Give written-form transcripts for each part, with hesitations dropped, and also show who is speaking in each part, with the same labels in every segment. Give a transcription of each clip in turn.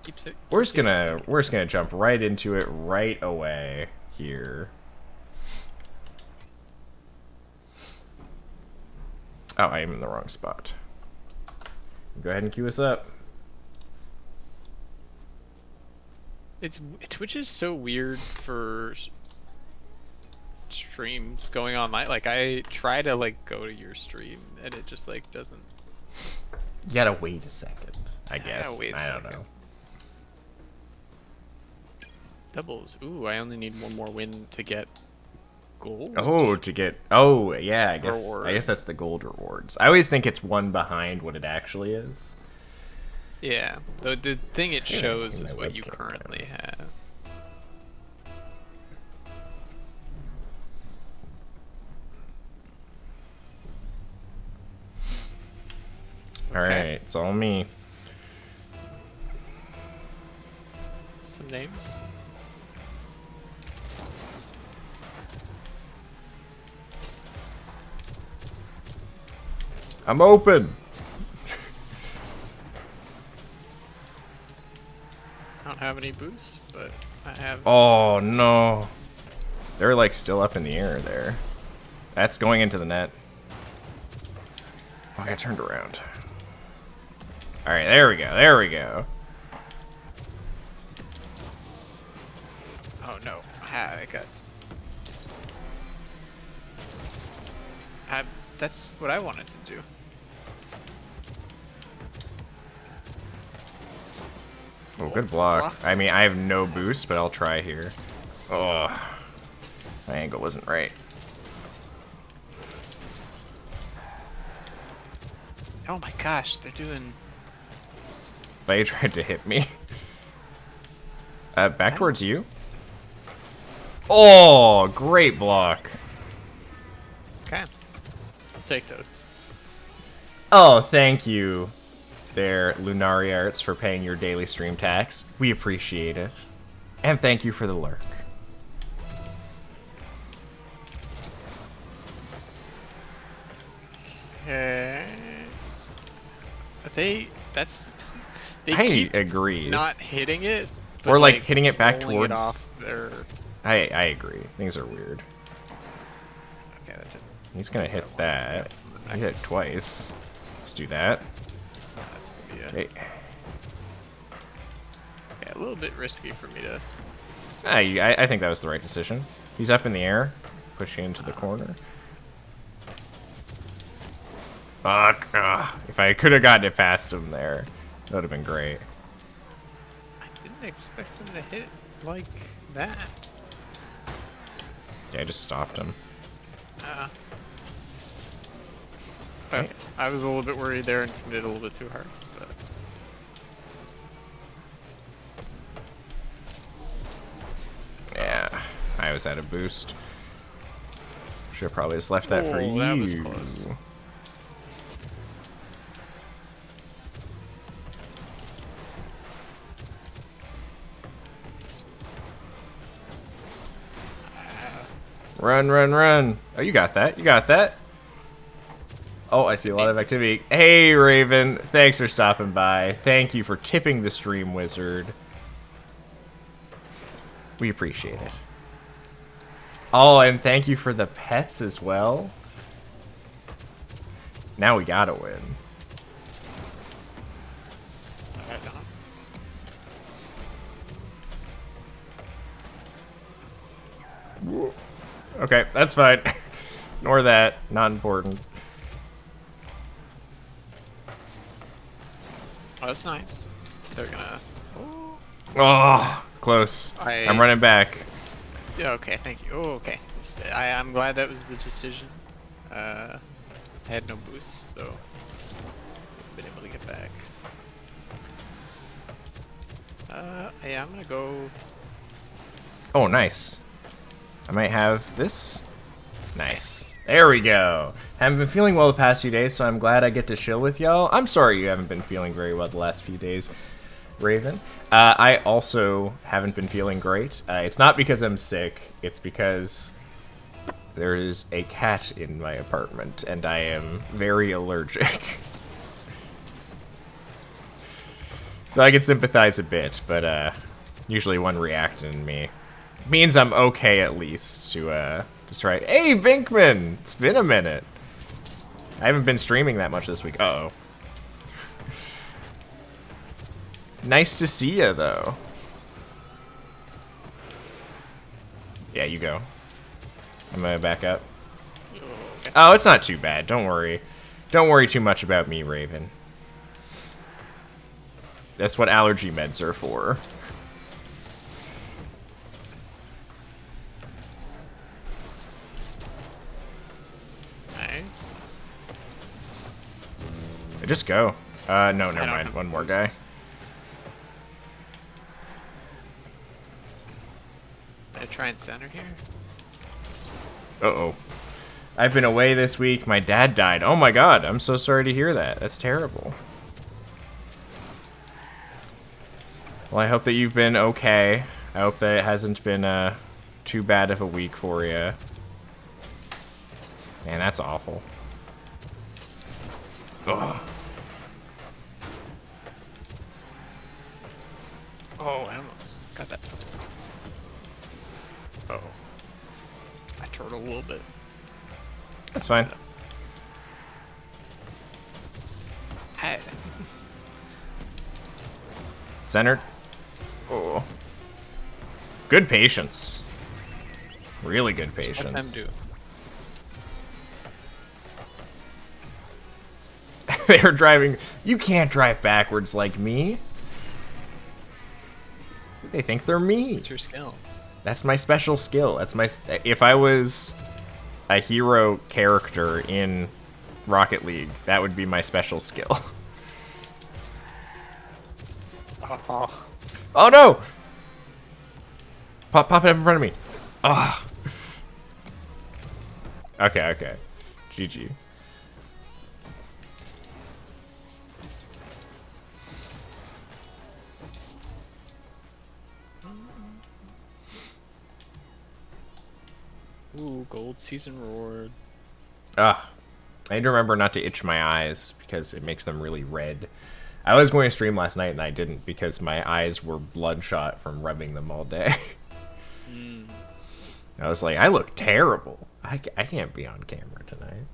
Speaker 1: Keeps it.
Speaker 2: We're
Speaker 1: Keeps
Speaker 2: just
Speaker 1: it
Speaker 2: gonna
Speaker 1: easy.
Speaker 2: we're just gonna jump right into it right away here. Oh, I am in the wrong spot. Go ahead and queue us up.
Speaker 1: It's Twitch is so weird for streams going on my like I try to like go to your stream and it just like doesn't.
Speaker 2: You gotta wait a second, I
Speaker 1: I gotta
Speaker 2: guess.
Speaker 1: wait a
Speaker 2: I don't
Speaker 1: second.
Speaker 2: know.
Speaker 1: Doubles. Ooh, I only need one more win to get gold.
Speaker 2: Oh, to get yeah, I
Speaker 1: Reward.
Speaker 2: guess that's the gold rewards. I always think it's one behind what it actually is.
Speaker 1: Yeah. The thing it
Speaker 2: Yeah,
Speaker 1: shows
Speaker 2: my
Speaker 1: is what you
Speaker 2: webcam
Speaker 1: currently have.
Speaker 2: All
Speaker 1: Okay.
Speaker 2: right, it's all me.
Speaker 1: Some names.
Speaker 2: I'm open.
Speaker 1: I don't have any boosts, but I have.
Speaker 2: Oh no, they're like still up in the air there. That's going into the net. Oh, I got turned around. All right, there we go. There we go.
Speaker 1: Oh no. I got. I, that's what I wanted to do.
Speaker 2: Oh, good block. I mean, I have no boost, but I'll try here. Oh, my angle wasn't right.
Speaker 1: Oh my gosh, they're doing.
Speaker 2: They tried to hit me. Back towards you. Oh, great block.
Speaker 1: Okay. I'll take those.
Speaker 2: Oh, thank you there, Lunari Arts, for paying your daily stream tax. We appreciate it. And thank you for the lurk.
Speaker 1: Okay. That's they
Speaker 2: I
Speaker 1: keep
Speaker 2: agree.
Speaker 1: not hitting it, but
Speaker 2: Or like hitting it back
Speaker 1: rolling it
Speaker 2: towards.
Speaker 1: off their.
Speaker 2: I agree. Things are weird.
Speaker 1: Okay, that's it.
Speaker 2: He's gonna hit that. I hit it twice. Let's do that.
Speaker 1: That's gonna be
Speaker 2: Okay.
Speaker 1: a little bit risky for me to.
Speaker 2: I think that was the right decision. He's up in the air, pushing into the corner. Fuck. If I could have gotten it past him there, that would have been great.
Speaker 1: I didn't expect him to hit like that.
Speaker 2: Yeah, I just stopped him.
Speaker 1: Okay. I was a little bit worried there and committed a little bit too hard, but.
Speaker 2: Yeah, I was at a boost. Should have probably just left that for you.
Speaker 1: That was close.
Speaker 2: Run, run, run. Oh, you got that. You got that. Oh, I see a lot of activity. Hey, Raven. Thanks for stopping by. Thank you for tipping the stream wizard. We appreciate it. Oh, and thank you for the pets as well. Now we gotta win. Okay, that's fine. Ignore that. Not important.
Speaker 1: Oh, that's nice. They're gonna.
Speaker 2: Oh, close. I'm running back.
Speaker 1: Yeah. Okay. Thank you. Oh, okay. I'm glad that was the decision. I had no boost, so been able to get back. Yeah, I'm gonna go.
Speaker 2: Oh, nice. I might have this. Nice. There we go. Haven't been feeling well the past few days, so I'm glad I get to chill with y'all. I'm sorry you haven't been feeling very well the last few days, Raven. I also haven't been feeling great. It's not because I'm sick. It's because there is a cat in my apartment, and I am very allergic. So I can sympathize a bit, but usually one reacting to me means I'm okay at least to try. Hey, Binkman! It's been a minute. I haven't been streaming that much this week. Uh-oh. Nice to see ya, though. Yeah, you go. I'm gonna back up.
Speaker 1: Okay.
Speaker 2: Oh, it's not too bad. Don't worry. Don't worry too much about me, Raven. That's what allergy meds are for.
Speaker 1: Nice.
Speaker 2: Just go. No, never
Speaker 1: don't
Speaker 2: mind.
Speaker 1: have
Speaker 2: One more
Speaker 1: boosts.
Speaker 2: guy.
Speaker 1: Gonna try and center here.
Speaker 2: Uh-oh. I've been away this week. My dad died. Oh my god, I'm so sorry to hear that. That's terrible. Well, I hope that you've been okay. I hope that it hasn't been too bad of a week for you. Man, that's awful. Ugh.
Speaker 1: Oh, I almost got that. Oh. I turtled a little bit.
Speaker 2: That's fine.
Speaker 1: Hey.
Speaker 2: Centered. Oh. Good patience. Really good
Speaker 1: Let them
Speaker 2: patience.
Speaker 1: do.
Speaker 2: They're driving. You can't drive backwards like me. They think they're me.
Speaker 1: It's your skill.
Speaker 2: That's my special skill. That's my. If I was a hero character in Rocket League, that would be my special skill.
Speaker 1: Oh.
Speaker 2: Oh no! Pop it up in front of me. Ah. Okay, okay. GG.
Speaker 1: Ooh, gold season reward.
Speaker 2: Ah. I need to remember not to itch my eyes because it makes them really red. I was going to stream last night and I didn't because my eyes were bloodshot from rubbing them all day.
Speaker 1: Mm.
Speaker 2: I was like, I look terrible. I can't be on camera tonight.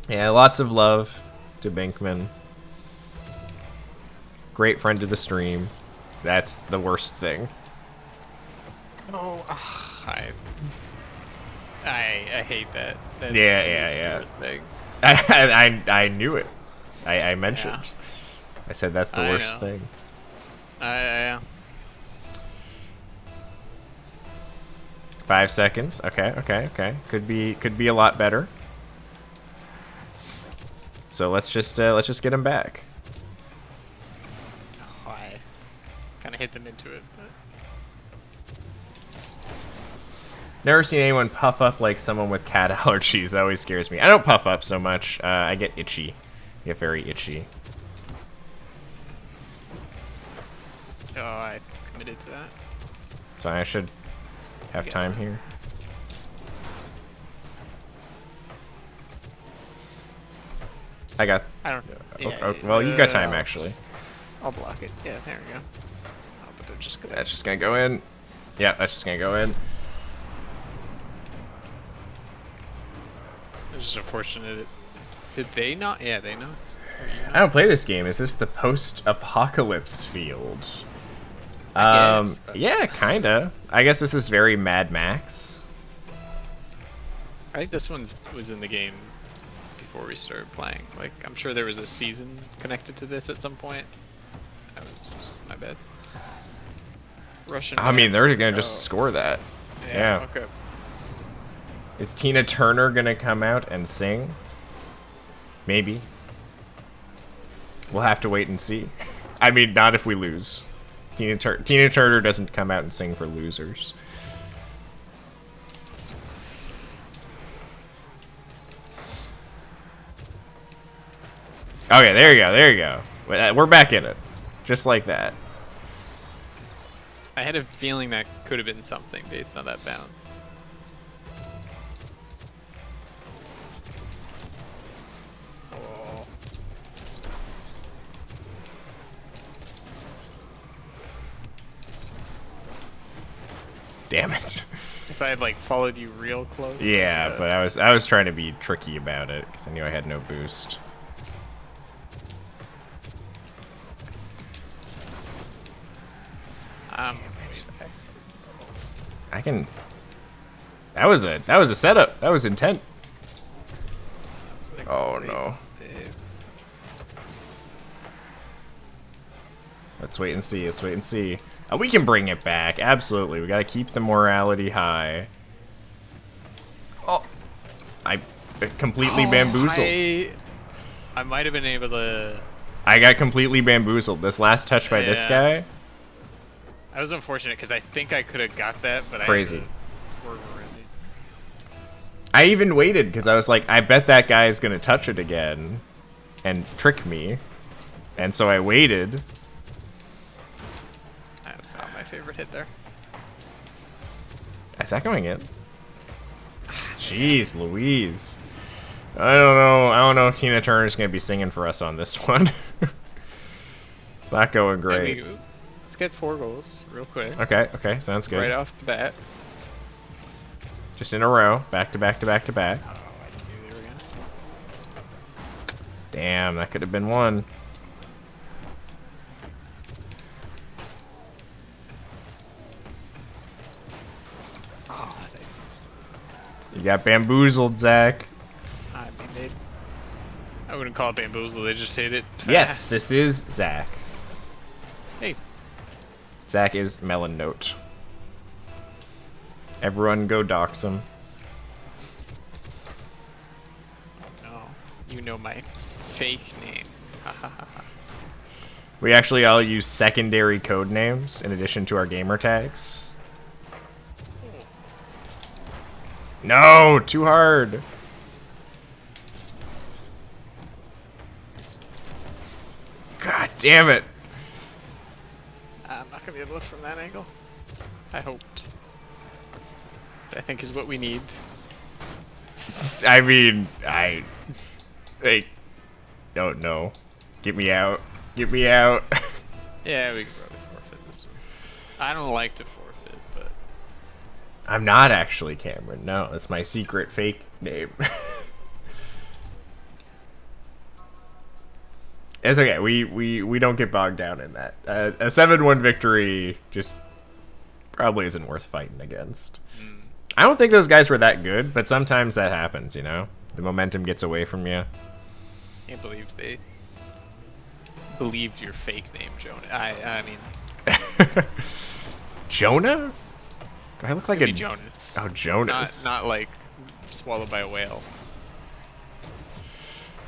Speaker 2: Yeah, lots of love to Binkman. Great friend to the stream. That's the worst thing.
Speaker 1: Oh, I hate that. That's
Speaker 2: Yeah,
Speaker 1: the
Speaker 2: yeah,
Speaker 1: least
Speaker 2: yeah.
Speaker 1: favorite Thing.
Speaker 2: I knew it. I mentioned.
Speaker 1: Yeah.
Speaker 2: I said that's the
Speaker 1: I
Speaker 2: worst
Speaker 1: know.
Speaker 2: thing.
Speaker 1: I
Speaker 2: 5 seconds. Okay, okay, okay. Could be a lot better. So let's just get him back.
Speaker 1: I kind of hit them into it. But...
Speaker 2: Never seen anyone puff up like someone with cat allergies. That always scares me. I don't puff up so much. I get itchy. I get very itchy.
Speaker 1: Oh, I committed to that.
Speaker 2: So I should have
Speaker 1: Yeah.
Speaker 2: time here. I got.
Speaker 1: I don't.
Speaker 2: Well, you got time actually.
Speaker 1: I'll block it. Yeah, there we go. Oh, but they're just gonna.
Speaker 2: That's just gonna go in. Yeah, that's just gonna go in.
Speaker 1: It's just unfortunate. Did they not? Yeah, they know. Or you know?
Speaker 2: I don't play this game. Is this the post-apocalypse field?
Speaker 1: I guess.
Speaker 2: Yeah, kinda. I guess this is very Mad Max.
Speaker 1: I think this was in the game before we started playing. Like, I'm sure there was a season connected to this at some point. That was just my bad. Russian.
Speaker 2: I mean, they're gonna
Speaker 1: Oh.
Speaker 2: just score that. Yeah.
Speaker 1: Okay.
Speaker 2: Is Tina Turner gonna come out and sing? Maybe. We'll have to wait and see. I mean, not if we lose. Tina Turner doesn't come out and sing for losers. Okay, there you go, there you go. We're back in it. Just like that.
Speaker 1: I had a feeling that could have been something based on that bounce. Oh.
Speaker 2: Damn it.
Speaker 1: If I had like followed you real close.
Speaker 2: Yeah,
Speaker 1: like,
Speaker 2: but I was trying to be tricky about it because I knew I had no boost. I can. That was a setup. That was intent.
Speaker 1: like,
Speaker 2: Oh
Speaker 1: great
Speaker 2: no.
Speaker 1: save.
Speaker 2: Let's wait and see. Let's wait and see. We can bring it back. Absolutely. We got to keep the morality high. Oh. I completely bamboozled.
Speaker 1: I might have been able to.
Speaker 2: I got completely bamboozled. This last touch by this
Speaker 1: Yeah.
Speaker 2: guy.
Speaker 1: I was unfortunate because I think I could have got that, but
Speaker 2: Crazy.
Speaker 1: I had to swerve already.
Speaker 2: I even waited because I was like, I bet that guy is going to touch it again and trick me. And so I waited.
Speaker 1: That's not my favorite hit there.
Speaker 2: Is that going in? Jeez Louise. I don't know. I don't know if Tina Turner's going to be singing for us on this one. It's not going great.
Speaker 1: Maybe, let's get 4 goals real quick.
Speaker 2: Okay, okay. Sounds good.
Speaker 1: Right off the bat.
Speaker 2: Just in a row. Back to back to back to back.
Speaker 1: Oh, I knew they were gonna.
Speaker 2: Damn, that could have been one.
Speaker 1: Oh,
Speaker 2: You got bamboozled, Zach.
Speaker 1: I mean, I wouldn't call it bamboozle. They just hit it fast.
Speaker 2: Yes, this is Zach.
Speaker 1: Hey,
Speaker 2: Zach is Melon Note. Everyone go dox him.
Speaker 1: no, you know my fake name.
Speaker 2: We actually all use secondary code names in addition to our gamer tags. No, too hard. God damn it.
Speaker 1: I'm not gonna be able to lift from that angle. I hoped. But I think is what we need.
Speaker 2: I mean, I don't know. Get me out. Get me out.
Speaker 1: Yeah, we could probably forfeit this one. I don't like to forfeit, but
Speaker 2: I'm not actually Cameron. No, that's my secret fake name. It's okay. We don't get bogged down in that. A 7-1 victory just probably isn't worth fighting against. I don't think those guys were that good, but sometimes that happens, you know? The momentum gets away from you.
Speaker 1: can't believe they believed your fake name, Jonah. I mean,
Speaker 2: Jonah? Do I look like
Speaker 1: maybe
Speaker 2: a
Speaker 1: Jonas.
Speaker 2: Oh, Jonas.
Speaker 1: Not like swallowed by a whale.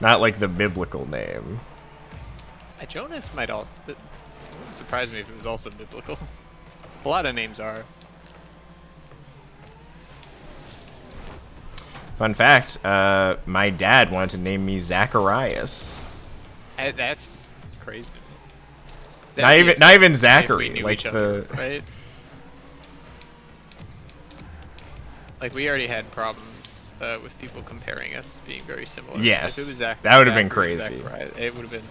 Speaker 2: Not like the biblical name.
Speaker 1: Jonas might also. It wouldn't surprise me if it was also biblical. A lot of names are.
Speaker 2: Fun fact, my dad wanted to name me Zacharias.
Speaker 1: That's crazy.
Speaker 2: Not even
Speaker 1: If we
Speaker 2: Zachary,
Speaker 1: knew
Speaker 2: like
Speaker 1: each other,
Speaker 2: the
Speaker 1: right? Like we already had problems with people comparing us being very similar.
Speaker 2: Yes,
Speaker 1: If it was Zach,
Speaker 2: that would have been
Speaker 1: Zachary,
Speaker 2: crazy.
Speaker 1: Zachariah, it would have been.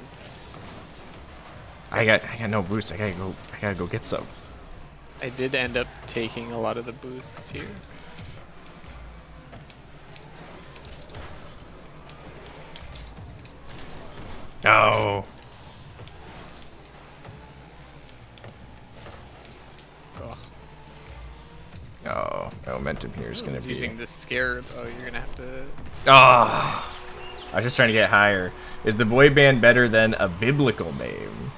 Speaker 2: I got no boost. I gotta go get some.
Speaker 1: I did end up taking a lot of the boosts here.
Speaker 2: No.
Speaker 1: Ugh.
Speaker 2: Oh, momentum here is gonna
Speaker 1: Someone's
Speaker 2: be.
Speaker 1: using the scarab. Oh, you're gonna have to.
Speaker 2: Oh, I was just trying to get higher. Is the boy band better than a biblical name?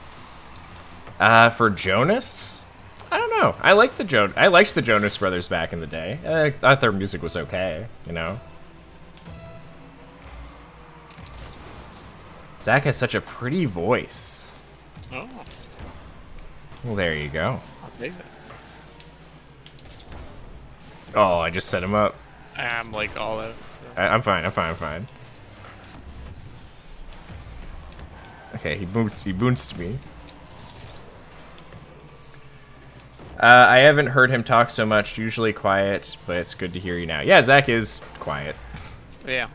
Speaker 2: For Jonas? I don't know. I liked the Jonas Brothers back in the day. I thought their music was okay, you know. Zach has such a pretty voice.
Speaker 1: Oh,
Speaker 2: Well, there you go.
Speaker 1: I'll take it.
Speaker 2: Oh, I just set him up.
Speaker 1: I'm like all out. So.
Speaker 2: I'm fine. I'm fine. Okay, he bounced me. I haven't heard him talk so much. Usually quiet, but it's good to hear you now. Yeah, Zach is quiet.
Speaker 1: Yeah.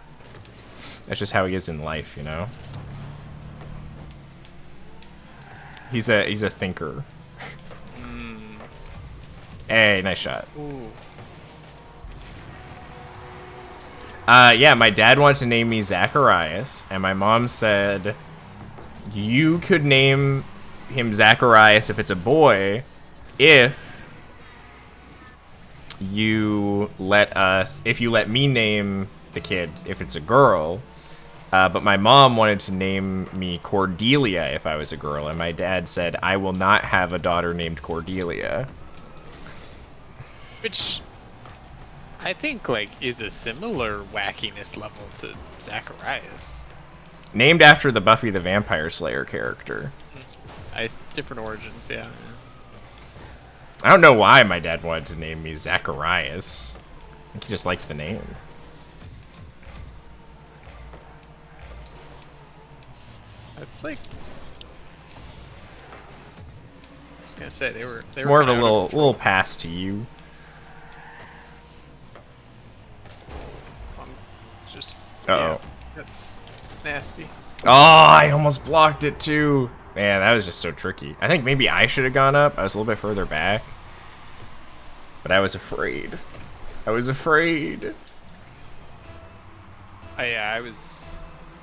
Speaker 2: That's just how he is in life, you know. He's a thinker. Hey, nice shot.
Speaker 1: Ooh.
Speaker 2: Yeah, my dad wanted to name me Zacharias, and my mom said you could name him Zacharias if it's a boy, if you let me name the kid if it's a girl. But my mom wanted to name me Cordelia if I was a girl, and my dad said I will not have a daughter named Cordelia.
Speaker 1: Which I think like is a similar wackiness level to Zacharias.
Speaker 2: Named after the Buffy the Vampire Slayer character.
Speaker 1: Different origins, yeah.
Speaker 2: I don't know why my dad wanted to name me Zacharias. I think he just liked the name.
Speaker 1: It's like I was gonna say they were
Speaker 2: More of a
Speaker 1: kinda out control.
Speaker 2: little pass to you.
Speaker 1: Just
Speaker 2: Uh-oh.
Speaker 1: yeah, that's nasty.
Speaker 2: Oh, I almost blocked it too. Man, that was just so tricky. I think maybe I should have gone up. I was a little bit further back. But I was afraid. I was afraid.
Speaker 1: I was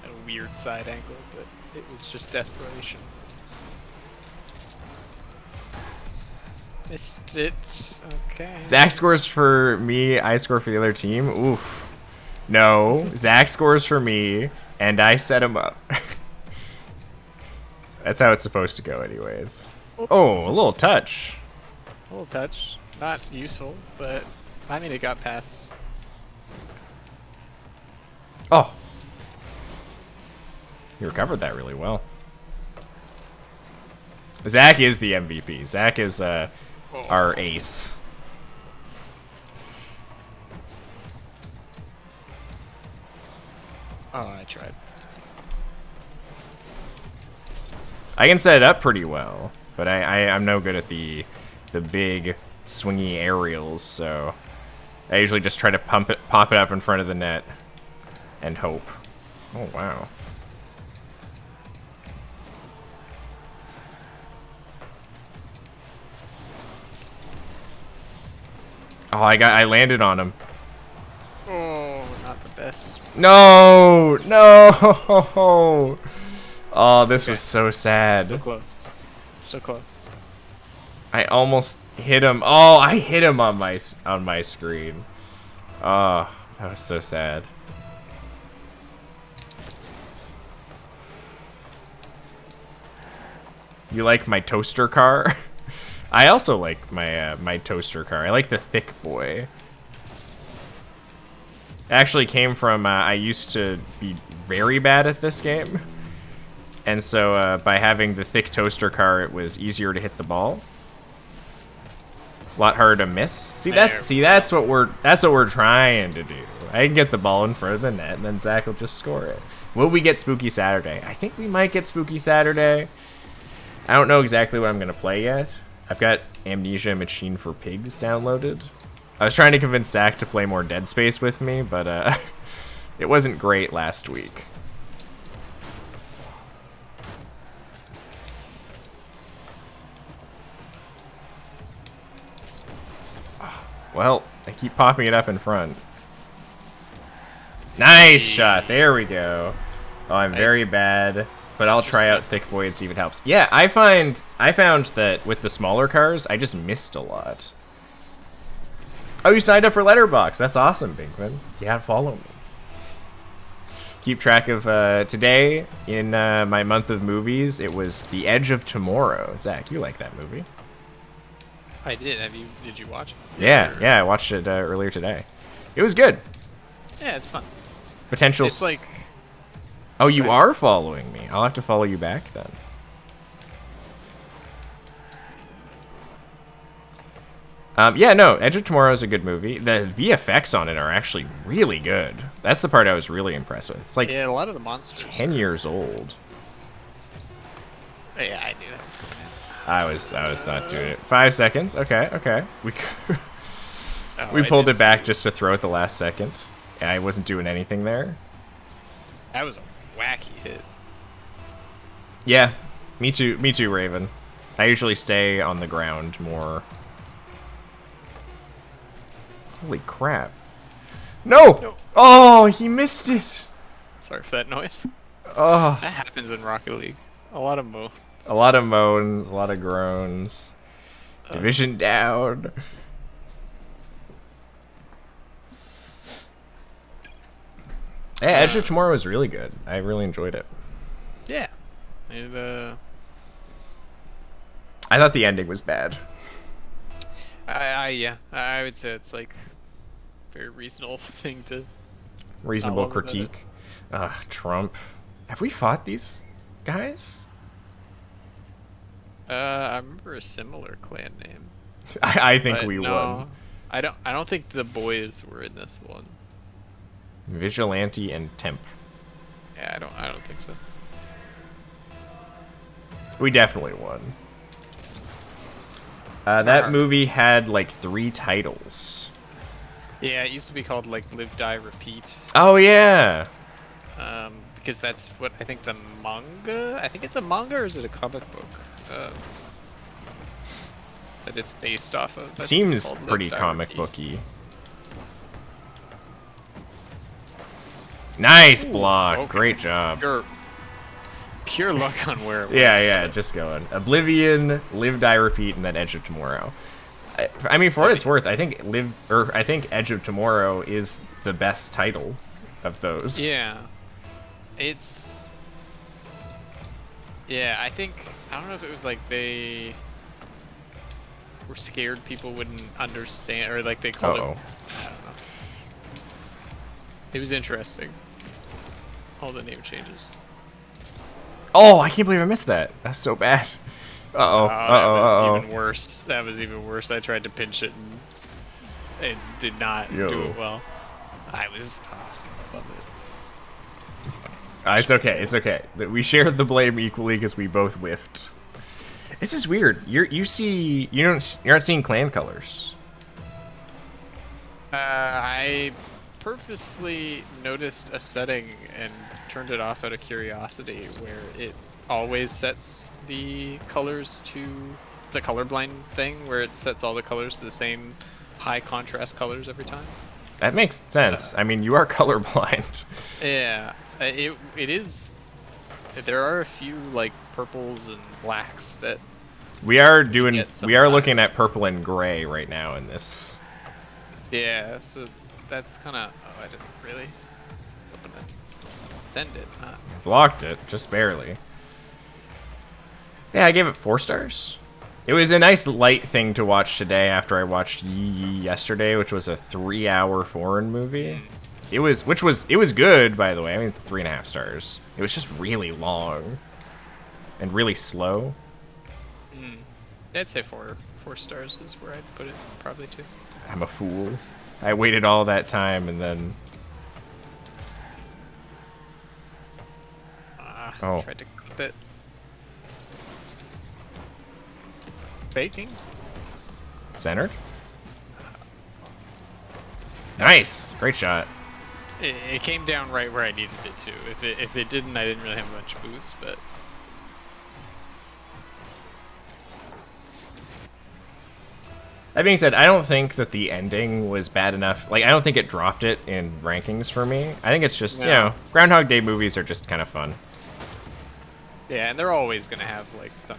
Speaker 1: at a weird side angle, but it was just desperation. Missed it. Okay.
Speaker 2: Zach scores for me, I score for the other team. Oof. No, Zach scores for me, and I set him up. That's how it's supposed to go anyways. Oh, a little touch.
Speaker 1: A little touch. Not useful, but I mean it got past.
Speaker 2: Oh. You recovered that really well. Zach is the MVP. Zach is our ace.
Speaker 1: Oh, I tried.
Speaker 2: I can set it up pretty well, but I'm no good at the big swingy aerials, so I usually just try to pop it up in front of the net and hope. Oh wow. Oh, I landed on him.
Speaker 1: Oh, not the best.
Speaker 2: No, no. Oh, this was so sad.
Speaker 1: So close. So close.
Speaker 2: I almost hit him. Oh, I hit him on my screen. Oh, that was so sad. You like my toaster car? I also like my my toaster car. I like the thick boy. It actually came from I used to be very bad at this game, and so by having the thick toaster car, it was easier to hit the ball. A lot harder to miss. That's what we're trying to do. I can get the ball in front of the net, and then Zach will just score it. Will we get Spooky Saturday? I think we might get Spooky Saturday. I don't know exactly what I'm gonna play yet. I've got Amnesia Machine for Pigs downloaded. I was trying to convince Zach to play more Dead Space with me, but it wasn't great last week. Well, I keep popping it up in front. Nice shot. There we go. Oh, I'm very bad, but I'll try out Thick Boy and see if it helps. Yeah, I found that with the smaller cars, I just missed a lot. Oh, you signed up for Letterboxd. That's awesome, Binkman. You gotta follow me. Keep track of today in my month of movies. It was The Edge of Tomorrow. Zach, you like that movie?
Speaker 1: I did. Did you watch it?
Speaker 2: Yeah, I watched it earlier today. It was good.
Speaker 1: Yeah, it's fun.
Speaker 2: Potential.
Speaker 1: It's like.
Speaker 2: Oh, you are following me. I'll have to follow you back then. Yeah, no, Edge of Tomorrow is a good movie. The VFX on it are actually really good. That's the part I was really impressed with. It's like
Speaker 1: a lot of the monsters
Speaker 2: 10 years old.
Speaker 1: Yeah, I knew that was coming in.
Speaker 2: I was not doing it. 5 seconds. Okay. We
Speaker 1: Oh,
Speaker 2: we
Speaker 1: I
Speaker 2: pulled
Speaker 1: did
Speaker 2: it back
Speaker 1: see-
Speaker 2: just to throw at the last second. I wasn't doing anything there.
Speaker 1: That was a wacky hit.
Speaker 2: Yeah, me too, Raven. I usually stay on the ground more. Holy crap. No!
Speaker 1: No.
Speaker 2: Oh, he missed it!
Speaker 1: Sorry for that noise.
Speaker 2: Oh.
Speaker 1: That happens in Rocket League. A lot of mo.
Speaker 2: A lot of moans, a lot of groans. Division down. Hey, Edge of Tomorrow was really good. I really enjoyed it.
Speaker 1: Yeah. It,
Speaker 2: I thought the ending was bad.
Speaker 1: yeah, I would say it's like a very reasonable thing to.
Speaker 2: Reasonable
Speaker 1: love about it.
Speaker 2: critique. Trump. Have we fought these guys?
Speaker 1: I remember a similar clan name.
Speaker 2: I think
Speaker 1: but
Speaker 2: we
Speaker 1: no,
Speaker 2: won.
Speaker 1: I don't think the boys were in this one.
Speaker 2: Vigilante and Temp.
Speaker 1: Yeah, I don't think so.
Speaker 2: We definitely won. That movie had like 3 titles.
Speaker 1: Yeah, it used to be called like Live, Die, Repeat.
Speaker 2: Oh yeah.
Speaker 1: Because that's what I think the manga. I think it's a manga, or is it a comic book? That it's based off of. I think it's
Speaker 2: Seems
Speaker 1: called Live,
Speaker 2: pretty
Speaker 1: Die,
Speaker 2: comic
Speaker 1: Repeat.
Speaker 2: booky. Nice
Speaker 1: Ooh,
Speaker 2: block.
Speaker 1: okay.
Speaker 2: Great job.
Speaker 1: Pure luck on where it went.
Speaker 2: Yeah, just going. Oblivion, Live, Die, Repeat, and then Edge of Tomorrow. I mean, for what it's worth, I think Edge of Tomorrow is the best title of those.
Speaker 1: Yeah. It's. Yeah, I don't know if it was like they were scared people wouldn't understand, or like they called
Speaker 2: Uh-oh.
Speaker 1: it. I don't know. It was interesting. All the name changes.
Speaker 2: Oh, I can't believe I missed that. That's so bad. Uh-oh.
Speaker 1: That
Speaker 2: Uh-oh.
Speaker 1: was
Speaker 2: Uh-oh.
Speaker 1: even worse. That was even worse. I tried to pinch it and it did not do it well. I love it.
Speaker 2: It's okay. It's okay. We shared the blame equally because we both whiffed. This is weird. You're not seeing clan colors.
Speaker 1: I purposely noticed a setting and turned it off out of curiosity where it always sets the colors to. It's a colorblind thing where it sets all the colors to the same high contrast colors every time.
Speaker 2: That makes sense. I mean, you are colorblind.
Speaker 1: Yeah, it is. There are a few like purples and blacks that.
Speaker 2: We are
Speaker 1: Get
Speaker 2: looking
Speaker 1: sometimes.
Speaker 2: at purple and gray right now in this.
Speaker 1: Yeah, so that's kind of. Oh, I didn't really. Open it. Send it. Huh?
Speaker 2: Blocked it, just barely. Yeah, I gave it 4 stars. It was a nice light thing to watch today after I watched Yi Yi yesterday, which was a 3-hour foreign movie. It was good, by the way. I mean, 3.5 stars. It was just really long and really slow.
Speaker 1: I'd say 4 stars is where I'd put it probably too.
Speaker 2: I'm a fool. I waited all that time and then. Oh.
Speaker 1: Tried to clip it. Baking?
Speaker 2: Centered? Nice! Great shot.
Speaker 1: It came down right where I needed it to. If it didn't, I didn't really have much boost, but.
Speaker 2: That being said, I don't think that the ending was bad enough. Like, I don't think it dropped it in rankings for me. I think it's just,
Speaker 1: No.
Speaker 2: Groundhog Day movies are just kind of fun.
Speaker 1: Yeah, and they're always gonna have like some.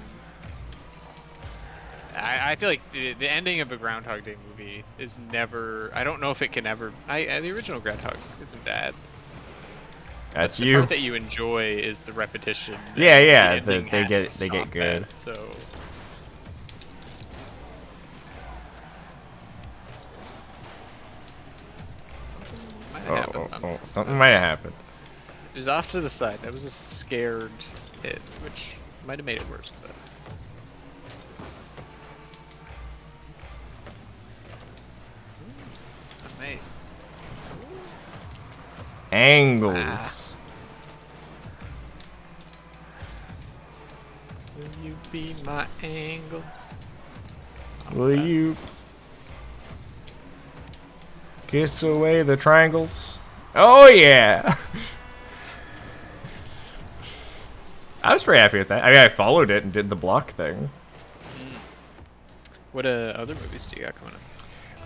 Speaker 1: I feel like the ending of a Groundhog Day movie is never. I don't know if it can ever. The original Groundhog isn't bad.
Speaker 2: That's
Speaker 1: The
Speaker 2: you.
Speaker 1: part that you enjoy is the repetition.
Speaker 2: Yeah,
Speaker 1: and
Speaker 2: yeah,
Speaker 1: the ending
Speaker 2: they
Speaker 1: has
Speaker 2: get-
Speaker 1: to
Speaker 2: they get
Speaker 1: stop
Speaker 2: good.
Speaker 1: that, so. Something might have happened.
Speaker 2: Something might have happened.
Speaker 1: It was off to the side. That was a scared hit, which might have made it worse. But. I may.
Speaker 2: Angles.
Speaker 1: Will you be my angles?
Speaker 2: Will you kiss away the triangles? Oh, yeah! I was pretty happy with that. I mean, I followed it and did the block thing.
Speaker 1: What other movies do you got coming up?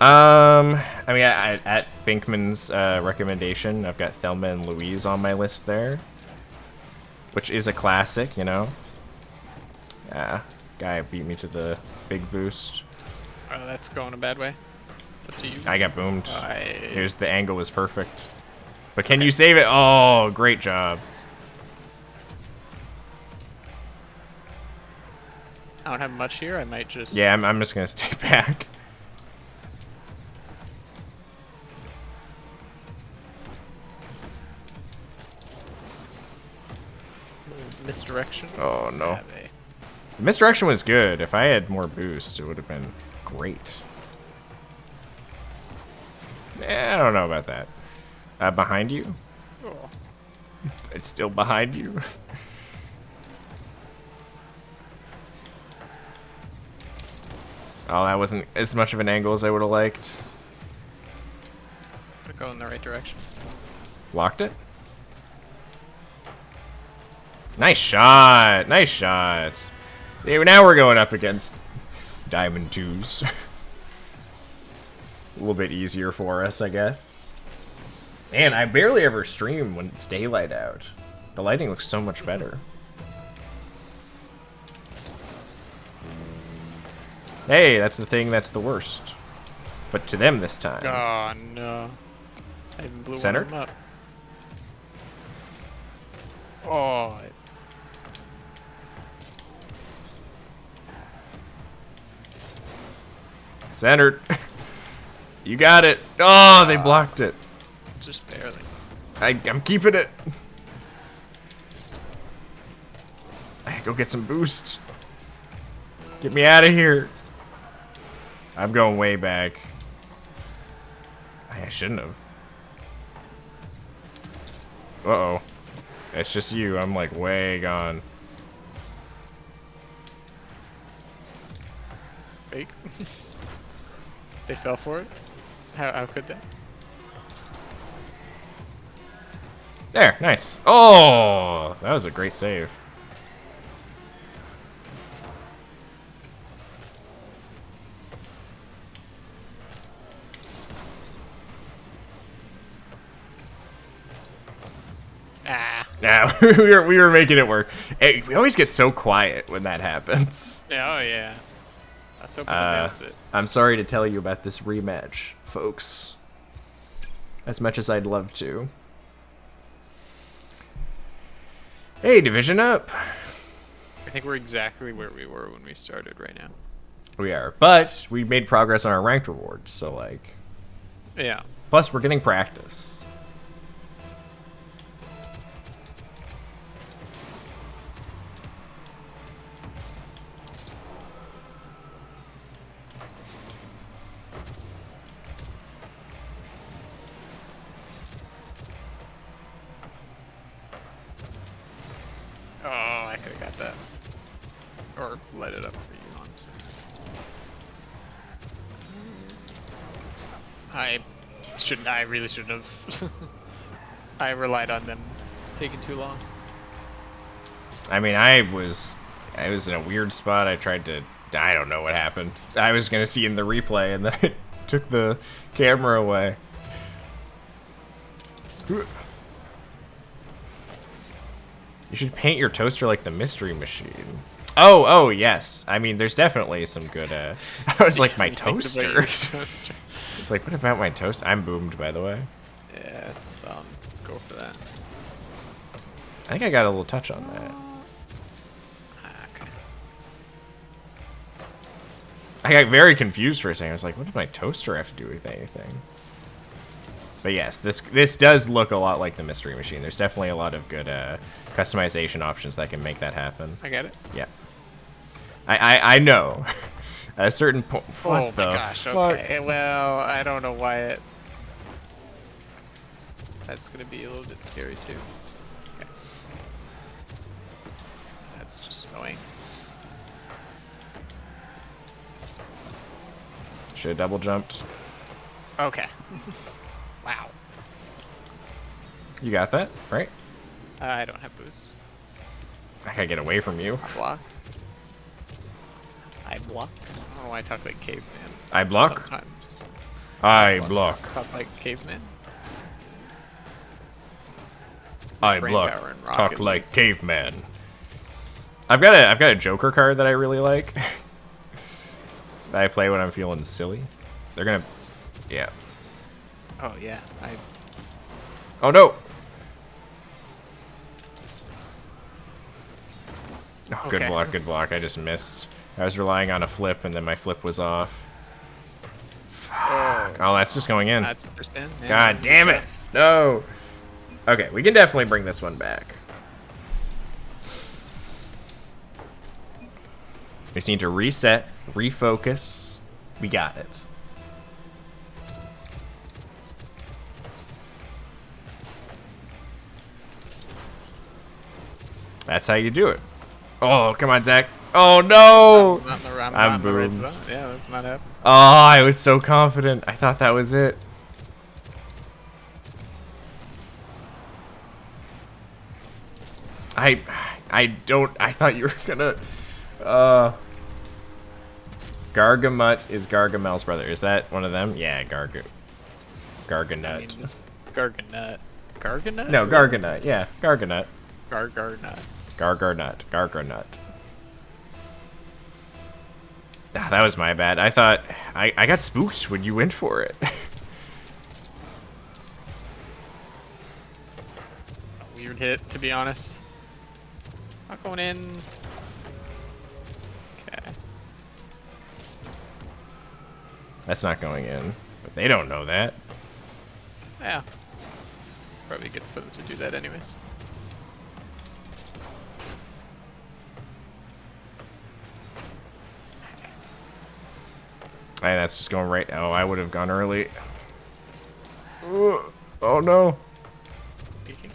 Speaker 2: I mean, at Binkman's recommendation, I've got Thelma and Louise on my list there, which is a classic, you know. Guy beat me to the big boost.
Speaker 1: Oh, that's going a bad way. It's up to you.
Speaker 2: I got boomed.
Speaker 1: I
Speaker 2: Here's the angle was perfect. But can you save it? Oh, great job.
Speaker 1: don't have much here. I might just.
Speaker 2: Yeah, I'm just gonna stay back.
Speaker 1: Misdirection.
Speaker 2: Oh no.
Speaker 1: Yeah,
Speaker 2: The misdirection was good. If I had more boost, it would have been great. I don't know about that. Behind you?
Speaker 1: Oh.
Speaker 2: It's still behind you. Oh, that wasn't as much of an angle as I would have liked.
Speaker 1: Gonna go in the right direction.
Speaker 2: Blocked it? Nice shot! Nice shot! Yeah, now we're going up against Diamond 2s. A little bit easier for us, I guess. Man, I barely ever stream when it's daylight out. The lighting looks so much better. Hey, that's the thing that's the worst. But to them this time.
Speaker 1: Oh no. I even blew
Speaker 2: Center?
Speaker 1: one of them up. Oh.
Speaker 2: Centered. You got it. Oh, they blocked it.
Speaker 1: Just barely.
Speaker 2: I'm keeping it. I go get some boost. Get me out of here. I'm going way back. I shouldn't have. Uh-oh. It's just you. I'm like way gone.
Speaker 1: Fake. They fell for it? How could they?
Speaker 2: There, nice. Oh, that was a great save.
Speaker 1: Ah.
Speaker 2: Yeah, we were making it work. Hey, we always get so quiet when that happens.
Speaker 1: Yeah, oh yeah. I was hoping to miss it.
Speaker 2: I'm sorry to tell you about this rematch, folks. As much as I'd love to. Hey, division up.
Speaker 1: I think we're exactly where we were when we started right now.
Speaker 2: We are, but we made progress on our ranked rewards, so like.
Speaker 1: Yeah.
Speaker 2: Plus, we're getting practice.
Speaker 1: Oh, I could have got that. Or let it up for you, honestly. I really shouldn't have. I relied on them taking too long.
Speaker 2: I mean, I was in a weird spot. I tried to. I don't know what happened. I was gonna see in the replay, and then it took the camera away. You should paint your toaster like the Mystery Machine. Oh, yes. I mean, there's definitely some good, I was like, my toaster? It's like, what about my toaster? I'm boomed, by the way.
Speaker 1: Yeah, it's, go for that.
Speaker 2: I think I got a little touch on that.
Speaker 1: Okay.
Speaker 2: I got very confused for a second. I was like, what does my toaster have to do with anything? But yes, this does look a lot like the Mystery Machine. There's definitely a lot of good customization options that can make that happen.
Speaker 1: I get it.
Speaker 2: Yeah. I know. At a certain point.
Speaker 1: Oh
Speaker 2: What
Speaker 1: my
Speaker 2: the
Speaker 1: gosh,
Speaker 2: fuck?
Speaker 1: okay. Well, I don't know why it... That's gonna be a little bit scary too. Okay. That's just annoying.
Speaker 2: Should have double jumped.
Speaker 1: Okay. Wow.
Speaker 2: You got that, right?
Speaker 1: I don't have boost.
Speaker 2: I gotta get away from you.
Speaker 1: I block. I block? I don't know why I talk like caveman.
Speaker 2: I block?
Speaker 1: Sometimes.
Speaker 2: I block.
Speaker 1: Talk like caveman.
Speaker 2: I
Speaker 1: brain
Speaker 2: block.
Speaker 1: power in Rocket
Speaker 2: Talk
Speaker 1: League.
Speaker 2: like caveman. I've got a Joker card that I really like. That I play when I'm feeling silly. They're gonna, yeah.
Speaker 1: Oh yeah,
Speaker 2: Oh no. Oh, good
Speaker 1: Okay.
Speaker 2: block, good block. I just missed. I was relying on a flip, and then my flip was off. Oh, that's just going in.
Speaker 1: that's understand. Yeah,
Speaker 2: God
Speaker 1: that's
Speaker 2: damn
Speaker 1: good
Speaker 2: it! No. Okay, we can definitely bring this one back. We just need to reset, refocus. We got it. That's how you do it. Oh, come on, Zach. Oh no!
Speaker 1: Not in the, I'm
Speaker 2: I'm
Speaker 1: not in the right
Speaker 2: boomed.
Speaker 1: spot. Yeah, that's not happening.
Speaker 2: Oh, I was so confident. I thought that was it. I thought you were gonna, Gargamut is Gargamel's brother. Is that one of them? Yeah, Garganut.
Speaker 1: I mean, it's Garganut. Garganut?
Speaker 2: No, Garganut. Yeah, Garganut.
Speaker 1: Garganut.
Speaker 2: Garganut. Ah, that was my bad. I thought I got spooked when you went for it.
Speaker 1: Weird hit, to be honest. Not going in. Okay.
Speaker 2: That's not going in. But they don't know that.
Speaker 1: Yeah. It's probably good for them to do that anyways.
Speaker 2: Hey, that's just going right. Oh, I would have gone early. Ooh. Oh no.
Speaker 1: Peeking.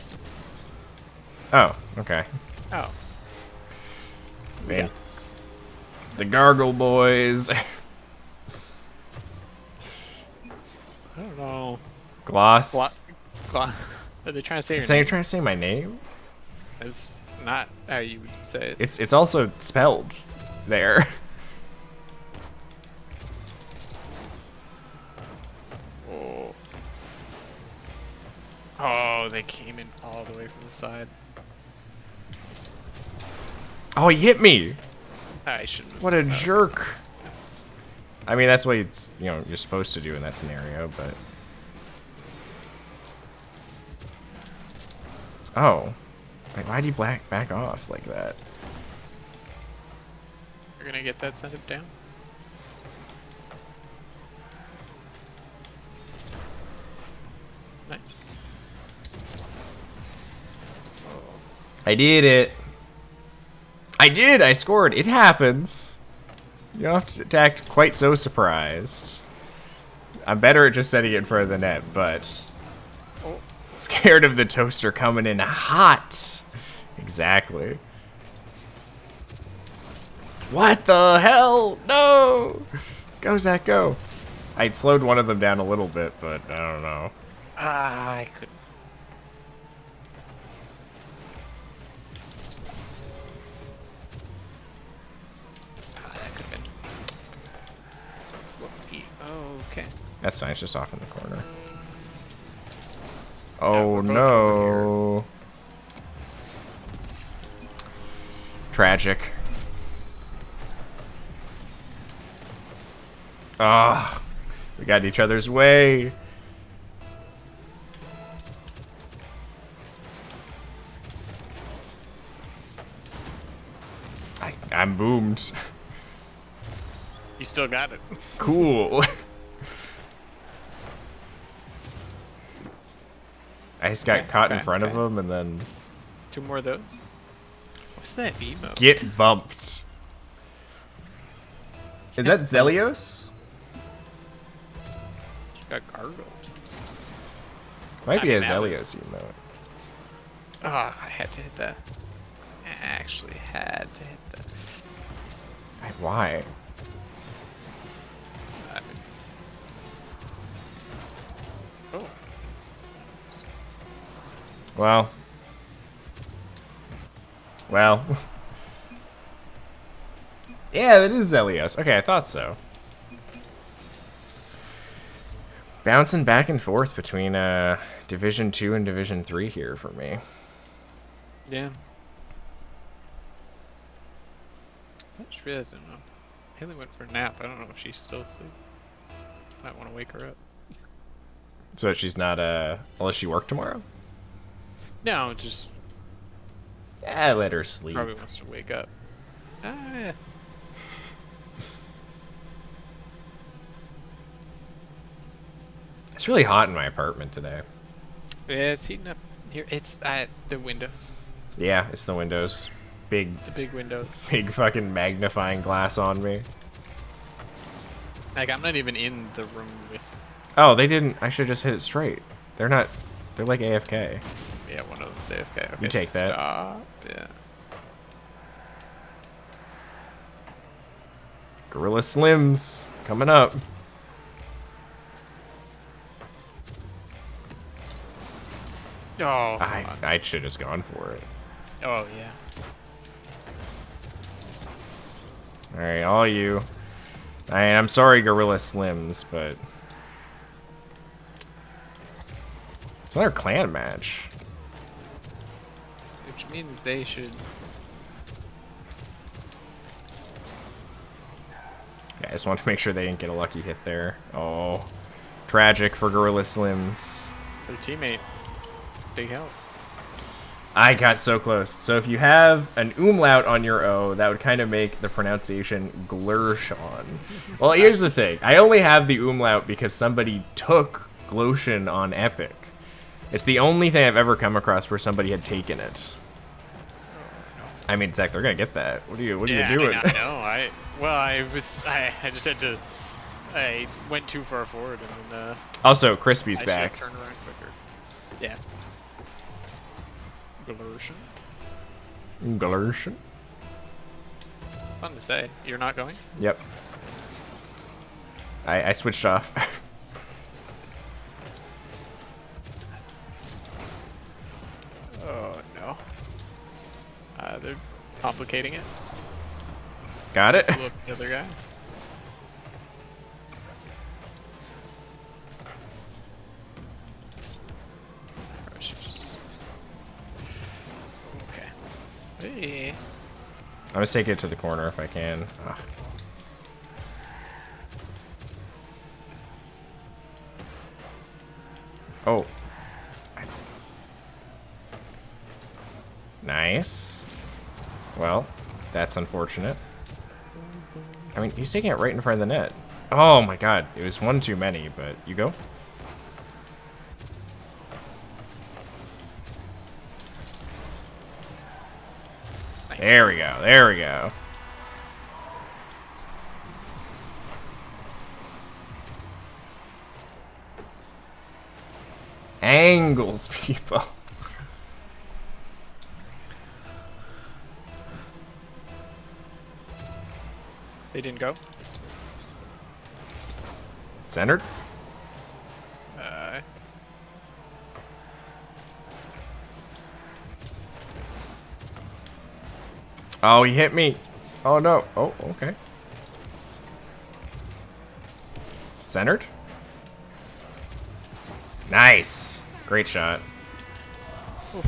Speaker 2: Oh, okay.
Speaker 1: Oh.
Speaker 2: Man.
Speaker 1: Yeah.
Speaker 2: The Gargle Boys.
Speaker 1: I don't know.
Speaker 2: Gloss.
Speaker 1: Are they trying to say your
Speaker 2: So you're
Speaker 1: name?
Speaker 2: trying to say my name?
Speaker 1: It's not how you would say it.
Speaker 2: It's also spelled there.
Speaker 1: Oh. Oh, they came in all the way from the side.
Speaker 2: Oh, he hit me.
Speaker 1: I shouldn't.
Speaker 2: What a jerk. I mean, that's what you're supposed to do in that scenario, but. Oh. Like, why'd you back off like that?
Speaker 1: You're gonna get that sent down. Nice. Oh.
Speaker 2: I did it. I did. I scored. It happens. You don't have to act quite so surprised. I'm better at just setting it in front of the net, but
Speaker 1: Oh.
Speaker 2: scared of the toaster coming in hot. Exactly. What the hell? No! Go, Zach, go. I slowed one of them down a little bit, but I don't know.
Speaker 1: Ah, I couldn't. Ah, that could have been. Okay.
Speaker 2: That's fine. It's just off in the corner. Oh,
Speaker 1: we're both over
Speaker 2: no. Tragic. Ah, we got in each other's way. I'm boomed.
Speaker 1: You still got it.
Speaker 2: Cool. I just got
Speaker 1: Okay,
Speaker 2: caught in
Speaker 1: okay,
Speaker 2: front of
Speaker 1: okay.
Speaker 2: him and then
Speaker 1: 2 more of those. What's that emote?
Speaker 2: get bumped. Is that Zelios?
Speaker 1: Got gargled.
Speaker 2: Might be
Speaker 1: I
Speaker 2: a
Speaker 1: mean, that was-
Speaker 2: Zelios emote.
Speaker 1: Ah, I had to hit that. I actually had to hit that.
Speaker 2: Why?
Speaker 1: I mean, oh,
Speaker 2: Well. Well. Yeah, that is Zelios. Okay, I thought so. Bouncing back and forth between Division 2 and Division 3 here for me.
Speaker 1: Yeah. I just realized Haley went for a nap. I don't know if she's still asleep. Might want to wake her up.
Speaker 2: So she's not, unless she work tomorrow?
Speaker 1: No, just
Speaker 2: Let her sleep.
Speaker 1: probably wants to wake up. Ah, yeah.
Speaker 2: It's really hot in my apartment today.
Speaker 1: Yeah, it's heating up here. It's the windows.
Speaker 2: Yeah, it's the windows.
Speaker 1: The big windows.
Speaker 2: Big fucking magnifying glass on me.
Speaker 1: Like, I'm not even in the room with...
Speaker 2: Oh, they didn't. I should just hit it straight. They're not. They're like AFK.
Speaker 1: Yeah, one of them's AFK. Okay,
Speaker 2: You take that.
Speaker 1: stop. Yeah.
Speaker 2: Gorilla Slims coming up.
Speaker 1: Oh, come on.
Speaker 2: I should have just gone for it.
Speaker 1: Oh, yeah.
Speaker 2: All right, all you. I'm sorry, Gorilla Slims, but it's another clan match.
Speaker 1: Which means they should...
Speaker 2: Yeah, I just want to make sure they didn't get a lucky hit there. Oh, tragic for Gorilla Slims.
Speaker 1: Their teammate. Big help.
Speaker 2: I got so close. So if you have an umlaut on your O, that would kind of make the pronunciation Glurshon. Well, here's the thing. I only have the umlaut because somebody took Gloshan on Epic. It's the only thing I've ever come across where somebody had taken it. I mean, Zach, they're gonna get that. What are you doing?
Speaker 1: I mean, I know. I just had to... I went too far forward and then...
Speaker 2: Also, Crispy's
Speaker 1: I should
Speaker 2: back.
Speaker 1: have turned around quicker. Yeah. Glurshon.
Speaker 2: Glurshon?
Speaker 1: Fun to say. You're not going?
Speaker 2: Yep. I switched off.
Speaker 1: Oh, no. They're complicating it.
Speaker 2: Got it?
Speaker 1: Look, the other guy. Or she just... Okay. Hey.
Speaker 2: I'm gonna take it to the corner if I can. Ah. Oh. Nice. Well, that's unfortunate. I mean, he's taking it right in front of the net. Oh my god, it was one too many, but you go.
Speaker 1: Nice.
Speaker 2: There we go, there we go. Angles, people.
Speaker 1: They didn't go?
Speaker 2: Centered? Oh, he hit me. Oh, no. Oh, okay. Centered? Nice. Great shot.
Speaker 1: Oof.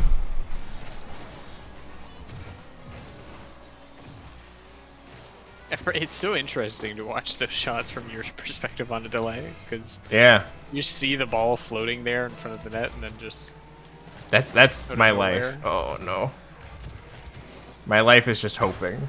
Speaker 1: It's so interesting to watch those shots from your perspective on a delay, because
Speaker 2: Yeah.
Speaker 1: you see the ball floating there in front of the net, and then just...
Speaker 2: That's
Speaker 1: Out of
Speaker 2: my
Speaker 1: nowhere.
Speaker 2: life. Oh, no. My life is just hoping.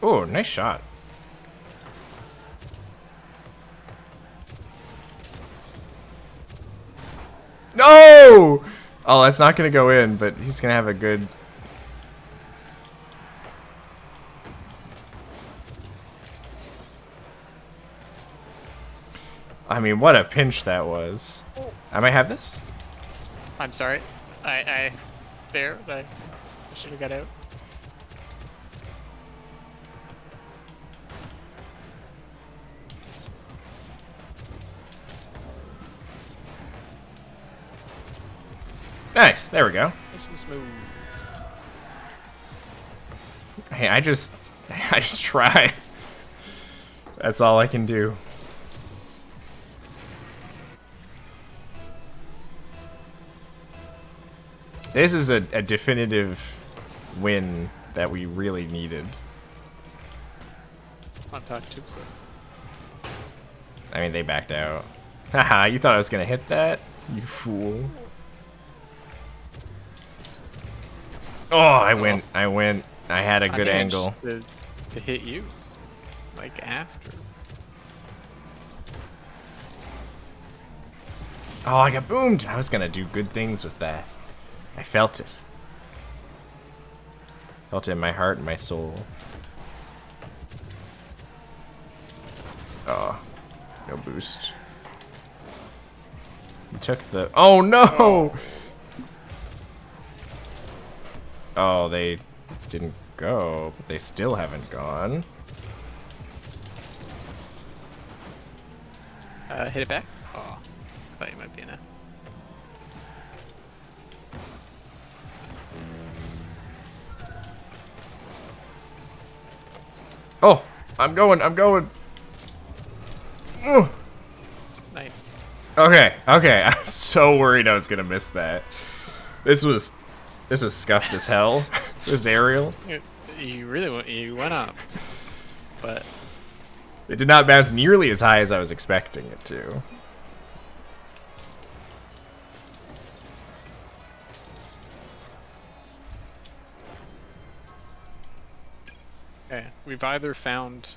Speaker 2: Oh, nice shot. No! Oh, that's not going to go in, but he's going to have a good... I mean, what a pinch that was. I might have this.
Speaker 1: I'm sorry. I should have got out.
Speaker 2: Nice. There we go.
Speaker 1: Nice and smooth.
Speaker 2: Hey, I just try. That's all I can do. This is a definitive win that we really needed.
Speaker 1: On talk to.
Speaker 2: I mean, they backed out. Haha, you thought I was gonna hit that? You fool. Oh, I went. I had a good angle.
Speaker 1: To hit you. Like after.
Speaker 2: Oh, I got boomed. I was gonna do good things with that. I felt it. Felt it in my heart and my soul. Oh, no boost. You took the... Oh, no! Oh, they didn't go, but they still haven't gone.
Speaker 1: Hit it back? Oh, I thought you might be in a...
Speaker 2: Oh, I'm going. Ugh.
Speaker 1: Nice.
Speaker 2: Okay. I was so worried I was gonna miss that. This was scuffed as hell. This aerial.
Speaker 1: You went up, but
Speaker 2: It did not bounce nearly as high as I was expecting it to.
Speaker 1: okay. We've either found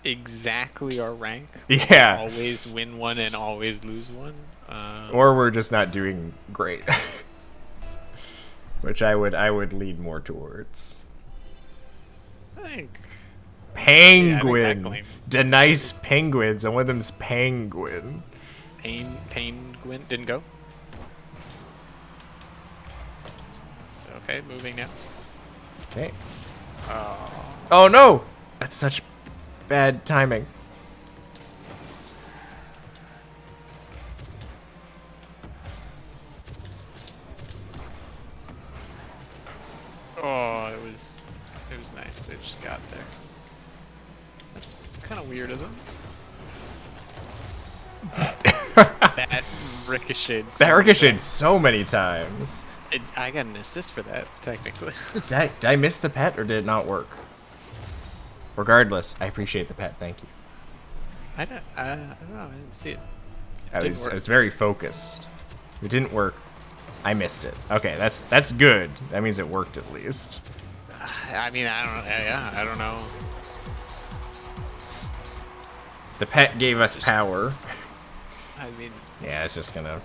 Speaker 1: exactly our rank,
Speaker 2: Yeah.
Speaker 1: always win one and always lose one,
Speaker 2: Or we're just not doing great. Which I would lead more towards.
Speaker 1: I think
Speaker 2: Penguin.
Speaker 1: claim.
Speaker 2: Denice penguins, and one of them's penguin.
Speaker 1: Penguin didn't go. Okay, moving now.
Speaker 2: Okay.
Speaker 1: Oh,
Speaker 2: Oh no! That's such bad timing.
Speaker 1: oh, it was nice. They just got there. That's kind of weird of them. That ricocheted.
Speaker 2: That ricocheted so many times.
Speaker 1: I got an assist for that, technically.
Speaker 2: Did I miss the pet or did it not work? Regardless, I appreciate the pet. Thank you.
Speaker 1: I don't know. I didn't see it.
Speaker 2: I
Speaker 1: Didn't
Speaker 2: was
Speaker 1: work.
Speaker 2: very focused. It didn't work. I missed it. Okay, that's good. That means it worked at least.
Speaker 1: I mean, I don't. Yeah, I don't know.
Speaker 2: The pet gave us power.
Speaker 1: I mean,
Speaker 2: Yeah, it's just gonna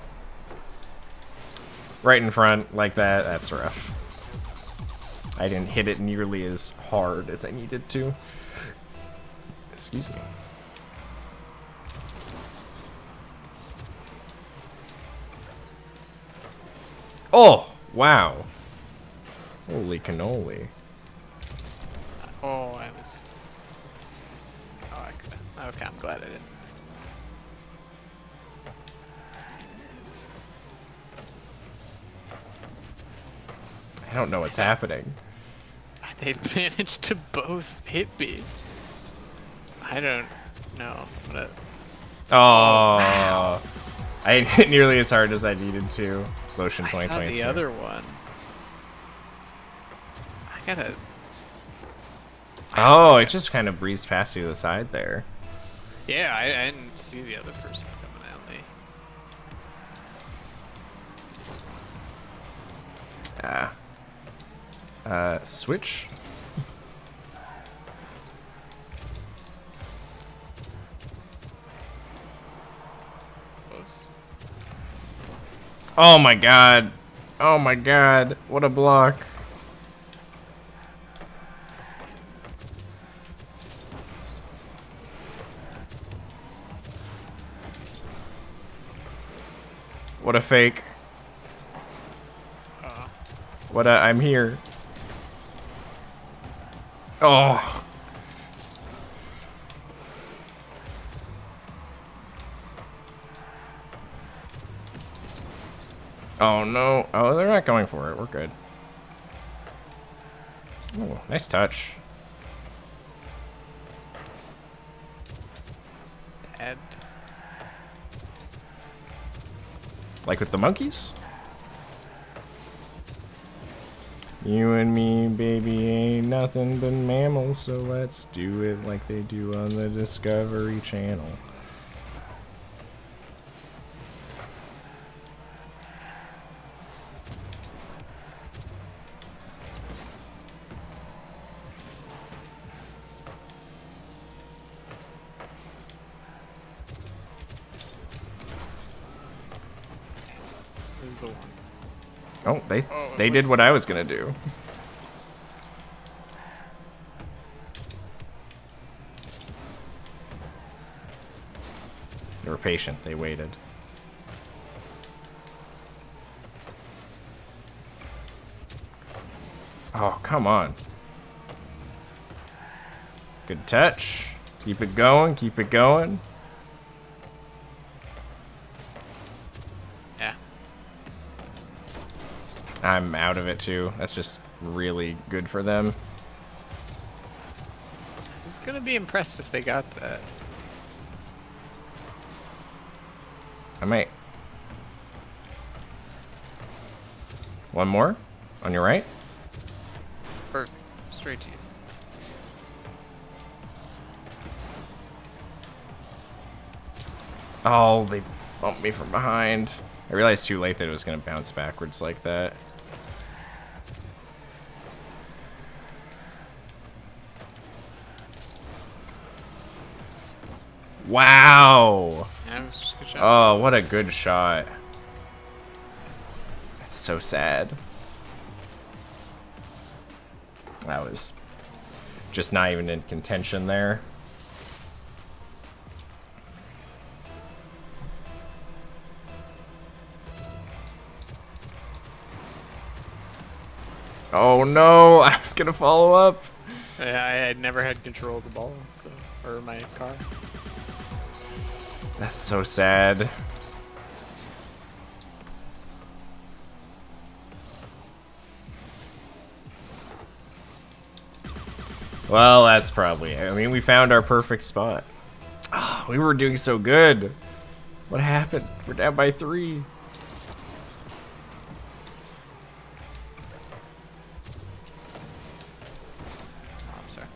Speaker 2: right in front like that. That's rough. I didn't hit it nearly as hard as I needed to. Excuse me. Oh, wow. Holy cannoli.
Speaker 1: oh, I was. Oh, I could. Okay, I'm glad I didn't.
Speaker 2: I don't know what's happening.
Speaker 1: They've managed to both hit me. I don't know.
Speaker 2: Oh, I didn't hit nearly as hard as I needed to. Lotion
Speaker 1: I saw
Speaker 2: 2022.
Speaker 1: the other one. I gotta.
Speaker 2: Oh, it just kind of breezed past you to the side there.
Speaker 1: Yeah, I didn't see the other person coming at me.
Speaker 2: Switch.
Speaker 1: Close.
Speaker 2: Oh my god. Oh my god. What a block. What a fake. What a, I'm here. Oh. Oh no. Oh, they're not going for it. We're good. Oh, nice touch.
Speaker 1: And
Speaker 2: Like with the monkeys? You and me, baby, ain't nothing but mammals, so let's do it like they do on the Discovery Channel.
Speaker 1: this is the one.
Speaker 2: Oh,
Speaker 1: Oh,
Speaker 2: they
Speaker 1: it
Speaker 2: did
Speaker 1: was-
Speaker 2: what I was gonna do. They were patient. They waited. Oh, come on. Good touch. Keep it going. Keep it going.
Speaker 1: Yeah.
Speaker 2: I'm out of it too. That's just really good for them.
Speaker 1: I was gonna be impressed if they got that.
Speaker 2: I might. One more? On your right?
Speaker 1: Or straight to you.
Speaker 2: Oh, they bumped me from behind. I realized too late that it was going to bounce backwards like that. Wow!
Speaker 1: Yeah, it was just a good shot.
Speaker 2: Oh, what a good shot. That's so sad. That was just not even in contention there. Oh no, I was gonna follow up.
Speaker 1: I had never had control of the ball, so or my car.
Speaker 2: That's so sad. Well, that's probably it. I mean, we found our perfect spot. Ah, we were doing so good. What happened? We're down by 3.
Speaker 1: Oh, I'm sorry.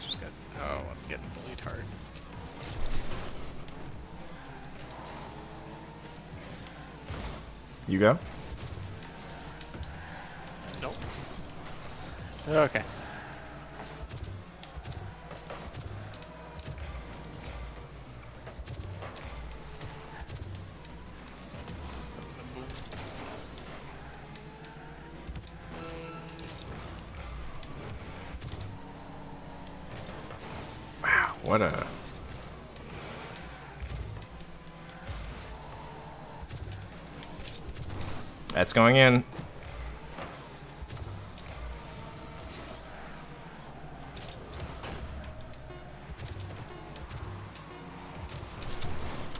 Speaker 1: Just got. Oh, I'm getting bullied hard.
Speaker 2: You go?
Speaker 1: Nope. Okay.
Speaker 2: Wow, what a... That's going in.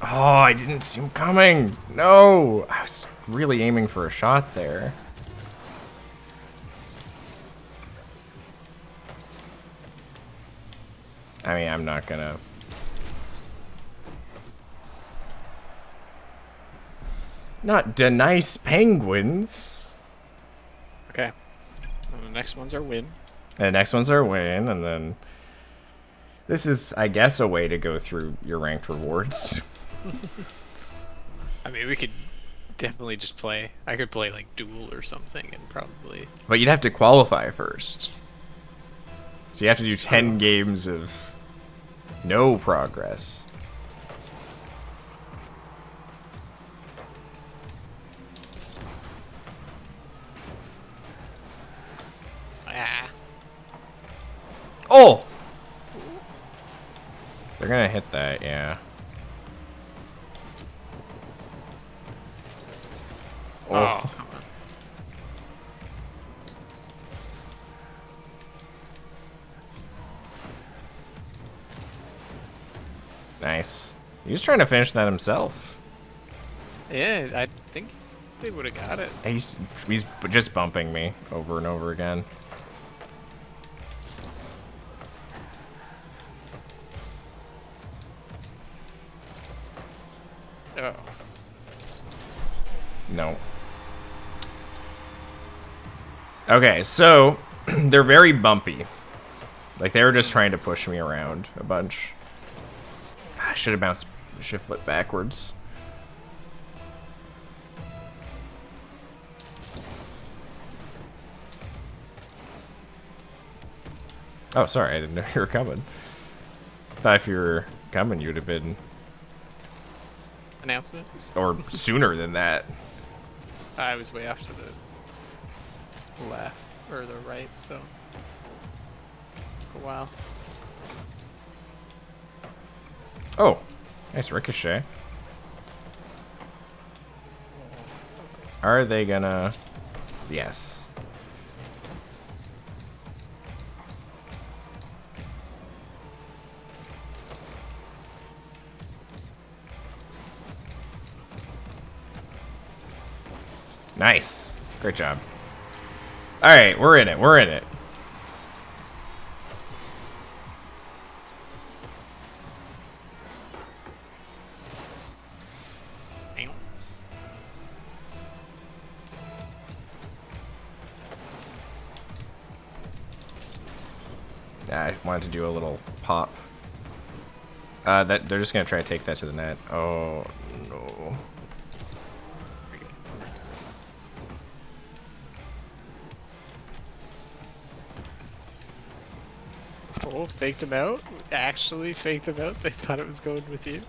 Speaker 2: Oh, I didn't see him coming. No, I was really aiming for a shot there. I mean, I'm not gonna... Not denice penguins.
Speaker 1: Okay. And the next one's our win.
Speaker 2: And the next one's our win, and then... This is, I guess, a way to go through your ranked rewards.
Speaker 1: I mean, we could definitely just play. I could play like duel or something, and probably.
Speaker 2: But you'd have to qualify first. So you have to do 10 games of no progress.
Speaker 1: Ah.
Speaker 2: Oh! They're gonna hit that, yeah.
Speaker 1: Oh.
Speaker 2: Nice. He was trying to finish that himself.
Speaker 1: Yeah, I think They would have got it.
Speaker 2: He's just bumping me over and over again.
Speaker 1: Oh.
Speaker 2: No. Okay, so they're very bumpy. Like they were just trying to push me around a bunch. I should have bounced shift flip backwards. Oh, sorry, I didn't know you were coming. Thought if you were coming, you'd have been,
Speaker 1: Announcement?
Speaker 2: or sooner than that.
Speaker 1: I was way off to the left, or the right, so. Took a while.
Speaker 2: Oh, nice ricochet. Are they gonna? Yes. Nice. Great job. All right, we're in it. We're in it.
Speaker 1: Bounce.
Speaker 2: I wanted to do a little pop. That they're just gonna try to take that to the net. Oh no.
Speaker 1: Oh, faked him out? Actually faked him out? They thought it was going with you?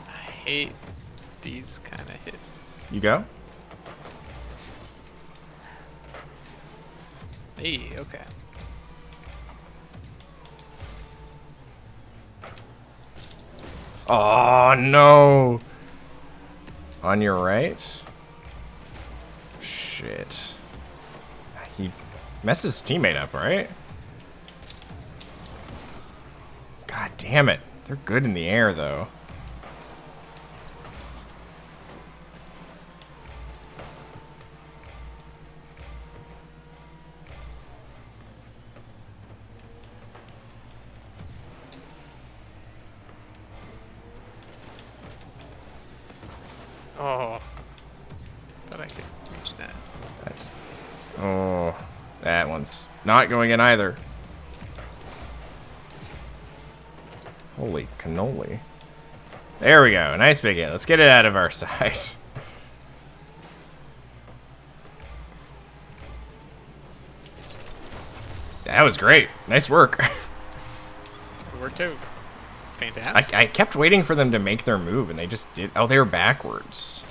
Speaker 1: I hate these kind of hits.
Speaker 2: You go?
Speaker 1: Hey, okay.
Speaker 2: Oh no. On your right? Shit. He messed his teammate up, right? God damn it. They're good in the air though.
Speaker 1: Oh. Thought I could reach that.
Speaker 2: That's... Oh. That one's not going in either. Holy cannoli. There we go. Nice big hit. Let's get it out of our sight. That was great. Nice work.
Speaker 1: It worked out. Fantastic.
Speaker 2: I kept waiting for them to make their move, and they just did. Oh, they were backwards.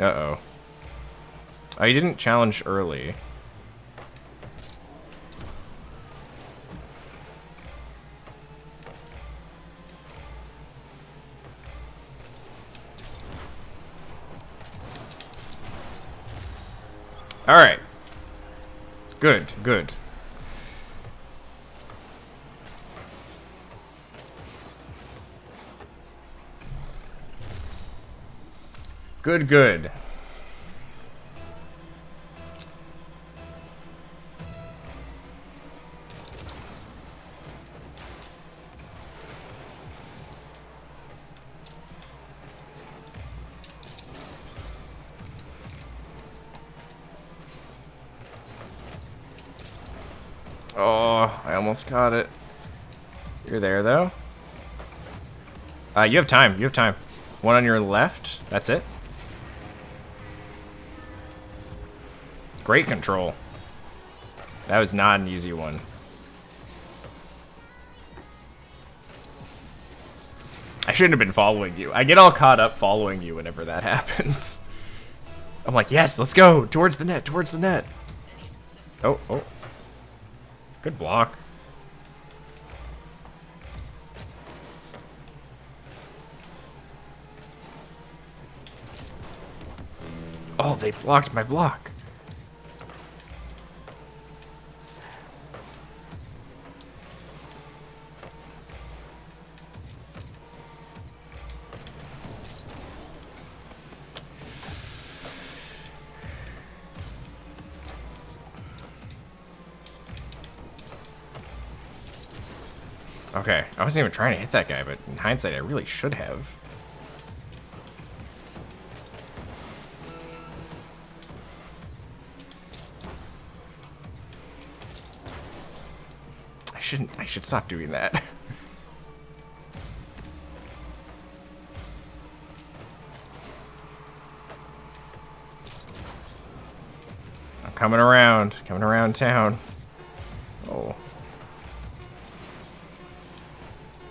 Speaker 2: Uh-oh. Oh, you didn't challenge early. All right. Good, good. Good, good. Oh, I almost got it. You're there, though. You have time. You have time. One on your left. That's it. Great control. That was not an easy one. I shouldn't have been following you. I get all caught up following you whenever that happens. I'm like, yes, let's go. Towards the net, towards the net. Oh, oh. Good block. Oh, they blocked my block. Okay, I wasn't even trying to hit that guy, but in hindsight, I really should have. I should stop doing that. I'm coming around town. Oh.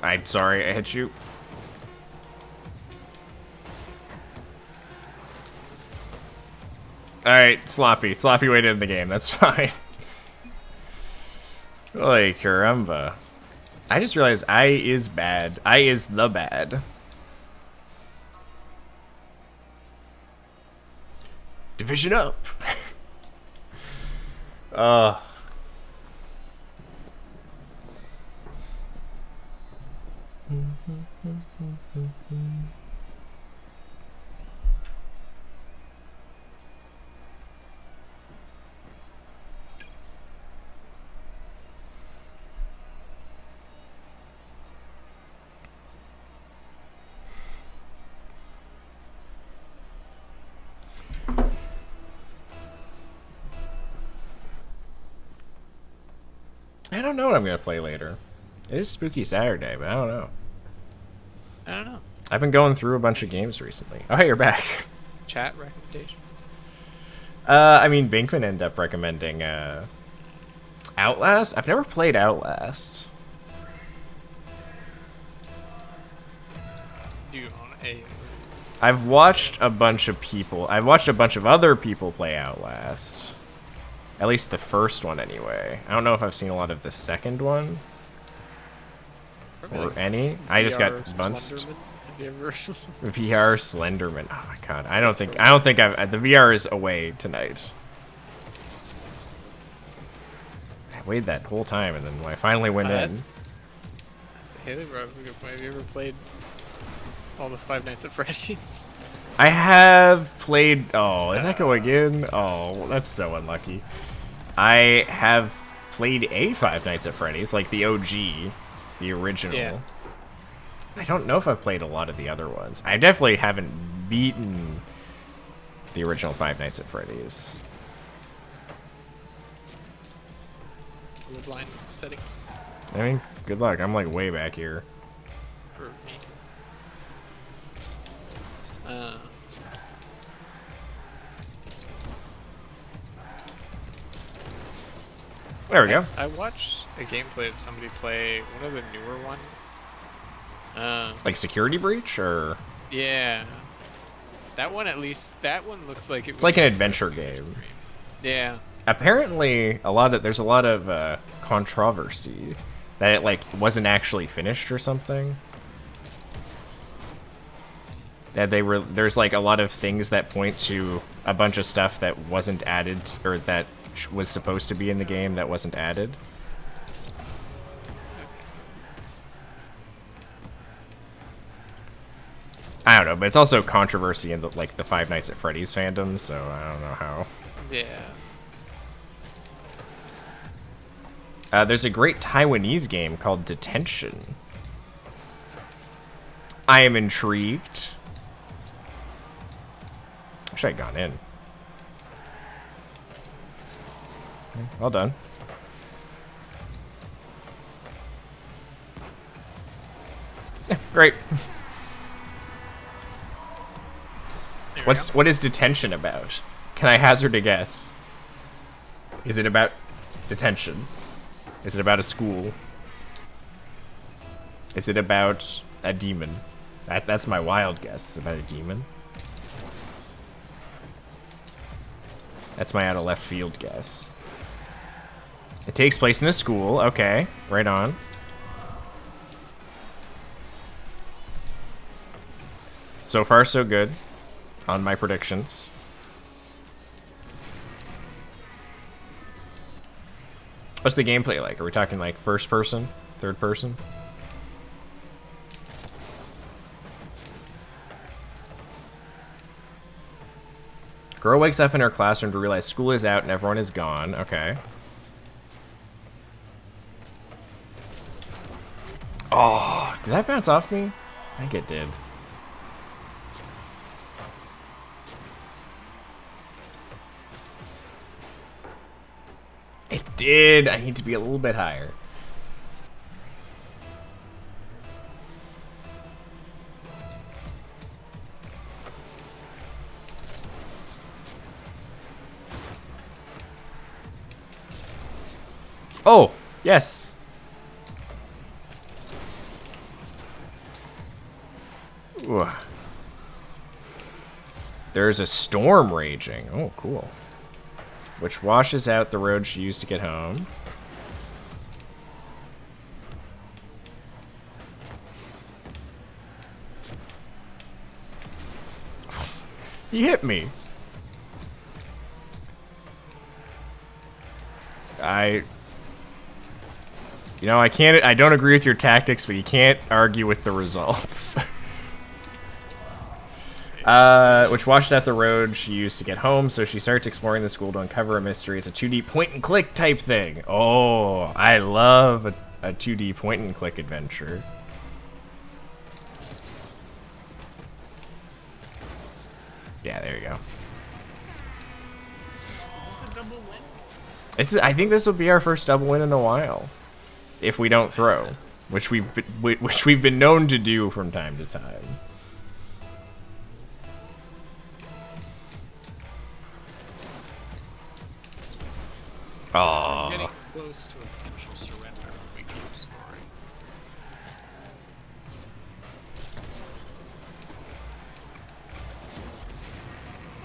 Speaker 2: I'm sorry, I hit you. Alright, sloppy way to end the game, that's fine. Holy caramba. I just realized I is bad. I is the bad. Division up. I don't know what I'm gonna play later. It is Spooky Saturday, but I don't know.
Speaker 1: I don't know.
Speaker 2: I've been going through a bunch of games recently. Oh, hey, you're back.
Speaker 1: Chat recommendations?
Speaker 2: I mean, Binkman ended up recommending Outlast. I've never played Outlast.
Speaker 1: Do you own a...
Speaker 2: I've watched a bunch of people. I've watched a bunch of other people play Outlast. At least the first one, anyway. I don't know if I've seen a lot of the second one. Or any. I just got bunched.
Speaker 1: Have you ever...
Speaker 2: VR Slenderman. Oh my god. I don't think I've... The VR is away tonight. I waited that whole time, and then when I finally went in...
Speaker 1: Haley, bro, have you ever played all the Five Nights at Freddy's?
Speaker 2: I have played... Oh, is that go again? Oh, that's so unlucky. I have played a Five Nights at Freddy's, like the OG, the original.
Speaker 1: Yeah.
Speaker 2: I don't know if I've played a lot of the other ones. I definitely haven't beaten the original Five Nights at Freddy's.
Speaker 1: Blind settings
Speaker 2: I mean, good luck. I'm like way back here.
Speaker 1: for me.
Speaker 2: There we go.
Speaker 1: I watched a gameplay of somebody play one of the newer ones.
Speaker 2: Like Security Breach, or...
Speaker 1: Yeah. That one, at least, that one looks like
Speaker 2: It's like an adventure game.
Speaker 1: Yeah.
Speaker 2: Apparently, there's a lot of controversy that it like wasn't actually finished or something. That there's like a lot of things that point to a bunch of stuff that wasn't added, or that was supposed to be in the game that wasn't added. I don't know, but it's also controversy in the Five Nights at Freddy's fandom, so I don't know how.
Speaker 1: Yeah.
Speaker 2: There's a great Taiwanese game called Detention. I am intrigued. Wish I'd gone in. Well done. Yeah, great. What is Detention about? Can I hazard a guess? Is it about detention? Is it about a school? Is it about a demon? That's my wild guess. It's about a demon. That's my out of left field guess. It takes place in a school. Okay, right on. So far, so good on my predictions. What's the gameplay like? Are we talking like first person, third person? Girl wakes up in her classroom to realize school is out and everyone is gone. Okay. Oh, did that bounce off me? I think it did. It did. I need to be a little bit higher. Oh, yes. Ooh. There's a storm raging. Oh, cool. Which washes out the road she used to get home. He hit me. You know, I don't agree with your tactics, but you can't argue with the results. Which washes out the road she used to get home, so she starts exploring the school to uncover a mystery. It's a 2D point-and-click type thing. Oh, I love a 2D point-and-click adventure. Yeah, there you go.
Speaker 1: Is this a double win?
Speaker 2: I think this will be our first double win in a while, if we don't throw, which we've been known to do from time to time.
Speaker 1: We're getting close to a potential surrender if we keep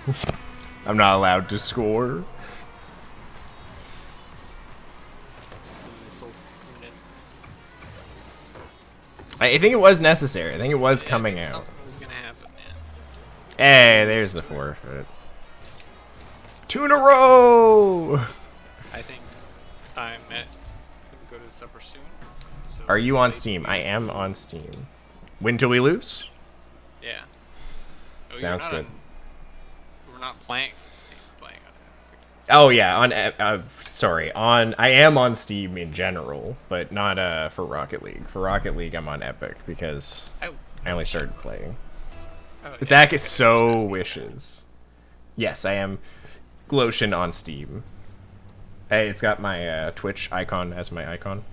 Speaker 1: scoring.
Speaker 2: I'm not allowed to score.
Speaker 1: This will win it.
Speaker 2: I think it was necessary. I think it was coming out.
Speaker 1: Something was gonna happen, man.
Speaker 2: Hey, there's the forfeit. 2 in a row!
Speaker 1: I think I'm gonna go to supper soon. So
Speaker 2: Are you on Steam? I am on Steam. Win till we lose?
Speaker 1: Yeah. Oh,
Speaker 2: Sounds
Speaker 1: you're not
Speaker 2: good.
Speaker 1: We're not playing Steam, we're playing on
Speaker 2: Oh yeah, I am on Steam in general, but not for Rocket League. For Rocket League, I'm on Epic because
Speaker 1: Oh,
Speaker 2: I only started playing.
Speaker 1: oh,
Speaker 2: Zach
Speaker 1: yeah,
Speaker 2: is
Speaker 1: okay,
Speaker 2: so
Speaker 1: understand.
Speaker 2: wishes. Yes, I am Gloshin on Steam. Hey, it's got my Twitch icon as my icon.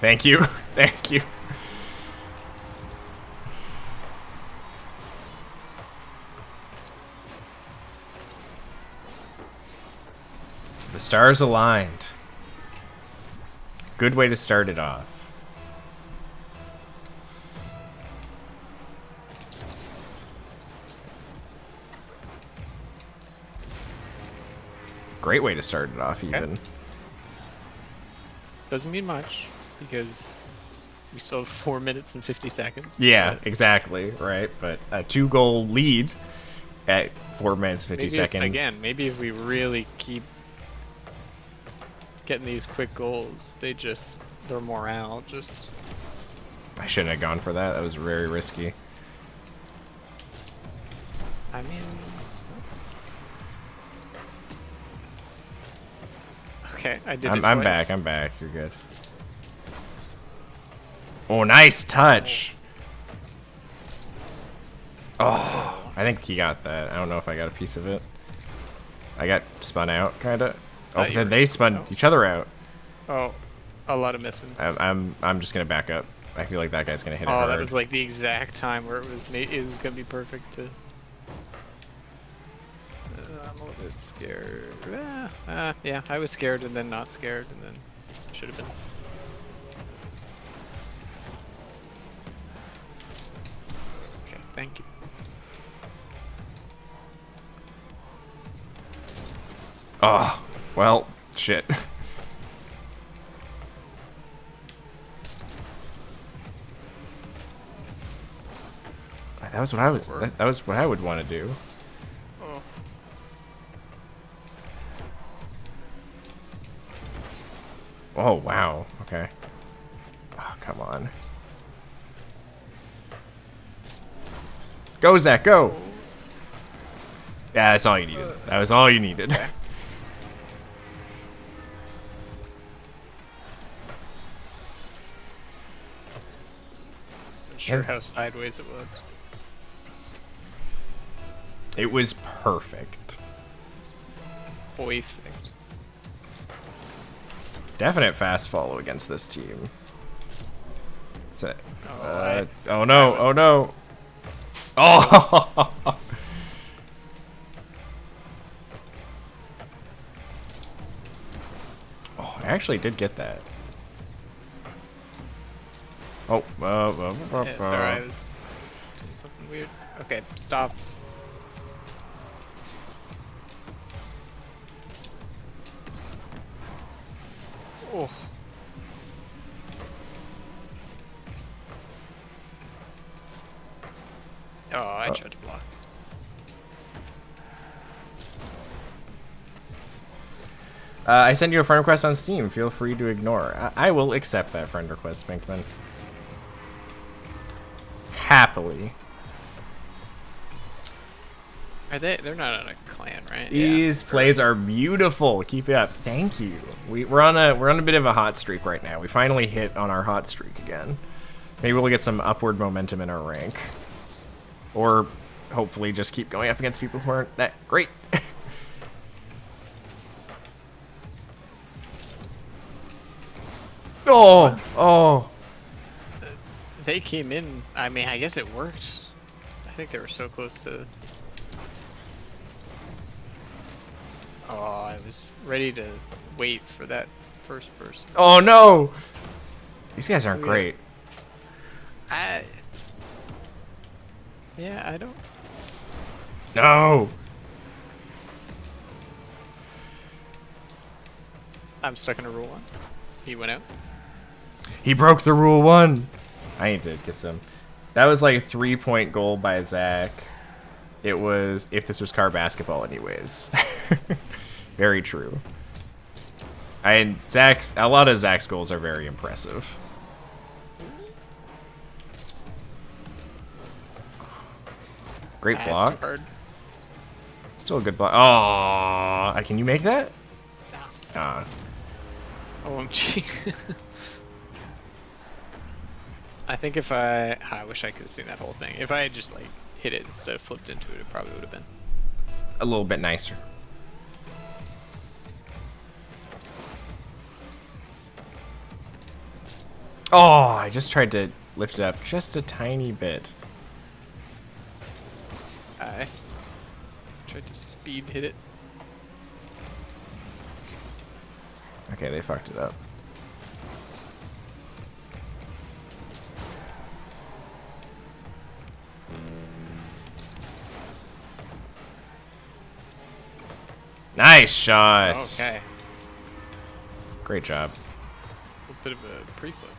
Speaker 2: Thank you. Thank you. The stars aligned. Good way to start it off. Great way to start it off, even.
Speaker 1: Doesn't mean much because we still have 4 minutes and 50 seconds.
Speaker 2: Yeah,
Speaker 1: but
Speaker 2: exactly, right? But a 2-goal lead at 4 minutes 50
Speaker 1: maybe
Speaker 2: seconds.
Speaker 1: maybe if we really keep getting these quick goals, their morale just.
Speaker 2: I shouldn't have gone for that. That was very risky.
Speaker 1: I mean. Okay, I did it
Speaker 2: I'm
Speaker 1: twice.
Speaker 2: back. I'm back. You're good. Oh, nice touch. Oh, I think he got that. I don't know if I got a piece of it. I got spun out, kind of. Oh,
Speaker 1: you
Speaker 2: then
Speaker 1: were-
Speaker 2: they spun
Speaker 1: oh.
Speaker 2: each other out.
Speaker 1: Oh, a lot of missing.
Speaker 2: I'm just gonna back up. I feel like that guy's gonna hit it
Speaker 1: Oh,
Speaker 2: hard.
Speaker 1: that was like the exact time where it was gonna be perfect to. I'm a little bit scared. Yeah, I was scared and then not scared and then should have been. Okay, thank you.
Speaker 2: Oh, well, shit. That was what I was. That was what I would want to do.
Speaker 1: Oh.
Speaker 2: Oh wow. Okay. Oh, come on. Go, Zach. Go. Yeah, that's all you needed. That was all you needed.
Speaker 1: Okay. Not sure how sideways it was.
Speaker 2: It was perfect.
Speaker 1: Perfect.
Speaker 2: Definite fast follow against this team. So,
Speaker 1: Oh,
Speaker 2: oh no! Oh no! Oh! Oh, I actually did get that. Oh,
Speaker 1: Yeah, sorry, I was doing something weird. Okay, stop. Oh. Oh, I tried to block.
Speaker 2: I sent you a friend request on Steam. Feel free to ignore. I will accept that friend request, Spinkman. Happily.
Speaker 1: Are they? They're not on a clan, right?
Speaker 2: These plays are beautiful. Keep it up. Thank you. We're on a bit of a hot streak right now. We finally hit on our hot streak again. Maybe we'll get some upward momentum in our rank, or hopefully just keep going up against people who aren't that great. Oh.
Speaker 1: They came in. I mean, I guess it worked. I think they were so close to. Oh, I was ready to wait for that first person.
Speaker 2: Oh no! These guys aren't great.
Speaker 1: Yeah, I don't.
Speaker 2: No!
Speaker 1: I'm stuck in a rule one. He went out.
Speaker 2: He broke the rule 1. I need to get some. That was like a 3-point goal by Zach. It was if this was car basketball anyways. Very true. And a lot of Zach's goals are very impressive. Great block.
Speaker 1: Hard.
Speaker 2: Still a good block. Oh, can you make that?
Speaker 1: No.
Speaker 2: Ah.
Speaker 1: OMG. I think if I wish I could have seen that whole thing. If I had just like hit it instead of flipped into it, it probably would have been
Speaker 2: A little bit nicer. Oh, I just tried to lift it up just a tiny bit.
Speaker 1: I tried to speed hit it.
Speaker 2: Okay, they fucked it up. Nice shot.
Speaker 1: Okay.
Speaker 2: Great job.
Speaker 1: A bit of a pre-flip.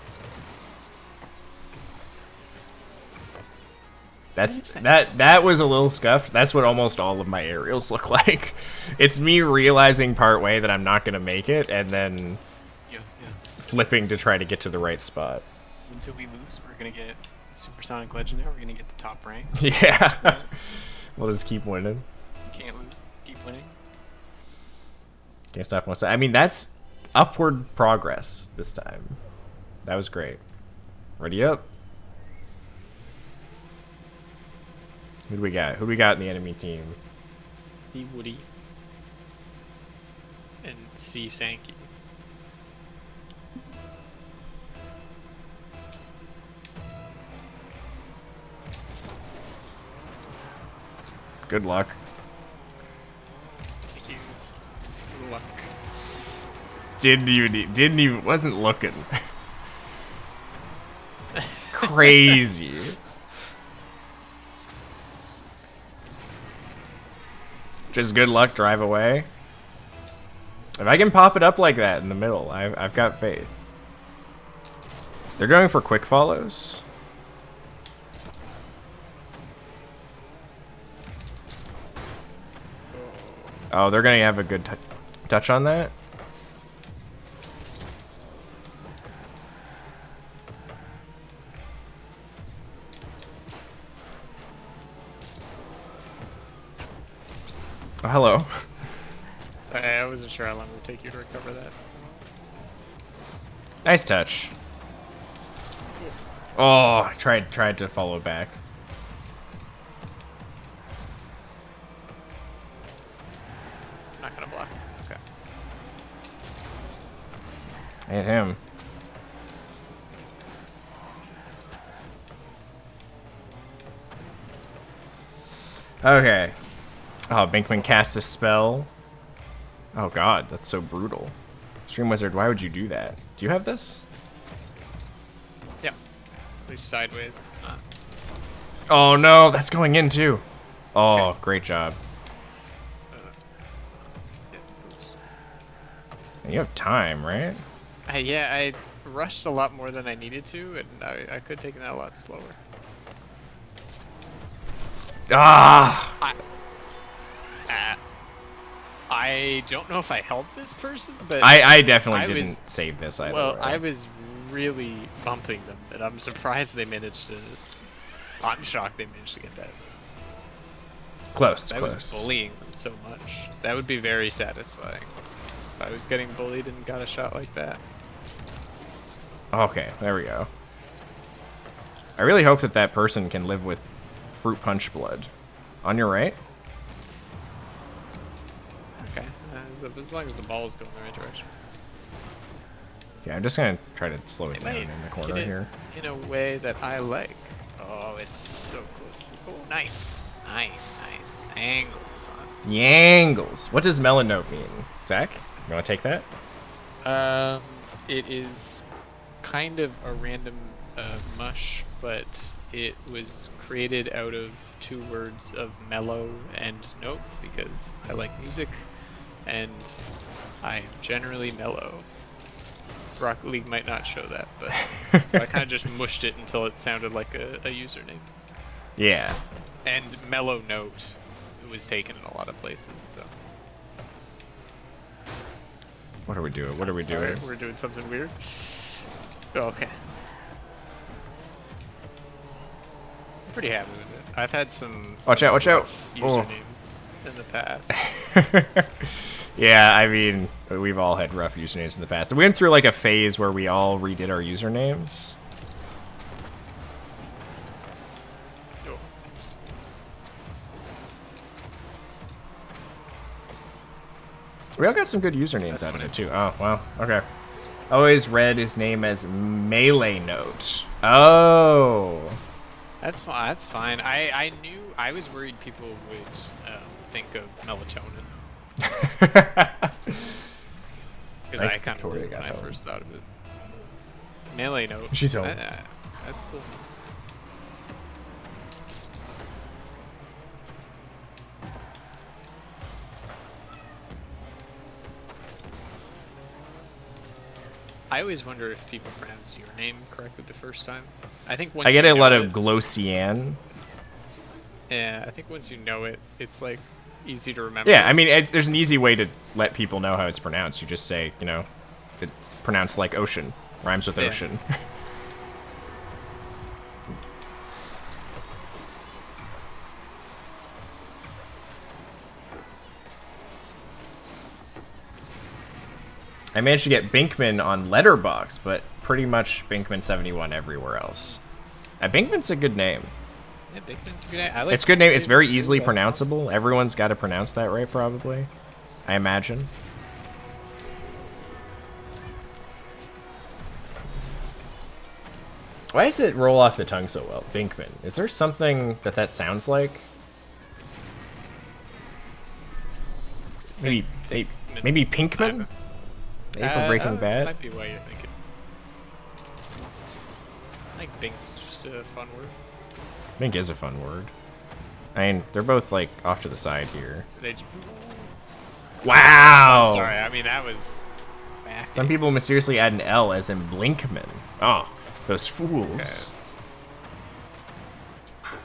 Speaker 2: That was a little scuffed. That's what almost all of my aerials look like. It's me realizing part way that I'm not gonna make it, and then flipping to try to get to the right spot.
Speaker 1: Until we lose, we're gonna get Supersonic Legendary. We're gonna get the top rank.
Speaker 2: Yeah. We'll just keep winning.
Speaker 1: Can't lose. Keep winning.
Speaker 2: Can't stop once. I mean, that's upward progress this time. That was great. Ready up. Who do we got? Who do we got in the enemy team?
Speaker 1: C. Woody. And C. Sankey.
Speaker 2: Good luck.
Speaker 1: Thank you. Good luck.
Speaker 2: Didn't even wasn't looking. Crazy. Just good luck, drive away. If I can pop it up like that in the middle, I've got faith. They're going for quick follows. Oh, they're gonna have a good touch on that. Oh, hello.
Speaker 1: I wasn't sure how long it would take you to recover that.
Speaker 2: Nice touch. Oh, I tried to follow back.
Speaker 1: I'm not gonna block. Okay.
Speaker 2: I hit him. Okay. Oh, Binkman cast a spell. Oh god, that's so brutal. Stream Wizard, why would you do that? Do you have this?
Speaker 1: Yeah. At least sideways, it's not.
Speaker 2: Oh no, that's going in too. Oh, okay. Great job.
Speaker 1: Yeah, oops.
Speaker 2: You have time, right?
Speaker 1: Yeah, I rushed a lot more than I needed to, and I could have taken that a lot slower.
Speaker 2: Ah!
Speaker 1: I don't know if I helped this person, but
Speaker 2: I definitely didn't save this either.
Speaker 1: Well,
Speaker 2: way.
Speaker 1: I was really bumping them, and I'm surprised they managed to. I'm shocked they managed to get that.
Speaker 2: Close,
Speaker 1: I
Speaker 2: close.
Speaker 1: was bullying them so much. That would be very satisfying. If I was getting bullied and got a shot like that.
Speaker 2: Okay, there we go. I really hope that that person can live with fruit punch blood. On your right?
Speaker 1: Okay, as long as the ball is going the right direction.
Speaker 2: Okay, I'm just gonna try to slow it down in the corner here.
Speaker 1: In a way that I like. Oh, it's so close. Oh, nice. Nice, nice. Angles, son.
Speaker 2: The angles. What does melanote mean? Zach, you wanna take that?
Speaker 1: It is kind of a random mush, but it was created out of 2 words of mellow and note because I like music and I am generally mellow. Rocket League might not show that, but so I kind of just mushed it until it sounded like a username.
Speaker 2: Yeah.
Speaker 1: And mellow note was taken in a lot of places, so.
Speaker 2: What are we doing? What are we doing?
Speaker 1: We're doing something weird. Oh, okay. I'm pretty happy with it. I've had some
Speaker 2: watch out, watch out.
Speaker 1: Usernames in the past.
Speaker 2: Yeah, I mean, we've all had rough usernames in the past. We went through like a phase where we all redid our usernames.
Speaker 1: Oh.
Speaker 2: We all got some good usernames out of it too. Oh, well, okay. Always read his name as Melee Note. Oh.
Speaker 1: That's fine. That's fine. I knew I was worried people would think of melatonin because I kind of did when I first thought of it. Melee Note.
Speaker 2: She's home.
Speaker 1: That's cool. I always wonder if people pronounce your name correctly the first time. I think once
Speaker 2: I get
Speaker 1: you
Speaker 2: a lot
Speaker 1: know
Speaker 2: of Glossian.
Speaker 1: Yeah, I think once you know it, it's like easy to remember.
Speaker 2: Yeah, I mean, there's an easy way to let people know how it's pronounced. You just say, you know, it's pronounced like ocean. Rhymes with ocean. I managed to get Binkman on Letterboxd, but pretty much Binkman71 everywhere else. Binkman's a good name.
Speaker 1: Yeah, Binkman's a good name. I like
Speaker 2: it's a good name. It's very easily pronounceable. Everyone's got to pronounce that right, probably. I imagine. Why does it roll off the tongue so well? Binkman. Is there something that sounds like? Maybe Pinkman? Maybe from Breaking Bad?
Speaker 1: Might be why you're thinking. I think Bink's just a fun word.
Speaker 2: Bink is a fun word. I mean, they're both, like, off to the side here.
Speaker 1: They just...
Speaker 2: Wow.
Speaker 1: I'm sorry. I mean, that was. Wacky.
Speaker 2: Some people mysteriously add an L as in Blinkman. Oh, those fools.
Speaker 1: Okay.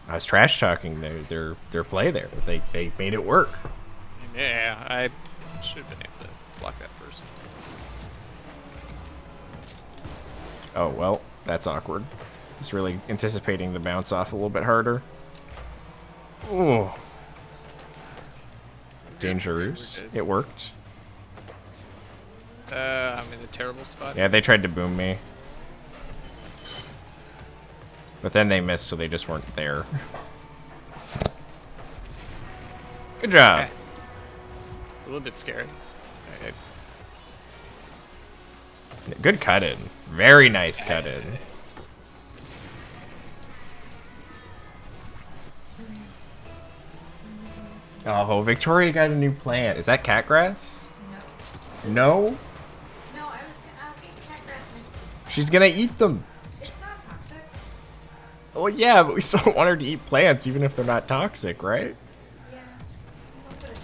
Speaker 2: I was trash talking their play there. They made it work.
Speaker 1: Yeah, I should have been able to block that first.
Speaker 2: Oh well, that's awkward. Just really anticipating the bounce off a little bit harder. Ooh. Dangerous.
Speaker 1: We're good.
Speaker 2: It worked.
Speaker 1: I'm in a terrible spot.
Speaker 2: Yeah, they tried to boom me. But then they missed, so they just weren't there. Good job.
Speaker 1: Okay. It's a little bit scary.
Speaker 2: Good cut in. Very nice cut in. Oh, Victoria got a new plant. Is that catgrass?
Speaker 3: No.
Speaker 2: No?
Speaker 3: No, I was getting catgrass.
Speaker 2: She's gonna eat them.
Speaker 3: It's not toxic.
Speaker 2: Well, yeah, but we still don't want her to eat plants, even if they're not toxic, right?
Speaker 3: Yeah. I'll put it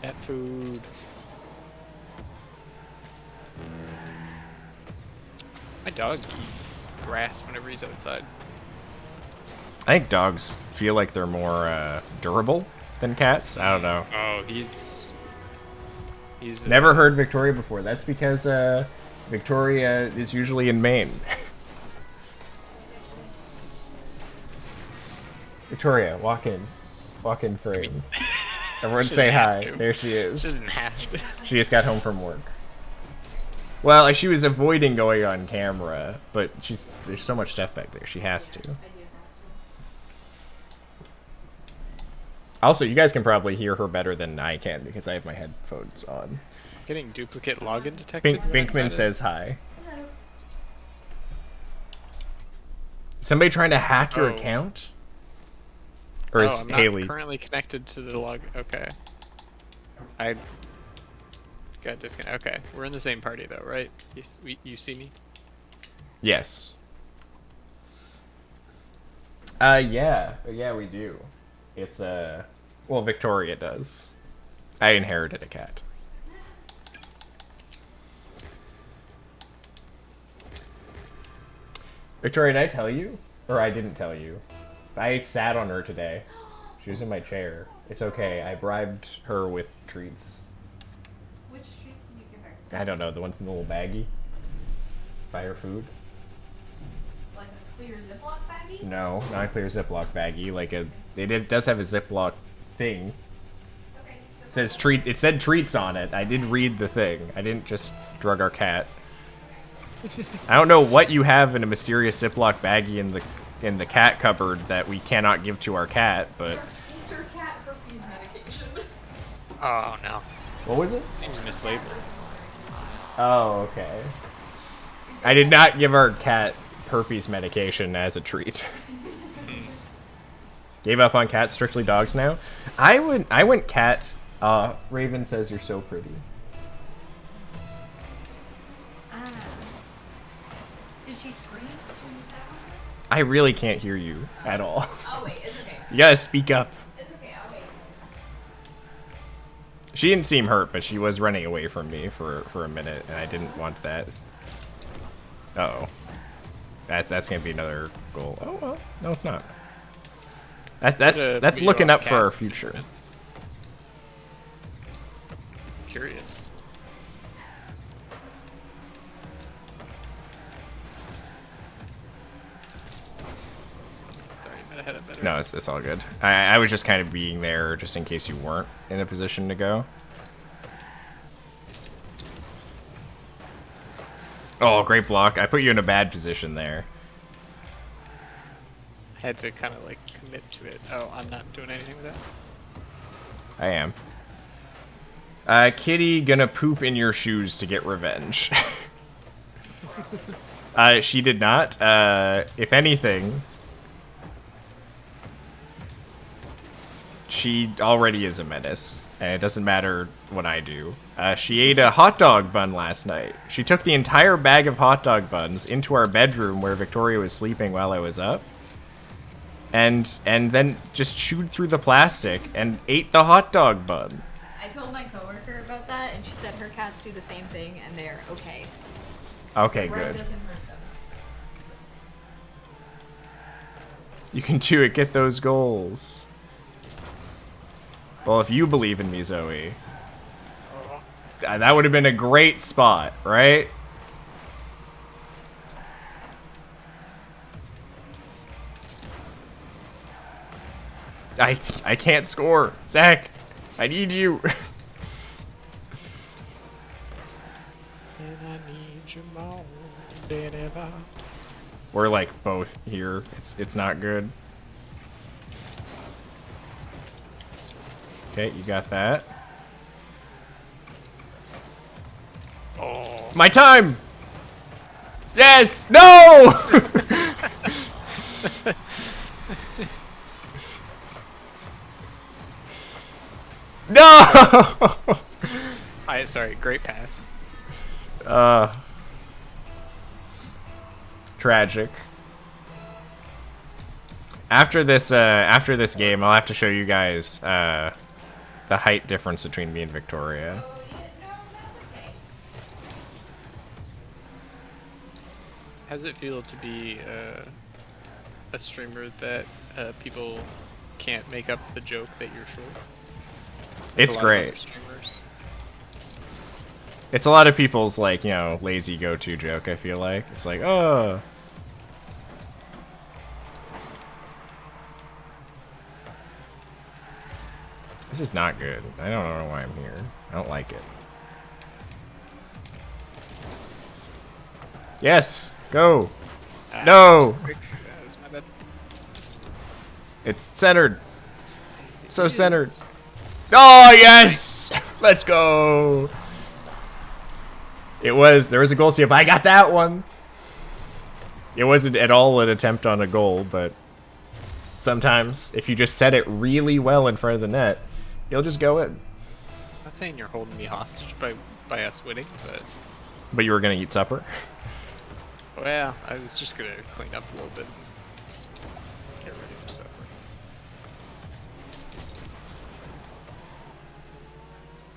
Speaker 1: Cat food. My dog eats grass whenever he's outside.
Speaker 2: I think dogs feel like they're more durable than cats. I don't know.
Speaker 1: Oh, he's
Speaker 2: Never heard Victoria before. That's because Victoria is usually in Maine. Victoria, walk in. Walk in frame. Everyone
Speaker 1: She
Speaker 2: say
Speaker 1: doesn't have
Speaker 2: hi.
Speaker 1: to.
Speaker 2: There she is.
Speaker 1: She doesn't have to.
Speaker 2: She just got home from work. Well, she was avoiding going on camera, but there's so much stuff back there. She has to.
Speaker 3: I do have
Speaker 2: Also, you guys can probably hear her better than I can because I have my headphones on.
Speaker 1: Getting duplicate login detected.
Speaker 2: Binkman says hi.
Speaker 3: to. Hello.
Speaker 2: Somebody trying to hack your
Speaker 1: Oh.
Speaker 2: account? Or is
Speaker 1: I'm not
Speaker 2: Haley?
Speaker 1: currently connected to the log. Okay. I got disconnected. Okay, we're in the same party though, right? You see me?
Speaker 2: Yes. Yeah, we do. It's well, Victoria does. I inherited a cat. Victoria, did I tell you? Or I didn't tell you. I sat on her today. She was in my chair. It's okay. I bribed her with treats.
Speaker 3: Which treats did you give her?
Speaker 2: I don't know, the ones in the little baggie. Buy her food.
Speaker 3: Like a clear Ziploc baggie?
Speaker 2: No, not a clear Ziploc baggie. Like it does have a Ziploc thing.
Speaker 3: Okay.
Speaker 2: It says treat. It said treats on it. I did read the thing. I didn't just drug our cat. I don't know what you have in a mysterious Ziploc baggie in the cat cupboard that we cannot give to our cat, but
Speaker 3: It's her cat herpes medication.
Speaker 1: Oh no.
Speaker 2: what was it?
Speaker 1: Seems mislabeled.
Speaker 2: Oh, okay. I did not give our cat herpes medication as a treat. Gave up on cats, strictly dogs now. I went cat. Raven says you're so pretty.
Speaker 3: Ah. Did she scream when you sat on her?
Speaker 2: I really can't hear you at all.
Speaker 3: Oh wait, it's okay.
Speaker 2: You gotta speak up.
Speaker 3: It's okay, I'll wait.
Speaker 2: She didn't seem hurt, but she was running away from me for a minute, and I didn't want that. Uh-oh. That's gonna be another goal. Oh well, no, it's not. That's
Speaker 1: video
Speaker 2: looking
Speaker 1: on
Speaker 2: up for our
Speaker 1: cats.
Speaker 2: future.
Speaker 1: Curious. Sorry, might have had it better.
Speaker 2: No, it's all good. I was just kind of being there just in case you weren't in a position to go. Oh, great block. I put you in a bad position there.
Speaker 1: I had to kind of like commit to it. Oh, I'm not doing anything with that.
Speaker 2: I am. Kitty gonna poop in your shoes to get revenge. She did not. If anything, she already is a menace, and it doesn't matter what I do. She ate a hot dog bun last night. She took the entire bag of hot dog buns into our bedroom where Victoria was sleeping while I was up. and then just chewed through the plastic and ate the hot dog bun.
Speaker 3: I told my coworker about that, and she said her cats do the same thing, and they're okay.
Speaker 2: Okay,
Speaker 3: The bread
Speaker 2: good.
Speaker 3: doesn't hurt them.
Speaker 2: You can do it. Get those goals. Well, if you believe in me, Zoe, that would have been a great spot, right? I can't score. Zach, I need you.
Speaker 1: And I need you more than ever.
Speaker 2: We're like both here. It's not good. Okay, you got that.
Speaker 1: Oh.
Speaker 2: My time! Yes! No! No!
Speaker 1: Sorry, great pass.
Speaker 2: Tragic. After this game, I'll have to show you guys the height difference between me and Victoria.
Speaker 3: Oh, yeah, no, that's okay.
Speaker 1: How does it feel to be a streamer that people can't make up the joke that you're short?
Speaker 2: It's
Speaker 1: A lot of other
Speaker 2: great.
Speaker 1: streamers.
Speaker 2: It's a lot of people's, like, you know, lazy go-to joke, I feel like. It's like, oh. This is not good. I don't know why I'm here. I don't like it. Yes! Go!
Speaker 1: Ah,
Speaker 2: No!
Speaker 1: too quick. That was my bad.
Speaker 2: It's centered. So centered. Oh, yes! Let's go! There was a goal steal, but I got that one! It wasn't at all an attempt on a goal, but sometimes, if you just set it really well in front of the net, you'll just go in.
Speaker 1: I'm not saying you're holding me hostage by us winning, but
Speaker 2: But you were gonna eat supper?
Speaker 1: well, I was just gonna clean up a little bit and get ready for supper.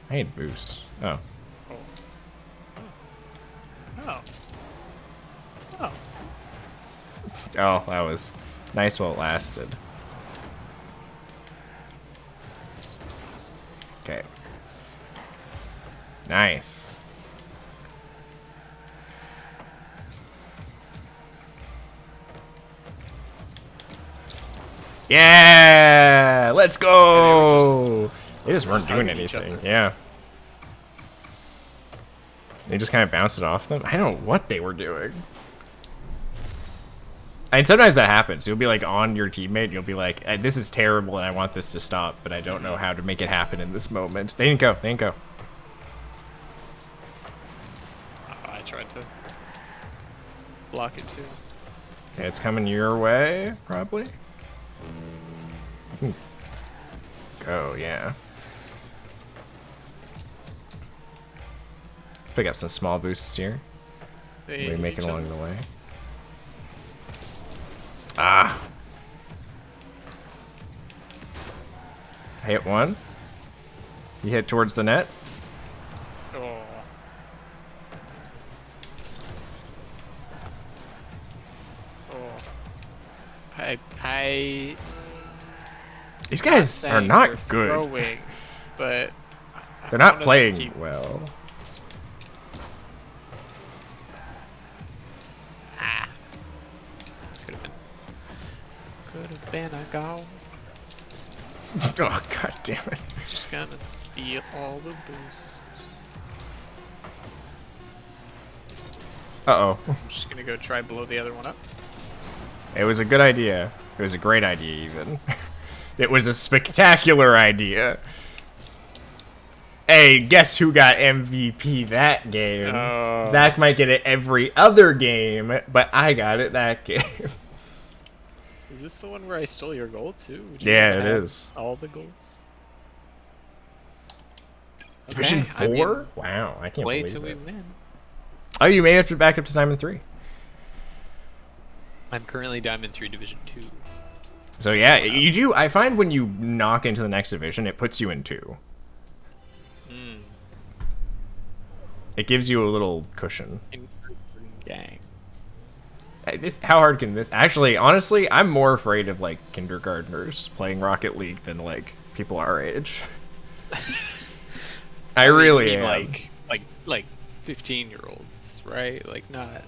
Speaker 2: I need boost. Oh.
Speaker 1: Oh. Oh. Oh.
Speaker 2: Oh, that was nice while it lasted. Okay. Nice. Yeah! Let's go! They just weren't doing
Speaker 1: hugging each
Speaker 2: anything.
Speaker 1: other.
Speaker 2: Yeah. They just kind of bounced it off them. I don't know what they were doing. And sometimes that happens. You'll be like on your teammate. You'll be like, "This is terrible, and I want this to stop, but I don't know how to make it happen in this moment." They didn't go. They didn't go.
Speaker 1: I tried to block it too.
Speaker 2: Okay, it's coming your way, probably. You can go, yeah. Let's pick up some small boosts here.
Speaker 1: They
Speaker 2: We
Speaker 1: hit
Speaker 2: make it
Speaker 1: each
Speaker 2: along
Speaker 1: other.
Speaker 2: the way. Ah! I hit one. You hit towards the net.
Speaker 1: Oh. Oh. I
Speaker 2: These guys are
Speaker 1: saying
Speaker 2: not
Speaker 1: they're
Speaker 2: good.
Speaker 1: Throwing, but
Speaker 2: They're not
Speaker 1: one of them
Speaker 2: playing
Speaker 1: keeps-
Speaker 2: well.
Speaker 1: Ah. Could have been a goal.
Speaker 2: Oh, god damn it.
Speaker 1: Just gonna steal all the boosts.
Speaker 2: Uh-oh.
Speaker 1: I'm just gonna go try blow the other one up.
Speaker 2: It was a good idea. It was a great idea, even. It was a spectacular idea. Hey, guess who got MVP that game?
Speaker 1: Oh.
Speaker 2: Zach might get it every other game, but I got it that game.
Speaker 1: Is this the one where I stole your goal too? Would you
Speaker 2: Yeah,
Speaker 1: have
Speaker 2: it is.
Speaker 1: All the goals.
Speaker 2: Division
Speaker 1: Okay, I mean,
Speaker 2: 4? Wow, I can't
Speaker 1: play
Speaker 2: believe
Speaker 1: till we
Speaker 2: it.
Speaker 1: win.
Speaker 2: Oh, you made it back up to Diamond 3.
Speaker 1: I'm currently Diamond 3 Division 2.
Speaker 2: So yeah, you do. I find when you knock into the next division, it puts you in 2.
Speaker 1: Mm.
Speaker 2: It gives you a little cushion.
Speaker 1: Gang.
Speaker 2: How hard can this? Actually, honestly, I'm more afraid of like kindergartners playing Rocket League than like people our age. I really
Speaker 1: mean,
Speaker 2: am.
Speaker 1: like 15-year-olds, right? Like not.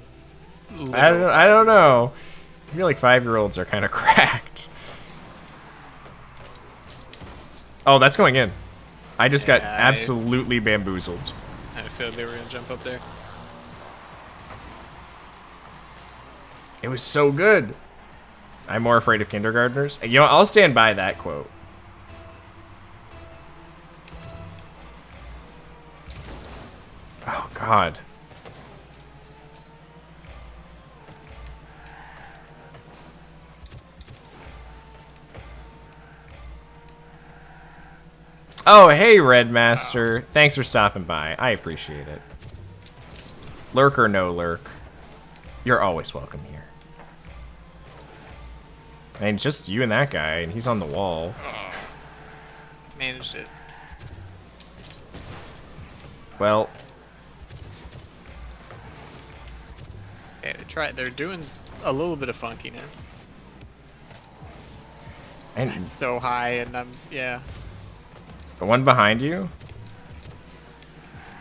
Speaker 2: I don't know. I feel like 5-year-olds are kind of cracked. Oh, that's going in. I just got absolutely bamboozled.
Speaker 1: I feel they were gonna jump up there.
Speaker 2: It was so good. I'm more afraid of kindergartners. You know, I'll stand by that quote. Oh, God. Oh, hey, Red Master. Thanks for stopping by. I appreciate it. Lurk or no lurk, you're always welcome here. And it's just you and that guy, and he's on the wall.
Speaker 1: Oh, managed it.
Speaker 2: Well,
Speaker 1: Yeah, they're doing a little bit of funkiness.
Speaker 2: and
Speaker 1: It's so high, and yeah.
Speaker 2: the one behind you?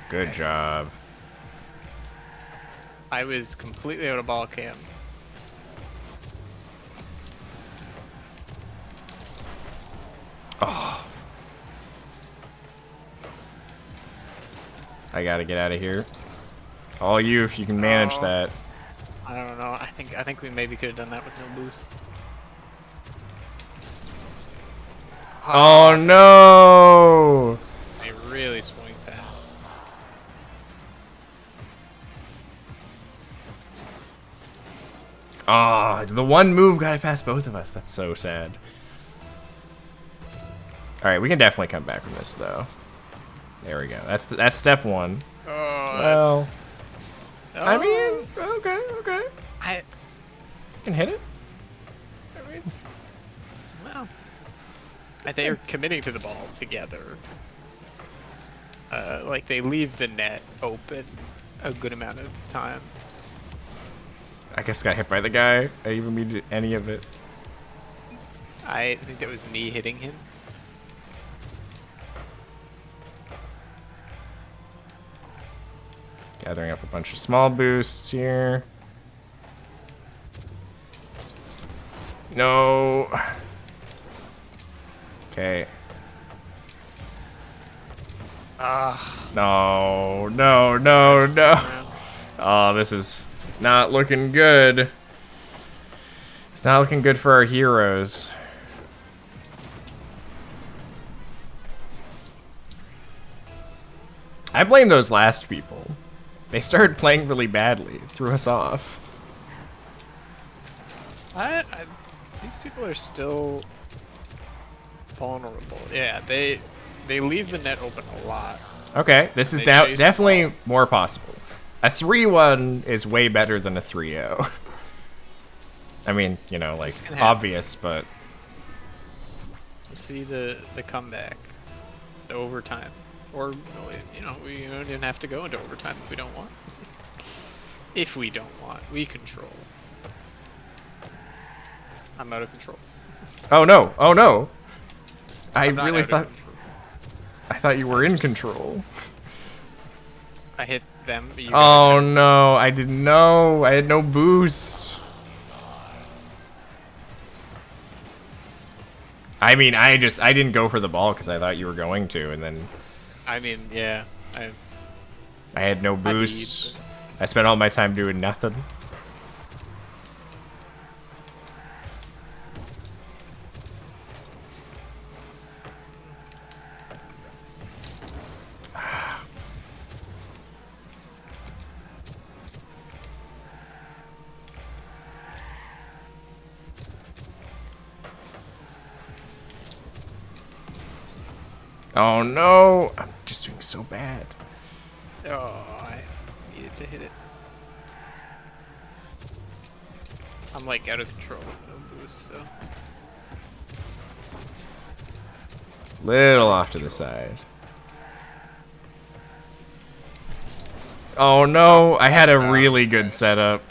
Speaker 2: Good job.
Speaker 1: I was completely out of ball cam.
Speaker 2: Oh. I gotta get out of here. All you, if you can manage
Speaker 1: Oh.
Speaker 2: that.
Speaker 1: I don't know. I think we maybe could have done that with no boost.
Speaker 2: Oh no!
Speaker 1: They really swing fast.
Speaker 2: Ah, the one move got it past both of us. That's so sad. All right, we can definitely come back from this though. There we go. That's step 1.
Speaker 1: Oh,
Speaker 2: Well,
Speaker 1: that's...
Speaker 2: I mean, okay.
Speaker 1: I
Speaker 2: Can hit it.
Speaker 1: I mean, well, they're committing to the ball together. Like they leave the net open a good amount of time.
Speaker 2: I guess got hit by the guy. I didn't even mean any of it.
Speaker 1: I think that was me hitting him.
Speaker 2: Gathering up a bunch of small boosts here. No. Okay.
Speaker 1: Ah,
Speaker 2: No. Oh, this is not looking good. It's not looking good for our heroes. I blame those last people. They started playing really badly. It threw us off.
Speaker 1: these people are still vulnerable. Yeah, they leave the net open a lot.
Speaker 2: Okay, this is
Speaker 1: They chase the
Speaker 2: definitely
Speaker 1: ball.
Speaker 2: more possible. A 3-1 is way better than a 3-0. I mean, you know, like,
Speaker 1: This can happen.
Speaker 2: obvious, but...
Speaker 1: See the comeback, the overtime, or you know we don't even have to go into overtime if we don't want. If we don't want, we control. I'm out of control.
Speaker 2: Oh no! Oh no! I
Speaker 1: I'm not
Speaker 2: really
Speaker 1: out of
Speaker 2: thought...
Speaker 1: control.
Speaker 2: I thought you were in control.
Speaker 1: I hit them. But you
Speaker 2: Oh
Speaker 1: guys
Speaker 2: no, I didn't know. I had no boost. I mean, I didn't go for the ball because I thought you were going to, and then
Speaker 1: I mean, yeah.
Speaker 2: I had no boost. I spent all my time doing nothing. Oh no! I'm just doing so bad.
Speaker 1: Oh, I needed to hit it. I'm like out of control with no boost, so.
Speaker 2: Little off to the side. Oh no, I had a really good setup.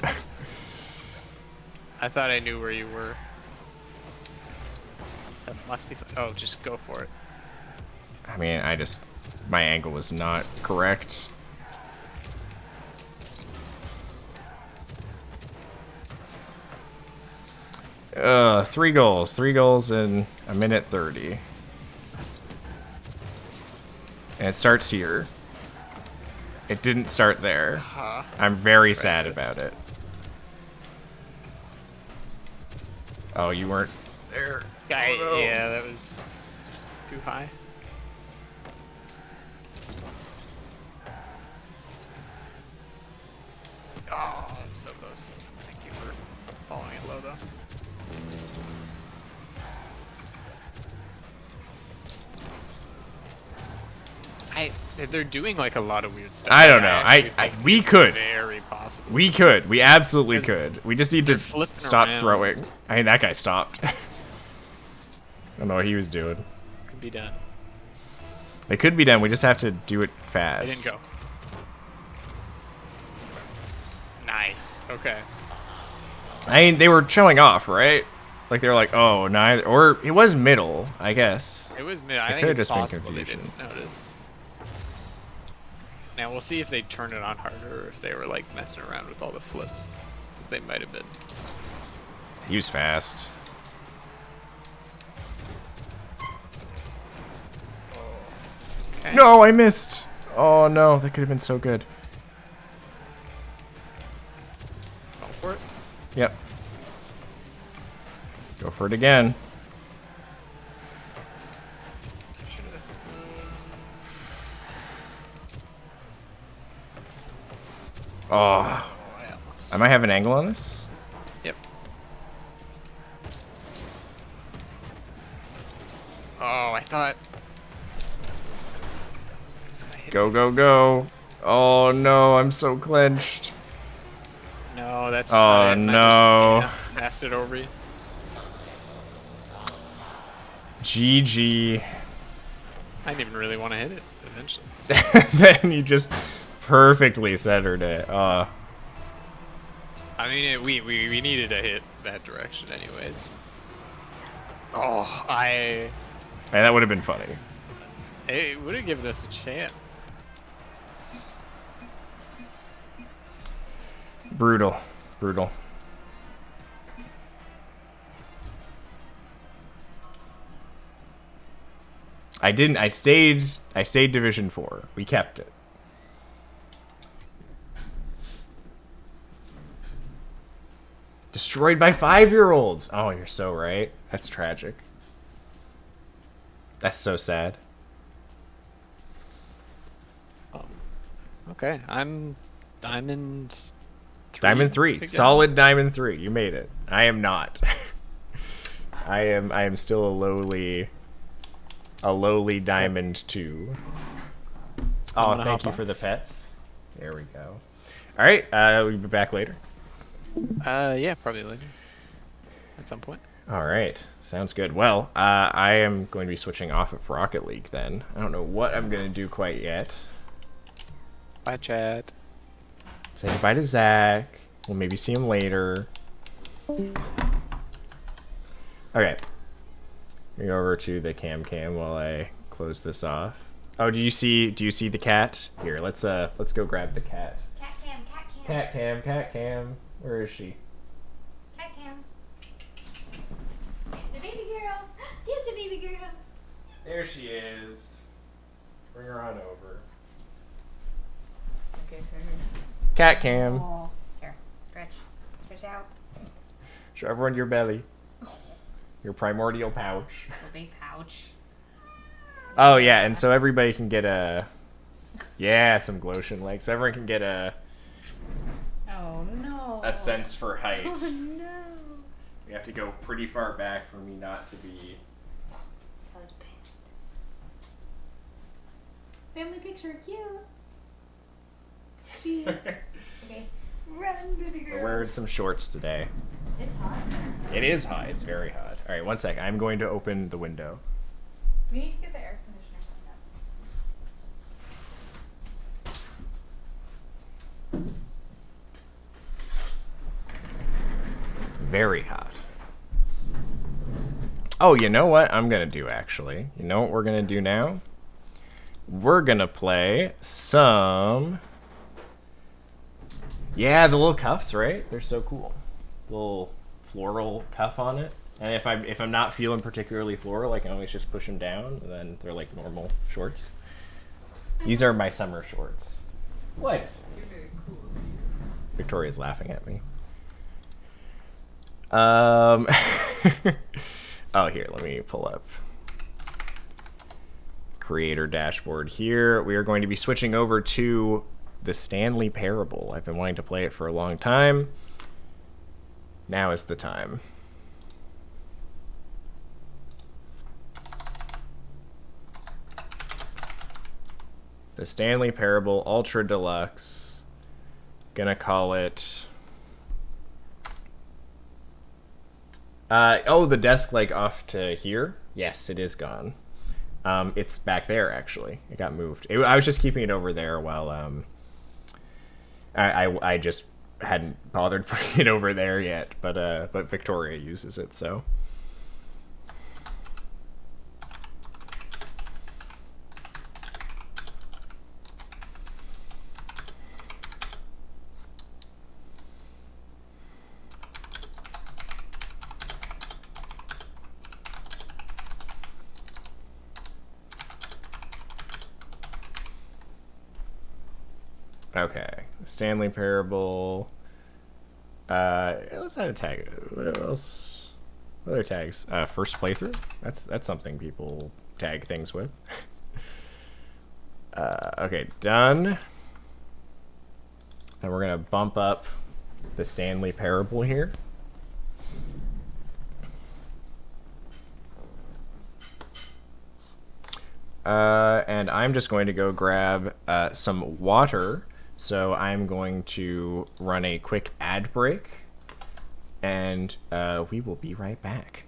Speaker 1: I thought I knew where you were. That must be. Oh, just go for it.
Speaker 2: I mean, my angle was not correct. Three goals in a minute 30. And it starts here. It didn't start there.
Speaker 1: Huh.
Speaker 2: I'm very sad about it. Oh, you weren't there.
Speaker 1: Yeah, that was too high. Oh, I'm so close. Thank you for following it low, though. They're doing like a lot of weird stuff.
Speaker 2: I don't know.
Speaker 1: actually think
Speaker 2: We
Speaker 1: it's
Speaker 2: could.
Speaker 1: Very possible.
Speaker 2: We could. We absolutely
Speaker 1: Because
Speaker 2: could. We just need to
Speaker 1: they're flipping
Speaker 2: stop
Speaker 1: around.
Speaker 2: throwing. I mean, that guy stopped. I don't know what he was doing.
Speaker 1: Could be done.
Speaker 2: It could be done. We just have to do it
Speaker 1: I
Speaker 2: fast.
Speaker 1: didn't go. Nice. Okay.
Speaker 2: I mean, they were showing off, right? Like they were like, oh, neither, or it was middle, I guess.
Speaker 1: It was mid. I
Speaker 2: It
Speaker 1: think
Speaker 2: could've
Speaker 1: it's
Speaker 2: just been
Speaker 1: possible they
Speaker 2: confusion.
Speaker 1: didn't notice. Now we'll see if they turn it on harder or if they were like messing around with all the flips. Because they might have been.
Speaker 2: He was fast.
Speaker 1: Okay.
Speaker 2: No, I missed. Oh no, that could have been so good.
Speaker 1: Go for it.
Speaker 2: Yep. Go for it again.
Speaker 1: Should've-
Speaker 2: Oh,
Speaker 1: I almost.
Speaker 2: I might have an angle on this.
Speaker 1: Yep. Oh, I thought. I was gonna hit
Speaker 2: Go,
Speaker 1: it.
Speaker 2: go, go. Oh no, I'm so clenched.
Speaker 1: No, that's.
Speaker 2: Oh,
Speaker 1: not it. I just,
Speaker 2: no.
Speaker 1: yeah, passed it over you.
Speaker 2: GG.
Speaker 1: I didn't even really want to hit it eventually.
Speaker 2: Then you just perfectly centered it.
Speaker 1: I mean, we needed to hit that direction anyways. Oh,
Speaker 2: Hey, that would have been funny.
Speaker 1: it would have given us a chance.
Speaker 2: Brutal. Brutal. I stayed Division 4. We kept it. Destroyed by 5-year-olds. Oh, you're so right. That's tragic. That's so sad.
Speaker 1: Okay, I'm diamond 3.
Speaker 2: Diamond 3.
Speaker 1: Big diamond.
Speaker 2: Solid Diamond 3. You made it. I am not. I am still a lowly Diamond 2. Oh,
Speaker 1: gonna
Speaker 2: thank
Speaker 1: hop
Speaker 2: you
Speaker 1: on.
Speaker 2: for the pets. There we go. All right, we'll be back later.
Speaker 1: Yeah, probably later. At some point.
Speaker 2: All right, sounds good. Well, I am going to be switching off of Rocket League then. I don't know what I'm going to do quite yet.
Speaker 1: Bye, Chad.
Speaker 2: Say goodbye to Zach. We'll maybe see him later. Okay. Go over to the cam while I close this off. Oh, do you see the cat? Here, let's go grab the cat.
Speaker 3: Cat cam.
Speaker 2: Cat cam. Where is she?
Speaker 3: Cat cam. There's the baby girl. There's the baby girl.
Speaker 2: There she is. Bring her on over.
Speaker 3: Okay, for her.
Speaker 2: Cat cam.
Speaker 3: Oh, here, stretch out.
Speaker 2: Show everyone your belly. Your primordial pouch.
Speaker 3: A big pouch.
Speaker 2: Oh yeah, and so everybody can get some Glotion legs. So everyone can get
Speaker 3: Oh no.
Speaker 2: a sense for height.
Speaker 3: Oh no.
Speaker 2: We have to go pretty far back for me not to be.
Speaker 3: That was bad. Family picture, cute. Jeez. Okay. Run, baby girl.
Speaker 2: We're wearing some shorts today.
Speaker 3: It's hot.
Speaker 2: It is hot. It's very hot. All right, one sec. I'm going to open the window.
Speaker 3: We need to get the air conditioner turned up.
Speaker 2: Very hot. Oh, you know what I'm gonna do actually? You know what we're gonna do now? We're gonna play some... Yeah, the little cuffs, right? They're so cool. Little floral cuff on it. And if I'm not feeling particularly floral, I can always just push them down, and then they're like normal shorts. These are my summer shorts. What?
Speaker 3: You're very cool.
Speaker 2: Victoria's laughing at me. Oh, here, let me pull up creator dashboard here. We are going to be switching over to the Stanley Parable. I've been wanting to play it for a long time. Now is the time. The Stanley Parable Ultra Deluxe. Gonna call it... oh, the desk like off to here? Yes, it is gone. It's back there actually. It got moved. I was just keeping it over there while I just hadn't bothered putting it over there yet, but Victoria uses it, so. Okay, Stanley Parable. Let's add a tag. What else? What other tags? First playthrough. That's something people tag things with. Okay, done. And we're gonna bump up the Stanley Parable here. And I'm just going to go grab some water. So I'm going to run a quick ad break, and we will be right back.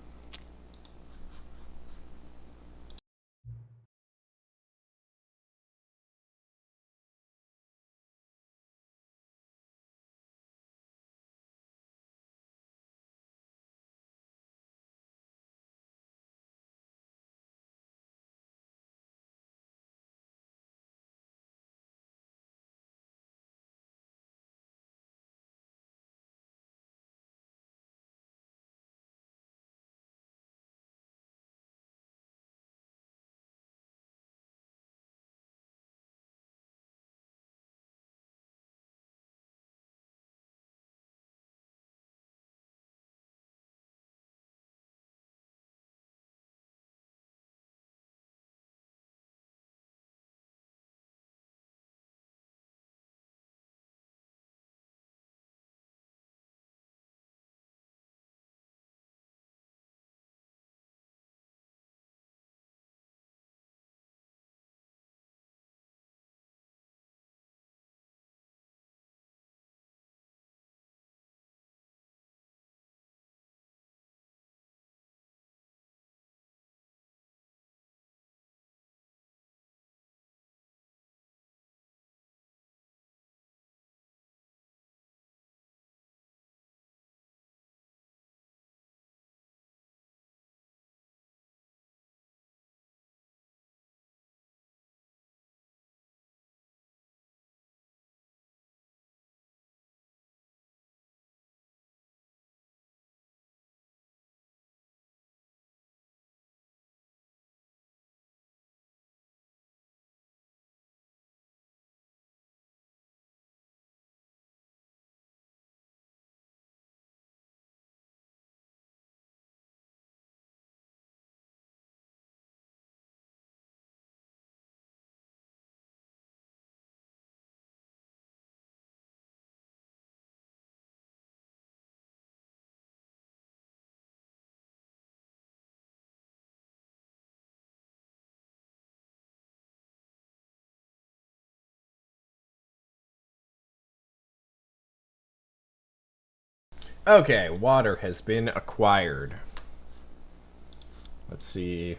Speaker 2: Okay, water has been acquired. Let's see.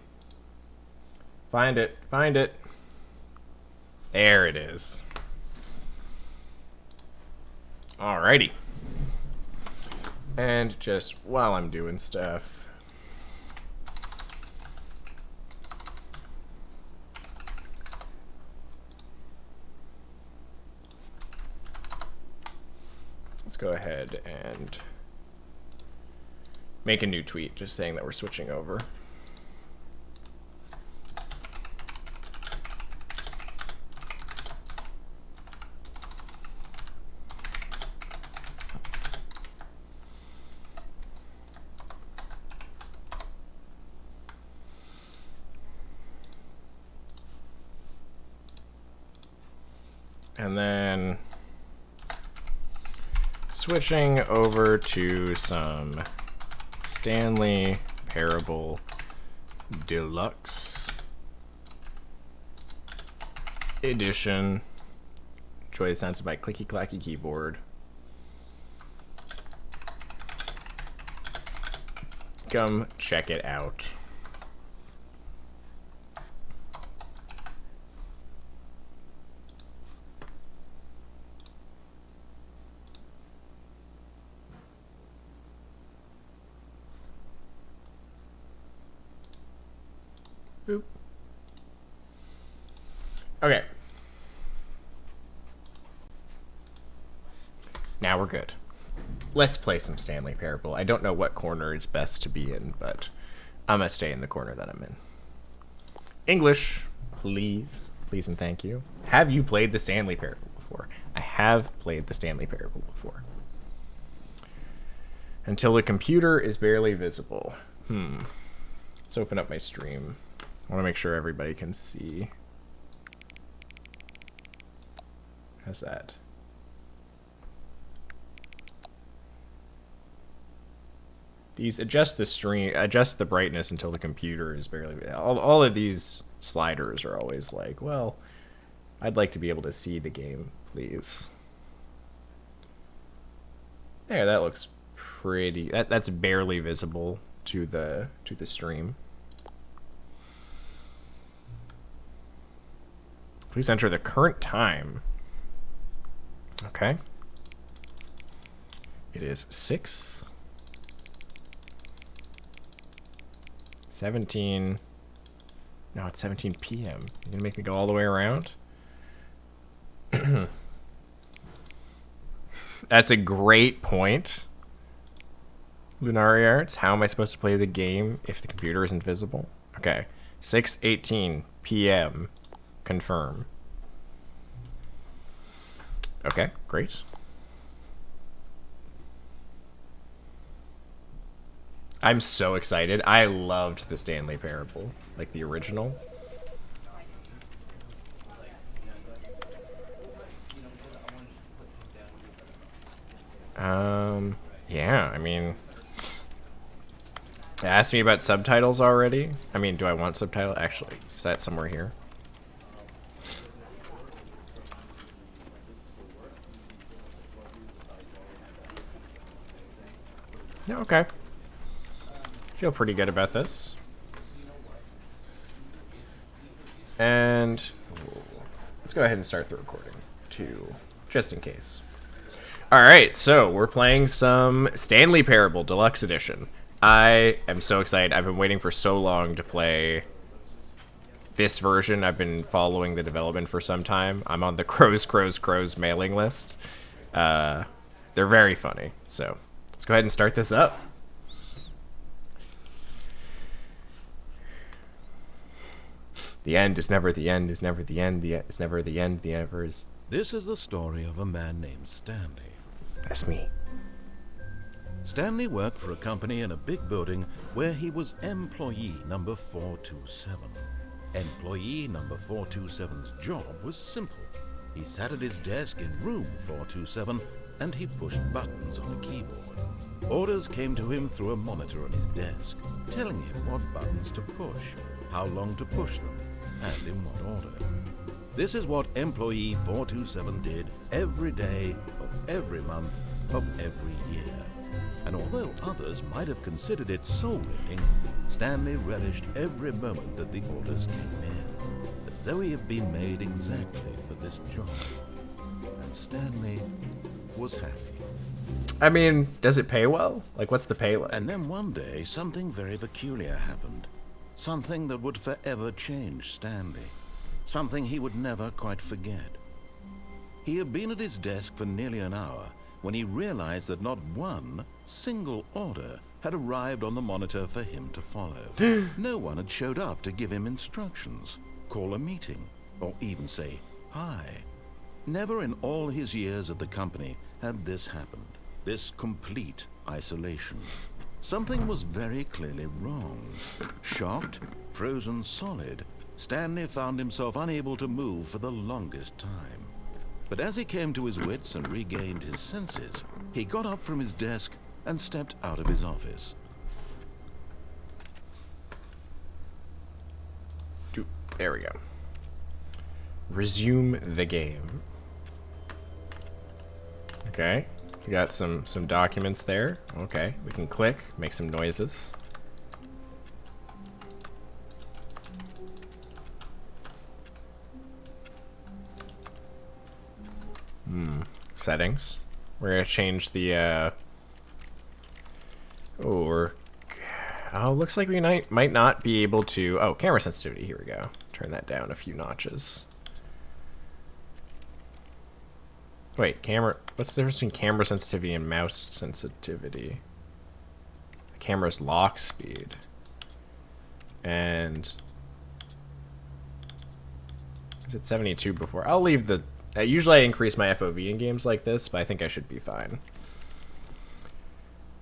Speaker 2: Find it. Find it. There it is. Alrighty. And just while I'm doing stuff, let's go ahead and make a new tweet just saying that we're switching over. And then switching over to some Stanley Parable Deluxe Edition. Enjoy the sounds of my clicky clacky keyboard. Come check it out. Boop. Okay. Now we're good. Let's play some Stanley Parable. I don't know what corner is best to be in, but I'm gonna stay in the corner that I'm in. English, please. Please and thank you. Have you played the Stanley Parable before? I have played the Stanley Parable before. Until the computer is barely visible. Let's open up my stream. I want to make sure everybody can see. How's that? These adjust the brightness until the computer is barely. All of these sliders are always like, well, I'd like to be able to see the game, please. There, that looks pretty. That's barely visible to the stream. Please enter the current time. Okay. It is 6:17. No, it's 17 p.m. You're gonna make me go all the way around? That's a great point. Lunari Arts, how am I supposed to play the game if the computer isn't visible? Okay. 6:18 p.m. Confirm. Okay, great. I'm so excited. I loved the Stanley Parable, like the original. Yeah, I mean, asked me about subtitles already. I mean, do I want subtitles? Actually, is that somewhere here? Yeah, okay. Feel pretty good about this. And let's go ahead and start the recording too, just in case. All right, so we're playing some Stanley Parable Deluxe Edition. I am so excited. I've been waiting for so long to play this version. I've been following the development for some time. I'm on the Crows mailing list. They're very funny. So let's go ahead and start this up. The end is never the end, is never the end, is never the end, the ever is...
Speaker 4: This is the story of a man named Stanley.
Speaker 2: That's me.
Speaker 4: Stanley worked for a company in a big building where he was employee number 427. Employee number 427's job was simple. He sat at his desk in room 427 and he pushed buttons on a keyboard. Orders came to him through a monitor on his desk, telling him what buttons to push, how long to push them, and in what order. This is what employee 427 did every day of every month of every year. And although others might have considered it soul-winning, Stanley relished every moment that the orders came in. though he had been made exactly for this job. And Stanley was happy.
Speaker 2: I mean, does it pay well? Like, what's the pay like?
Speaker 4: And then one day, something very peculiar happened. Something that would forever change Stanley. Something he would never quite forget. He had been at his desk for nearly an hour when he realized that not one single order had arrived on the monitor for him to follow. No one had showed up to give him instructions, call a meeting, or even say hi. Never in all his years at the company had this happened. This complete isolation. Something was very clearly wrong. Shocked, frozen solid, Stanley found himself unable to move for the longest time. But as he came to his wits and regained his senses, he got up from his desk and stepped out of his office.
Speaker 2: There we go. Resume the game. Okay. We got some documents there. Okay. We can click, make some noises. Settings. We're gonna change the looks like we might not be able to. Oh, camera sensitivity. Here we go. Turn that down a few notches. Wait, camera. What's the difference between camera sensitivity and mouse sensitivity? The camera's lock speed. And is it 72 before? I'll leave the. Usually I increase my FOV in games like this, but I think I should be fine.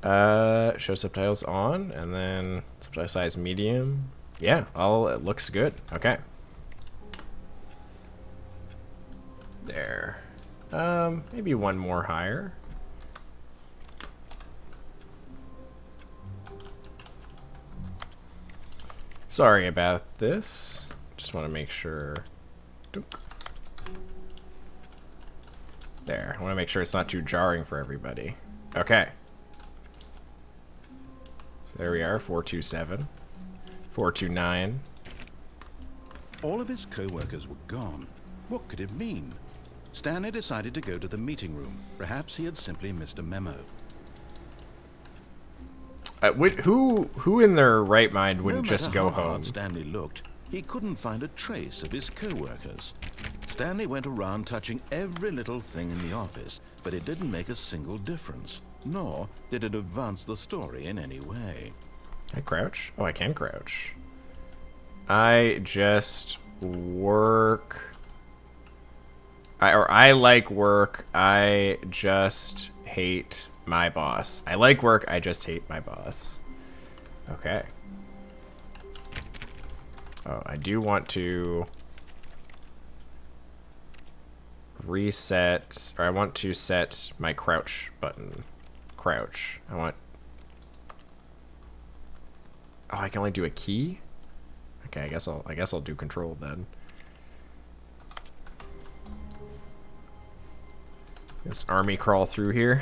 Speaker 2: Show subtitles on, and then subtitle size medium. Yeah, it looks good. Okay. There. Maybe one more higher. Sorry about this. Just want to make sure. Dunk. There. I want to make sure it's not too jarring for everybody. Okay. So there we are, 427. 429.
Speaker 4: All of his co-workers were gone. What could it mean? Stanley decided to go to the meeting room. Perhaps he had simply missed a memo.
Speaker 2: Who in their right mind wouldn't just go
Speaker 4: No matter how
Speaker 2: home?
Speaker 4: hard Stanley looked, he couldn't find a trace of his co-workers. Stanley went around touching every little thing in the office, but it didn't make a single difference, nor did it advance the story in any way.
Speaker 2: Can I crouch? Oh, I can crouch. I just work. I like work. I just hate my boss. I like work. I just hate my boss. Okay. Oh, I do want to reset, or I want to set my crouch button. Crouch. Oh, I can only do a key? Okay, I guess I'll do control then. This army crawl through here.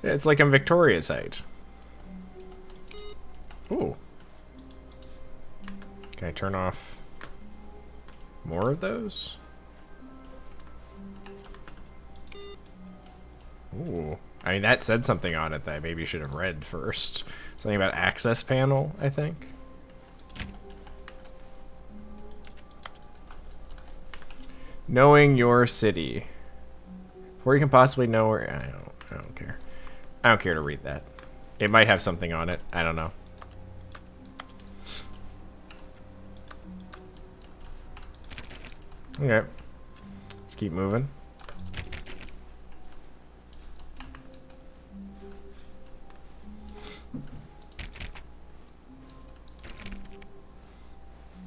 Speaker 2: It's like I'm Victoria's height. Ooh. Can I turn off more of those? Ooh. I mean, that said something on it that I maybe should have read first. Something about access panel, I think. Knowing your city. Before you can possibly know where... I don't care. I don't care to read that. It might have something on it. I don't know. Okay. Let's keep moving.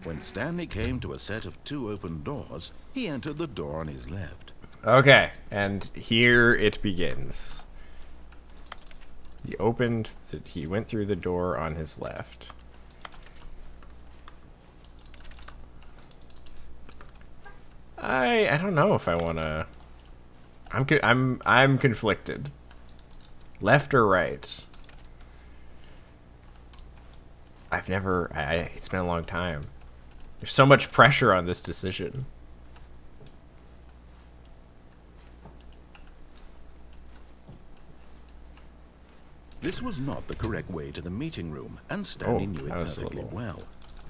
Speaker 4: When Stanley came to a set of 2 open doors, he entered the door on his left.
Speaker 2: Okay, and here it begins. He went through the door on his left. I don't know if I want to. I'm conflicted. Left or right? It's been a long time. There's so much pressure on this decision.
Speaker 4: This was not the correct way to the meeting room, and Stanley knew it
Speaker 2: that was a
Speaker 4: perfectly
Speaker 2: little-
Speaker 4: well.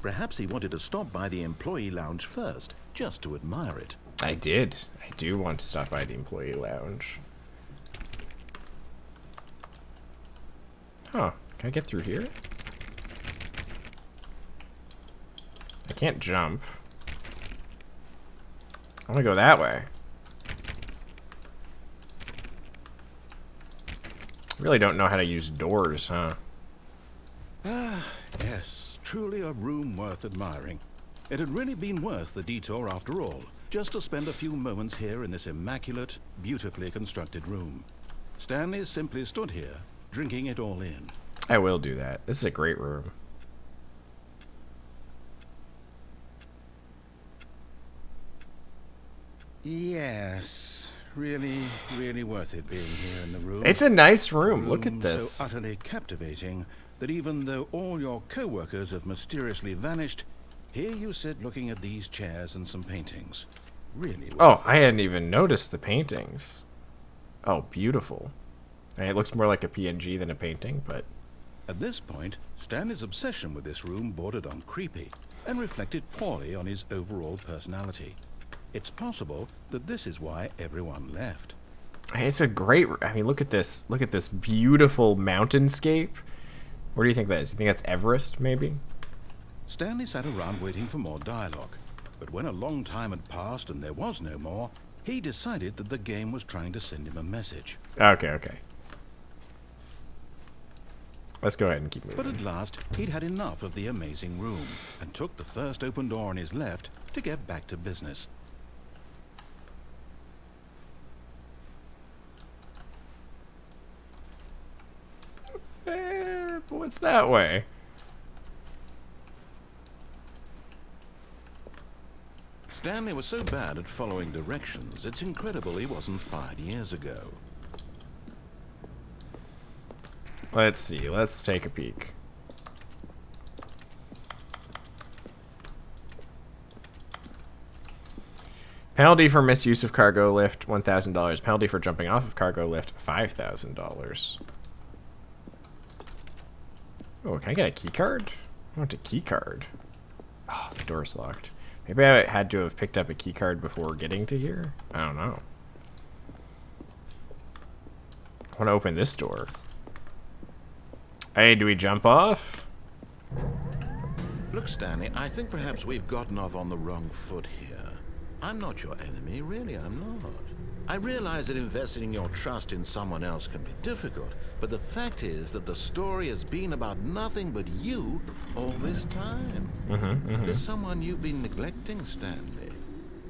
Speaker 4: Perhaps he wanted to stop by the employee lounge first, just to admire it.
Speaker 2: I did. I do want to stop by the employee lounge. Huh. Can I get through here? I can't jump. I want to go that way. Really don't know how to use doors, huh?
Speaker 4: Yes, truly a room worth admiring. It had really been worth the detour after all, just to spend a few moments here in this immaculate, beautifully constructed room. Stanley simply stood here, drinking it all in.
Speaker 2: I will do that. This is a great room.
Speaker 4: Yes, really, really worth it being here in the room.
Speaker 2: It's a nice room. Look at
Speaker 4: Room
Speaker 2: this.
Speaker 4: So utterly captivating that even though all your co-workers have mysteriously vanished, here you sit looking at these chairs and some paintings. Really
Speaker 2: Oh,
Speaker 4: worth it.
Speaker 2: I hadn't even noticed the paintings. Oh, beautiful. It looks more like a PNG than a painting, but...
Speaker 4: At this point, Stanley's obsession with this room bordered on creepy and reflected poorly on his overall personality. It's possible that this is why everyone left.
Speaker 2: It's a great... I mean, look at this. Look at this beautiful mountainscape. Where do you think that is? You think that's Everest, maybe?
Speaker 4: Stanley sat around waiting for more dialogue, but when a long time had passed and there was no more, he decided that the game was trying to send him a message.
Speaker 2: Okay, okay. Let's go ahead and keep
Speaker 4: But
Speaker 2: moving.
Speaker 4: at last, he'd had enough of the amazing room, and took the first open door on his left to get back to business.
Speaker 2: What's that way?
Speaker 4: Stanley was so bad at following directions, it's incredible he wasn't fired years ago.
Speaker 2: Let's see. Let's take a peek. Penalty for misuse of cargo lift, $1,000. Penalty for jumping off of cargo lift, $5,000. Oh, can I get a key card? I want a key card. Oh, the door's locked. Maybe I had to have picked up a key card before getting to here? I don't know. I want to open this door. Hey, do we jump off?
Speaker 4: Look, Stanley, I think perhaps we've gotten off on the wrong foot here. I'm not your enemy, really, I'm not. I realize that investing your trust in someone else can be difficult, but the fact is that the story has been about nothing but you all this time. There's someone you've been neglecting, Stanley.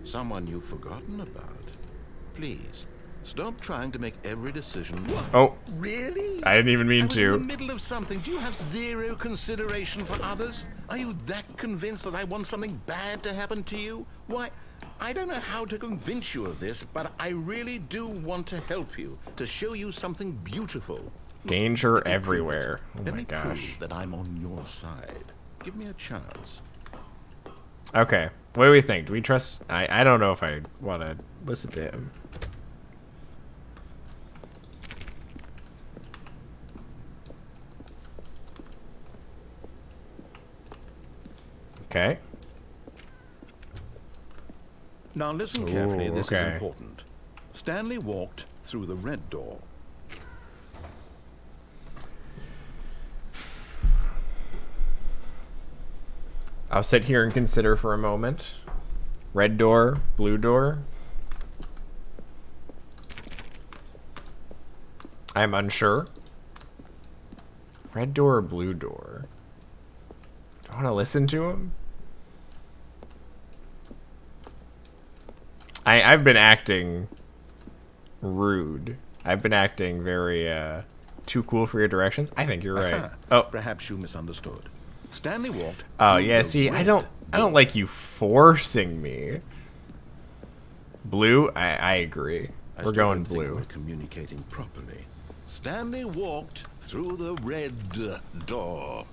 Speaker 4: Someone you've forgotten about. Please, stop trying to make every decision.
Speaker 2: Oh,
Speaker 4: Really?
Speaker 2: I didn't even
Speaker 4: I
Speaker 2: mean
Speaker 4: was in the
Speaker 2: to.
Speaker 4: middle of something. Do you have zero consideration for others? Are you that convinced that I want something bad to happen to you? Why, I don't know how to convince you of this, but I really do want to help you, to show you something beautiful.
Speaker 2: Danger
Speaker 4: Let me prove
Speaker 2: everywhere.
Speaker 4: it.
Speaker 2: Oh
Speaker 4: Let
Speaker 2: my
Speaker 4: me
Speaker 2: gosh.
Speaker 4: prove that I'm on your side. Give me a chance.
Speaker 2: Okay, what do we think? Do we trust... I don't know if I want to listen to him. Okay.
Speaker 4: Now listen carefully,
Speaker 2: Ooh,
Speaker 4: this is
Speaker 2: okay.
Speaker 4: important. Stanley walked through the red door.
Speaker 2: I'll sit here and consider for a moment. Red door, blue door. I'm unsure. Red door or blue door? Do I want to listen to him? I've been acting rude. I've been acting very too cool for your directions. I think you're right.
Speaker 4: Aha.
Speaker 2: Oh,
Speaker 4: Perhaps you misunderstood. Stanley walked.
Speaker 2: oh
Speaker 4: through
Speaker 2: yeah.
Speaker 4: the
Speaker 2: See, I
Speaker 4: red
Speaker 2: don't
Speaker 4: door.
Speaker 2: like you forcing me. Blue. I agree.
Speaker 4: I
Speaker 2: We're
Speaker 4: still
Speaker 2: going
Speaker 4: don't think
Speaker 2: blue.
Speaker 4: We're communicating properly. Stanley walked through the red door.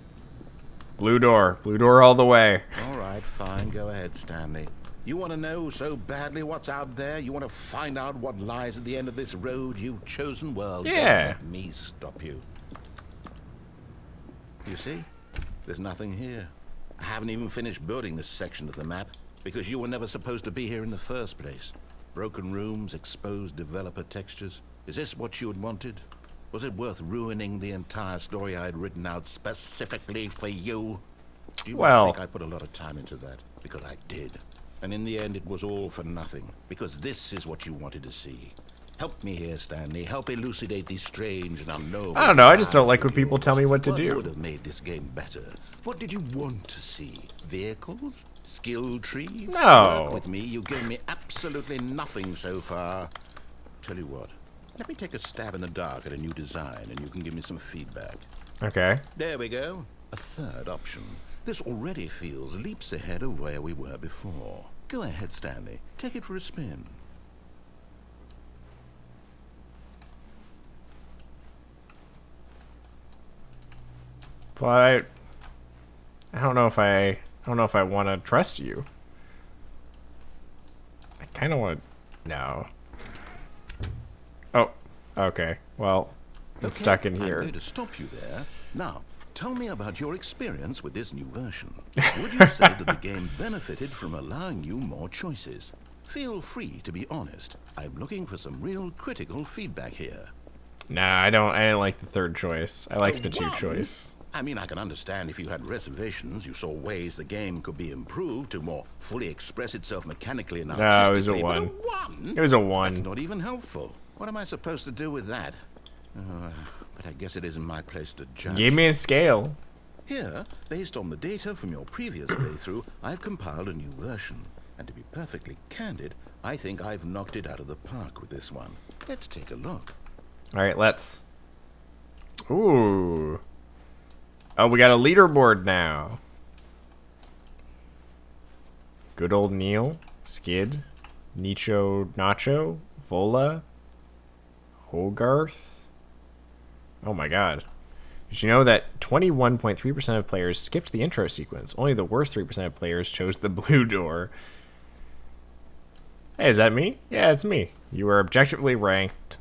Speaker 2: Blue door. Blue door all the way.
Speaker 4: All right, fine. Go ahead, Stanley. You want to know so badly what's out there? You want to find out what lies at the end of this road you've chosen? Well,
Speaker 2: Yeah.
Speaker 4: don't let me stop you. You see? There's nothing here. I haven't even finished building this section of the map because you were never supposed to be here in the first place. Broken rooms, exposed developer textures. Is this what you had wanted? Was it worth ruining the entire story I had written out specifically for you? Do you
Speaker 2: Well-
Speaker 4: think I put a lot of time into that? Because I did. And in the end, it was all for nothing. Because this is what you wanted to see. Help me here, Stanley. Help elucidate these strange and unknowable.
Speaker 2: I don't know, I just don't like
Speaker 4: desires
Speaker 2: when people
Speaker 4: of
Speaker 2: tell me
Speaker 4: yours.
Speaker 2: what to do.
Speaker 4: What would have made this game better? What did you want to see? Vehicles? Skill trees?
Speaker 2: No.
Speaker 4: Work with me. You gave me absolutely nothing so far. Tell you what. Let me take a stab in the dark at a new design, and you can give me some feedback.
Speaker 2: Okay.
Speaker 4: There we go. A third option. This already feels leaps ahead of where we were before. Go ahead, Stanley. Take it for a spin.
Speaker 2: But I don't know if I want to trust you. I kind of want to. No. Oh. Okay. Well, it's
Speaker 4: Okay,
Speaker 2: stuck in
Speaker 4: I'm
Speaker 2: here.
Speaker 4: going to stop you there. Now, tell me about your experience with this new version. Would you say that the game benefited from allowing you more choices? Feel free to be honest. I'm looking for some real critical feedback here.
Speaker 2: Nah, I didn't like the third choice. I like the two
Speaker 4: One?
Speaker 2: choice.
Speaker 4: I mean, I can understand if you had reservations, you saw ways the game could be improved to more fully express itself mechanically and
Speaker 2: No, it was a
Speaker 4: artistically, but
Speaker 2: 1.
Speaker 4: one?
Speaker 2: It was a
Speaker 4: That's
Speaker 2: 1.
Speaker 4: not even helpful. What am I supposed to do with that? But I guess it isn't my place to judge.
Speaker 2: Give me a scale.
Speaker 4: Here, based on the data from your previous playthrough, I've compiled a new version. And to be perfectly candid, I think I've knocked it out of the park with this one. Let's take a look.
Speaker 2: All right, let's. Ooh. Oh, we got a leaderboard now. Good old Neil, Skid, Nicho, Nacho, Vola, Hogarth. Oh my god. Did you know that 21.3% of players skipped the intro sequence? Only the worst 3% of players chose the blue door. Hey, is that me? Yeah, it's me. You were objectively ranked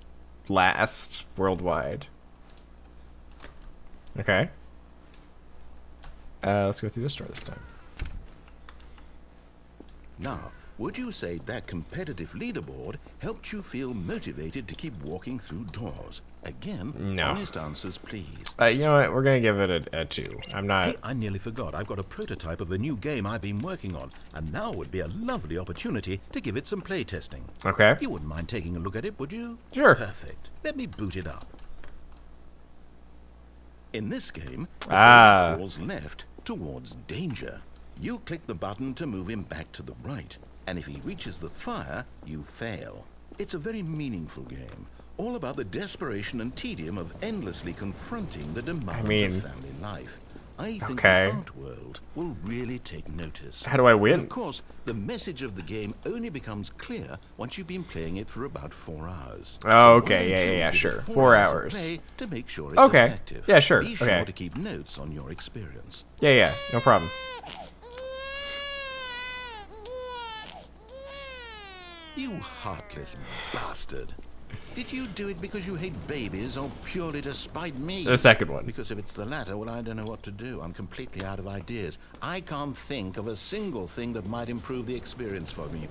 Speaker 2: last worldwide. Okay. Let's go through this door this time.
Speaker 4: Now, would you say that competitive leaderboard helped you feel motivated to keep walking through doors? Again,
Speaker 2: No.
Speaker 4: honest answers, please.
Speaker 2: You know what? We're gonna give it a 2. I'm not.
Speaker 4: Hey, I nearly forgot. I've got a prototype of a new game I've been working on, and now would be a lovely opportunity to give it some playtesting.
Speaker 2: Okay.
Speaker 4: You wouldn't mind taking a look at it, would you?
Speaker 2: Sure.
Speaker 4: Perfect. Let me boot it up. In this game, the
Speaker 2: Ah.
Speaker 4: player calls left towards danger. You click the button to move him back to the right, and if he reaches the fire, you fail. It's a very meaningful game, all about the desperation and tedium of endlessly confronting the demands
Speaker 2: mean,
Speaker 4: of family life. I think
Speaker 2: okay.
Speaker 4: the art world will really take notice.
Speaker 2: How do I
Speaker 4: But
Speaker 2: win?
Speaker 4: of course, the message of the game only becomes clear once you've been playing it for about 4 hours.
Speaker 2: Oh,
Speaker 4: So
Speaker 2: okay,
Speaker 4: why don't
Speaker 2: yeah,
Speaker 4: you
Speaker 2: yeah,
Speaker 4: give it
Speaker 2: sure.
Speaker 4: 4
Speaker 2: 4
Speaker 4: of
Speaker 2: hours.
Speaker 4: play to make sure it's
Speaker 2: Okay.
Speaker 4: effective.
Speaker 2: Yeah, sure.
Speaker 4: Be sure
Speaker 2: Okay.
Speaker 4: to keep notes on your experience.
Speaker 2: Yeah, no problem.
Speaker 4: You heartless bastard. Did you do it because you hate babies or purely to spite me?
Speaker 2: The second one.
Speaker 4: Because if it's the latter, well, I don't know what to do. I'm completely out of ideas. I can't think of a single thing that might improve the experience for me.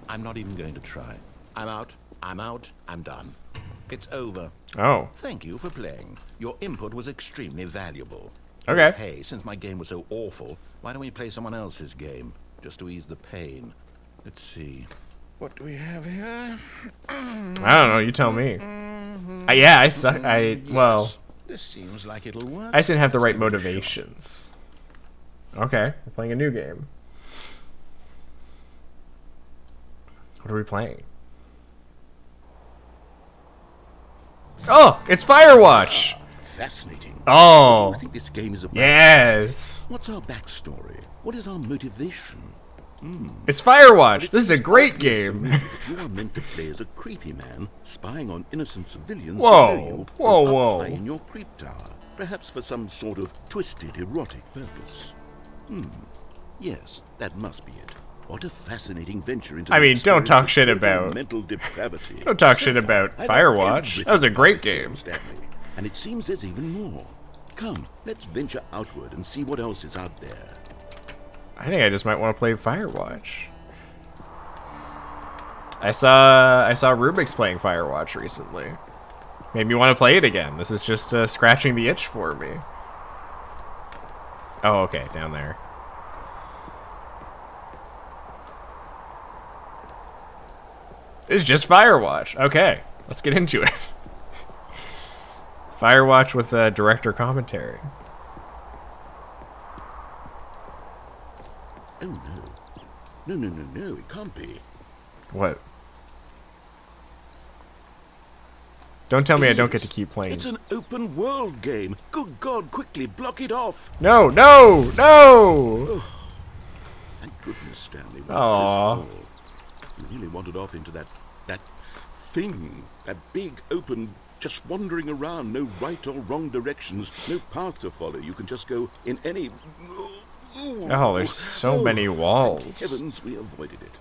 Speaker 4: I'm not even going to try. I'm out. I'm done. It's over.
Speaker 2: Oh.
Speaker 4: Thank you for playing. Your input was extremely valuable.
Speaker 2: Okay.
Speaker 4: Hey, since my game was so awful, why don't we play someone else's game? Just to ease the pain. Let's see. What do we have here?
Speaker 2: I don't know. You tell me. Yeah, I suck. Well,
Speaker 4: Yes, this seems like it'll work.
Speaker 2: I just didn't have the
Speaker 4: Let's
Speaker 2: right
Speaker 4: give it a shot.
Speaker 2: motivations. Okay, we're playing a new game. What are we playing? Oh, it's Firewatch.
Speaker 4: Fascinating.
Speaker 2: Oh,
Speaker 4: What do you think this game is about?
Speaker 2: yes.
Speaker 4: What's our backstory? What is our motivation?
Speaker 2: It's Firewatch.
Speaker 4: It
Speaker 2: This is a
Speaker 4: seems
Speaker 2: great
Speaker 4: obvious to
Speaker 2: game.
Speaker 4: me that you are meant to play as a creepy man, spying on innocent civilians
Speaker 2: Whoa,
Speaker 4: below you
Speaker 2: whoa,
Speaker 4: from up
Speaker 2: whoa.
Speaker 4: high in your creep tower. Perhaps for some sort of twisted erotic purpose. Yes, that must be it. What a fascinating venture into
Speaker 2: I
Speaker 4: the
Speaker 2: mean, don't
Speaker 4: experience
Speaker 2: talk
Speaker 4: of
Speaker 2: shit
Speaker 4: total
Speaker 2: about-
Speaker 4: mental depravity.
Speaker 2: Don't talk
Speaker 4: So
Speaker 2: shit
Speaker 4: far,
Speaker 2: about
Speaker 4: I love
Speaker 2: Firewatch.
Speaker 4: everything
Speaker 2: That was a
Speaker 4: about
Speaker 2: great
Speaker 4: this game,
Speaker 2: game.
Speaker 4: Stanley. And it seems there's even more. Come, let's venture outward and see what else is out there.
Speaker 2: I think I just might want to play Firewatch. I saw Rubik's playing Firewatch recently. Made me want to play it again. This is just scratching the itch for me. Oh, okay, down there. It's just Firewatch. Okay, let's get into it. Firewatch with director commentary.
Speaker 4: Oh no. No, it can't be.
Speaker 2: What? Don't tell me I
Speaker 4: It
Speaker 2: don't get
Speaker 4: is.
Speaker 2: to keep playing.
Speaker 4: It's an open world game. Good God, quickly block it off.
Speaker 2: No, no, no!
Speaker 4: Thank goodness, Stanley.
Speaker 2: Aw.
Speaker 4: You really wandered off into that thing. That big, open, just wandering around. No right or wrong directions. No path to follow. You can just go in any...
Speaker 2: Oh, there's so many walls.
Speaker 4: Thank heavens we avoided it.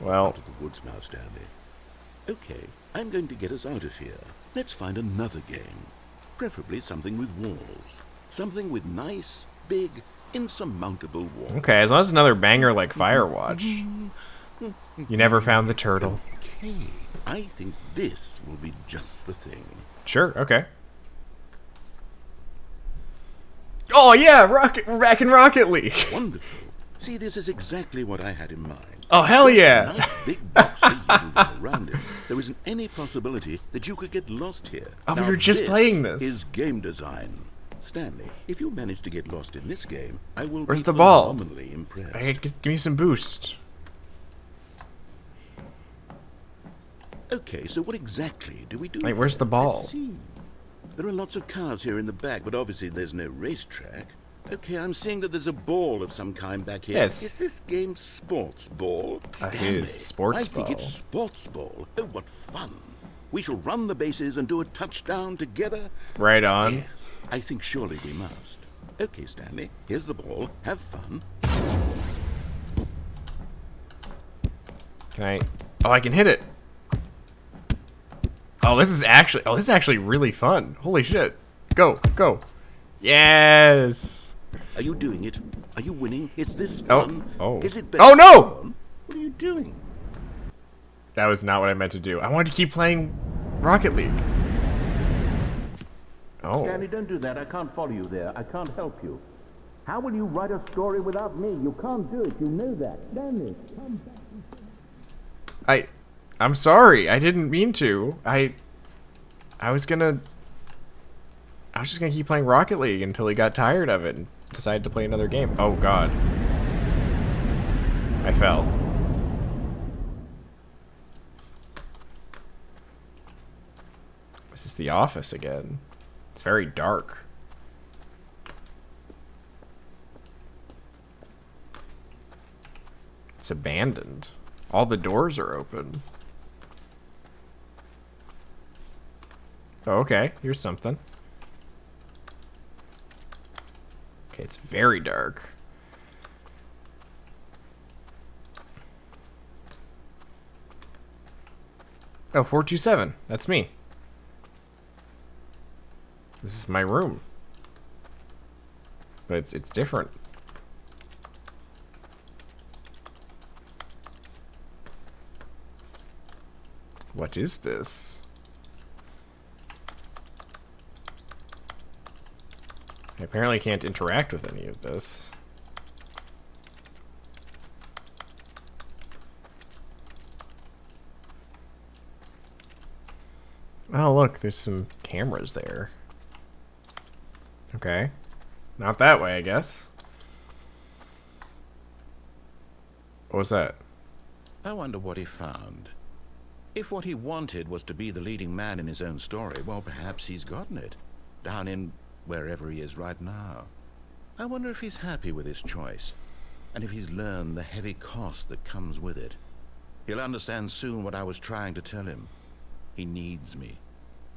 Speaker 2: Well,
Speaker 4: Out of the woods now, Stanley. Okay, I'm going to get us out of here. Let's find another game. Preferably something with walls. Something with nice, big, insurmountable walls.
Speaker 2: okay, as long as it's another banger like Firewatch. You never found the turtle.
Speaker 4: Okay, I think this will be just the thing.
Speaker 2: Sure, okay. Oh yeah, we're back in Rocket League.
Speaker 4: Wonderful. See, this is exactly what I had in mind.
Speaker 2: Oh hell
Speaker 4: Just
Speaker 2: yeah.
Speaker 4: A nice big box for you to go around in. There isn't any possibility that you could get lost here.
Speaker 2: Oh, we
Speaker 4: Now,
Speaker 2: were just playing this.
Speaker 4: Is game design. Stanley, if you manage to get lost in this game, I will
Speaker 2: Where's
Speaker 4: be
Speaker 2: the ball?
Speaker 4: phenomenally impressed.
Speaker 2: Hey, give me some boost.
Speaker 4: Okay, so what exactly do we do?
Speaker 2: Wait, where's
Speaker 4: here?
Speaker 2: the ball?
Speaker 4: Let's see. There are lots of cars here in the back, but obviously there's no racetrack. Okay, I'm seeing that there's a ball of some kind back here.
Speaker 2: Yes.
Speaker 4: Is this game sports ball?
Speaker 2: It
Speaker 4: Stanley,
Speaker 2: is sports
Speaker 4: I think
Speaker 2: ball.
Speaker 4: it's sports ball. Oh, what fun. We shall run the bases and do a touchdown together.
Speaker 2: Right on.
Speaker 4: Yes, I think surely we must. Okay, Stanley, here's the ball. Have fun.
Speaker 2: Can I? Oh, I can hit it. Oh, this is actually really fun. Holy shit. Go, go. Yes.
Speaker 4: Are you doing it? Are you winning? Is this
Speaker 2: Oh,
Speaker 4: fun?
Speaker 2: oh.
Speaker 4: Is it
Speaker 2: Oh, no!
Speaker 4: fun? What are you doing?
Speaker 2: That was not what I meant to do. I wanted to keep playing Rocket League. Oh.
Speaker 5: Danny, don't do that. I can't follow you there. I can't help you. How will you write a story without me? You can't do it. You know that. Danny, come back.
Speaker 2: I'm sorry. I didn't mean to. I was just gonna keep playing Rocket League until he got tired of it and decided to play another game. Oh god. I fell. This is the office again. It's very dark. It's abandoned. All the doors are open. Oh, okay. Here's something. Okay, it's very dark. Oh, 427. That's me. This is my room. But it's different. What is this? I apparently can't interact with any of this. Oh, look, there's some cameras there. Okay. Not that way, I guess. What was that?
Speaker 4: I wonder what he found. If what he wanted was to be the leading man in his own story, well, perhaps he's gotten it. Down in wherever he is right now. I wonder if he's happy with his choice, and if he's learned the heavy cost that comes with it. He'll understand soon what I was trying to tell him. He needs me.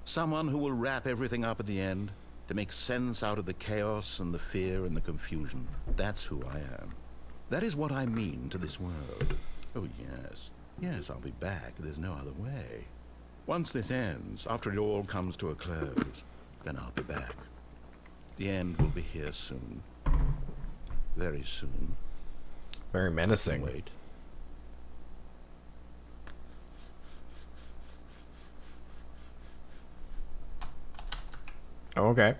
Speaker 4: Someone who will wrap everything up at the end, to make sense out of the chaos and the fear and the confusion. That's who I am. That is what I mean to this world. Oh, yes. Yes, I'll be back. There's no other way. Once this ends, after it all comes to a close, then I'll be back. The end will be here soon. Very soon.
Speaker 2: Very menacing.
Speaker 4: Wait.
Speaker 2: Oh, okay.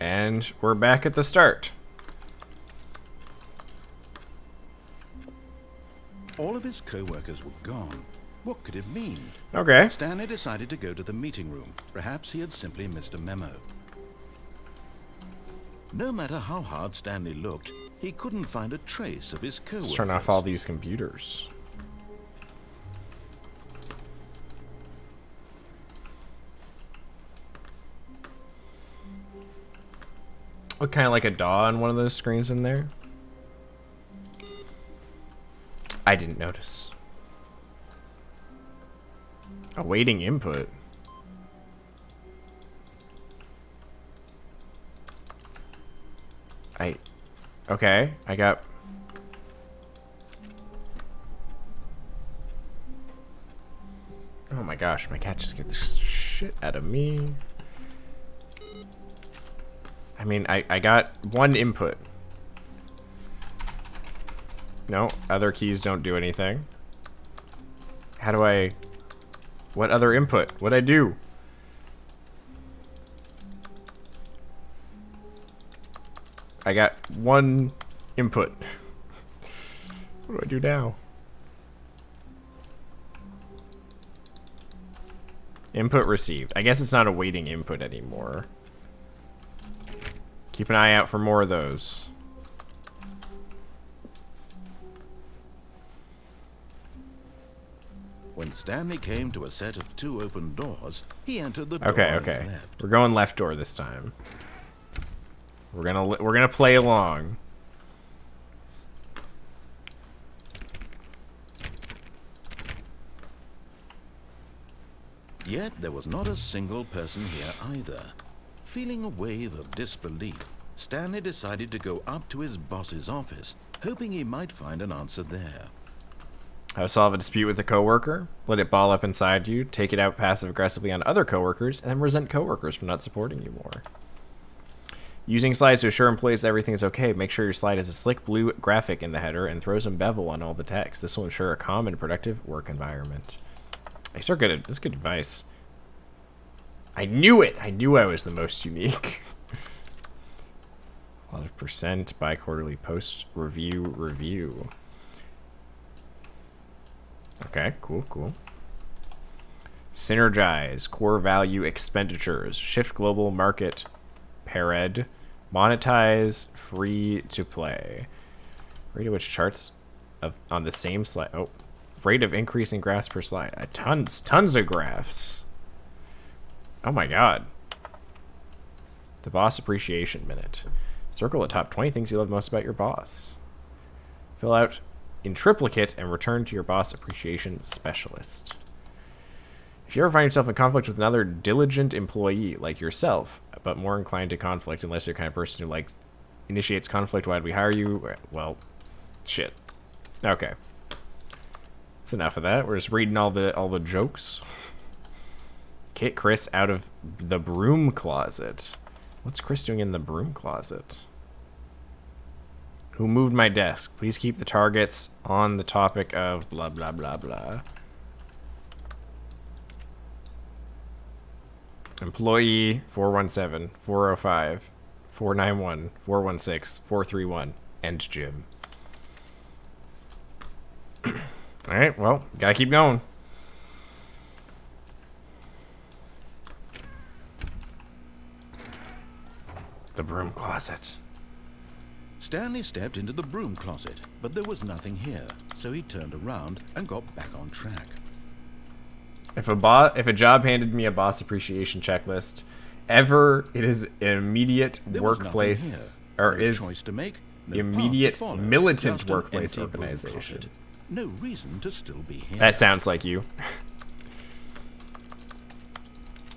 Speaker 2: And we're back at the start.
Speaker 4: All of his co-workers were gone. What could it mean?
Speaker 2: Okay.
Speaker 4: Stanley decided to go to the meeting room. Perhaps he had simply missed a memo. No matter how hard Stanley looked, he couldn't find a trace of his co-workers.
Speaker 2: Let's turn off all these computers. Look kind of like a DAW on one of those screens in there. I didn't notice. Awaiting input. Okay, I got... Oh my gosh, my cat just scared the shit out of me. I mean, I got one input. No, other keys don't do anything. How do I... What other input? What'd I do? I got one input. What do I do now? Input received. I guess it's not awaiting input anymore. Keep an eye out for more of those.
Speaker 4: When Stanley came to a set of 2 open doors, he entered the door
Speaker 2: Okay,
Speaker 4: on his
Speaker 2: okay.
Speaker 4: left.
Speaker 2: We're going left door this time. We're gonna play along.
Speaker 4: Yet there was not a single person here either. Feeling a wave of disbelief, Stanley decided to go up to his boss's office, hoping he might find an answer there.
Speaker 2: How to solve a dispute with a coworker? Let it ball up inside you, take it out passive-aggressively on other coworkers, and then resent coworkers for not supporting you more. Using slides to assure employees everything is okay. Make sure your slide has a slick blue graphic in the header and throw some bevel on all the text. This will ensure a calm and productive work environment. This is good advice. I knew it! I knew I was the most unique. A lot of percent, bi-quarterly post review. Okay, cool, cool. Synergize, core value expenditures, shift global market, pared, monetize, free to play. Rate at which charts on the same slide. Oh, rate of increase in graphs per slide. Tons of graphs. Oh my god. The boss appreciation minute. Circle the top 20 things you love most about your boss. Fill out in triplicate and return to your boss appreciation specialist. If you ever find yourself in conflict with another diligent employee like yourself, but more inclined to conflict unless you're the kind of person who initiates conflict, why do we hire you? Well, shit. Okay. That's enough of that. We're just reading all the jokes. Kick Chris out of the broom closet. What's Chris doing in the broom closet? Who moved my desk? Please keep the targets on the topic of blah blah blah blah. Employee 417, 405, 491, 416, 431, and Jim. Alright, well, gotta keep going. The broom closet.
Speaker 4: Stanley stepped into the broom closet, but there was nothing here, so he turned around and got back on track.
Speaker 2: If a job handed me a boss appreciation checklist, it is an immediate
Speaker 4: There was
Speaker 2: workplace,
Speaker 4: nothing
Speaker 2: or
Speaker 4: here. No
Speaker 2: is
Speaker 4: choice to make, no
Speaker 2: immediate
Speaker 4: path to follow,
Speaker 2: militant
Speaker 4: just an
Speaker 2: workplace
Speaker 4: empty broom
Speaker 2: organization.
Speaker 4: closet. No reason to still be here.
Speaker 2: That sounds like you.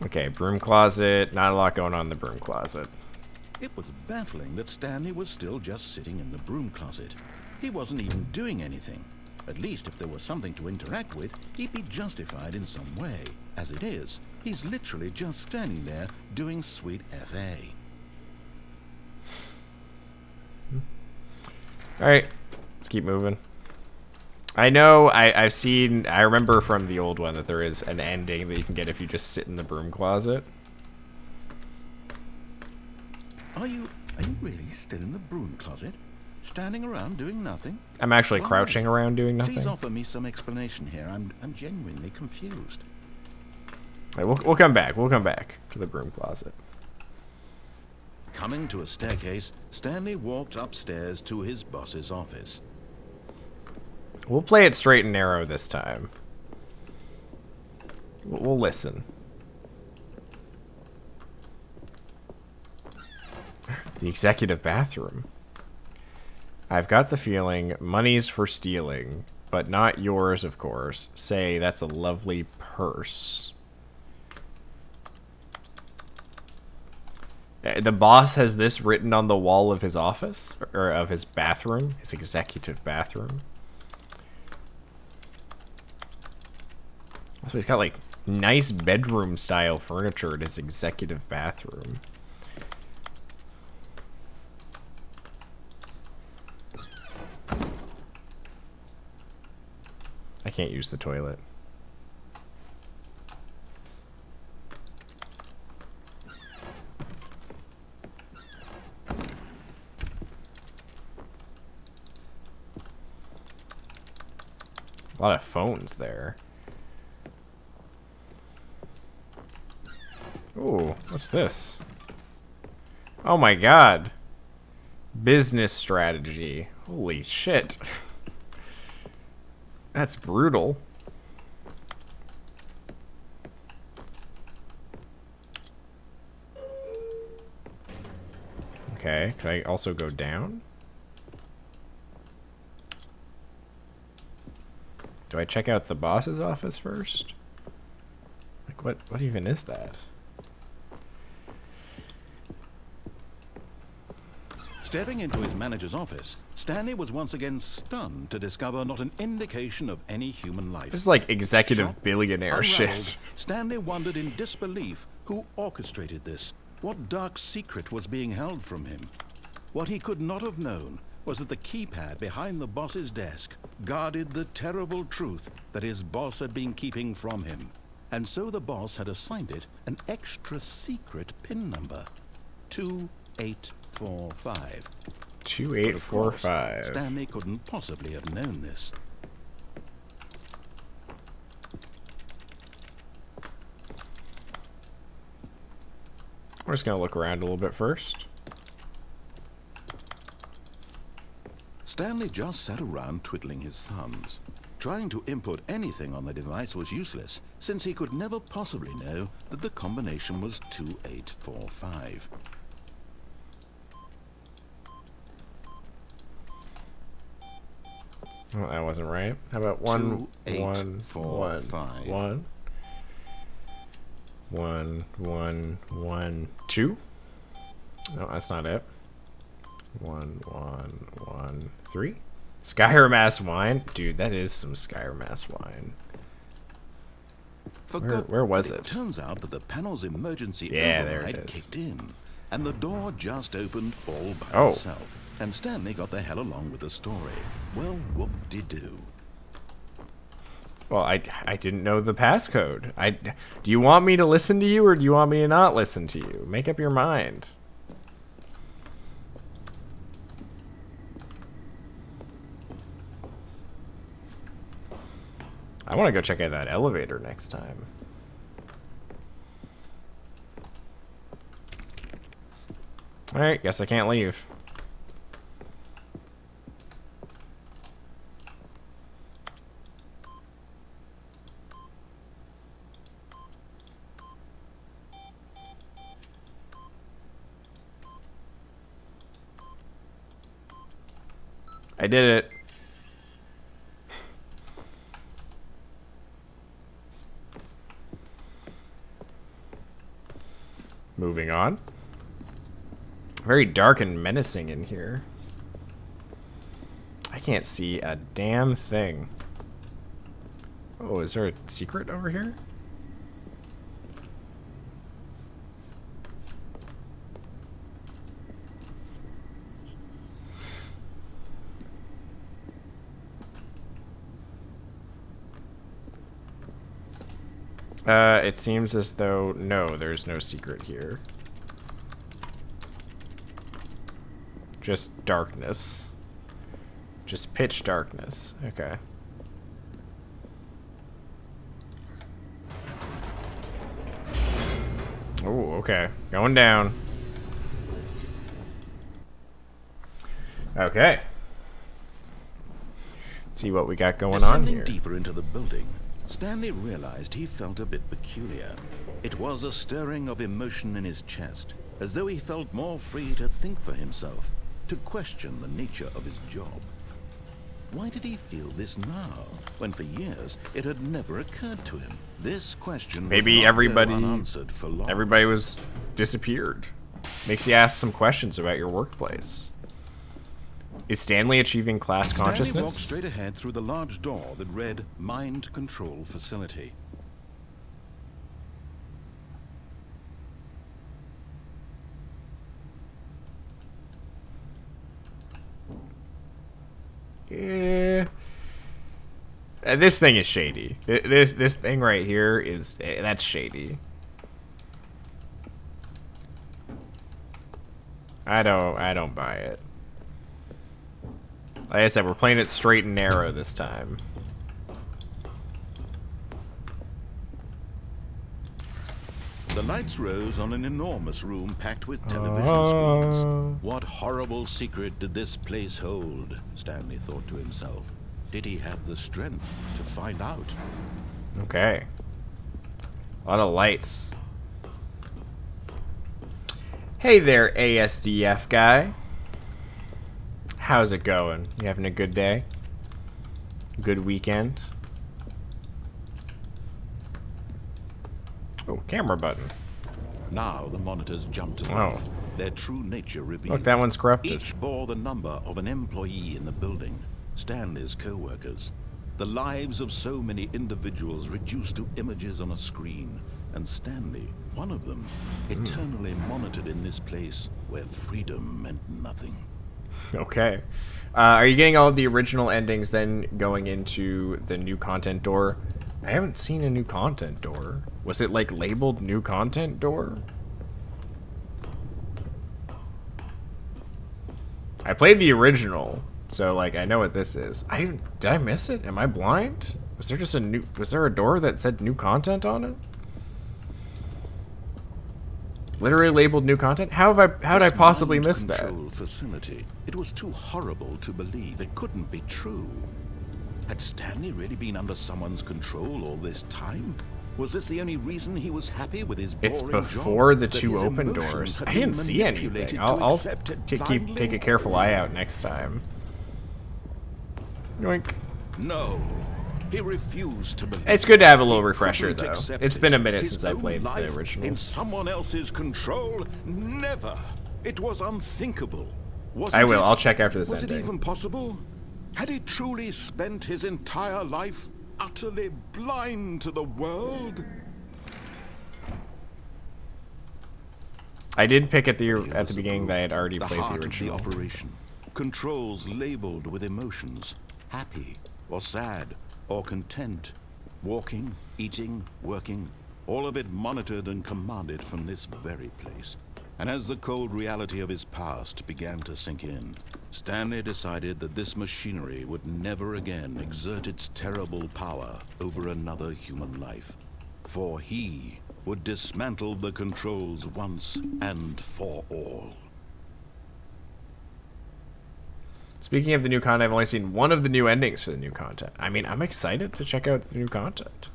Speaker 2: Okay, broom closet. Not a lot going on in the broom closet.
Speaker 4: It was baffling that Stanley was still just sitting in the broom closet. He wasn't even doing anything. At least if there was something to interact with, he'd be justified in some way. As it is, he's literally just standing there doing sweet FA.
Speaker 2: Alright, let's keep moving. I know, I remember from the old one that there is an ending that you can get if you just sit in the broom closet.
Speaker 4: Are you really still in the broom closet? Standing around doing nothing?
Speaker 2: I'm actually
Speaker 4: Why?
Speaker 2: crouching around doing nothing.
Speaker 4: Please offer me some explanation here. I'm genuinely confused.
Speaker 2: Alright, we'll come back. We'll come back to the broom closet.
Speaker 4: Coming to a staircase, Stanley walked upstairs to his boss's office.
Speaker 2: We'll play it straight and narrow this time. We'll listen. The executive bathroom. I've got the feeling money's for stealing, but not yours, of course. Say, that's a lovely purse. The boss has this written on the wall of his office, or of his bathroom, his executive bathroom. So he's got like nice bedroom style furniture in his executive bathroom. I can't use the toilet. A lot of phones there. Ooh, what's this? Oh my god. Business strategy. Holy shit. That's brutal. Okay, can I also go down? Do I check out the boss's office first? Like, what even is that?
Speaker 4: Stepping into his manager's office, Stanley was once again stunned to discover not an indication of any human life.
Speaker 2: This is like executive
Speaker 4: Shocked,
Speaker 2: billionaire
Speaker 4: unraveled,
Speaker 2: shit.
Speaker 4: Stanley wondered in disbelief who orchestrated this. What dark secret was being held from him? What he could not have known was that the keypad behind the boss's desk guarded the terrible truth that his boss had been keeping from him. And so the boss had assigned it an extra secret PIN number. 2845. But of course,
Speaker 2: 2845.
Speaker 4: Stanley couldn't possibly have known this.
Speaker 2: We're just gonna look around a little bit first.
Speaker 4: Stanley just sat around twiddling his thumbs. Trying to input anything on the device was useless, since he could never possibly know that the combination was 2845.
Speaker 2: Oh, that wasn't right. How about 1 1 1
Speaker 4: 2845.
Speaker 2: 1 1 1 1 2? No, that's not it. 1 1 1 3. Skyrim ass wine, dude. That is some Skyrim ass wine. Where was
Speaker 4: But
Speaker 2: it?
Speaker 4: Turns out that the panel's emergency
Speaker 2: Yeah, there it
Speaker 4: override
Speaker 2: is.
Speaker 4: kicked in, and the door just opened all by
Speaker 2: Oh.
Speaker 4: itself. And Stanley got the hell along with the story. Well, whoop-de-doo.
Speaker 2: Well, I didn't know the passcode. Do you want me to listen to you or do you want me to not listen to you? Make up your mind. I want to go check out that elevator next time. Alright, guess I can't leave. I did it. Moving on. Very dark and menacing in here. I can't see a damn thing. Oh, is there a secret over here? It seems as though, no, there's no secret here. Just darkness. Just pitch darkness. Okay. Oh, okay. Going down. Okay. See what we got going on
Speaker 4: Descending
Speaker 2: here.
Speaker 4: deeper into the building, Stanley realized he felt a bit peculiar. It was a stirring of emotion in his chest, as though he felt more free to think for himself, to question the nature of his job. Why did he feel this now, when for years it had never occurred to him? This question
Speaker 2: Maybe
Speaker 4: would not go
Speaker 2: everybody
Speaker 4: unanswered for long.
Speaker 2: was disappeared. Makes you ask some questions about your workplace. Is Stanley achieving class
Speaker 4: Stanley walked
Speaker 2: consciousness?
Speaker 4: straight ahead through the large door that read Mind Control Facility.
Speaker 2: Yeah. This thing is shady. This thing right here is that's shady. I don't buy it. Like I said, we're playing it straight and narrow this time.
Speaker 4: The lights rose on an enormous room packed with television screens. What horrible secret did this place hold? Stanley thought to himself. Did he have the strength to find out?
Speaker 2: Okay. A lot of lights. Hey there, ASDF guy. How's it going? You having a good day? Good weekend? Oh, camera button.
Speaker 4: Now the monitors jumped to
Speaker 2: Oh.
Speaker 4: life, their true nature revealed.
Speaker 2: Look, that one's corrupted.
Speaker 4: Each bore the number of an employee in the building, Stanley's co-workers. The lives of so many individuals reduced to images on a screen, and Stanley, one of them, eternally monitored in this place where freedom meant nothing.
Speaker 2: Okay. Are you getting all of the original endings then going into the new content door? I haven't seen a new content door. Was it like labeled new content door? I played the original, so like I know what this is. Did I miss it? Am I blind? Was there just was there a door that said new content on it? Literally labeled new content? How did I possibly miss that?
Speaker 4: Control facility. It was too horrible to believe. It couldn't be true. Had Stanley really been under someone's control all this time? Was this the only reason he was happy with his boring
Speaker 2: It's
Speaker 4: job?
Speaker 2: before the
Speaker 4: That
Speaker 2: two
Speaker 4: his
Speaker 2: open
Speaker 4: emotions
Speaker 2: doors.
Speaker 4: had
Speaker 2: I
Speaker 4: been
Speaker 2: didn't see anything.
Speaker 4: manipulated to
Speaker 2: I'll
Speaker 4: accept it
Speaker 2: take
Speaker 4: blindly?
Speaker 2: a careful eye out next time. Yoink.
Speaker 4: No. He refused to believe.
Speaker 2: It's good to have a little
Speaker 4: He
Speaker 2: refresher,
Speaker 4: couldn't
Speaker 2: though.
Speaker 4: accept
Speaker 2: It's
Speaker 4: it.
Speaker 2: been a minute
Speaker 4: His
Speaker 2: since I
Speaker 4: own
Speaker 2: played the
Speaker 4: life
Speaker 2: original.
Speaker 4: in someone else's control? Never. It was unthinkable.
Speaker 2: I will.
Speaker 4: It?
Speaker 2: I'll check after this
Speaker 4: Was
Speaker 2: ending.
Speaker 4: it even possible? Had he truly spent his entire life utterly blind to the world?
Speaker 2: I did pick at the
Speaker 4: Here was
Speaker 2: beginning that I had already
Speaker 4: the
Speaker 2: played
Speaker 4: heart
Speaker 2: the
Speaker 4: of the
Speaker 2: original.
Speaker 4: operation. Controls labeled with emotions. Happy or sad or content. Walking, eating, working. All of it monitored and commanded from this very place. And as the cold reality of his past began to sink in, Stanley decided that this machinery would never again exert its terrible power over another human life. For he would dismantle the controls once and for all.
Speaker 2: Speaking of the new content, I've only seen one of the new endings for the new content. I mean, I'm excited to check out the new content.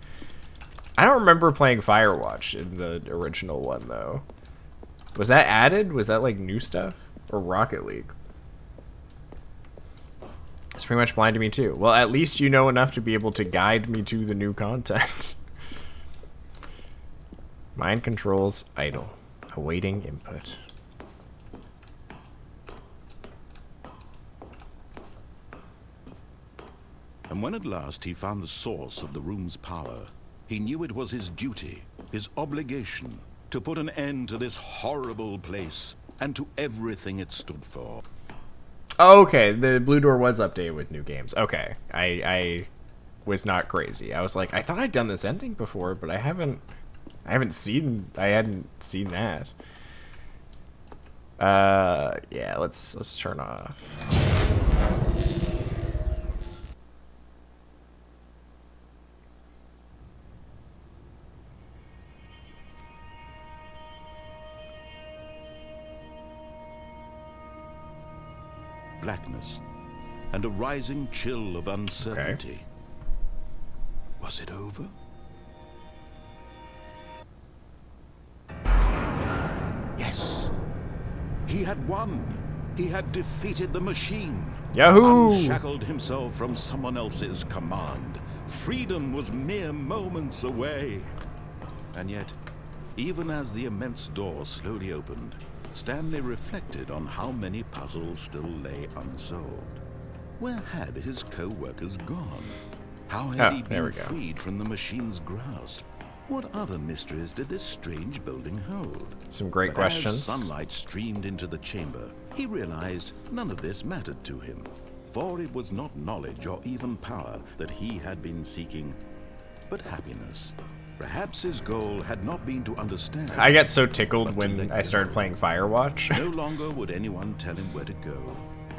Speaker 2: I don't remember playing Firewatch in the original one, though. Was that added? Was that, like, new stuff? Or Rocket League? It's pretty much blind to me, too. Well, at least you know enough to be able to guide me to the new content. Mind controls idle. Awaiting input.
Speaker 4: And when at last he found the source of the room's power, he knew it was his duty, his obligation, to put an end to this horrible place and to everything it stood for.
Speaker 2: Okay, the Blue Door was updated with new games. Okay, I was not crazy. I was like, I thought I'd done this ending before, but I hadn't seen that. Yeah, let's turn off.
Speaker 4: Blackness and a rising chill of uncertainty. Was it over? Yes. He had won. He had defeated the machine.
Speaker 2: Yahoo!
Speaker 4: Unshackled himself from someone else's command. Freedom was mere moments away. And yet, even as the immense door slowly opened, Stanley reflected on how many puzzles still lay unsolved. Where had his co-workers gone? How had he been freed from the machine's grasp? What other mysteries did this strange building hold?
Speaker 2: Some great questions.
Speaker 4: As sunlight streamed into the chamber, he realized none of this mattered to him, for it was not knowledge or even power that he had been seeking, but happiness. Perhaps his goal had not been to understand.
Speaker 2: I got so tickled when I started playing Firewatch.
Speaker 4: No longer would anyone tell him where to go,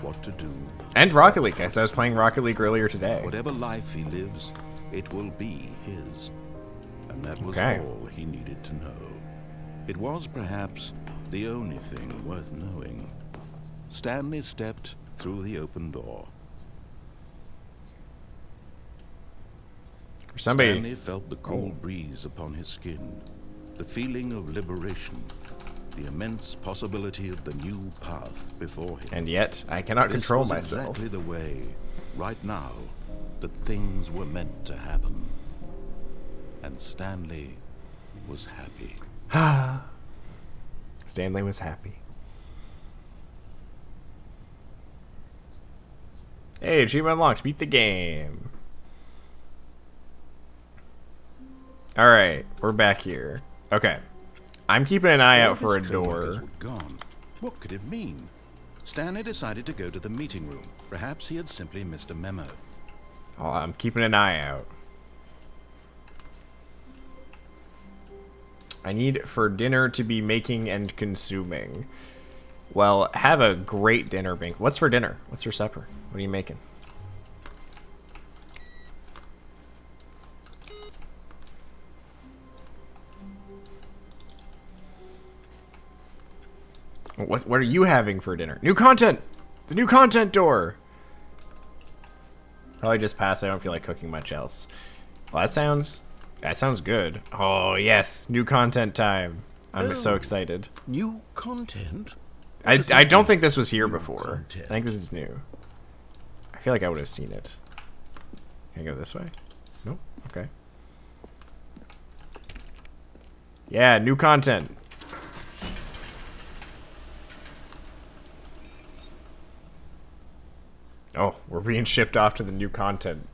Speaker 4: what to do.
Speaker 2: And Rocket League, as I was playing Rocket League earlier today.
Speaker 4: Whatever life he lives, it will be his. And that was
Speaker 2: Okay.
Speaker 4: all he needed to know. It was perhaps the only thing worth knowing. Stanley stepped through the open door.
Speaker 2: Somebody.
Speaker 4: Stanley felt the cool breeze upon his skin, the feeling of liberation, the immense possibility of the new path before him.
Speaker 2: And yet, I cannot control
Speaker 4: This was
Speaker 2: myself.
Speaker 4: exactly the way, right now, that things were meant to happen. And Stanley was happy.
Speaker 2: Stanley was happy. Hey, achievement unlocked. Beat the game. Alright, we're back here. Okay. I'm keeping an eye out for a
Speaker 4: His co-workers
Speaker 2: door.
Speaker 4: were gone. What could it mean? Stanley decided to go to the meeting room. Perhaps he had simply missed a memo.
Speaker 2: Oh, I'm keeping an eye out. I need for dinner to be making and consuming. Well, have a great dinner, Bink. What's for dinner? What's for supper? What are you making? What are you having for dinner? New content! The new content door! Probably just pass. I don't feel like cooking much else. Well, that sounds good. Oh, yes. New content time. I'm so excited.
Speaker 4: New content?
Speaker 2: I don't think this was here before.
Speaker 4: content.
Speaker 2: I think this is new. I feel like I would have seen it. Can I go this way? Nope. Okay. Yeah, new content. Oh, we're being shipped off to the new content.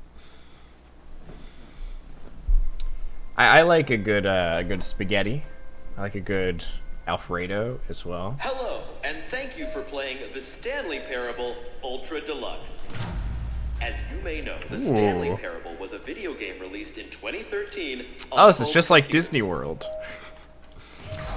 Speaker 2: I like a good spaghetti. I like a good Alfredo as well.
Speaker 6: Hello, and thank you for playing the Stanley Parable Ultra Deluxe. As you may know, the Stanley
Speaker 2: Ooh.
Speaker 6: Parable was a video game released in 2013 on
Speaker 2: Oh, this is
Speaker 6: home
Speaker 2: just like
Speaker 6: computers.
Speaker 2: Disney World.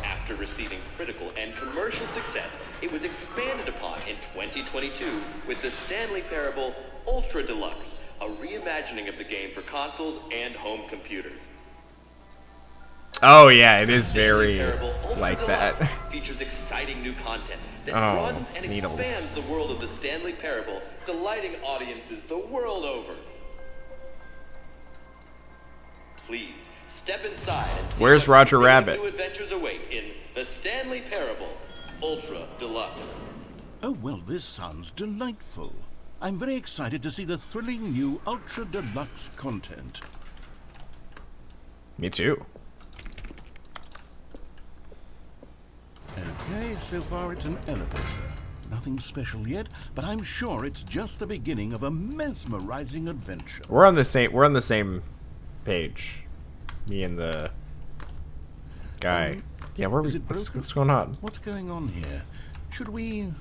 Speaker 6: After receiving critical and commercial success, it was expanded upon in 2022 with the Stanley Parable Ultra Deluxe, a reimagining of the game for consoles and home computers.
Speaker 2: Oh yeah, it is
Speaker 6: Stanley
Speaker 2: very
Speaker 6: Parable Ultra
Speaker 2: like
Speaker 6: Deluxe
Speaker 2: that.
Speaker 6: features exciting new content that
Speaker 2: Oh,
Speaker 6: broadens and
Speaker 2: needles.
Speaker 6: expands the world of the Stanley Parable, delighting audiences the world over. Please step inside and see
Speaker 2: Where's
Speaker 6: what
Speaker 2: Roger
Speaker 6: thrilling
Speaker 2: Rabbit?
Speaker 6: new adventures await in the Stanley Parable Ultra Deluxe.
Speaker 4: Oh, well, this sounds delightful. I'm very excited to see the thrilling new Ultra Deluxe content.
Speaker 2: Me too.
Speaker 4: Okay, so far it's an elevator. Nothing special yet, but I'm sure it's just the beginning of a mesmerizing adventure.
Speaker 2: We're on the same page. Me and the guy. Yeah,
Speaker 4: Is it broken?
Speaker 2: what's going on?
Speaker 4: What's going on here? Should we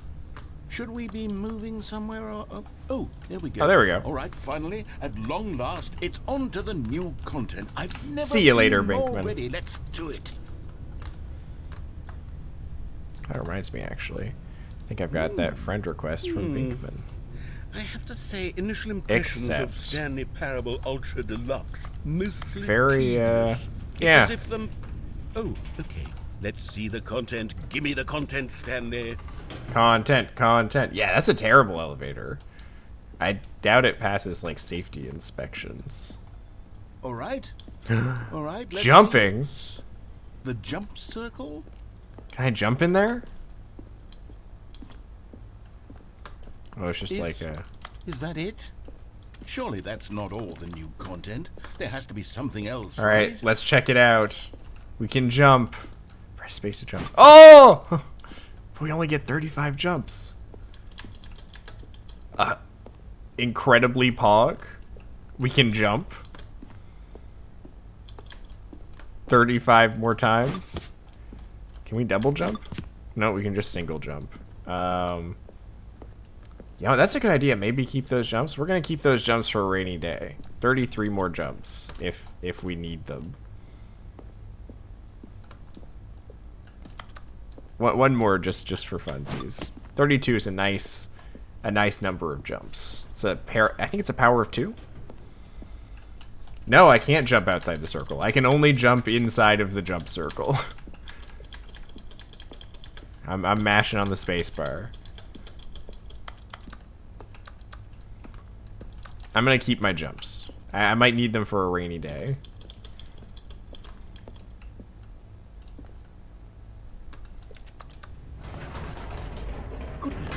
Speaker 4: be moving somewhere? Or, oh, there we go.
Speaker 2: Oh, there we go.
Speaker 4: All right, finally, at long last, it's on to the new content. I've never
Speaker 2: See you later,
Speaker 4: been more
Speaker 2: Binkman.
Speaker 4: ready. Let's do it.
Speaker 2: That reminds me, actually. I think I've got that friend request from Binkman.
Speaker 4: I have to say, initial impressions of
Speaker 2: Except-
Speaker 4: Stanley Parable Ultra Deluxe mostly
Speaker 2: Very,
Speaker 4: tedious. It's
Speaker 2: yeah.
Speaker 4: as if oh, okay. Let's see the content. Give me the content, Stanley.
Speaker 2: Content. Yeah, that's a terrible elevator. I doubt it passes, like, safety inspections.
Speaker 4: All right. All right. Let's
Speaker 2: Jumping?
Speaker 4: see. The jump circle?
Speaker 2: Can I jump in there? Oh, it's just like a...
Speaker 4: Is that it? Surely that's not all the new content. There has to be something else,
Speaker 2: Alright, let's check it out. We can jump. Press space to jump. Oh! We only get 35 jumps. Incredibly pog. We can jump. 35 more times. Can we double jump? No, we can just single jump. Yeah, that's a good idea. Maybe keep those jumps. We're gonna keep those jumps for a rainy day. 33 more jumps if we need them. One more just for funsies. 32 is a nice number of jumps. It's a pair. I think it's a power of 2. No, I can't jump outside the circle. I can only jump inside of the jump circle. I'm mashing on the space bar. I'm gonna keep my jumps. I might need them for a rainy day.
Speaker 4: Goodness.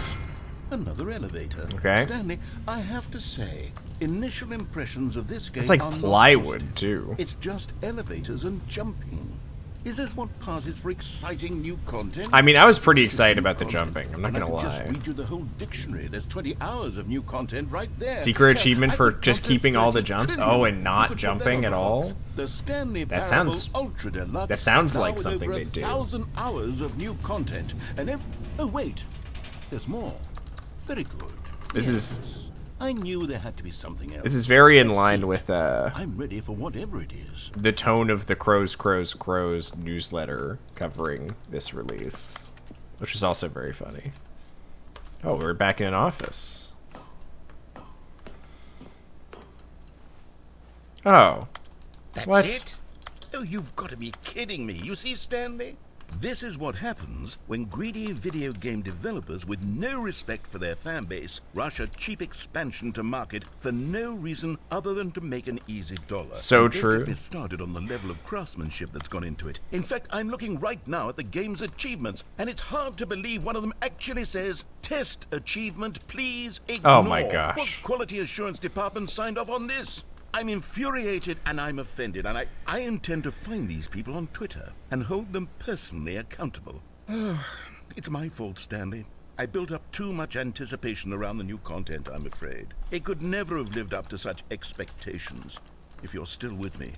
Speaker 4: Another elevator.
Speaker 2: Okay.
Speaker 4: Stanley, I have to say, initial impressions of this game
Speaker 2: It's like
Speaker 4: are not
Speaker 2: plywood,
Speaker 4: positive.
Speaker 2: too.
Speaker 4: It's just elevators and jumping. Is this what passes for exciting new content?
Speaker 2: I mean, I was pretty
Speaker 4: This is
Speaker 2: excited
Speaker 4: new
Speaker 2: about the
Speaker 4: content,
Speaker 2: jumping. I'm not
Speaker 4: and
Speaker 2: gonna
Speaker 4: I could
Speaker 2: lie.
Speaker 4: just read you the whole dictionary. There's 20 hours of new content right there.
Speaker 2: Secret
Speaker 4: Yeah,
Speaker 2: achievement
Speaker 4: I
Speaker 2: for
Speaker 4: could
Speaker 2: just
Speaker 4: count to
Speaker 2: keeping all the
Speaker 4: 30
Speaker 2: jumps?
Speaker 4: trillion.
Speaker 2: Oh, and
Speaker 4: You
Speaker 2: not
Speaker 4: could put that
Speaker 2: jumping
Speaker 4: on
Speaker 2: at
Speaker 4: a
Speaker 2: all?
Speaker 4: box. The Stanley
Speaker 2: That
Speaker 4: Parable
Speaker 2: sounds-
Speaker 4: Ultra Deluxe.
Speaker 2: that sounds
Speaker 4: now
Speaker 2: like
Speaker 4: with
Speaker 2: something
Speaker 4: over
Speaker 2: they'd do.
Speaker 4: 1,000 hours of new content, and oh wait, there's more. Very good.
Speaker 2: This
Speaker 4: Yes.
Speaker 2: is
Speaker 4: I knew there had to be something else.
Speaker 2: this is very in
Speaker 4: Let's
Speaker 2: line
Speaker 4: see.
Speaker 2: with
Speaker 4: I'm ready for whatever it is.
Speaker 2: the tone of the Crows newsletter covering this release, which is also very funny. Oh, we're back in an office. Oh,
Speaker 4: That's
Speaker 2: What?
Speaker 4: it? Oh, you've got to be kidding me. You see, Stanley? This is what happens when greedy video game developers with no respect for their fan base rush a cheap expansion to market for no reason other than to make an easy dollar.
Speaker 2: So
Speaker 4: And don't
Speaker 2: true.
Speaker 4: get me started on the level of craftsmanship that's gone into it. In fact, I'm looking right now at the game's achievements, and it's hard to believe one of them actually says, "Test achievement, please ignore."
Speaker 2: Oh my gosh.
Speaker 4: What quality assurance department signed off on this? I'm infuriated and I'm offended, and I intend to find these people on Twitter and hold them personally accountable. It's my fault, Stanley. I built up too much anticipation around the new content, I'm afraid. It could never have lived up to such expectations. If you're still with me,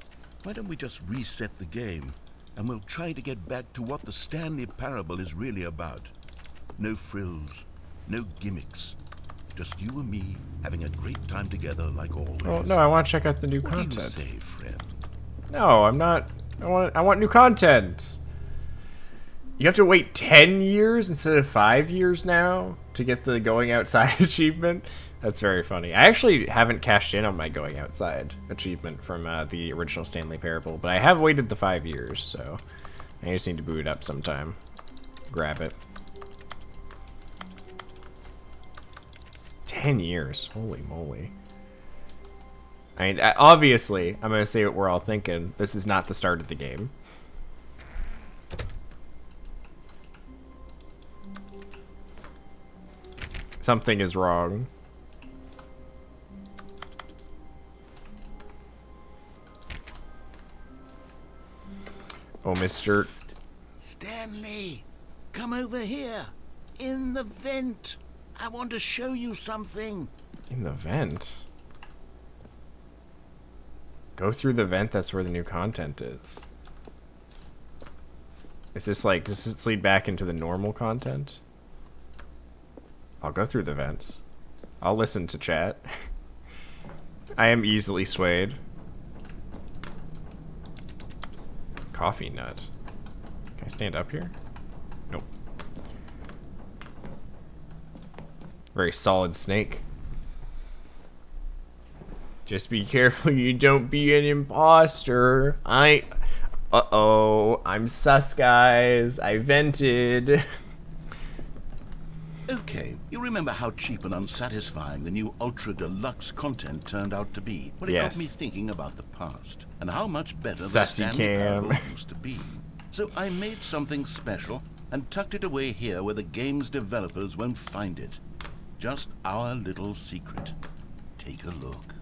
Speaker 4: why don't we just reset the game, and we'll try to get back to what the Stanley Parable is really about. No frills, no gimmicks. Just you and me having a great time together like always.
Speaker 2: well, no, I want to check out the new
Speaker 4: What do you
Speaker 2: content.
Speaker 4: say, friend?
Speaker 2: No, I'm not. I want new content. You have to wait 10 years instead of 5 years now to get the going outside achievement. That's very funny. I actually haven't cashed in on my going outside achievement from the original Stanley Parable, but I have waited the 5 years, so I just need to boot it up sometime. Grab it. 10 years. Holy moly. I mean, obviously, I'm going to say what we're all thinking. This is not the start of the game. Something is wrong. Oh, Mr.
Speaker 4: Stanley,
Speaker 5: come over here. In the vent. I want to show you something.
Speaker 2: In the vent? Go through the vent, that's where the new content is. Is this like, does this lead back into the normal content? I'll go through the vent. I'll listen to chat. I am easily swayed. Coffee nut. Can I stand up here? Nope. Very solid snake. Just be careful you don't be an imposter. Uh-oh. I'm sus, guys. I vented.
Speaker 5: Okay, you remember how cheap and unsatisfying the new Ultra Deluxe content turned out to be? Well, it got
Speaker 2: Yes.
Speaker 5: me thinking about the past and how much better the
Speaker 2: Sassy
Speaker 5: Stanley
Speaker 2: Cam.
Speaker 5: Parable used to be. So I made something special and tucked it away here where the game's developers won't find it. Just our little secret. Take a look.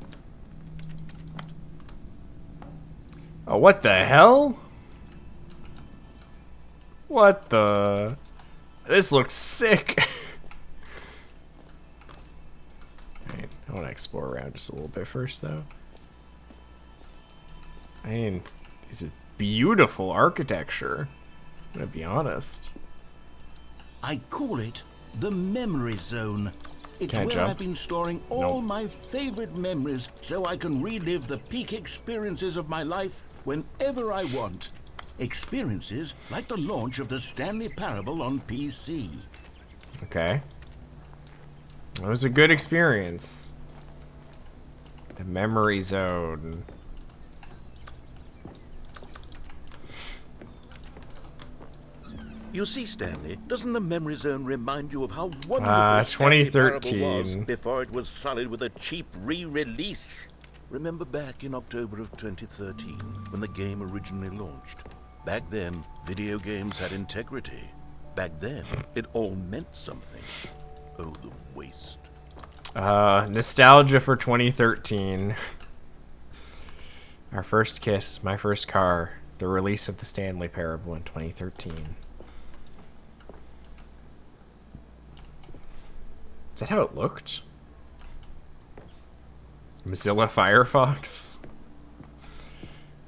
Speaker 2: Oh, what the hell? What the... This looks sick. Right, I want to explore around just a little bit first, though. I mean, this is beautiful architecture. I'm gonna be honest.
Speaker 5: I call it the Memory Zone. It's
Speaker 2: Can I
Speaker 5: where
Speaker 2: jump?
Speaker 5: I've been storing all
Speaker 2: No.
Speaker 5: my favorite memories so I can relive the peak experiences of my life whenever I want. Experiences like the launch of the Stanley Parable on PC.
Speaker 2: Okay. It was a good experience. The memory zone.
Speaker 4: You see, Stanley, doesn't the Memory Zone remind you of how wonderful Stanley Parable was
Speaker 2: 2013.
Speaker 4: before it was solid with a cheap re-release? Remember back in October of 2013, when the game originally launched? Back then, video games had integrity. Back then, it all meant something. Oh, the waste.
Speaker 2: Nostalgia for 2013. Our first kiss, my first car. The release of the Stanley Parable in 2013. Is that how it looked? Mozilla Firefox?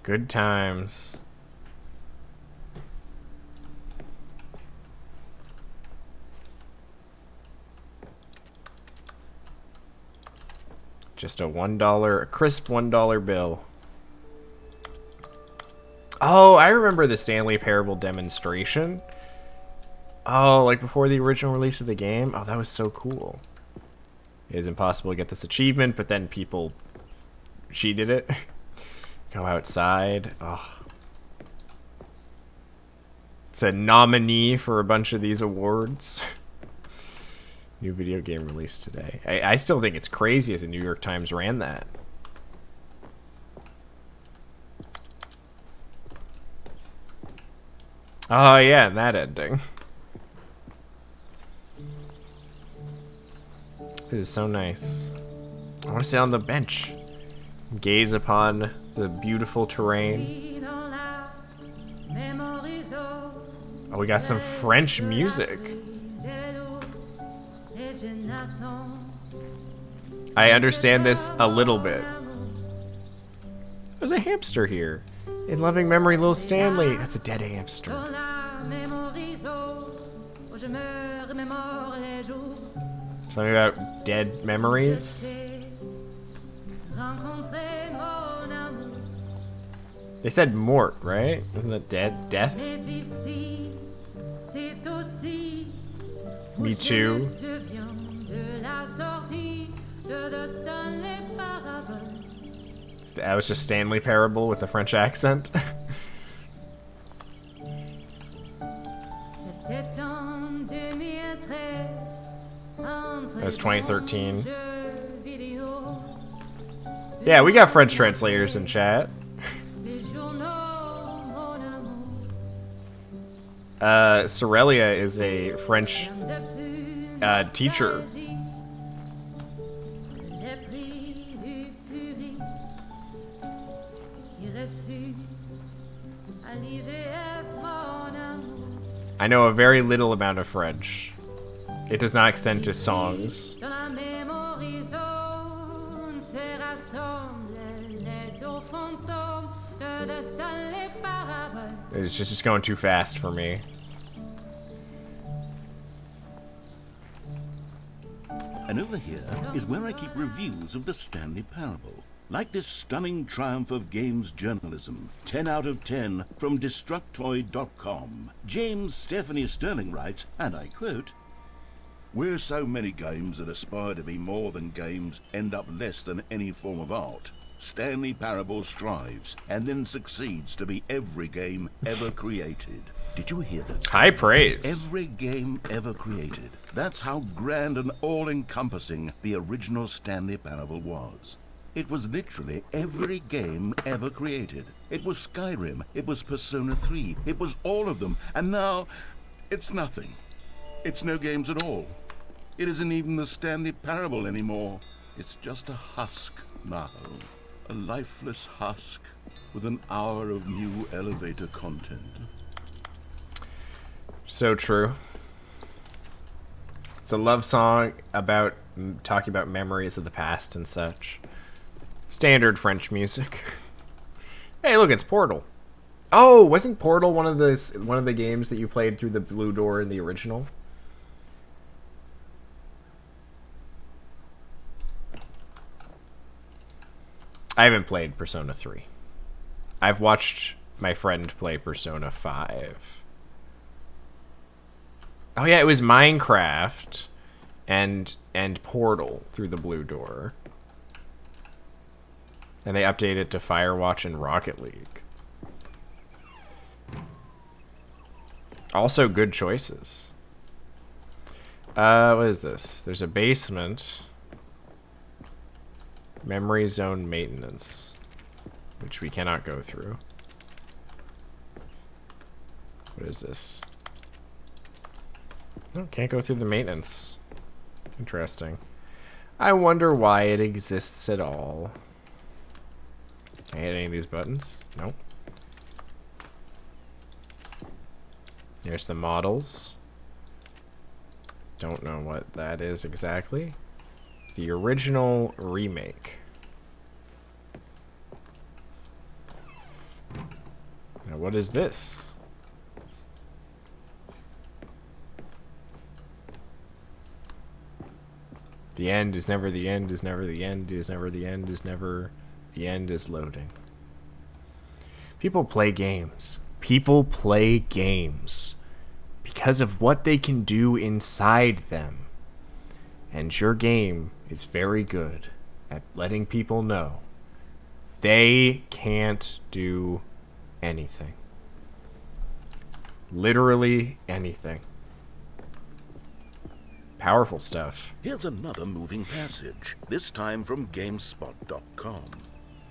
Speaker 2: Good times. Just a $1, a crisp $1 bill. Oh, I remember the Stanley Parable demonstration. Oh, like before the original release of the game? Oh, that was so cool. It is impossible to get this achievement, but then people cheated it. Go outside. Oh. It's a nominee for a bunch of these awards. New video game released today. I still think it's crazy that the New York Times ran that. Oh yeah, and that ending. This is so nice. I want to sit on the bench. Gaze upon the beautiful terrain. Oh, we got some French music. I understand this a little bit. There's a hamster here. In loving memory, little Stanley. That's a dead hamster. Something about dead memories. They said mort, right? Isn't it dead? Death? Me too. I was just Stanley Parable with a French accent. That was 2013. Yeah, we got French translators in chat. Sorelia is a French teacher. I know a very little amount of French. It does not extend to songs.
Speaker 7: Dans la même horizon se rassemblent les deux fantômes, le destin les parabole.
Speaker 2: It's just going too fast for me.
Speaker 5: And over here is where I keep reviews of the Stanley Parable. Like this stunning triumph of games journalism, 10 out of 10 from Destructoid.com. James Stephanie Sterling writes, and I quote, "Where so many games that aspire to be more than games end up less than any form of art, Stanley Parable strives and then succeeds to be every game ever created." Did you hear that?
Speaker 2: High praise.
Speaker 5: Every game ever created. That's how grand and all-encompassing the original Stanley Parable was. It was literally every game ever created. It was Skyrim, it was Persona 3, it was all of them, and now it's nothing. It's no games at all. It isn't even the Stanley Parable anymore. It's just a husk now. A lifeless husk with an hour of new elevator content.
Speaker 2: So true. It's a love song about talking about memories of the past and such. Standard French music. Hey, look, it's Portal. Oh, wasn't Portal one of the games that you played through the blue door in the original? I haven't played Persona 3. I've watched my friend play Persona 5. Oh yeah, it was Minecraft and Portal through the blue door. And they updated to Firewatch and Rocket League. Also good choices. What is this? There's a basement. Memory zone maintenance, which we cannot go through. What is this? Oh, can't go through the maintenance. Interesting. I wonder why it exists at all. Can I hit any of these buttons? Nope. Here's the models. Don't know what that is exactly. The original remake. Now what is this? The end is never the end, is never the end, is never the end, is never the end is loading. People play games. People play games because of what they can do inside them. And your game is very good at letting people know they can't do anything. Literally anything. Powerful stuff.
Speaker 5: Here's another moving passage, this time from GameSpot.com.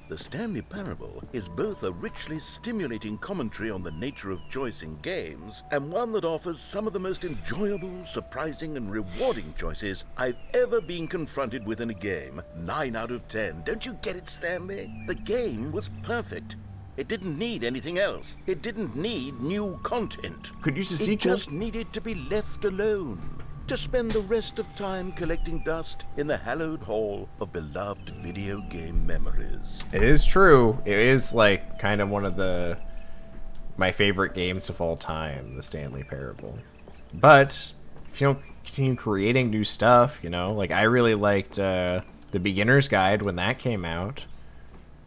Speaker 5: The Stanley Parable is both a richly stimulating commentary on the nature of choice in games, and one that offers some of the most enjoyable, surprising, and rewarding choices I've ever been confronted with in a game. 9 out of 10. Don't you get it, Stanley? The game was perfect. It didn't need anything else. It didn't need new content.
Speaker 2: Could use a
Speaker 5: It
Speaker 2: sequel.
Speaker 5: just needed to be left alone, to spend the rest of time collecting dust in the hallowed hall of beloved video game memories.
Speaker 2: It is true. It is like kind of one of my favorite games of all time, the Stanley Parable. But if you don't continue creating new stuff, you know, like I really liked the Beginner's Guide when that came out.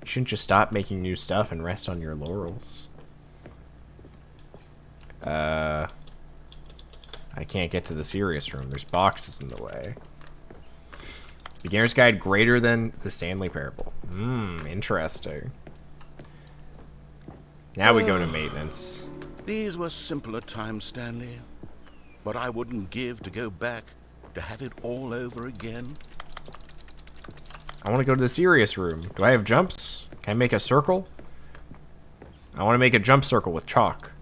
Speaker 2: You shouldn't just stop making new stuff and rest on your laurels. I can't get to the serious room. There's boxes in the way. Beginner's Guide greater than the Stanley Parable. Interesting. Now we go to maintenance.
Speaker 5: These were simpler times, Stanley. But I wouldn't give to go back, to have it all over again.
Speaker 2: I want to go to the serious room. Do I have jumps? Can I make a circle? I want to make a jump circle with chalk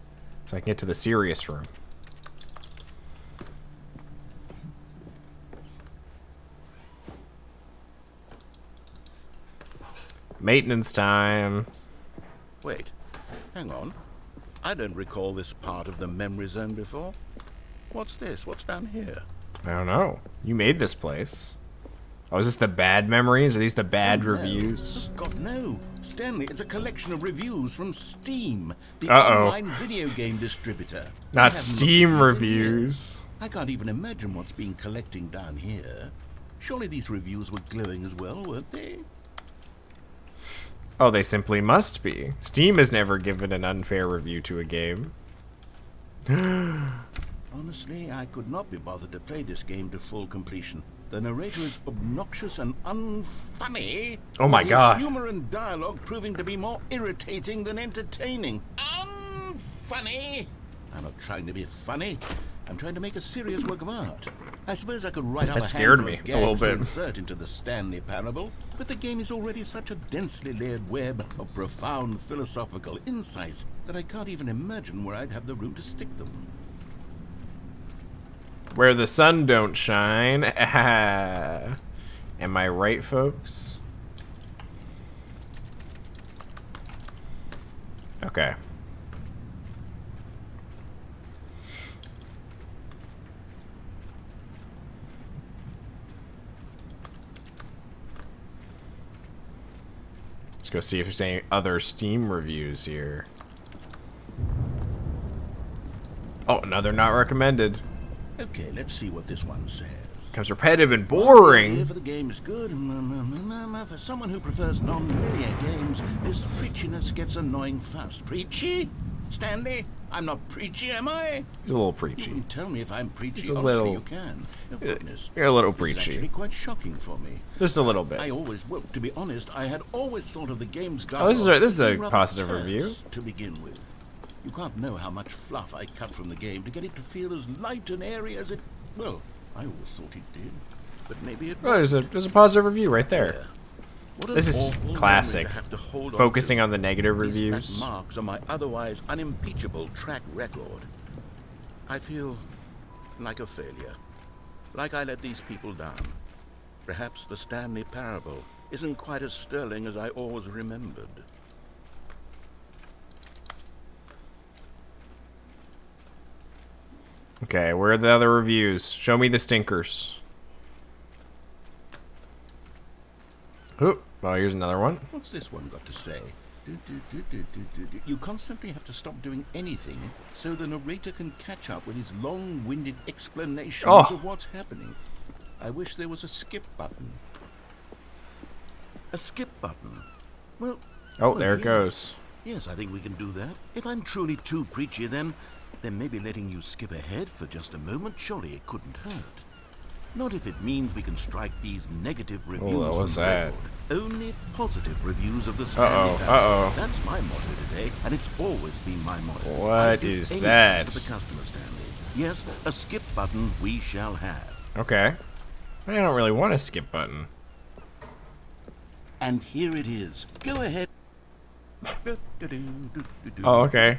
Speaker 2: so I can get to the serious room. Maintenance time.
Speaker 5: Wait, hang on. I don't recall this part of the memory zone before. What's this? What's down here?
Speaker 2: I don't know. You made this place. Oh, is this the bad memories? Are these the bad
Speaker 5: Oh, no.
Speaker 2: reviews?
Speaker 5: God, no. Stanley, it's a collection of reviews from Steam, the
Speaker 2: Uh-oh.
Speaker 5: online video game distributor. I
Speaker 2: Not
Speaker 5: haven't looked
Speaker 2: Steam
Speaker 5: at these in years.
Speaker 2: reviews.
Speaker 5: I can't even imagine what's been collecting down here. Surely these reviews were glowing as well, weren't they?
Speaker 2: Oh, they simply must be. Steam has never given an unfair review to a game.
Speaker 5: Honestly, I could not be bothered to play this game to full completion. The narrator is obnoxious and unfunny.
Speaker 2: Oh my
Speaker 5: with
Speaker 2: God.
Speaker 5: His humor and dialogue proving to be more irritating than entertaining. Unfunny! I'm not trying to be funny. I'm trying to make a serious work of art. I suppose I could write out
Speaker 2: That
Speaker 5: a
Speaker 2: scared
Speaker 5: handful
Speaker 2: me
Speaker 5: of
Speaker 2: a
Speaker 5: gags
Speaker 2: little
Speaker 5: to
Speaker 2: bit.
Speaker 5: insert into the Stanley Parable, but the game is already such a densely layered web of profound philosophical insights that I can't even imagine where I'd have the room to stick them.
Speaker 2: Where the sun don't shine. Am I right, folks? Okay. Let's go see if there's any other Steam reviews here. Oh, another not recommended.
Speaker 5: Okay, let's see what this one says.
Speaker 2: Becomes repetitive and
Speaker 5: The idea
Speaker 2: boring.
Speaker 5: for the game is good. For someone who prefers non-linear games, this preachiness gets annoying fast. Preachy? Stanley? I'm not preachy, am I?
Speaker 2: He's a little
Speaker 5: You
Speaker 2: preachy.
Speaker 5: can tell me if I'm preachy.
Speaker 2: It's a
Speaker 5: Honestly,
Speaker 2: little-
Speaker 5: you can. Oh, goodness.
Speaker 2: You're a little
Speaker 5: This is actually
Speaker 2: preachy.
Speaker 5: quite shocking for me.
Speaker 2: Just a little
Speaker 5: I
Speaker 2: bit.
Speaker 5: always, well, to be honest, I had always thought of the game's
Speaker 2: Oh, this is a-
Speaker 5: dialogue
Speaker 2: this is a
Speaker 5: as being rather
Speaker 2: positive
Speaker 5: terse
Speaker 2: review.
Speaker 5: to begin with. You can't know how much fluff I cut from the game to get it to feel as light and airy as it. Well, I always thought it did, but maybe it
Speaker 2: Oh,
Speaker 5: wasn't.
Speaker 2: there's a positive review right there.
Speaker 5: Yeah. What an
Speaker 2: This is
Speaker 5: awful memory
Speaker 2: classic.
Speaker 5: to have to hold on
Speaker 2: Focusing
Speaker 5: to.
Speaker 2: on the negative
Speaker 5: These black
Speaker 2: reviews.
Speaker 5: marks on my otherwise unimpeachable track record. I feel like a failure. Like I let these people down. Perhaps the Stanley Parable isn't quite as sterling as I always remembered.
Speaker 2: Okay, where are the other reviews? Show me the stinkers. Oop. Oh, here's another one.
Speaker 5: What's this one got to say? You constantly have to stop doing anything so the narrator can catch up with his long-winded explanations
Speaker 2: Oh.
Speaker 5: of what's happening. I wish there was a skip button. A skip button? Well,
Speaker 2: Oh, there it
Speaker 5: yeah.
Speaker 2: goes.
Speaker 5: Yes, I think we can do that. If I'm truly too preachy, then maybe letting you skip ahead for just a moment, surely it couldn't hurt. Not if it means we can strike these negative reviews
Speaker 2: what was
Speaker 5: from the
Speaker 2: that?
Speaker 5: record. Only positive reviews of the Stanley
Speaker 2: Uh-oh,
Speaker 5: Parable.
Speaker 2: uh-oh.
Speaker 5: That's my motto today, and it's always been my motto.
Speaker 2: What
Speaker 5: I do
Speaker 2: is
Speaker 5: anything
Speaker 2: that?
Speaker 5: for the customer, Stanley. Yes, a skip button we shall have.
Speaker 2: Okay. I don't really want a skip button.
Speaker 5: And here it is. Go ahead.
Speaker 2: Oh, okay.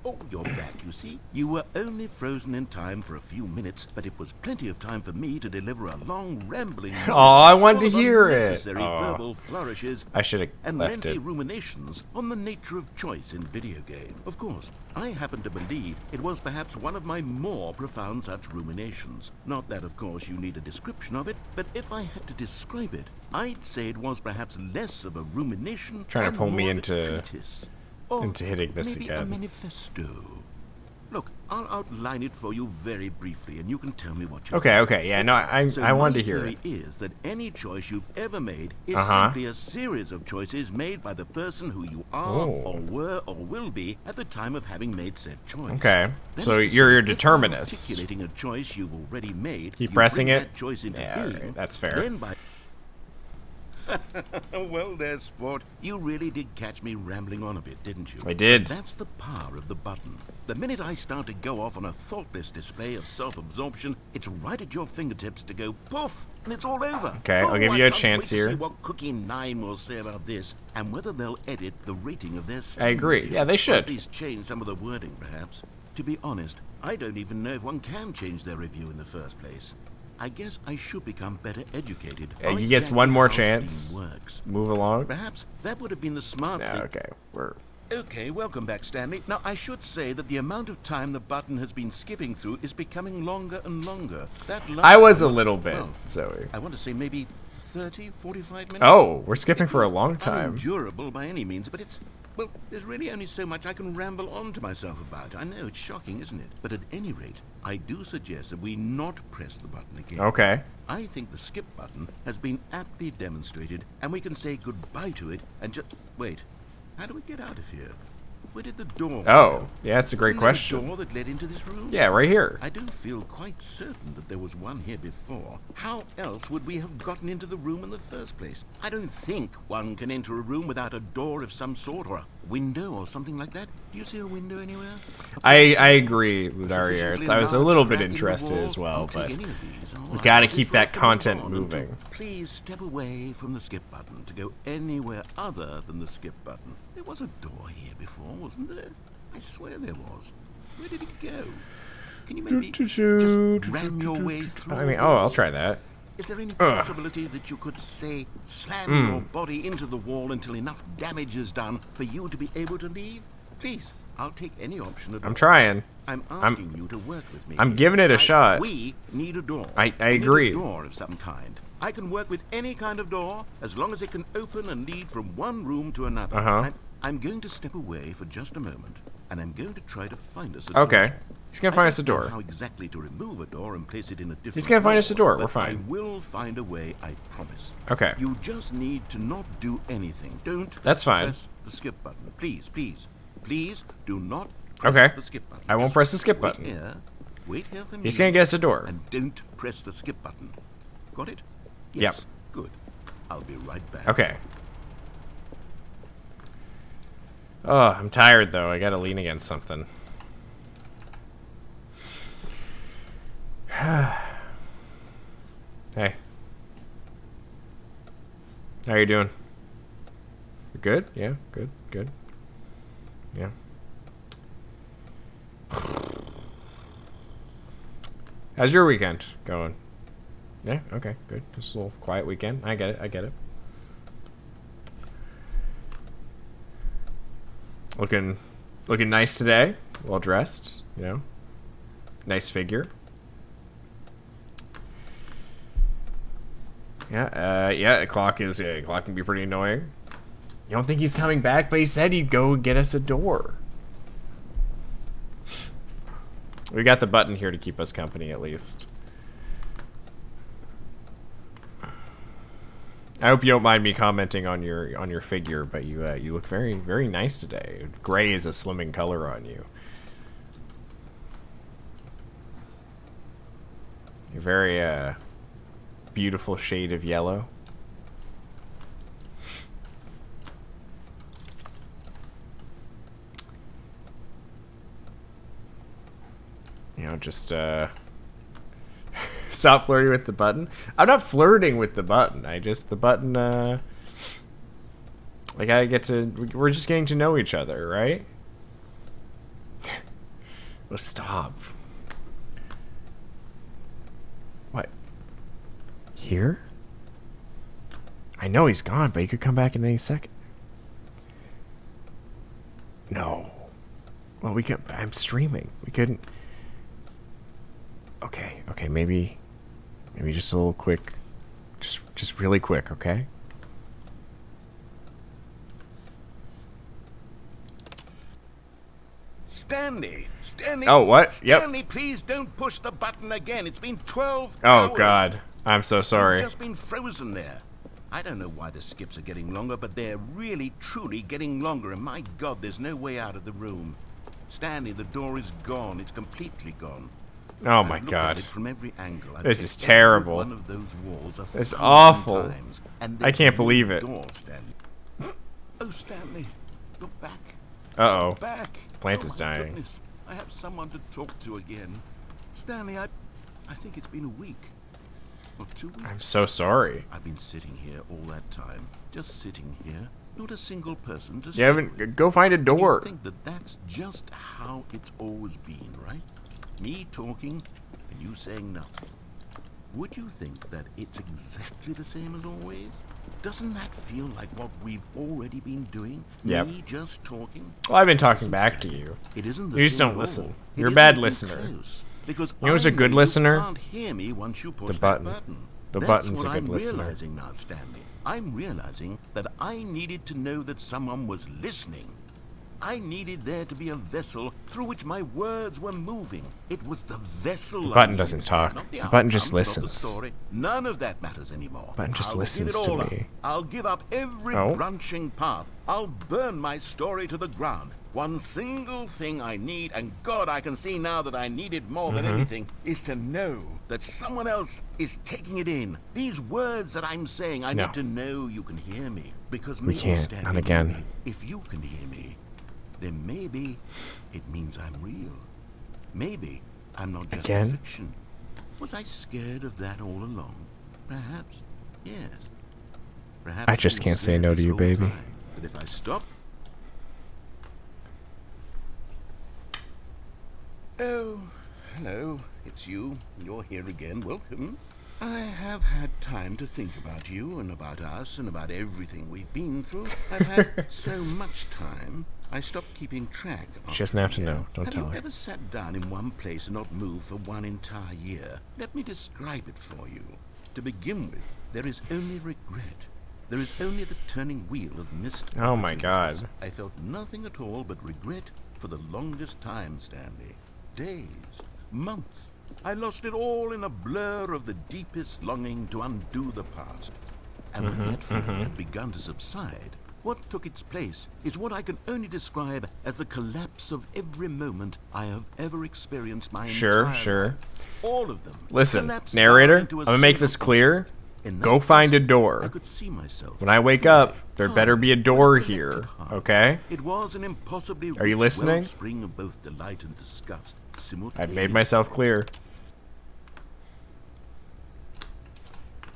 Speaker 5: Oh, you're back, you see. You were only frozen in time for a few minutes, but it was plenty of time for me to deliver a long, rambling...
Speaker 2: Oh, I wanted
Speaker 5: full
Speaker 2: to
Speaker 5: of
Speaker 2: hear it.
Speaker 5: unnecessary
Speaker 2: Oh.
Speaker 5: verbal flourishes
Speaker 2: I should have
Speaker 5: and
Speaker 2: left
Speaker 5: lengthy
Speaker 2: it.
Speaker 5: ruminations on the nature of choice in video game. Of course, I happen to believe it was perhaps one of my more profound such ruminations. Not that, of course, you need a description of it, but if I had to describe it, I'd say it was perhaps less of a rumination
Speaker 2: Trying to
Speaker 5: and
Speaker 2: pull me
Speaker 5: more of a
Speaker 2: into-
Speaker 5: treatise. Or
Speaker 2: into hitting this
Speaker 5: maybe a
Speaker 2: again.
Speaker 5: manifesto. Look, I'll outline it for you very briefly, and you can tell me what you
Speaker 2: Okay,
Speaker 5: think.
Speaker 2: okay. Yeah, no, I
Speaker 5: So
Speaker 2: wanted to
Speaker 5: my
Speaker 2: hear
Speaker 5: theory
Speaker 2: it.
Speaker 5: is that any choice you've ever made is
Speaker 2: Uh-huh.
Speaker 5: simply a series of choices made by the person who you are,
Speaker 2: Oh.
Speaker 5: or were, or will be at the time of having made said choice.
Speaker 2: Okay,
Speaker 5: That
Speaker 2: so
Speaker 5: is to
Speaker 2: you're
Speaker 5: say,
Speaker 2: a
Speaker 5: if by
Speaker 2: determinist.
Speaker 5: articulating a choice you've already made,
Speaker 2: Keep
Speaker 5: you
Speaker 2: pressing
Speaker 5: bring
Speaker 2: it.
Speaker 5: that choice into
Speaker 2: Yeah,
Speaker 5: being,
Speaker 2: alright, that's fair.
Speaker 5: Then by well, there, sport. You really did catch me rambling on a bit, didn't you?
Speaker 2: I did.
Speaker 5: That's the power of the button. The minute I start to go off on a thoughtless display of self-absorption, it's right at your fingertips to go poof, and it's all over.
Speaker 2: Okay, I'll give
Speaker 5: I
Speaker 2: you a
Speaker 5: can't
Speaker 2: chance
Speaker 5: wait to
Speaker 2: here.
Speaker 5: see what Cookie 9 will say about this, and whether they'll edit the rating of their Steam
Speaker 2: I agree.
Speaker 5: review.
Speaker 2: Yeah, they
Speaker 5: Or
Speaker 2: should.
Speaker 5: at least change some of the wording, perhaps. To be honest, I don't even know if one can change their review in the first place. I guess I should become better educated.
Speaker 2: Yeah,
Speaker 5: on
Speaker 2: he gets
Speaker 5: exactly
Speaker 2: one more
Speaker 5: how Steam
Speaker 2: chance.
Speaker 5: works.
Speaker 2: Move along.
Speaker 5: Perhaps that would have been the smart
Speaker 2: Yeah,
Speaker 5: thing.
Speaker 2: okay. We're
Speaker 5: Okay, welcome back, Stanley. Now, I should say that the amount of time the button has been skipping through is becoming longer and longer. That last
Speaker 2: I was a
Speaker 5: one
Speaker 2: little bit,
Speaker 5: well,
Speaker 2: Zoe.
Speaker 5: I want to say maybe 30, 45 minutes.
Speaker 2: Oh, we're skipping
Speaker 5: It
Speaker 2: for a
Speaker 5: was
Speaker 2: long time.
Speaker 5: Unendurable by any means, but it's... Well, there's really only so much I can ramble on to myself about. I know, it's shocking, isn't it? But at any rate, I do suggest that we not press the button again.
Speaker 2: Okay.
Speaker 5: I think the skip button has been aptly demonstrated, and we can say goodbye to it and just... Wait, how do we get out of here? Where did the door
Speaker 2: Oh, yeah, that's a great
Speaker 5: Wasn't there
Speaker 2: question.
Speaker 5: a door that led into this room?
Speaker 2: Yeah, right here.
Speaker 5: I do feel quite certain that there was one here before. How else would we have gotten into the room in the first place? I don't think one can enter a room without a door of some sort, or a window, or something like that. Do you see a window anywhere?
Speaker 2: I agree with Daria. I was a little bit interested as well, but we gotta keep that content moving.
Speaker 5: Please step away from the skip button to go anywhere other than the skip button. There was a door here before, wasn't there? I swear there was. Where did it go? Can you maybe just ram your way through?
Speaker 2: I mean, oh, I'll try that.
Speaker 5: Is there any possibility that you could, say, slam your body into the wall until enough damage is done for you to be able to leave? Please, I'll take any option at all.
Speaker 2: I'm trying.
Speaker 5: I'm asking you to work with me.
Speaker 2: I'm giving it a shot.
Speaker 5: We need a door.
Speaker 2: I
Speaker 5: We need
Speaker 2: agree.
Speaker 5: a door of some kind. I can work with any kind of door as long as it can open and lead from one room to another.
Speaker 2: Uh-huh.
Speaker 5: I'm going to step away for just a moment, and I'm going to try to find us a
Speaker 2: Okay.
Speaker 5: door.
Speaker 2: He's gonna
Speaker 5: I
Speaker 2: find us a
Speaker 5: don't know
Speaker 2: door.
Speaker 5: how exactly to remove a door and place it in a different
Speaker 2: He's gonna find us a door.
Speaker 5: but
Speaker 2: We're fine.
Speaker 5: I will find a way, I promise.
Speaker 2: Okay.
Speaker 5: You just need to not do anything. Don't
Speaker 2: That's fine.
Speaker 5: press the skip button. Please, please, please do not press
Speaker 2: Okay.
Speaker 5: the skip button.
Speaker 2: I won't
Speaker 5: Just
Speaker 2: press the skip
Speaker 5: wait
Speaker 2: button.
Speaker 5: Here. Wait here for me.
Speaker 2: He's gonna get us a door.
Speaker 5: And don't press the skip button. Got it?
Speaker 2: Yep.
Speaker 5: Yes. Good. I'll be right back.
Speaker 2: Okay. Oh, I'm tired though. I gotta lean against something. Hey. How you doing? You good? Yeah, good, good. Yeah. How's your weekend going? Yeah, okay, good. Just a little quiet weekend. I get it, I get it. Looking nice today. Well dressed, you know. Nice figure. Yeah, yeah, the clock can be pretty annoying. You don't think he's coming back, but he said he'd go get us a door. We got the button here to keep us company at least. I hope you don't mind me commenting on your figure, but you look very, very nice today. Gray is a slimming color on you. You're very beautiful shade of yellow. You know, just stop flirting with the button. I'm not flirting with the button. The button, like we're just getting to know each other, right? Oh, stop. What? Here? I know he's gone, but he could come back in any second. No. Well, I'm streaming. We couldn't. Okay, maybe just a little quick, just really quick, okay?
Speaker 5: Stanley!
Speaker 2: Oh, what? Yep.
Speaker 5: Stanley, please don't push the button again. It's been 12
Speaker 2: Oh,
Speaker 5: hours.
Speaker 2: God. I'm so sorry.
Speaker 5: You've just been frozen there. I don't know why the skips are getting longer, but they're really, truly getting longer, and my God, there's no way out of the room. Stanley, the door is gone. It's completely gone.
Speaker 2: Oh,
Speaker 5: I've
Speaker 2: my
Speaker 5: looked
Speaker 2: God.
Speaker 5: at it from every angle. I've
Speaker 2: This
Speaker 5: checked
Speaker 2: is
Speaker 5: every
Speaker 2: terrible.
Speaker 5: one of those walls
Speaker 2: It's
Speaker 5: 1,000
Speaker 2: awful.
Speaker 5: times, and
Speaker 2: I
Speaker 5: there's
Speaker 2: can't
Speaker 5: no
Speaker 2: believe it.
Speaker 5: door, Stanley. Oh, Stanley, you're back.
Speaker 2: Uh-oh.
Speaker 5: You're back.
Speaker 2: Plant
Speaker 5: Oh,
Speaker 2: is
Speaker 5: my
Speaker 2: dying.
Speaker 5: goodness. I have someone to talk to again. Stanley, I think it's been a week. Or 2 weeks.
Speaker 2: I'm so sorry.
Speaker 5: I've been sitting here all that time. Just sitting here. Not a single person to
Speaker 2: You
Speaker 5: speak
Speaker 2: haven't.
Speaker 5: with.
Speaker 2: Go find a
Speaker 5: And you
Speaker 2: door.
Speaker 5: think that that's just how it's always been, right? Me talking and you saying nothing. Would you think that it's exactly the same as always? Doesn't that feel like what we've already been doing?
Speaker 2: Yep.
Speaker 5: Me just talking?
Speaker 2: Well, I've been talking
Speaker 5: Isn't
Speaker 2: back to
Speaker 5: Stanley.
Speaker 2: you.
Speaker 5: It isn't the
Speaker 2: You just
Speaker 5: thing
Speaker 2: don't
Speaker 5: at all.
Speaker 2: listen.
Speaker 5: It
Speaker 2: You're a
Speaker 5: isn't
Speaker 2: bad
Speaker 5: even
Speaker 2: listener.
Speaker 5: close, because
Speaker 2: You know who's
Speaker 5: I
Speaker 2: a good
Speaker 5: know
Speaker 2: listener?
Speaker 5: You can't hear me once you push
Speaker 2: The button.
Speaker 5: that button.
Speaker 2: The
Speaker 5: That's
Speaker 2: button's
Speaker 5: what
Speaker 2: a good
Speaker 5: I'm
Speaker 2: listener.
Speaker 5: realizing now, Stanley. I'm realizing that I needed to know that someone was listening. I needed there to be a vessel through which my words were moving. It was the vessel.
Speaker 2: The button
Speaker 5: I
Speaker 2: doesn't
Speaker 5: needed,
Speaker 2: talk.
Speaker 5: not
Speaker 2: The button just
Speaker 5: outcomes, not the
Speaker 2: listens.
Speaker 5: story. None of that matters anymore.
Speaker 2: Button just
Speaker 5: I'll
Speaker 2: listens
Speaker 5: give it
Speaker 2: to
Speaker 5: all
Speaker 2: me.
Speaker 5: Up. I'll give up every
Speaker 2: Oh.
Speaker 5: branching path. I'll burn my story to the ground. One single thing I need, and God, I can see now that I need it more than anything, is to know that someone else is taking it in. These words that I'm saying, I
Speaker 2: No.
Speaker 5: need to know you can hear me. Because
Speaker 2: We
Speaker 5: maybe,
Speaker 2: can't.
Speaker 5: Stanley,
Speaker 2: Not again.
Speaker 5: maybe, if you can hear me, then maybe it means I'm real. Maybe I'm not just
Speaker 2: Again?
Speaker 5: a fiction. Was I scared of that all along? Perhaps. Yes. Perhaps
Speaker 2: I just
Speaker 5: I've
Speaker 2: can't say
Speaker 5: said
Speaker 2: no to
Speaker 5: this
Speaker 2: you,
Speaker 5: whole
Speaker 2: baby.
Speaker 5: time, that if I stop. Oh, hello. It's you. You're here again. Welcome. I have had time to think about you and about us and about everything we've been through. I've had so much time, I stopped keeping track.
Speaker 2: She doesn't have to
Speaker 5: after a
Speaker 2: know.
Speaker 5: year.
Speaker 2: Don't
Speaker 5: have
Speaker 2: tell
Speaker 5: you
Speaker 2: her.
Speaker 5: ever sat down in one place and not moved for one entire year? Let me describe it for you. To begin with, there is only regret. There is only the turning wheel of missed
Speaker 2: Oh my
Speaker 5: opportunities.
Speaker 2: God.
Speaker 5: I felt nothing at all but regret for the longest time, Stanley. Days, months. I lost it all in a blur of the deepest longing to undo the past. And when that feeling had begun to subside, what took its place is what I can only describe as the collapse of every moment I have ever experienced my
Speaker 2: Sure,
Speaker 5: entire
Speaker 2: sure.
Speaker 5: life. All of them.
Speaker 2: Listen,
Speaker 5: collapsed
Speaker 2: narrator,
Speaker 5: down into a
Speaker 2: I'm gonna make
Speaker 5: single
Speaker 2: this clear.
Speaker 5: instant. In
Speaker 2: Go
Speaker 5: that
Speaker 2: find a
Speaker 5: instant,
Speaker 2: door.
Speaker 5: I could see myself
Speaker 2: When I wake
Speaker 5: clearly,
Speaker 2: up, there better be a
Speaker 5: calmly,
Speaker 2: door
Speaker 5: with a
Speaker 2: here,
Speaker 5: collected heart.
Speaker 2: okay?
Speaker 5: It was an impossibly
Speaker 2: Are you
Speaker 5: rich
Speaker 2: listening?
Speaker 5: wellspring of both delight and disgust
Speaker 2: I've
Speaker 5: simultaneously.
Speaker 2: made myself clear.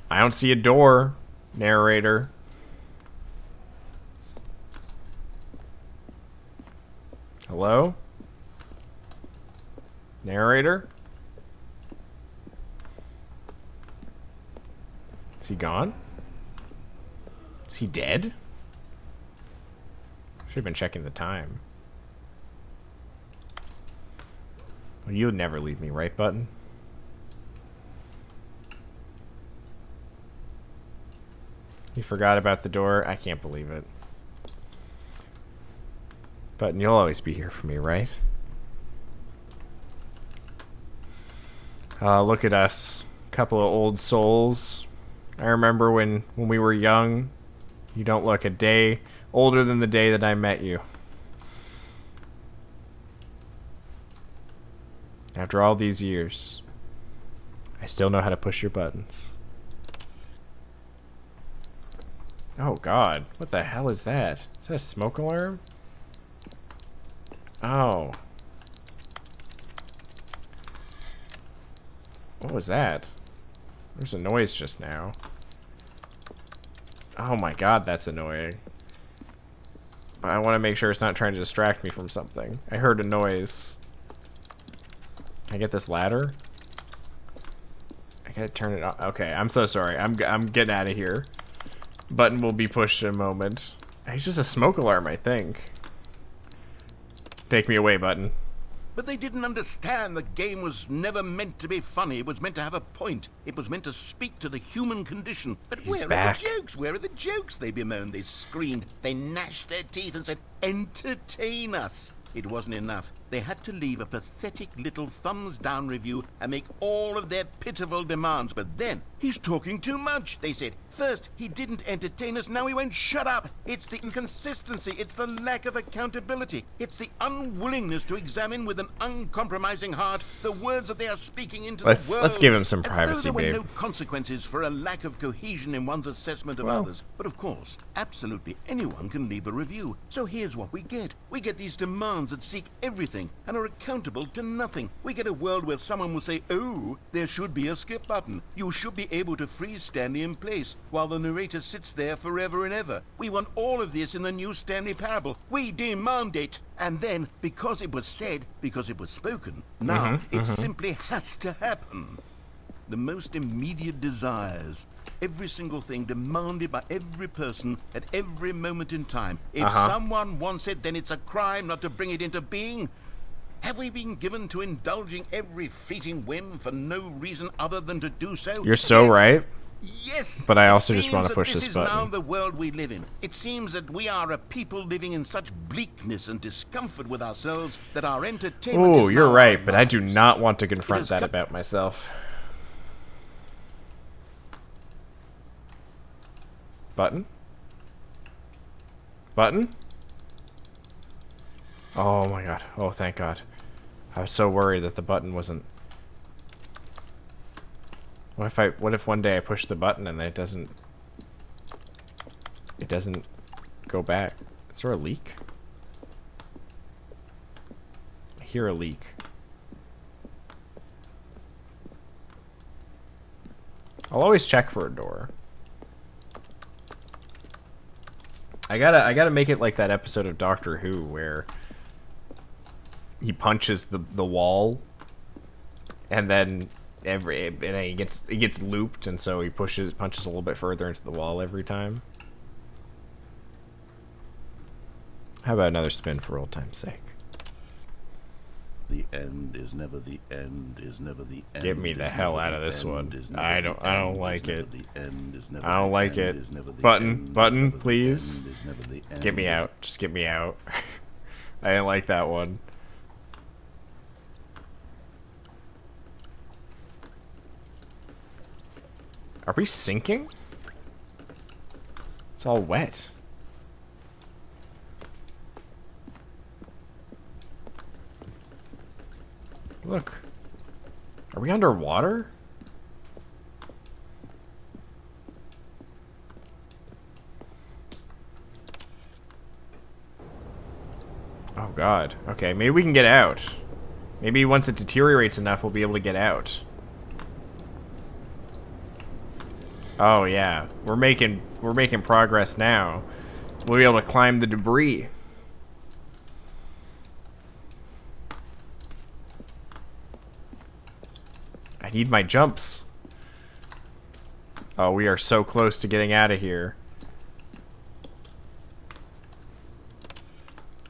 Speaker 2: I don't see a door, narrator. Hello? Narrator? Is he gone? Is he dead? Should have been checking the time. Well, you'll never leave me, right, Button? You forgot about the door? I can't believe it. Button, you'll always be here for me, right? Look at us. Couple of old souls. I remember when we were young. You don't look a day older than the day that I met you. After all these years, I still know how to push your buttons. Oh god, what the hell is that? Is that a smoke alarm? Oh. What was that? There's a noise just now. Oh my god, that's annoying. I want to make sure it's not trying to distract me from something. I heard a noise. Can I get this ladder? I gotta turn it off. Okay, I'm so sorry. I'm getting out of here. Button will be pushed in a moment. It's just a smoke alarm, I think. Take me away, Button.
Speaker 5: But they didn't understand the game was never meant to be funny. It was meant to have a point. It was meant to speak to the human condition. But
Speaker 2: He's
Speaker 5: where
Speaker 2: back.
Speaker 5: are the jokes? Where are the jokes? They bemoaned, they screamed, they gnashed their teeth and said, entertain us. It wasn't enough. They had to leave a pathetic little thumbs-down review and make all of their pitiful demands. But then, he's talking too much, they said. First, he didn't entertain us, now he won't shut up. It's the inconsistency, it's the lack of accountability. It's the unwillingness to examine with an uncompromising heart the words that they are speaking into the world.
Speaker 2: Let's give him some
Speaker 5: As though
Speaker 2: privacy,
Speaker 5: there were
Speaker 2: babe.
Speaker 5: no consequences for a lack of cohesion in one's assessment of
Speaker 2: Well.
Speaker 5: others. But of course, absolutely anyone can leave a review. So here's what we get. We get these demands that seek everything and are accountable to nothing. We get a world where someone will say, oh, there should be a skip button. You should be able to freeze Stanley in place while the narrator sits there forever and ever. We want all of this in the new Stanley Parable. We demand it. And then, because it was said, because it was spoken, now it simply has to happen. the most immediate desires. Every single thing demanded by every person at every moment in time. If someone wants it, then it's a crime not to bring it into being. Have we been given to indulging every fleeting whim for no reason other than to do so?
Speaker 2: You're so
Speaker 5: Yes.
Speaker 2: right.
Speaker 5: Yes.
Speaker 2: But I
Speaker 5: It
Speaker 2: also just
Speaker 5: seems
Speaker 2: wanna
Speaker 5: that
Speaker 2: push this
Speaker 5: is now
Speaker 2: button.
Speaker 5: the world we live in. It seems that we are a people living in such bleakness and discomfort with ourselves that our entertainment
Speaker 2: Oh,
Speaker 5: is
Speaker 2: you're
Speaker 5: now
Speaker 2: right,
Speaker 5: our
Speaker 2: but I do
Speaker 5: lives.
Speaker 2: not want to confront
Speaker 5: has
Speaker 2: that
Speaker 5: come-
Speaker 2: about myself. Button? Button? Oh my god. Oh, thank god. I was so worried that the button wasn't... What if one day I push the button and then it doesn't go back? Is there a leak? I hear a leak. I'll always check for a door. I gotta make it like that episode of Doctor Who where he punches the wall and then he gets looped, and so he punches a little bit further into the wall every time. How about another spin for old time's sake?
Speaker 5: The end is never the end is never the end.
Speaker 2: Get me the
Speaker 5: is
Speaker 2: hell
Speaker 5: never
Speaker 2: out of
Speaker 5: the
Speaker 2: this
Speaker 5: end
Speaker 2: one.
Speaker 5: is never
Speaker 2: I
Speaker 5: the
Speaker 2: don't
Speaker 5: end
Speaker 2: like
Speaker 5: is never
Speaker 2: it.
Speaker 5: the end is never
Speaker 2: I don't
Speaker 5: the
Speaker 2: like
Speaker 5: end
Speaker 2: it.
Speaker 5: is never the
Speaker 2: Button,
Speaker 5: end is
Speaker 2: button,
Speaker 5: never the
Speaker 2: please.
Speaker 5: end is never the end.
Speaker 2: Get me out. Just get me out. I didn't like that one. Are we sinking? It's all wet. Look. Are we underwater? Oh god. Okay, maybe we can get out. Maybe once it deteriorates enough, we'll be able to get out. Oh yeah, we're making progress now. We'll be able to climb the debris. I need my jumps. Oh, we are so close to getting out of here.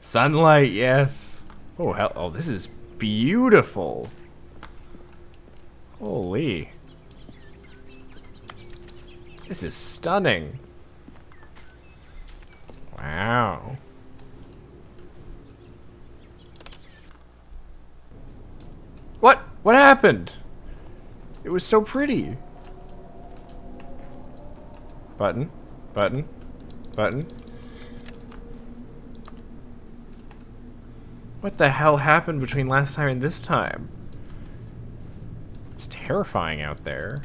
Speaker 2: Sunlight, yes. Oh hell! Oh, this is beautiful. Holy. This is stunning. Wow. What? What happened? It was so pretty. Button. Button. Button. What the hell happened between last time and this time? It's terrifying out there.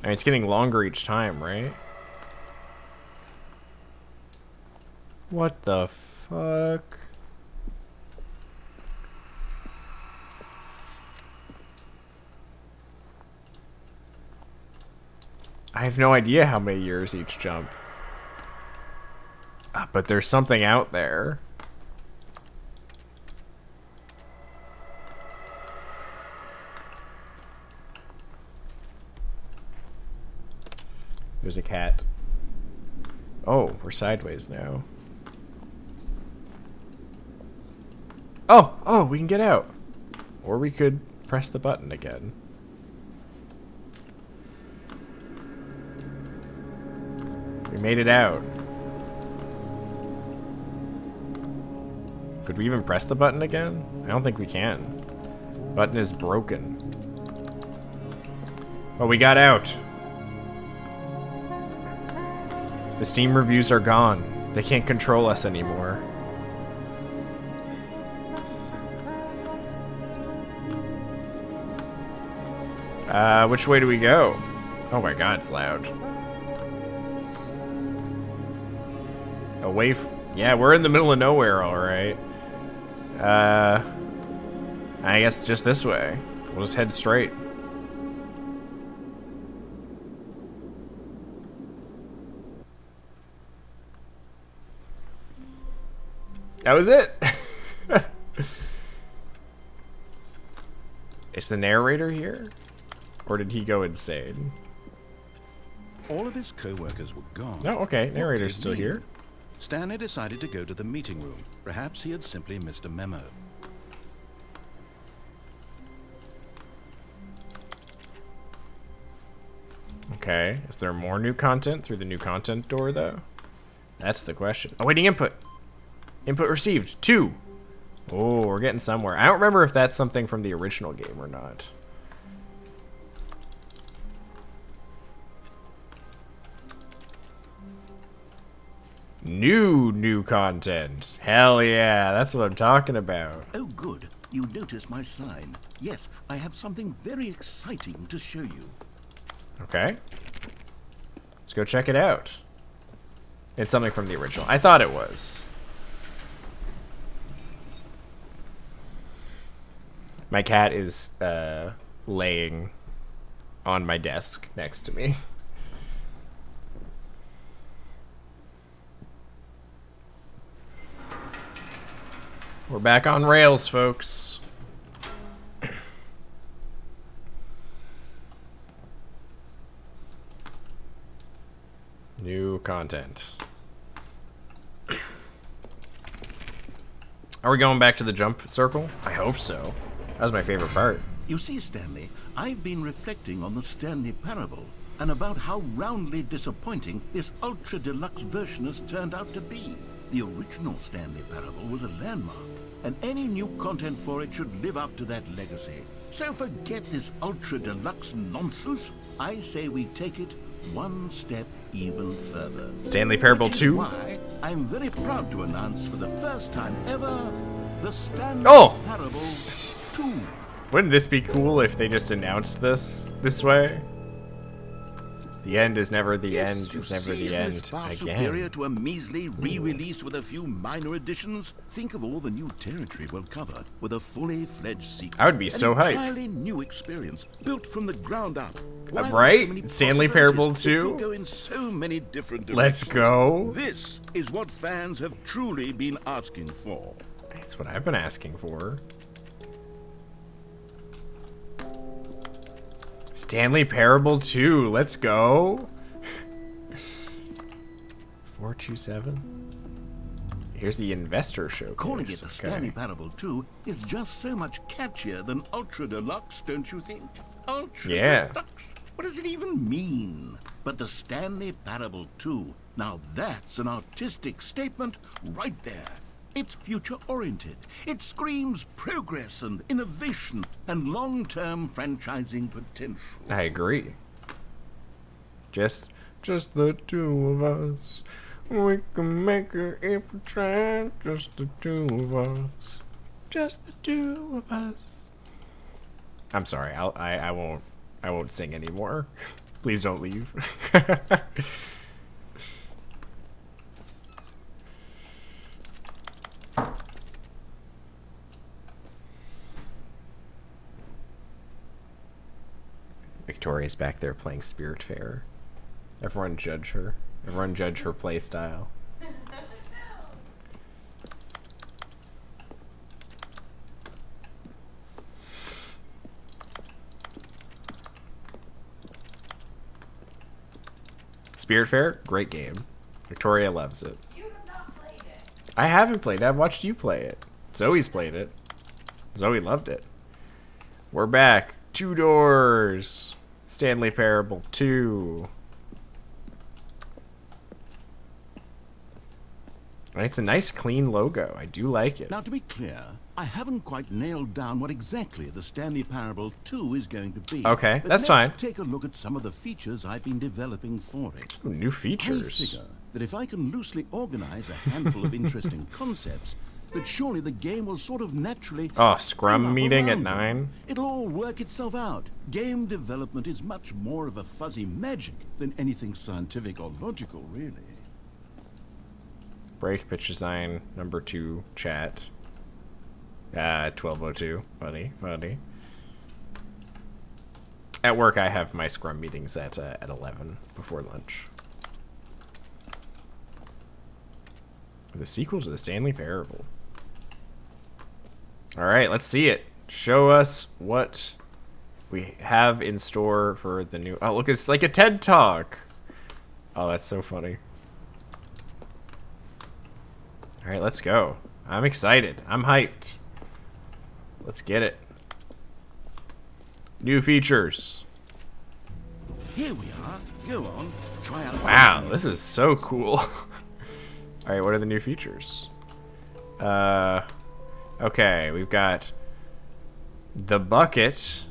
Speaker 2: I mean, it's getting longer each time, right? What the fuck? I have no idea how many years each jump. But there's something out there. There's a cat. Oh, we're sideways now. Oh, we can get out. Or we could press the button again. We made it out. Could we even press the button again? I don't think we can. Button is broken. Oh, we got out. The Steam reviews are gone. They can't control us anymore. Which way do we go? Oh my god, it's loud. Away yeah, we're in the middle of nowhere, alright. I guess just this way. We'll just head straight. That was it. Is the narrator here? Or did he go insane?
Speaker 4: All of his co-workers were gone.
Speaker 2: No, okay,
Speaker 4: What
Speaker 2: narrator's
Speaker 4: could it
Speaker 2: still
Speaker 4: mean?
Speaker 2: here.
Speaker 4: Stanley decided to go to the meeting room. Perhaps he had simply missed a memo.
Speaker 2: Okay, is there more new content through the new content door, though? That's the question. Awaiting input. Input received. 2. Oh, we're getting somewhere. I don't remember if that's something from the original game or not. New content. Hell yeah, that's what I'm talking about.
Speaker 5: Oh, good. You notice my sign. Yes, I have something very exciting to show you.
Speaker 2: Okay. Let's go check it out. It's something from the original. I thought it was. My cat is laying on my desk next to me. We're back on rails, folks. New content. Are we going back to the jump circle? I hope so. That was my favorite part.
Speaker 5: You see, Stanley, I've been reflecting on the Stanley Parable and about how roundly disappointing this ultra deluxe version has turned out to be. The original Stanley Parable was a landmark, and any new content for it should live up to that legacy. So forget this ultra deluxe nonsense. I say we take it one step even further.
Speaker 2: Stanley Parable
Speaker 5: Which is
Speaker 2: 2?
Speaker 5: why I'm very proud to announce for the first time ever the Stanley
Speaker 2: Oh!
Speaker 5: Parable 2.
Speaker 2: Wouldn't this be cool if they just announced this way? The end is never the
Speaker 5: Yes,
Speaker 2: end.
Speaker 5: you
Speaker 2: It's never
Speaker 5: see,
Speaker 2: the
Speaker 5: isn't this
Speaker 2: end
Speaker 5: far
Speaker 2: again.
Speaker 5: superior to a measly re-release with a few minor additions? Think of all the new territory we'll cover with a fully fledged sequel.
Speaker 2: I would be so hyped.
Speaker 5: An entirely new experience, built from the ground up. Why there's
Speaker 2: Right?
Speaker 5: so many
Speaker 2: Stanley
Speaker 5: possibilities,
Speaker 2: Parable
Speaker 5: it
Speaker 2: 2?
Speaker 5: could go in so many different
Speaker 2: Let's
Speaker 5: directions.
Speaker 2: go.
Speaker 5: This is what fans have truly been asking for.
Speaker 2: That's what I've been asking for. Stanley Parable 2, let's go. 427. Here's the investor showcase.
Speaker 5: Calling it the
Speaker 2: Okay.
Speaker 5: Stanley Parable 2 is just so much catchier than Ultra Deluxe, don't you think? Ultra
Speaker 2: Yeah.
Speaker 5: Deluxe? What does it even mean? But the Stanley Parable 2, now that's an artistic statement right there. It's future-oriented. It screams progress and innovation and long-term franchising potential.
Speaker 2: I agree. Just the two of us. We can make it if we try. Just the two of us. Just the two of us. I'm sorry. I won't sing anymore. Please don't leave. Victoria's back there playing Spiritfarer. Everyone judge her. Everyone judge her play style. Spiritfarer, great game. Victoria loves it.
Speaker 3: You have not played it.
Speaker 2: I haven't played it. I've watched you play it. Zoe's played it. Zoe loved it. We're back. 2 doors. Stanley Parable 2. And it's a nice clean logo. I do like it.
Speaker 5: Now, to be clear, I haven't quite nailed down what exactly the Stanley Parable 2 is going to be.
Speaker 2: Okay,
Speaker 5: But
Speaker 2: that's
Speaker 5: let's
Speaker 2: fine.
Speaker 5: take a look at some of the features I've been developing for it.
Speaker 2: Ooh, new
Speaker 5: I
Speaker 2: features.
Speaker 5: figure that if I can loosely organize a handful of interesting concepts, that surely the game will sort of naturally
Speaker 2: Oh,
Speaker 5: spring
Speaker 2: scrum
Speaker 5: up
Speaker 2: meeting at
Speaker 5: around them.
Speaker 2: 9?
Speaker 5: It'll all work itself out. Game development is much more of a fuzzy magic than anything scientific or logical, really.
Speaker 2: Break pitch design number 2 chat. 12:02. Funny. At work, I have my scrum meetings at 11 before lunch. The sequel to the Stanley Parable. All right, let's see it. Show us what we have in store for the new... Oh, look, it's like a TED Talk. Oh, that's so funny. All right, let's go. I'm excited. I'm hyped. Let's get it. New features.
Speaker 5: Here we are. Go on. Try out.
Speaker 2: Wow, this is so cool. All right, what are the new features? Okay, we've got the bucket,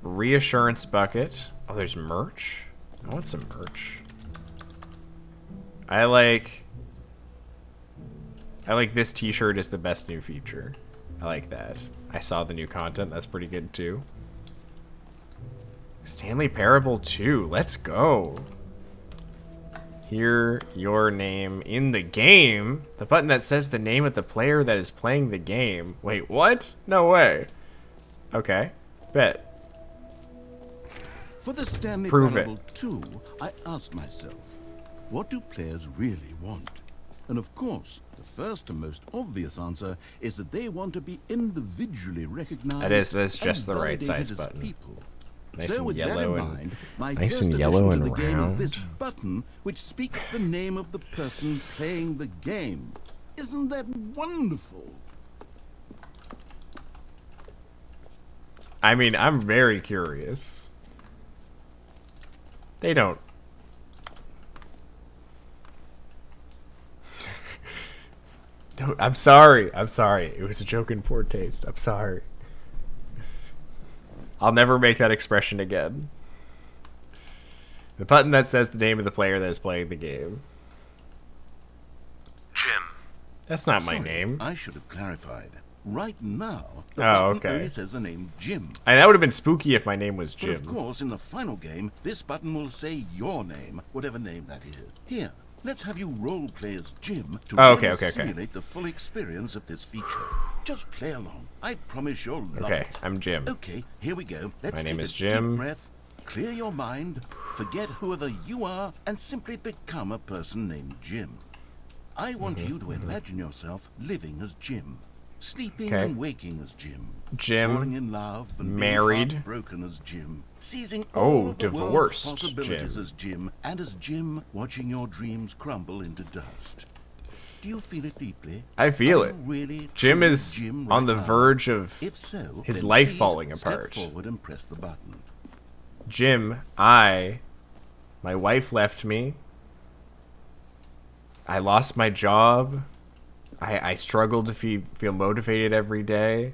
Speaker 2: reassurance bucket. Oh, there's merch. I want some merch. I like this t-shirt is the best new feature. I like that. I saw the new content. That's pretty good too. Stanley Parable 2. Let's go. Hear your name in the game. The button that says the name of the player that is playing the game. Wait, what? No way. Okay. Bet.
Speaker 5: For the Stanley
Speaker 2: Prove
Speaker 5: Parable 2, I asked myself, what do players really want? And of course, the first and most obvious answer is that they want to be individually recognized.
Speaker 2: That is just
Speaker 5: and
Speaker 2: the right
Speaker 5: validated
Speaker 2: size
Speaker 5: as
Speaker 2: button.
Speaker 5: people.
Speaker 2: Nice
Speaker 5: So
Speaker 2: and
Speaker 5: with that
Speaker 2: yellow
Speaker 5: in
Speaker 2: and
Speaker 5: mind, my
Speaker 2: nice
Speaker 5: first
Speaker 2: and
Speaker 5: addition
Speaker 2: yellow
Speaker 5: to
Speaker 2: and
Speaker 5: the game is
Speaker 2: round.
Speaker 5: this button which speaks the name of the person playing the game. Isn't that wonderful?
Speaker 2: I mean, I'm very curious. They don't. I'm sorry. I'm sorry. It was a joke in poor taste. I'm sorry. I'll never make that expression again. The button that says the name of the player that is playing the game.
Speaker 8: Jim.
Speaker 2: That's not my
Speaker 5: Sorry,
Speaker 2: name.
Speaker 5: I should have clarified. Right now, the
Speaker 2: Oh,
Speaker 5: button
Speaker 2: okay.
Speaker 5: only says the name Jim.
Speaker 2: That would have been spooky if my name was
Speaker 5: But of
Speaker 2: Jim.
Speaker 5: course, in the final game, this button will say your name, whatever name that is. Here, let's have you role-play as Jim to
Speaker 2: Oh,
Speaker 5: really
Speaker 2: okay.
Speaker 5: simulate the full experience of this feature. Just play along. I promise you'll love
Speaker 2: Okay,
Speaker 5: it.
Speaker 2: I'm Jim.
Speaker 5: Okay, here we go. Let's
Speaker 2: My name
Speaker 5: take
Speaker 2: is
Speaker 5: a
Speaker 2: Jim.
Speaker 5: deep breath, clear your mind, forget whoever you are, and simply become a person named Jim. I want you to imagine yourself living as Jim. Sleeping
Speaker 2: Okay.
Speaker 5: and waking as Jim.
Speaker 2: Jim,
Speaker 5: Falling in love and
Speaker 2: married.
Speaker 5: being heartbroken as Jim. Seizing
Speaker 2: Oh,
Speaker 5: all of the world's
Speaker 2: divorced
Speaker 5: possibilities
Speaker 2: Jim.
Speaker 5: as Jim. And as Jim, watching your dreams crumble into dust. Do you feel it deeply?
Speaker 2: I feel
Speaker 5: Are
Speaker 2: it.
Speaker 5: you really,
Speaker 2: Jim
Speaker 5: truly
Speaker 2: is
Speaker 5: Jim
Speaker 2: on
Speaker 5: right
Speaker 2: the
Speaker 5: now?
Speaker 2: verge of
Speaker 5: If so,
Speaker 2: his
Speaker 5: then
Speaker 2: life
Speaker 5: please
Speaker 2: falling
Speaker 5: step
Speaker 2: apart.
Speaker 5: forward and press the button.
Speaker 2: Jim, my wife left me. I lost my job. I struggle to feel motivated every day.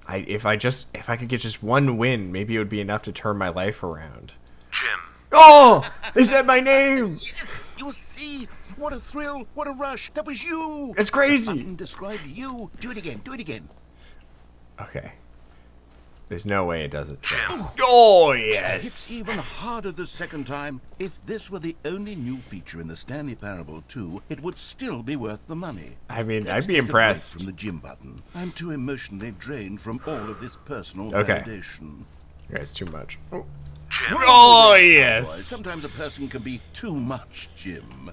Speaker 2: If I could get just one win, maybe it would be enough to turn my life around.
Speaker 8: Jim.
Speaker 2: Oh! They said my name!
Speaker 5: Yes, you see, what a thrill, what a rush. That was you.
Speaker 2: It's crazy.
Speaker 5: The button described you. Do it again. Do it again.
Speaker 2: Okay. There's no way it does it. Oh,
Speaker 5: It's
Speaker 2: yes!
Speaker 5: even harder the second time. If this were the only new feature in the Stanley Parable 2, it would still be worth the money.
Speaker 2: I mean,
Speaker 5: Let's
Speaker 2: I'd be
Speaker 5: take a break
Speaker 2: impressed.
Speaker 5: from the Jim button. I'm too emotionally drained from all of this personal
Speaker 2: Okay.
Speaker 5: validation.
Speaker 2: Guys, too much. Oh,
Speaker 8: Jim.
Speaker 2: oh
Speaker 5: Boy,
Speaker 2: yes!
Speaker 5: sometimes a person can be too much Jim.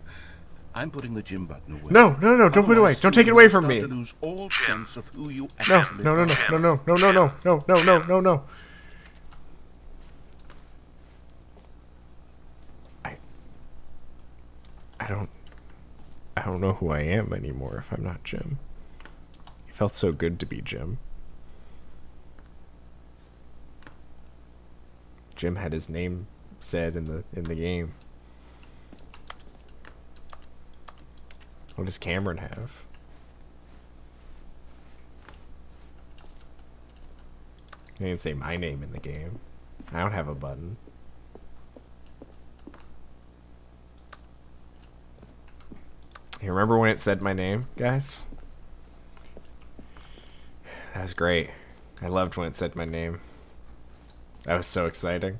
Speaker 5: I'm putting the Jim button away.
Speaker 2: No, don't put it away.
Speaker 5: Otherwise,
Speaker 2: Don't take it
Speaker 5: soon
Speaker 2: away
Speaker 5: you'll
Speaker 2: from
Speaker 5: start
Speaker 2: me.
Speaker 5: to lose all sense of who you
Speaker 2: No,
Speaker 5: actually
Speaker 2: no.
Speaker 5: are.
Speaker 2: I don't know who I am anymore if I'm not Jim. It felt so good to be Jim. Jim had his name said in the game. What does Cameron have? They didn't say my name in the game. I don't have a button. You remember when it said my name, guys? That was great. I loved when it said my name. That was so exciting.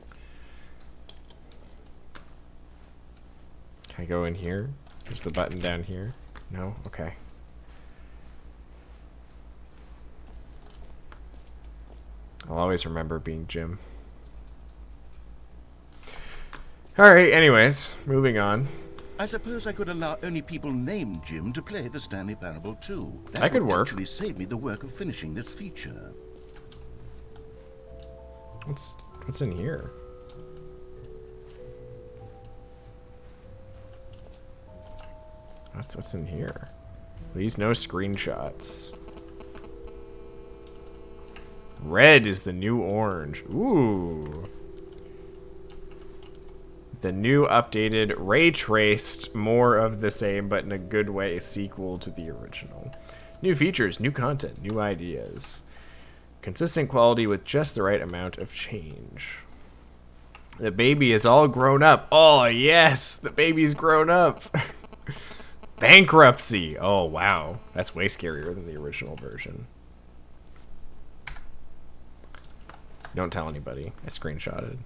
Speaker 2: Can I go in here? Is the button down here? No? Okay. I'll always remember being Jim. Alright, anyways, moving on.
Speaker 5: I suppose I could allow only people named Jim to play the Stanley Parable 2.
Speaker 2: That could
Speaker 5: would
Speaker 2: work.
Speaker 5: actually save me the work of finishing this feature.
Speaker 2: What's What's in here? What's in here? Please no screenshots. Red is the new orange. Ooh. The new updated, ray-traced, more of the same, but in a good way, sequel to the original. New features, new content, new ideas. Consistent quality with just the right amount of change. The baby is all grown up. Oh, yes! The baby's grown up! Bankruptcy! Oh, wow. That's way scarier than the original version. Don't tell anybody. I screenshotted.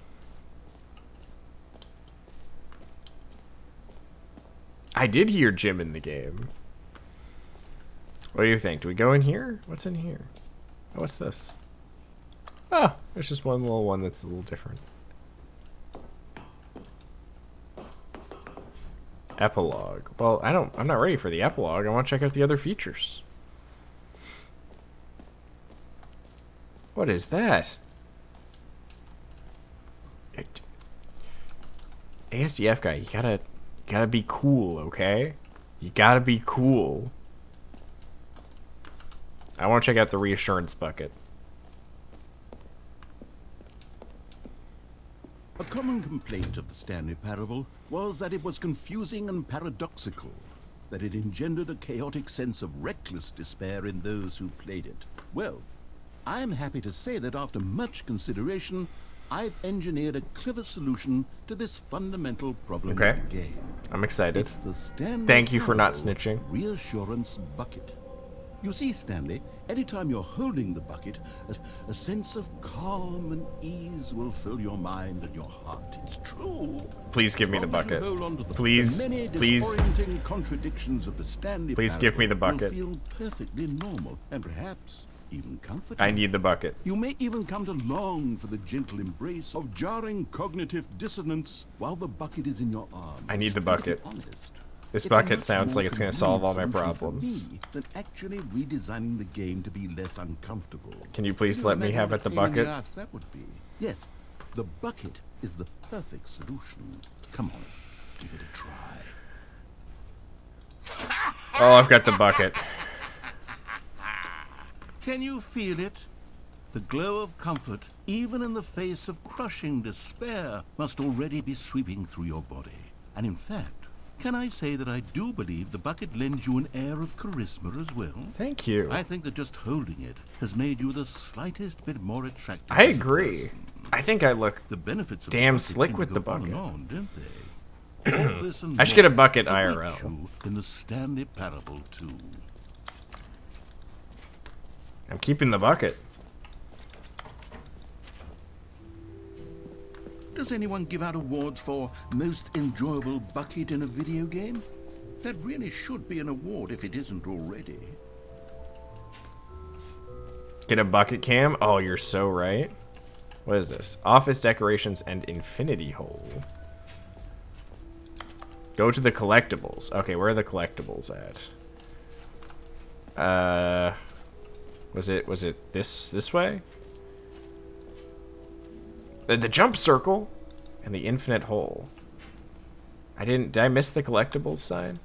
Speaker 2: I did hear Jim in the game. What do you think? Do we go in here? What's in here? Oh, what's this? Oh, there's just one little one that's a little different. Epilogue. Well, I'm not ready for the epilogue. I want to check out the other features. What is that? ASDF guy, you gotta be cool, okay? You gotta be cool. I want to check out the reassurance bucket.
Speaker 5: A common complaint of the Stanley Parable was that it was confusing and paradoxical, that it engendered a chaotic sense of reckless despair in those who played it. Well, I'm happy to say that after much consideration, I've engineered a clever solution to this fundamental problem
Speaker 2: Okay.
Speaker 5: of the game.
Speaker 2: I'm excited.
Speaker 5: It's the Stanley
Speaker 2: Thank you for not
Speaker 5: Parable
Speaker 2: snitching.
Speaker 5: Reassurance bucket. You see, Stanley, anytime you're holding the bucket, a sense of calm and ease will fill your mind and your heart. It's true.
Speaker 2: Please give me the
Speaker 5: As long as you
Speaker 2: bucket.
Speaker 5: hold on to the
Speaker 2: Please,
Speaker 5: many
Speaker 2: please.
Speaker 5: disorienting contradictions of the Stanley
Speaker 2: Please give me the
Speaker 5: Parable
Speaker 2: bucket.
Speaker 5: will feel perfectly normal and perhaps even comforting.
Speaker 2: I need the bucket.
Speaker 5: You may even come to long for the gentle embrace of jarring cognitive dissonance while the bucket is in your arms.
Speaker 2: I need the
Speaker 5: To be
Speaker 2: bucket.
Speaker 5: honest,
Speaker 2: This
Speaker 5: it's a
Speaker 2: bucket
Speaker 5: much
Speaker 2: sounds
Speaker 5: more
Speaker 2: like it's going to solve all my
Speaker 5: convenient
Speaker 2: problems.
Speaker 5: solution for me than actually redesigning the game to be less uncomfortable.
Speaker 2: Can you please
Speaker 5: Can you
Speaker 2: let me
Speaker 5: imagine
Speaker 2: have
Speaker 5: what
Speaker 2: it the
Speaker 5: a pain in
Speaker 2: bucket?
Speaker 5: ass that would be? Yes, the bucket is the perfect solution. Come on, give it a try.
Speaker 2: Oh, I've got the bucket.
Speaker 5: Can you feel it? The glow of comfort, even in the face of crushing despair, must already be sweeping through your body. And in fact, can I say that I do believe the bucket lends you an air of charisma as well?
Speaker 2: Thank you.
Speaker 5: I think that just holding it has made you the slightest bit more attractive.
Speaker 2: I
Speaker 5: as a
Speaker 2: agree.
Speaker 5: person.
Speaker 2: I think I look
Speaker 5: The benefits of
Speaker 2: damn
Speaker 5: the bucket
Speaker 2: slick
Speaker 5: seem to
Speaker 2: with the
Speaker 5: go on
Speaker 2: bucket.
Speaker 5: and on, don't they? All this and
Speaker 2: I should get a
Speaker 5: more
Speaker 2: bucket
Speaker 5: await
Speaker 2: IRL.
Speaker 5: you in the Stanley Parable 2.
Speaker 2: I'm keeping the bucket.
Speaker 5: Does anyone give out awards for most enjoyable bucket in a video game? That really should be an award if it isn't already.
Speaker 2: Get a bucket cam? Oh, you're so right. What is this? Office decorations and infinity hole. Go to the collectibles. Okay, where are the collectibles at? Was it this way? The jump circle and the infinite hole. Did I miss the collectibles sign?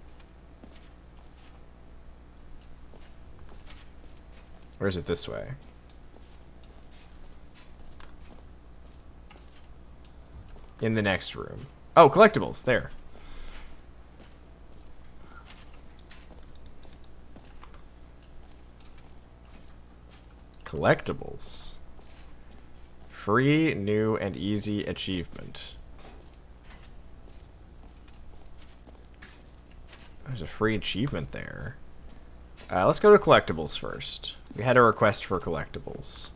Speaker 2: Or is it this way? In the next room. Oh, collectibles, there. Collectibles. Free, new, and easy achievement. There's a free achievement there. Let's go to collectibles first. We had a request for collectibles.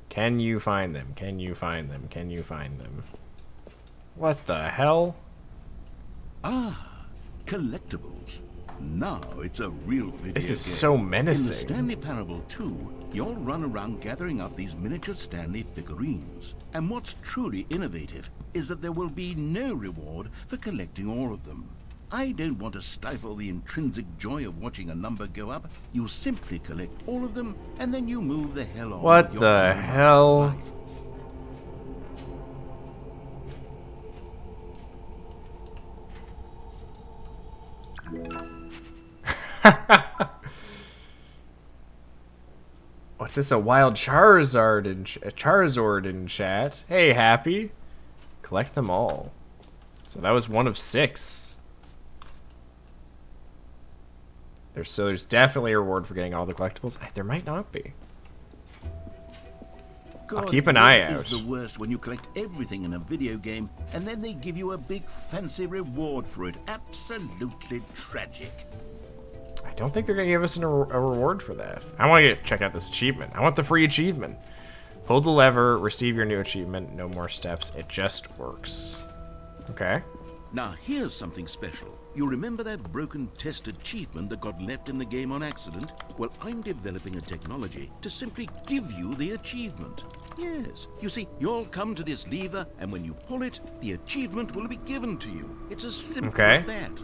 Speaker 2: Can you find them? Can you find them? Can you find them? What the hell?
Speaker 5: Ah, collectibles. Now it's a real video
Speaker 2: This is
Speaker 5: game.
Speaker 2: so
Speaker 5: In the
Speaker 2: menacing.
Speaker 5: Stanley Parable 2, you'll run around gathering up these miniature Stanley figurines. And what's truly innovative is that there will be no reward for collecting all of them. I don't want to stifle the intrinsic joy of watching a number go up. You simply collect all of them, and then you move the hell on.
Speaker 2: What
Speaker 5: with your
Speaker 2: the
Speaker 5: own
Speaker 2: hell?
Speaker 5: life.
Speaker 2: What's this? A wild Charizard in chat. Hey, Happy. Collect them all. So that was 1 of 6. There's definitely a reward for getting all the collectibles. There might not be. I'll keep an eye out.
Speaker 5: It's the worst when you collect everything in a video game and then they give you a big fancy reward for it. Absolutely tragic.
Speaker 2: I don't think they're gonna give us a reward for that. I want to check out this achievement. I want the free achievement. Pull the lever, receive your new achievement. No more steps. It just works. Okay.
Speaker 5: Now here's something special. You remember that broken test achievement that got left in the game on accident? Well, I'm developing a technology to simply give you the achievement. Yes. You see, you'll come to this lever, and when you pull it, the achievement will be given to you. It's as simple as that.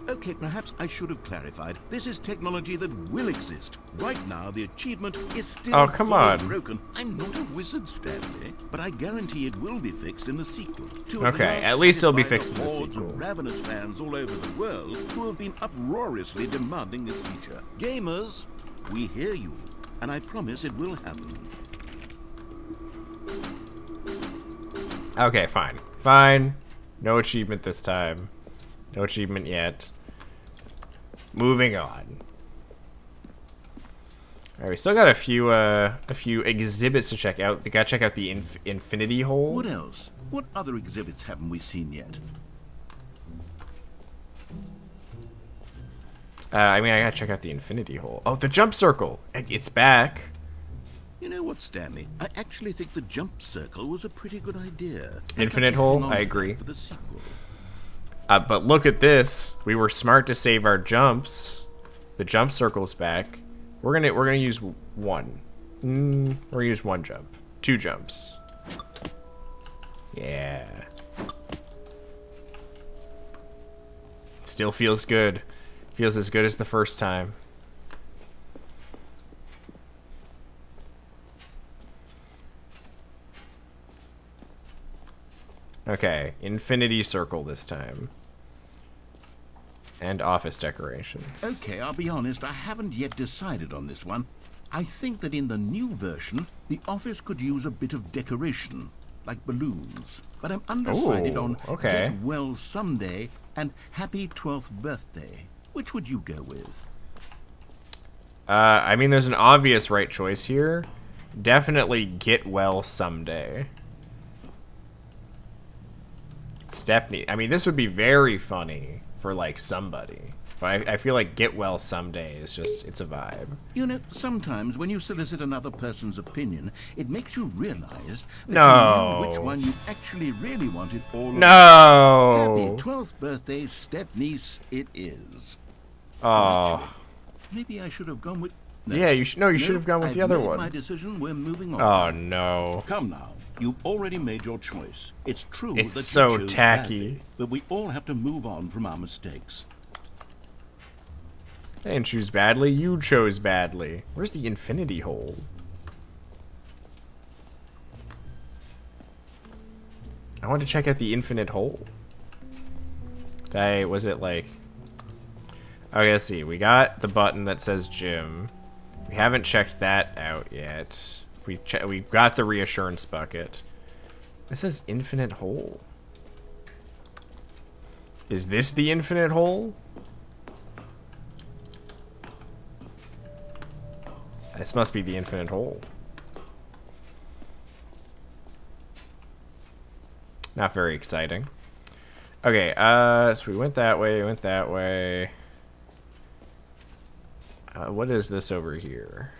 Speaker 5: Okay, perhaps I should have clarified. This is technology that will exist. Right now, the achievement is still fully broken. I'm not a wizard, Stanley, but I guarantee it will be fixed in the sequel.
Speaker 2: Okay, at least it'll be fixed in the sequel.
Speaker 5: Of ravenous fans all over the world who have been uproariously demanding this feature. Gamers, we hear you, and I promise it will happen.
Speaker 2: Okay, fine. Fine. No achievement this time. No achievement yet. Moving on. Alright, we still got a few exhibits to check out. We gotta check out the Infinity Hole.
Speaker 5: What else? What other exhibits haven't we seen yet?
Speaker 2: I mean, I gotta check out the Infinity Hole. Oh, the Jump Circle! It's back.
Speaker 5: You know what, Stanley? I actually think the Jump Circle was a pretty good idea.
Speaker 2: Infinite Hole? I agree.
Speaker 5: For the sequel.
Speaker 2: But look at this. We were smart to save our jumps. The Jump Circle's back. We're gonna use 1. We're gonna use 1 jump. 2 jumps. Yeah. Still feels good. Feels as good as the first time. Okay, Infinity Circle this time. And office decorations.
Speaker 5: Okay, I'll be honest, I haven't yet decided on this one. I think that in the new version, the office could use a bit of decoration, like balloons. But I'm undecided on Get Well Someday and Happy 12th Birthday. Which would you go with?
Speaker 2: I mean, there's an obvious right choice here. Definitely Get Well Someday. Stepney. I mean, this would be very funny for, like, somebody. But I feel like Get Well Someday is just, it's a vibe.
Speaker 5: You know, sometimes when you solicit another person's opinion, it makes you realize that you knew which one you actually really wanted all along. Happy 12th birthday, Stepniece, it is.
Speaker 2: Oh.
Speaker 5: Actually, maybe I should have gone with...
Speaker 2: No. Yeah, you should have gone with the other one.
Speaker 5: My decision, we're moving on.
Speaker 2: Oh, no.
Speaker 5: Come now. You've already made your choice. It's true
Speaker 2: it's
Speaker 5: that
Speaker 2: so
Speaker 5: you chose
Speaker 2: tacky.
Speaker 5: badly, but we all have to move on from our mistakes.
Speaker 2: I didn't choose badly. You chose badly. Where's the Infinity Hole? I want to check out the Infinite Hole. Was it like... Okay, let's see. We got the button that says gym. We haven't checked that out yet. We got the reassurance bucket. This says Infinite Hole. Is this the Infinite Hole? This must be the Infinite Hole. Not very exciting. Okay, so we went that way, what is this over here?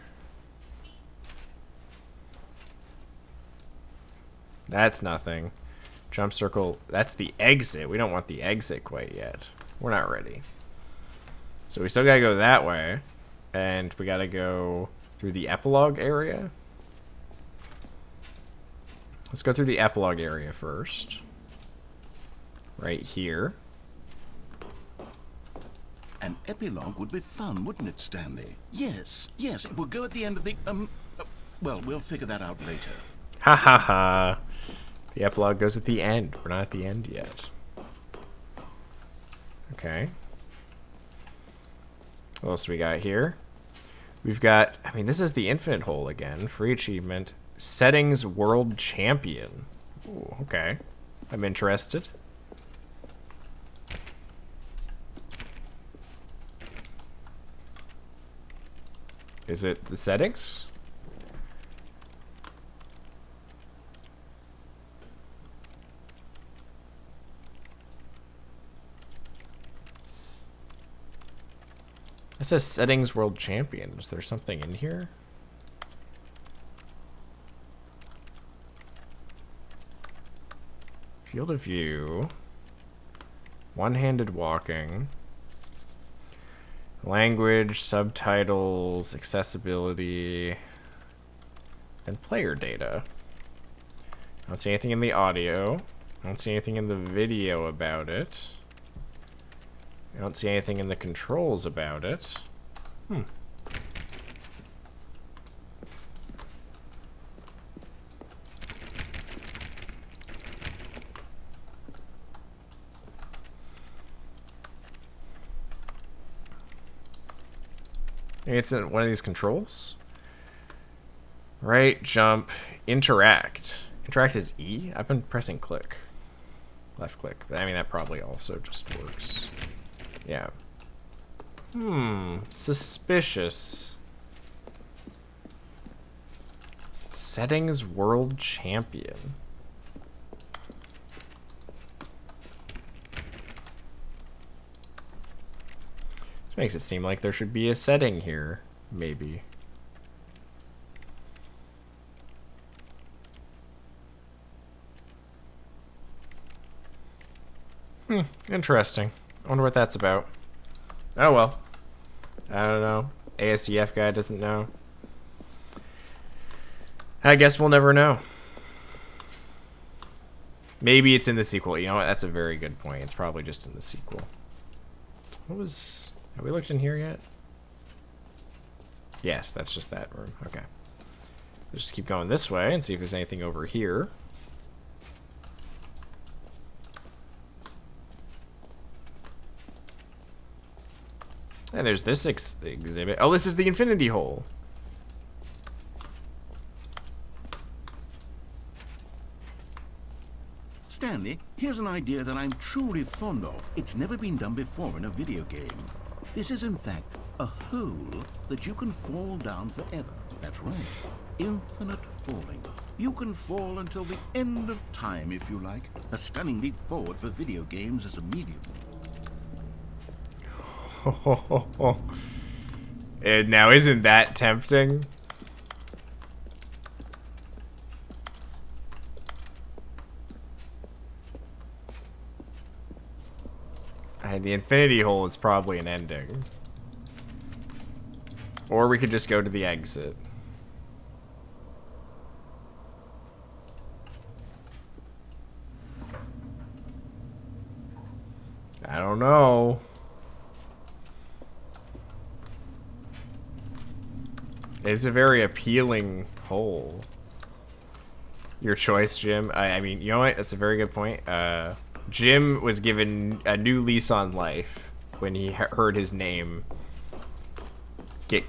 Speaker 2: That's nothing. Jump circle, that's the exit. We don't want the exit quite yet. We're not ready. So we still gotta go that way. And we gotta go through the epilogue area. Let's go through the epilogue area first. Right here.
Speaker 5: An epilogue would be fun, wouldn't it, Stanley? Yes, yes, it would go at the end of the, well, we'll figure that out later.
Speaker 2: Ha ha ha. The epilogue goes at the end. We're not at the end yet. Okay. What else we got here? We've got, I mean, this is the infinite hole again. Free achievement. Settings World Champion. Ooh, okay. I'm interested. Is it the settings? It says Settings World Champion. Is there something in here? Field of view. One-handed walking. Language, subtitles, accessibility. Then player data. I don't see anything in the audio. I don't see anything in the video about it. I don't see anything in the controls about it. Maybe it's in one of these controls? Right, jump, interact. Interact is E? I've been pressing click. Left click. I mean, that probably also just works. Yeah. Suspicious. Settings World Champion. This makes it seem like there should be a setting here, maybe. Interesting. I wonder what that's about. Oh well. I don't know. ASDF guy doesn't know. I guess we'll never know. Maybe it's in the sequel. You know what? That's a very good point. It's probably just in the sequel. What was... Have we looked in here yet? Yes, that's just that room. Okay. Let's just keep going this way and see if there's anything over here. And there's this exhibit. Oh, this is the infinity hole.
Speaker 5: Stanley, here's an idea that I'm truly fond of. It's never been done before in a video game. This is, in fact, a hole that you can fall down forever. That's right. Infinite falling. You can fall until the end of time, if you like. A stunning leap forward for video games as a medium.
Speaker 2: And now, isn't that tempting? The infinity hole is probably an ending. Or we could just go to the exit. I don't know. It's a very appealing hole. Your choice, Jim. I mean, you know what? That's a very good point. Jim was given a new lease on life when he heard his name get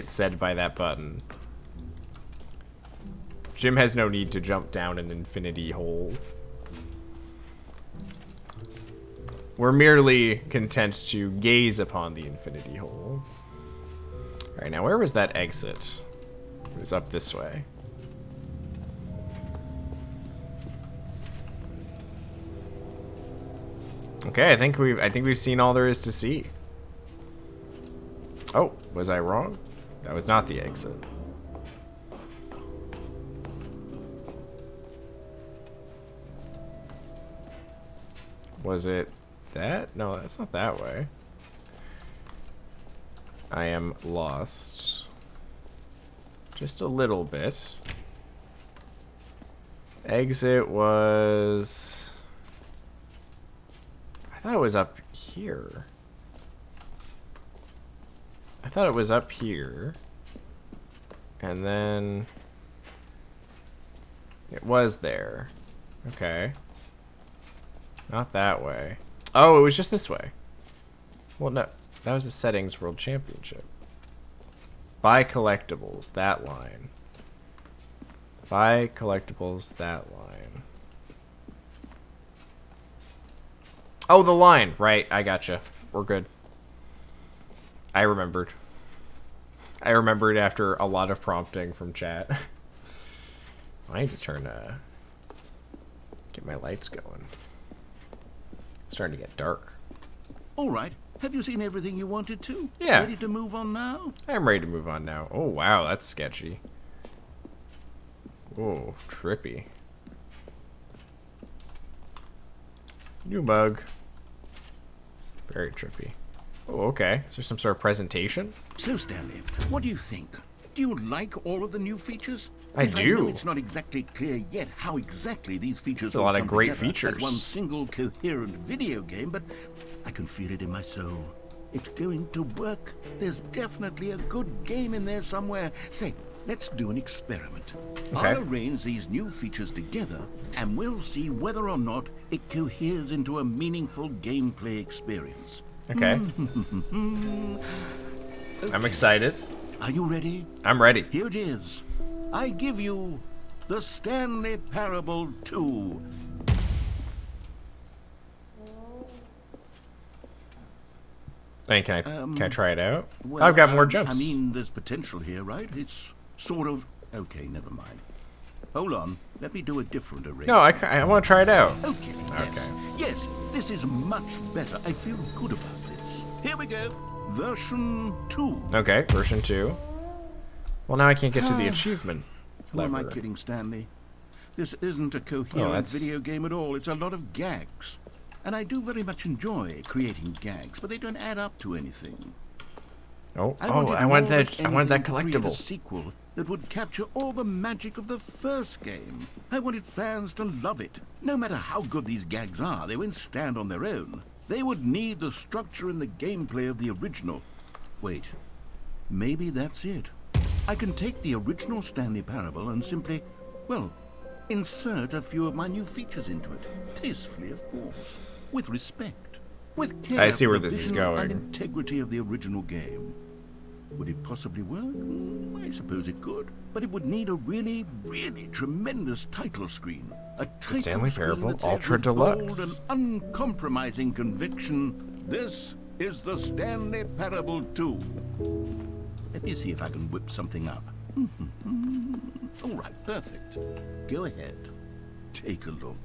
Speaker 2: said by that button. Jim has no need to jump down an infinity hole. We're merely content to gaze upon the infinity hole. Alright, now where was that exit? It was up this way. Okay, I think we've seen all there is to see. Oh, was I wrong? That was not the exit. Was it that? No, that's not that way. I am lost. Just a little bit. Exit was... I thought it was up here. I thought it was up here. And then... it was there. Okay. Not that way. Oh, it was just this way. Well, no. That was a Settings World Championship. Buy collectibles, that line. Buy collectibles, that line. Oh, the line. Right, I gotcha. We're good. I remembered. I remembered after a lot of prompting from chat. I need to turn, get my lights going. It's starting to get dark.
Speaker 5: All right. Have you seen everything you wanted to?
Speaker 2: Yeah.
Speaker 5: Ready to move on now?
Speaker 2: I'm ready to move on now. Oh, wow, that's sketchy. Oh, trippy. New bug. Very trippy. Oh, okay. Is there some sort of presentation?
Speaker 5: So, Stanley, what do you think? Do you like all of the new features?
Speaker 2: I
Speaker 5: Yes,
Speaker 2: do.
Speaker 5: know it's not exactly clear yet how exactly these features
Speaker 2: There's a
Speaker 5: will
Speaker 2: lot of
Speaker 5: come
Speaker 2: great
Speaker 5: together
Speaker 2: features.
Speaker 5: as one single coherent video game, but I can feel it in my soul. It's going to work. There's definitely a good game in there somewhere. Say, let's do an experiment.
Speaker 2: Okay.
Speaker 5: I'll arrange these new features together, and we'll see whether or not it coheres into a meaningful gameplay experience.
Speaker 2: Okay. I'm excited.
Speaker 5: Are you ready?
Speaker 2: I'm ready.
Speaker 5: Here it is. I give you the Stanley Parable 2.
Speaker 2: I mean, can I try it out?
Speaker 5: Well,
Speaker 2: I've got more jumps.
Speaker 5: I mean, there's potential here, right? It's sort of... Okay, never mind. Hold on. Let me do a different arrangement.
Speaker 2: No, I want to try it out.
Speaker 5: Okay, yes. Yes, this is much better. I feel good about this. Here we go. Version 2.
Speaker 2: Okay, version 2. Well, now I can't get to the achievement
Speaker 5: Who am I
Speaker 2: lever.
Speaker 5: kidding, Stanley? This isn't a coherent
Speaker 2: that's-
Speaker 5: video game at all. It's a lot of gags. And I do very much enjoy creating gags, but they don't add up to anything.
Speaker 2: Oh,
Speaker 5: I
Speaker 2: want
Speaker 5: wanted
Speaker 2: that.
Speaker 5: more
Speaker 2: I
Speaker 5: than
Speaker 2: wanted that
Speaker 5: anything to create a
Speaker 2: collectible.
Speaker 5: sequel that would capture all the magic of the first game. I wanted fans to love it. No matter how good these gags are, they won't stand on their own. They would need the structure and the gameplay of the original. Wait, maybe that's it. I can take the original Stanley Parable and simply, well, insert a few of my new features into it. Tastefully, of course. With respect. With care
Speaker 2: I see
Speaker 5: for
Speaker 2: where
Speaker 5: the
Speaker 2: this is
Speaker 5: vision
Speaker 2: going.
Speaker 5: and integrity of the original game. Would it possibly work? I suppose it could. But it would need a really, really tremendous title screen. A title
Speaker 2: Stanley
Speaker 5: screen
Speaker 2: Parable
Speaker 5: that says
Speaker 2: Ultra
Speaker 5: with
Speaker 2: Deluxe.
Speaker 5: bold and uncompromising conviction, this is the Stanley Parable 2. Let me see if I can whip something up. All right, perfect. Go ahead. Take a look.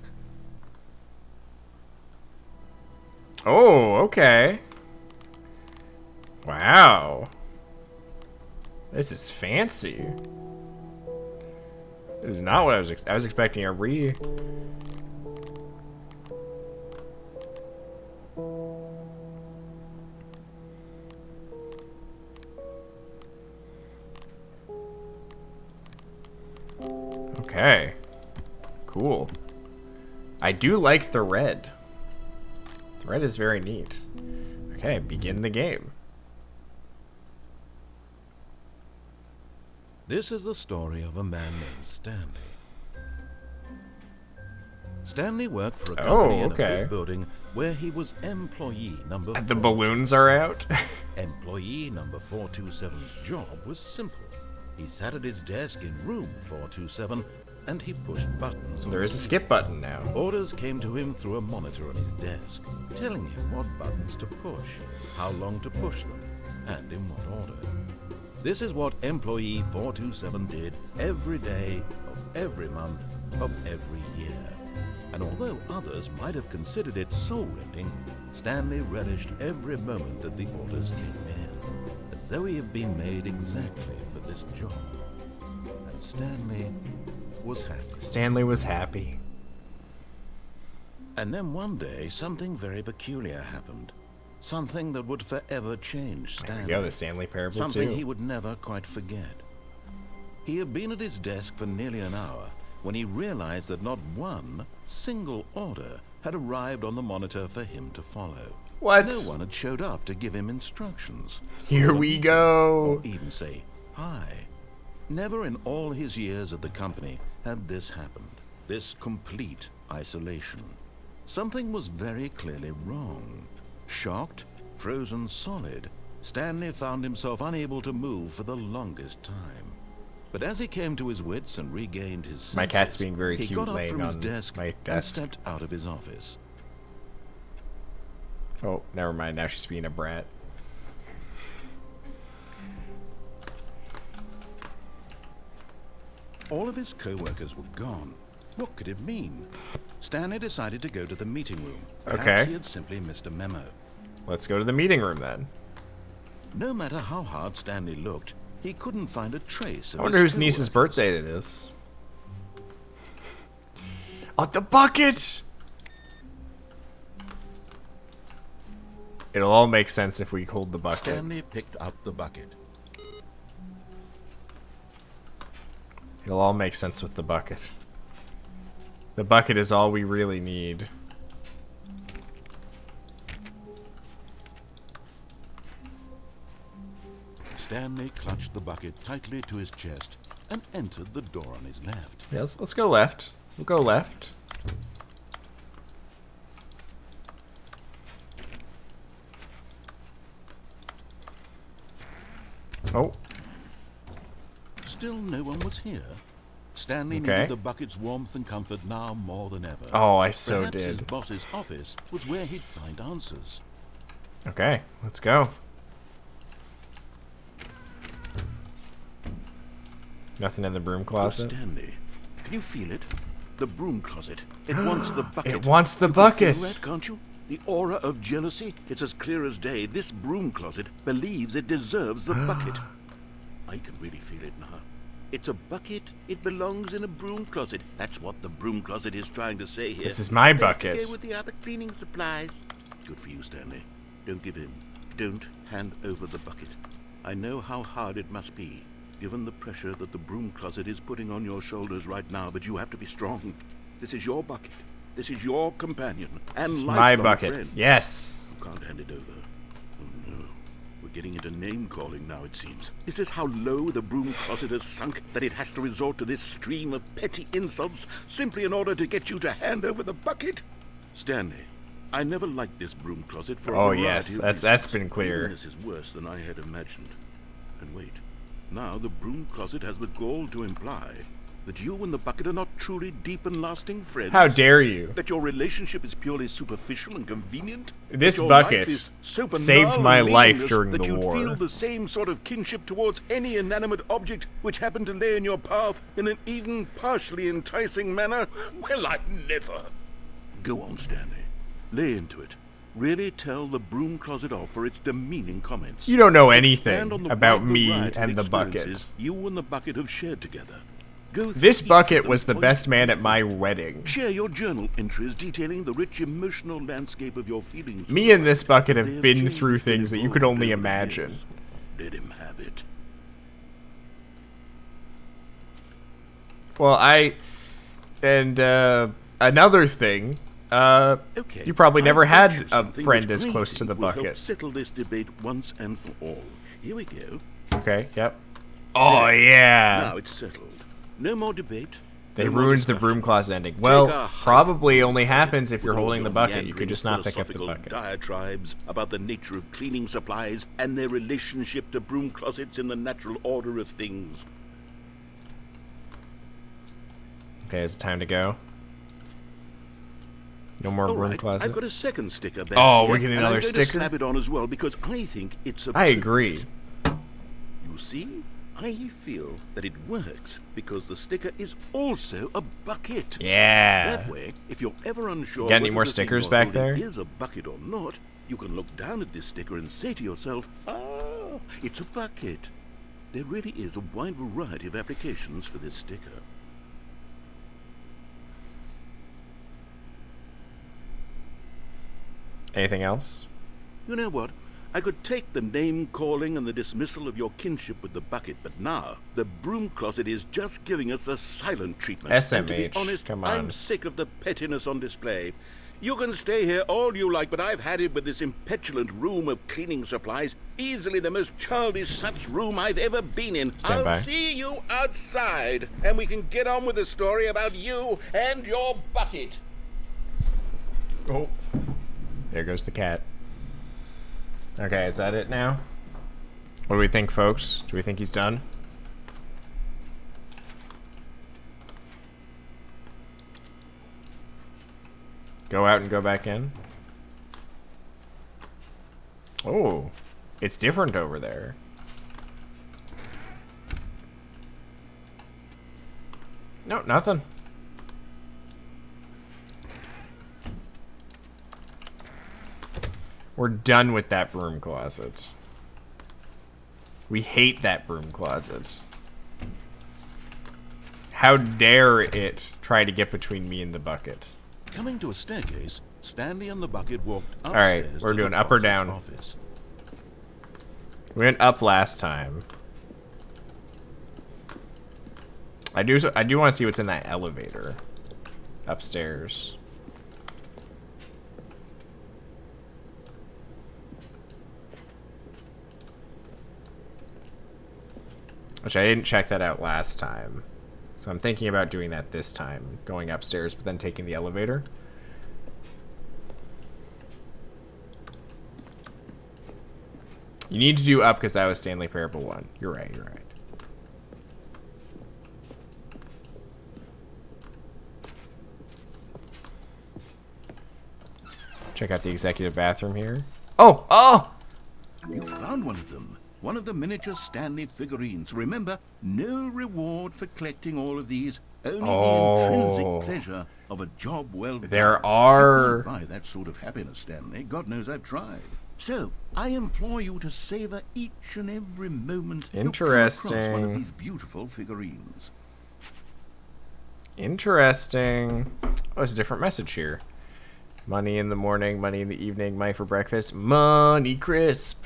Speaker 2: Oh, okay. Wow. This is fancy. This is not what I was. I was expecting a re. Okay. Cool. I do like the red. The red is very neat. Okay, begin the game.
Speaker 4: This is the story of a man named Stanley. Stanley worked for a company in a
Speaker 2: okay.
Speaker 4: big building where he was employee number
Speaker 2: The balloons are out.
Speaker 4: Employee number 427's job was simple. He sat at his desk in room 427 and he pushed buttons.
Speaker 2: There is a skip button now.
Speaker 4: Orders came to him through a monitor on his desk, telling him what buttons to push, how long to push them, and in what order. This is what employee 427 did every day of every month of every year. And although others might have considered it soul-rending, Stanley relished every moment that the orders came in, as though he had been made exactly for this job. And Stanley was happy.
Speaker 2: Stanley was happy.
Speaker 4: And then one day, something very peculiar happened. Something that would forever change
Speaker 2: There
Speaker 4: Stanley.
Speaker 2: we go, the Stanley Parable
Speaker 4: Something
Speaker 2: 2.
Speaker 4: he would never quite forget. He had been at his desk for nearly an hour when he realized that not one single order had arrived on the monitor for him to follow.
Speaker 2: What?
Speaker 4: No one had showed up to give him instructions.
Speaker 2: Here
Speaker 4: or
Speaker 2: we
Speaker 4: to
Speaker 2: go.
Speaker 4: even say hi. Never in all his years at the company had this happened. This complete isolation. Something was very clearly wrong. Shocked, Frozen solid, Stanley found himself unable to move for the longest time. But as he came to his wits and regained his senses,
Speaker 2: My cat's being very
Speaker 4: he
Speaker 2: cute
Speaker 4: got up
Speaker 2: laying
Speaker 4: from his
Speaker 2: on
Speaker 4: desk
Speaker 2: my
Speaker 4: and
Speaker 2: desk.
Speaker 4: stepped out of his office.
Speaker 2: Oh, never mind. Now she's being a brat.
Speaker 4: All of his co-workers were gone. What could it mean? Stanley decided to go to the meeting room. Perhaps
Speaker 2: Okay.
Speaker 4: he had simply missed a memo.
Speaker 2: Let's go to the meeting room then.
Speaker 4: No matter how hard Stanley looked, he couldn't find a trace of
Speaker 2: I wonder
Speaker 4: his
Speaker 2: whose niece's
Speaker 4: co-workers.
Speaker 2: birthday it is. Oh, the bucket! It'll all make sense if we hold the bucket.
Speaker 4: Stanley picked up the bucket.
Speaker 2: It'll all make sense with the bucket. The bucket is all we really need.
Speaker 4: Stanley clutched the bucket tightly to his chest and entered the door on his left.
Speaker 2: Yeah, let's go left. We'll go left. Oh,
Speaker 4: Still no one was here. Stanley
Speaker 2: Okay.
Speaker 4: needed the bucket's warmth and comfort now more than ever.
Speaker 2: oh, I so
Speaker 4: Perhaps his
Speaker 2: did.
Speaker 4: boss's office was where he'd find answers.
Speaker 2: Okay, let's go. Nothing in the broom
Speaker 4: Oh,
Speaker 2: closet.
Speaker 4: Stanley, can you feel it? The broom closet. It wants the bucket.
Speaker 2: It wants the
Speaker 4: You can feel
Speaker 2: bucket.
Speaker 4: that, can't you? The aura of jealousy. It's as clear as day. This broom closet believes it deserves the bucket. I can really feel it now. It's a bucket. It belongs in a broom closet. That's what the broom closet is trying to say here.
Speaker 2: This is my
Speaker 4: It's supposed to
Speaker 2: bucket.
Speaker 4: go with the other cleaning supplies. Good for you, Stanley. Don't give in. Don't hand over the bucket. I know how hard it must be, given the pressure that the broom closet is putting on your shoulders right now, but you have to be strong. This is your bucket. This is your companion and
Speaker 2: This is
Speaker 4: lifelong
Speaker 2: my bucket.
Speaker 4: friend.
Speaker 2: Yes.
Speaker 4: You can't hand it over. Oh no. We're getting into name-calling now, it seems. Is this how low the broom closet has sunk, that it has to resort to this stream of petty insults simply in order to get you to hand over the bucket? Stanley, I never liked this broom closet for a
Speaker 2: Oh,
Speaker 4: variety
Speaker 2: yes,
Speaker 4: of
Speaker 2: that's
Speaker 4: reasons.
Speaker 2: been clear.
Speaker 4: Even this is worse than I had imagined. And wait, now the broom closet has the gall to imply that you and the bucket are not truly deep and lasting friends.
Speaker 2: How dare you?
Speaker 4: That your relationship is purely superficial and convenient?
Speaker 2: This
Speaker 4: That your
Speaker 2: bucket
Speaker 4: life is so banal
Speaker 2: saved
Speaker 4: and
Speaker 2: my life
Speaker 4: meaningless
Speaker 2: during
Speaker 4: that
Speaker 2: the
Speaker 4: you'd
Speaker 2: war.
Speaker 4: feel the same sort of kinship towards any inanimate object which happened to lay in your path in an even partially enticing manner? Well, I'd never. Go on, Stanley. Lay into it. Really tell the broom closet off for its demeaning comments.
Speaker 2: You don't know
Speaker 4: Expand on
Speaker 2: anything
Speaker 4: the
Speaker 2: about
Speaker 4: wide
Speaker 2: me
Speaker 4: variety of
Speaker 2: and the bucket.
Speaker 4: experiences you and the bucket have shared together. Go through
Speaker 2: This
Speaker 4: each
Speaker 2: bucket
Speaker 4: of them
Speaker 2: was the
Speaker 4: point
Speaker 2: best man
Speaker 4: by
Speaker 2: at my
Speaker 4: point.
Speaker 2: wedding.
Speaker 4: Share your journal entries detailing the rich emotional landscape of your feelings.
Speaker 2: Me and this bucket
Speaker 4: They
Speaker 2: have been
Speaker 4: changed
Speaker 2: through
Speaker 4: and
Speaker 2: things that you could
Speaker 4: evolved
Speaker 2: only
Speaker 4: over the
Speaker 2: imagine.
Speaker 4: years. Let him have it.
Speaker 2: Well, another thing,
Speaker 4: Okay.
Speaker 2: you probably
Speaker 4: I'll
Speaker 2: never
Speaker 4: bet
Speaker 2: had
Speaker 4: you
Speaker 2: a
Speaker 4: something
Speaker 2: friend
Speaker 4: which
Speaker 2: as
Speaker 4: I
Speaker 2: close to
Speaker 4: think
Speaker 2: the
Speaker 4: will help
Speaker 2: bucket.
Speaker 4: settle this debate once and for all. Here we go.
Speaker 2: Okay, yep. Oh, yeah.
Speaker 4: Now it's settled. No more debate.
Speaker 2: They
Speaker 4: no more
Speaker 2: ruined the
Speaker 4: discussion.
Speaker 2: broom closet ending.
Speaker 4: Take
Speaker 2: Well,
Speaker 4: a hike
Speaker 2: probably
Speaker 4: through
Speaker 2: only
Speaker 4: the closet
Speaker 2: happens if you're
Speaker 4: with all
Speaker 2: holding the
Speaker 4: your
Speaker 2: bucket. You
Speaker 4: meandering
Speaker 2: could just not pick up the
Speaker 4: philosophical
Speaker 2: bucket.
Speaker 4: diatribes about the nature of cleaning supplies and their relationship to broom closets in the natural order of things.
Speaker 2: Okay, is it time to go? No more
Speaker 4: All
Speaker 2: broom
Speaker 4: right,
Speaker 2: closet?
Speaker 4: I've got a second sticker back
Speaker 2: Oh,
Speaker 4: here,
Speaker 2: we're getting
Speaker 4: and
Speaker 2: another
Speaker 4: I'm going to
Speaker 2: sticker?
Speaker 4: slap it on as well because I think it's a.
Speaker 2: I agree.
Speaker 4: You see, I feel that it works because the sticker is also a bucket.
Speaker 2: Yeah.
Speaker 4: That way, if you're ever unsure
Speaker 2: Got any
Speaker 4: whether
Speaker 2: more
Speaker 4: the thing
Speaker 2: stickers
Speaker 4: you're
Speaker 2: back
Speaker 4: holding
Speaker 2: there?
Speaker 4: is a bucket or not, you can look down at this sticker and say to yourself, "Ah, it's a bucket." There really is a wide variety of applications for this sticker.
Speaker 2: Anything else?
Speaker 4: You know what? I could take the name-calling and the dismissal of your kinship with the bucket, but now the broom closet is just giving us a silent treatment. And to be
Speaker 2: SMH,
Speaker 4: honest,
Speaker 2: come
Speaker 4: I'm
Speaker 2: on.
Speaker 4: sick of the pettiness on display. You can stay here all you like, but I've had it with this impetulant room of cleaning supplies. Easily the most childish such room I've ever been in.
Speaker 2: Stand
Speaker 4: I'll
Speaker 2: by.
Speaker 4: see you outside, and we can get on with the story about you and your bucket.
Speaker 2: Oh. There goes the cat. Okay, is that it now? What do we think, folks? Do we think he's done? Go out and go back in? Oh, it's different over there. No, nothing. We're done with that broom closet. We hate that broom closet. How dare it try to get between me and the bucket?
Speaker 4: Coming to a staircase, Stanley and the bucket walked upstairs.
Speaker 2: Alright, we're
Speaker 4: to
Speaker 2: doing
Speaker 4: the
Speaker 2: up or
Speaker 4: boss's
Speaker 2: down.
Speaker 4: office.
Speaker 2: We went up last time. I do want to see what's in that elevator upstairs. Which I didn't check that out last time. So I'm thinking about doing that this time. Going upstairs, but then taking the elevator. You need to do up because that was Stanley Parable 1. You're right, you're right. Check out the executive bathroom here. Oh! Oh!
Speaker 5: You found one of them. One of the miniature Stanley figurines. Remember, no reward for collecting all of these. Only the intrinsic pleasure of a job well done.
Speaker 2: There are...
Speaker 5: You can't buy that sort of happiness, Stanley. God knows I've tried. So, I implore you to savor each and every moment you come across one of
Speaker 2: Interesting.
Speaker 5: these beautiful figurines.
Speaker 2: Interesting. Oh, there's a different message here. Money in the morning, money in the evening, money for breakfast, money crisp.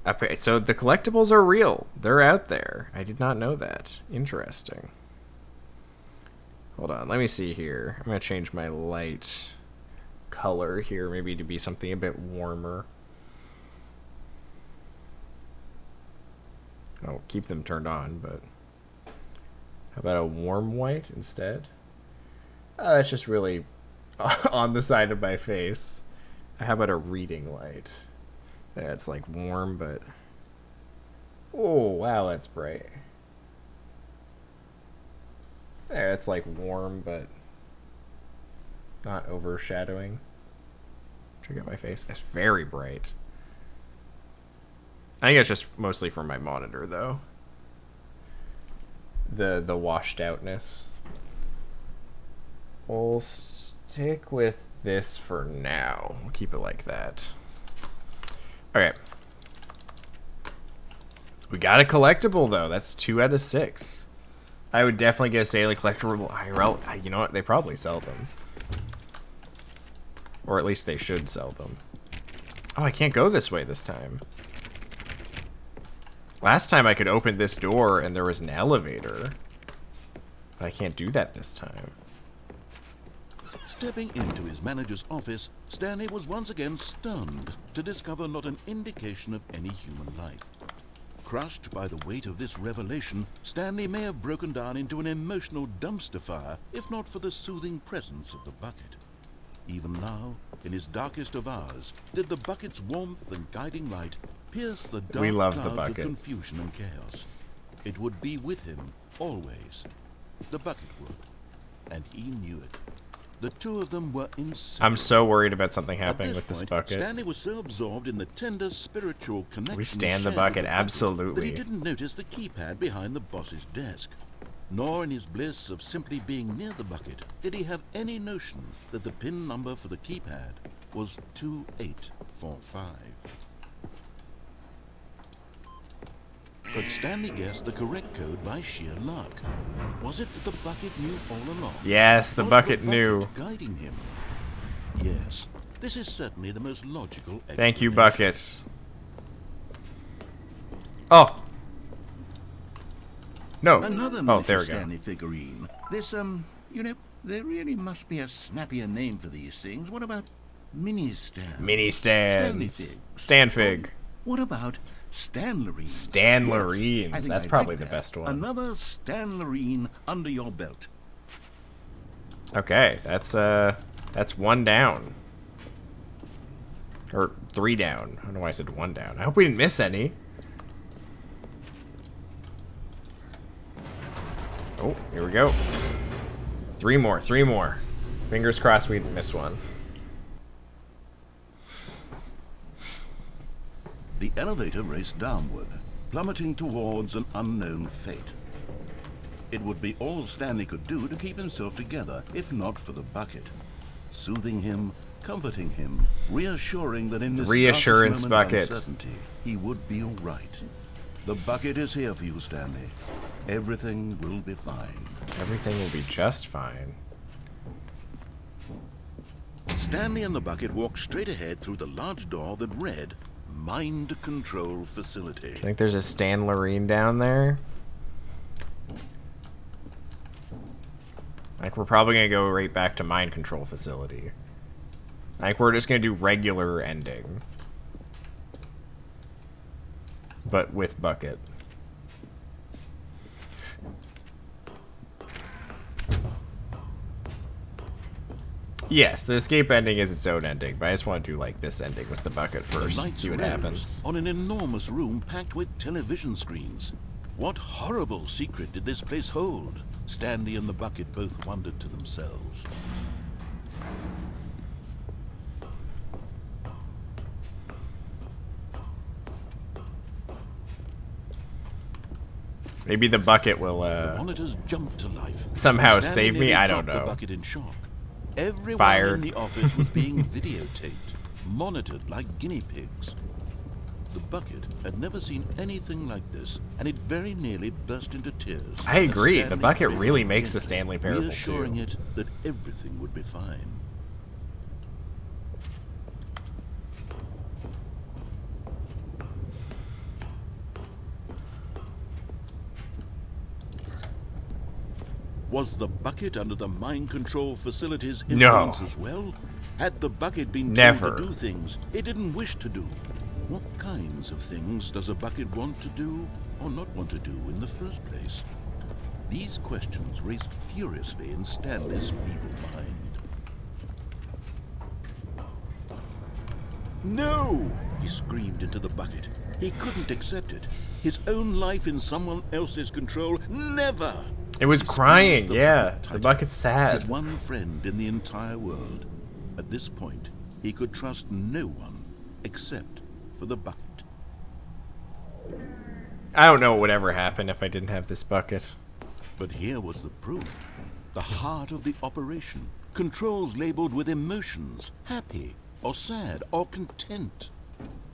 Speaker 2: Okay, so the collectibles are real. They're out there. I did not know that. Interesting. Hold on, let me see here. I'm going to change my light color here, maybe to be something a bit warmer. I'll keep them turned on, but how about a warm white instead? Oh, that's just really on the side of my face. How about a reading light? Yeah, it's like warm, but... Oh, wow, that's bright. There, it's like warm, but not overshadowing. Check out my face. It's very bright. I think it's just mostly for my monitor, though. The washed outness. We'll stick with this for now. We'll keep it like that. Okay. We got a collectible, though. That's 2 out of 6. I would definitely get a daily collectible IRL. You know what? They probably sell them. Or at least they should sell them. Oh, I can't go this way this time. Last time I could open this door and there was an elevator. But I can't do that this time.
Speaker 4: Stepping into his manager's office, Stanley was once again stunned to discover not an indication of any human life. Crushed by the weight of this revelation, Stanley may have broken down into an emotional dumpster fire if not for the soothing presence of the bucket. Even now, in his darkest of hours, did the bucket's warmth and guiding light pierce the dark
Speaker 2: love the
Speaker 4: clouds of
Speaker 2: bucket.
Speaker 4: confusion and chaos. It would be with him always. The bucket would, and he knew it. The two of them were inseparable.
Speaker 2: I'm so worried about something
Speaker 4: At
Speaker 2: happening with this
Speaker 4: point,
Speaker 2: bucket.
Speaker 4: Stanley was so absorbed in the tender spiritual connection
Speaker 2: We stand the
Speaker 4: shared
Speaker 2: bucket,
Speaker 4: with that
Speaker 2: absolutely.
Speaker 4: he didn't notice the keypad behind the boss's desk. Nor in his bliss of simply being near the bucket did he have any notion that the pin number for the keypad was 2845. But Stanley guessed the correct code by sheer luck. Was it that the bucket knew all along?
Speaker 2: Yes, the
Speaker 4: Was
Speaker 2: bucket knew.
Speaker 4: guiding him? Yes, this is certainly the most logical explanation.
Speaker 2: Thank you, bucket. Oh. No.
Speaker 5: Another
Speaker 2: Oh,
Speaker 5: miniature
Speaker 2: there we go.
Speaker 5: Stanley figurine. This, you know, there really must be a snappier name for these things. What about mini-stand?
Speaker 2: Mini
Speaker 5: Stanley
Speaker 2: stands.
Speaker 5: fig.
Speaker 2: Stand fig.
Speaker 5: What about Stanlerines?
Speaker 2: Stanlerines.
Speaker 5: Yes, I think
Speaker 2: That's
Speaker 5: I'd
Speaker 2: probably
Speaker 5: like
Speaker 2: the
Speaker 5: that.
Speaker 2: best one.
Speaker 5: Another Stanlerine under your belt.
Speaker 2: Okay, that's one down. Or 3 down. I don't know why I said 1 down. I hope we didn't miss any. Oh, here we go. 3 more, 3 more. Fingers crossed we didn't miss one.
Speaker 5: The elevator raced downward, plummeting towards an unknown fate. It would be all Stanley could do to keep himself together, if not for the bucket. Soothing him, comforting him, reassuring that in this
Speaker 2: Reassurance
Speaker 5: darkest moment of
Speaker 2: bucket.
Speaker 5: uncertainty, he would be all right. The bucket is here for you, Stanley. Everything will be fine.
Speaker 2: Everything will be just fine.
Speaker 5: Stanley and the bucket walked straight ahead through the large door that read, Mind Control Facility.
Speaker 2: I think there's a Stan Loreen down there. Like, we're probably gonna go right back to Mind Control Facility. Like, we're just gonna do regular ending. But with bucket. Yes, the escape ending is its own ending, but I just want to do like this ending with the bucket first and
Speaker 5: Lights
Speaker 2: see what
Speaker 5: rose
Speaker 2: happens.
Speaker 5: on an enormous room packed with television screens. What horrible secret did this place hold? Stanley and the bucket both wondered to themselves.
Speaker 2: Maybe the bucket will
Speaker 5: The monitors jumped to life.
Speaker 2: somehow
Speaker 5: Stanley
Speaker 2: save me.
Speaker 5: nearly
Speaker 2: I don't
Speaker 5: dropped
Speaker 2: know.
Speaker 5: The bucket in shock. Everyone
Speaker 2: Fired.
Speaker 5: in the office was being videotaped, monitored like guinea pigs. The bucket had never seen anything like this, and it very nearly burst into tears.
Speaker 2: I
Speaker 5: as
Speaker 2: agree. The
Speaker 5: Stanley
Speaker 2: bucket
Speaker 5: grinned
Speaker 2: really makes the
Speaker 5: gently,
Speaker 2: Stanley Parable
Speaker 5: reassuring
Speaker 2: too.
Speaker 5: it that everything would be fine. Was the bucket under the mind control facility's
Speaker 2: No.
Speaker 5: influence as well? Had the bucket been
Speaker 2: Never.
Speaker 5: told to do things it didn't wish to do? What kinds of things does a bucket want to do or not want to do in the first place? These questions raced furiously in Stanley's feeble mind. No! He screamed into the bucket. He couldn't accept it. His own life in someone else's control. Never!
Speaker 2: It was
Speaker 5: He
Speaker 2: crying,
Speaker 5: squeezed the
Speaker 2: yeah.
Speaker 5: bucket
Speaker 2: The
Speaker 5: tighter.
Speaker 2: bucket's sad.
Speaker 5: His one friend in the entire world. At this point, he could trust no one except for the bucket.
Speaker 2: I don't know what would ever happen if I didn't have this bucket.
Speaker 5: But here was the proof. The heart of the operation. Controls labeled with emotions. Happy, or sad, or content.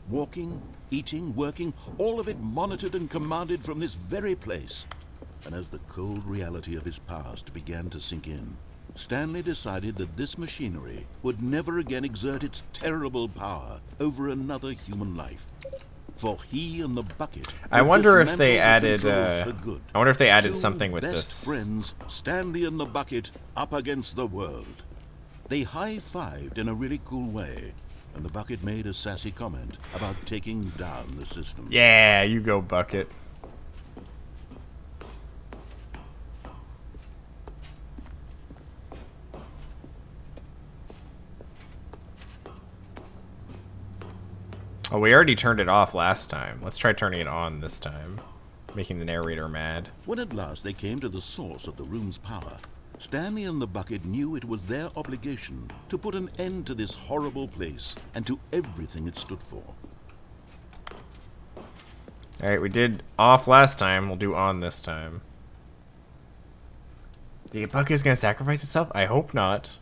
Speaker 5: Walking, eating, working, all of it monitored and commanded from this very place. And as the cold reality of his past began to sink in, Stanley decided that this machinery would never again exert its terrible power over another human life. For he and the bucket
Speaker 2: I
Speaker 5: would
Speaker 2: wonder if
Speaker 5: dismantle
Speaker 2: they
Speaker 5: the
Speaker 2: added,
Speaker 5: controls for good.
Speaker 2: I wonder if they added
Speaker 5: Two
Speaker 2: something with
Speaker 5: best
Speaker 2: this.
Speaker 5: friends, Stanley and the bucket, up against the world. They high-fived in a really cool way, and the bucket made a sassy comment about taking down the system.
Speaker 2: Yeah, you go, bucket. Oh, we already turned it off last time. Let's try turning it on this time. Making the narrator mad.
Speaker 5: When at last they came to the source of the room's power, Stanley and the bucket knew it was their obligation to put an end to this horrible place and to everything it stood for.
Speaker 2: Alright, we did off last time. We'll do on this time. The bucket's gonna sacrifice itself? I hope not.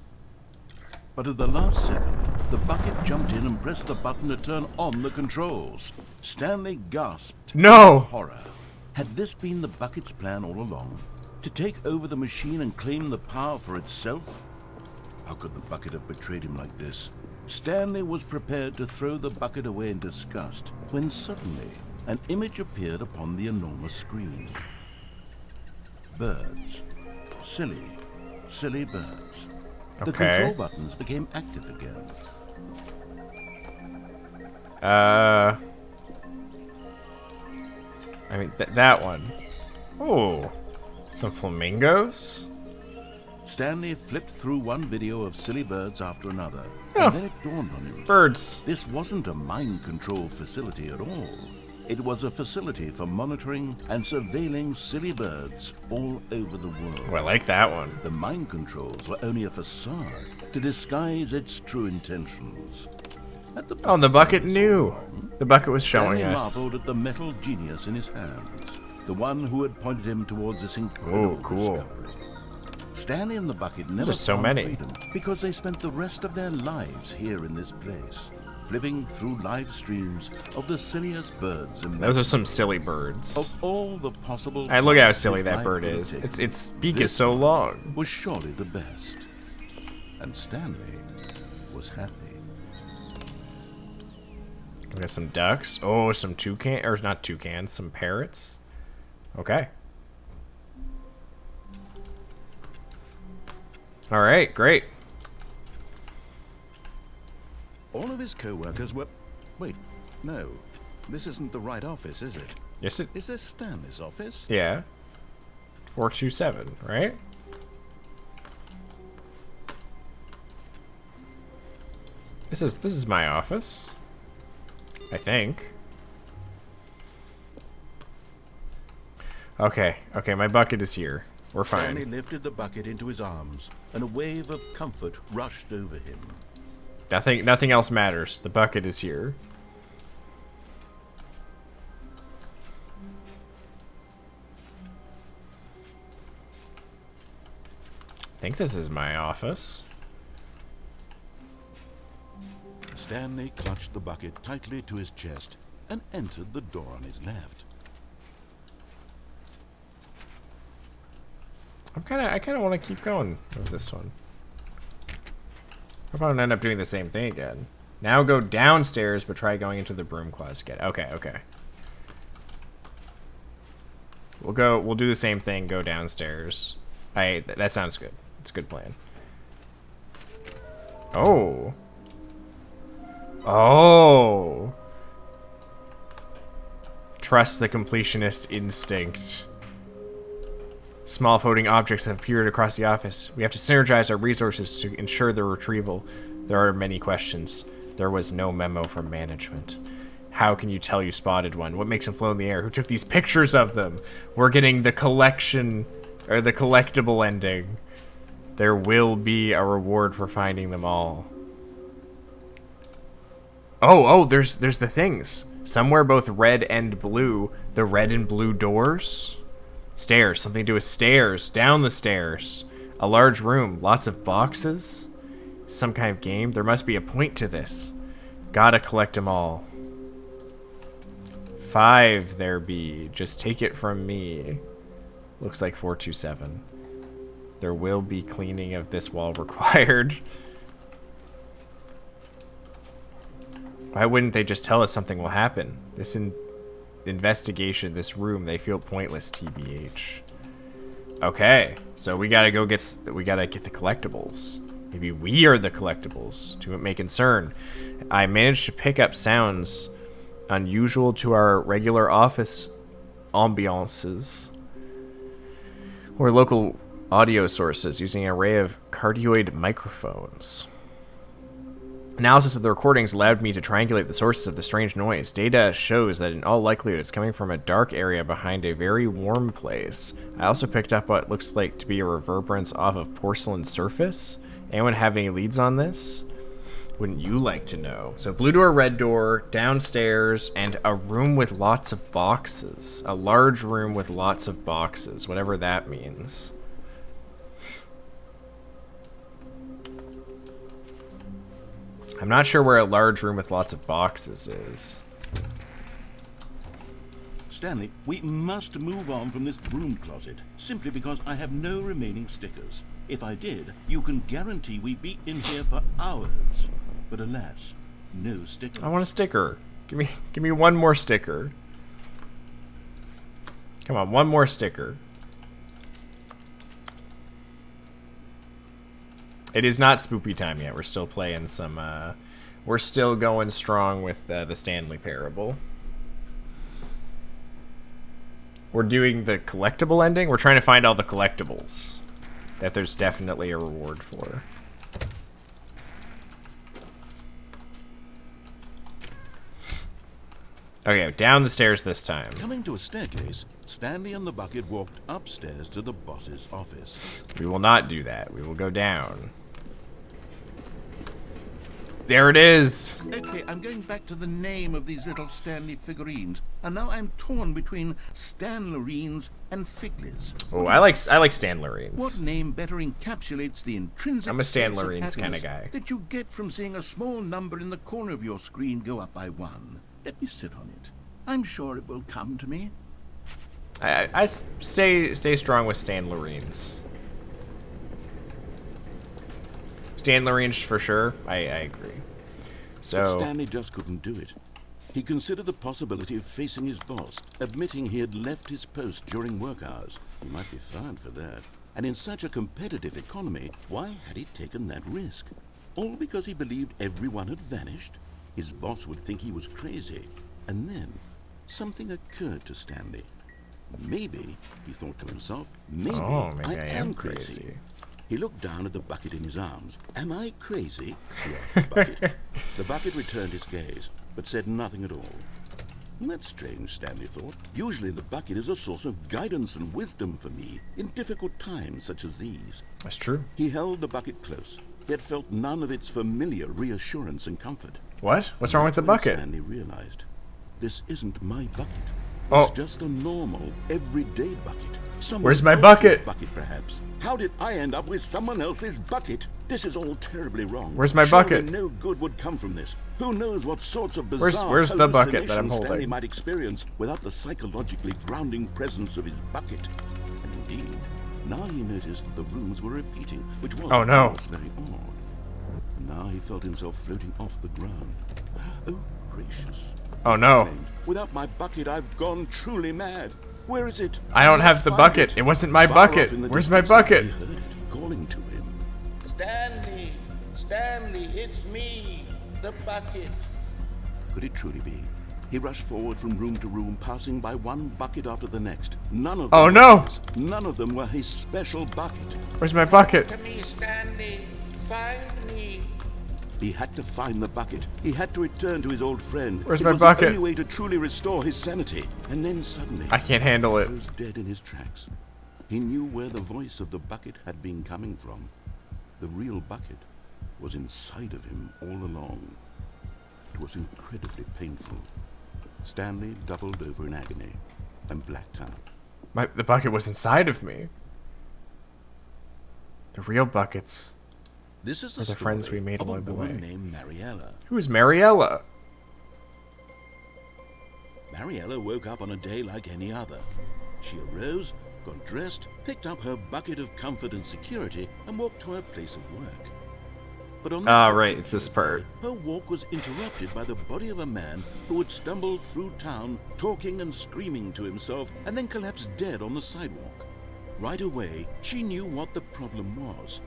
Speaker 5: But at the last second, the bucket jumped in and pressed the button to turn on the controls. Stanley gasped.
Speaker 2: No!
Speaker 5: in horror. Had this been the bucket's plan all along? To take over the machine and claim the power for itself? How could the bucket have betrayed him like this? Stanley was prepared to throw the bucket away in disgust when suddenly an image appeared upon the enormous screen. Birds. Silly, silly birds. The
Speaker 2: Okay.
Speaker 5: control buttons became active again.
Speaker 2: I mean, that one. Oh, some flamingos?
Speaker 5: Stanley flipped through one video of silly birds after another,
Speaker 2: Oh.
Speaker 5: and then it dawned on him.
Speaker 2: Birds.
Speaker 5: This wasn't a mind control facility at all. It was a facility for monitoring and surveilling silly birds all over the world.
Speaker 2: Oh, I like that one.
Speaker 5: The mind controls were only a facade to disguise its true intentions. At
Speaker 2: Oh, the bucket
Speaker 5: was
Speaker 2: knew.
Speaker 5: wrong,
Speaker 2: The bucket was showing
Speaker 5: Stanley
Speaker 2: us.
Speaker 5: marveled at the metal genius in his hands, the one who had pointed him towards this incredible
Speaker 2: Oh, cool.
Speaker 5: discovery. Stanley and the bucket never
Speaker 2: are so
Speaker 5: found
Speaker 2: many.
Speaker 5: freedom because they spent the rest of their lives here in this place, flipping through live streams of the silliest birds and
Speaker 2: Those are some silly birds.
Speaker 5: of all the possible.
Speaker 2: I look at how
Speaker 5: paths
Speaker 2: silly
Speaker 5: his
Speaker 2: that
Speaker 5: life
Speaker 2: bird
Speaker 5: could have
Speaker 2: is.
Speaker 5: taken.
Speaker 2: Its beak is
Speaker 5: This
Speaker 2: so long.
Speaker 5: was surely the best, and Stanley was happy.
Speaker 2: We got some ducks. Oh, some toucan, or not toucans, some parrots. Okay. All right, great.
Speaker 4: All of his co-workers were... Wait, no. This isn't the right office, is it?
Speaker 2: Yes, it.
Speaker 4: Is this Stanley's office?
Speaker 2: Yeah. 427, right? This is my office. I think. Okay, my bucket is here. We're
Speaker 5: Stanley
Speaker 2: fine.
Speaker 5: lifted the bucket into his arms, and a wave of comfort rushed over him.
Speaker 2: Nothing else matters. The bucket is here. I think this is my office.
Speaker 5: Stanley clutched the bucket tightly to his chest and entered the door on his left.
Speaker 2: I kind of want to keep going with this one. How about I end up doing the same thing again? Now go downstairs, but try going into the broom closet again. Okay. We'll do the same thing, go downstairs. That sounds good. It's a good plan. Oh. Trust the completionist instinct. Small floating objects have appeared across the office. We have to synergize our resources to ensure their retrieval. There are many questions. There was no memo from management. How can you tell you spotted one? What makes them float in the air? Who took these pictures of them? We're getting the collection, or the collectible ending. There will be a reward for finding them all. Oh, there's the things. Somewhere both red and blue. The red and blue doors. Stairs, something to do with stairs. Down the stairs. A large room, lots of boxes. Some kind of game. There must be a point to this. Gotta collect them all. 5 there be. Just take it from me. Looks like 427. There will be cleaning of this wall required. Why wouldn't they just tell us something will happen? This investigation, this room, they feel pointless, TBH. Okay, so we gotta get the collectibles. Maybe we are the collectibles. To my concern, I managed to pick up sounds unusual to our regular office ambiances or local audio sources using an array of cardioid microphones. Analysis of the recordings allowed me to triangulate the sources of the strange noise. Data shows that in all likelihood it's coming from a dark area behind a very warm place. I also picked up what looks like to be a reverberance off of porcelain surface. Anyone have any leads on this? Wouldn't you like to know? So blue door, red door, downstairs, and a room with lots of boxes. A large room with lots of boxes, whatever that means. I'm not sure where a large room with lots of boxes is.
Speaker 5: Stanley, we must move on from this broom closet, simply because I have no remaining stickers. If I did, you can guarantee we'd be in here for hours. But alas, no stickers.
Speaker 2: I want a sticker. Give me one more sticker. Come on, one more sticker. It is not spoopy time yet. We're still playing some, we're still going strong with the Stanley Parable. We're doing the collectible ending. We're trying to find all the collectibles. that there's definitely a reward for. Okay, down the stairs this time.
Speaker 4: Coming to a staircase, Stanley and the bucket walked upstairs to the boss's office.
Speaker 2: We will not do that. We will go down. There it is.
Speaker 5: Okay, I'm going back to the name of these little Stanley figurines, and now I'm torn between Stanlerines and Figlies.
Speaker 2: Oh, I like
Speaker 5: What
Speaker 2: Stanlerines.
Speaker 5: name better encapsulates the intrinsic
Speaker 2: I'm a
Speaker 5: sense of
Speaker 2: Stanlerines kinda
Speaker 5: happiness
Speaker 2: guy.
Speaker 5: that you get from seeing a small number in the corner of your screen go up by 1? Let me sit on it. I'm sure it will come to me.
Speaker 2: I stay strong with Stanlerines. Stanlerines for sure. I agree.
Speaker 4: But
Speaker 2: So
Speaker 4: Stanley just couldn't do it. He considered the possibility of facing his boss, admitting he had left his post during work hours. He might be fired for that. And in such a competitive economy, why had he taken that risk? All because he believed everyone had vanished? His boss would think he was crazy. And then, something occurred to Stanley. Maybe, he thought to himself, maybe I am crazy. He looked down at the bucket in his arms. Am I crazy? He asked the bucket. The bucket returned his gaze, but said nothing at all. That's strange, Stanley thought. Usually the bucket is a source of guidance and wisdom for me in difficult times such as these.
Speaker 2: that's true.
Speaker 4: He held the bucket close, yet felt none of its familiar reassurance and comfort.
Speaker 2: What? What's wrong with the
Speaker 4: When
Speaker 2: bucket?
Speaker 4: Stanley realized, this isn't my bucket.
Speaker 2: Oh.
Speaker 4: It's just a normal, everyday bucket. Someone
Speaker 2: Where's my
Speaker 4: else's
Speaker 2: bucket?
Speaker 4: bucket, perhaps. How did I end up with someone else's bucket? This is all terribly wrong.
Speaker 2: Where's my
Speaker 4: Surely
Speaker 2: bucket?
Speaker 4: no good would come from this. Who knows what sorts of bizarre
Speaker 2: Where's the bucket that I'm
Speaker 4: hallucinations Stanley
Speaker 2: holding?
Speaker 4: might experience without the psychologically grounding presence of his bucket. And indeed, now he noticed that the rooms were repeating, which was
Speaker 2: Oh, no.
Speaker 4: of course, very odd. Now he felt himself floating off the ground. Oh, gracious.
Speaker 2: Oh no.
Speaker 4: Exclaimed, without my bucket, I've gone truly mad. Where is it?
Speaker 2: I don't
Speaker 4: must
Speaker 2: have the
Speaker 4: find
Speaker 2: bucket.
Speaker 4: it.
Speaker 2: It wasn't my
Speaker 4: Far
Speaker 2: bucket.
Speaker 4: off in the
Speaker 2: Where's my
Speaker 4: distance,
Speaker 2: bucket?
Speaker 4: He heard it calling to him.
Speaker 5: Stanley! Stanley, it's me, the bucket.
Speaker 4: Could it truly be? He rushed forward from room to room, passing by one bucket after the next. None of them
Speaker 2: Oh,
Speaker 4: were
Speaker 2: no.
Speaker 4: his. None of them were his special bucket.
Speaker 2: Where's my bucket?
Speaker 5: To me, Stanley, find me.
Speaker 4: He had to find the bucket. He had to return to his old friend.
Speaker 2: Where's
Speaker 4: It
Speaker 2: my
Speaker 4: was
Speaker 2: bucket?
Speaker 4: the only way to truly restore his sanity. And then suddenly,
Speaker 2: I can't handle it.
Speaker 4: he was dead in his tracks. He knew where the voice of the bucket had been coming from. The real bucket was inside of him all along. It was incredibly painful. Stanley doubled over in agony and blacked out.
Speaker 2: The bucket was inside of me. The real buckets.
Speaker 4: This is
Speaker 2: Are the
Speaker 4: the
Speaker 2: friends
Speaker 4: story
Speaker 2: we made
Speaker 4: of a
Speaker 2: along the
Speaker 4: woman
Speaker 2: way.
Speaker 4: named Mariella.
Speaker 2: Who's Mariella?
Speaker 4: Mariella woke up on a day like any other. She arose, got dressed, picked up her bucket of comfort and security, and walked to her place of work. But on this
Speaker 2: Ah, right,
Speaker 4: particular
Speaker 2: it's this
Speaker 4: day,
Speaker 2: part.
Speaker 4: her walk was interrupted by the body of a man who had stumbled through town, talking and screaming to himself, and then collapsed dead on the sidewalk. Right away, she knew what the problem was.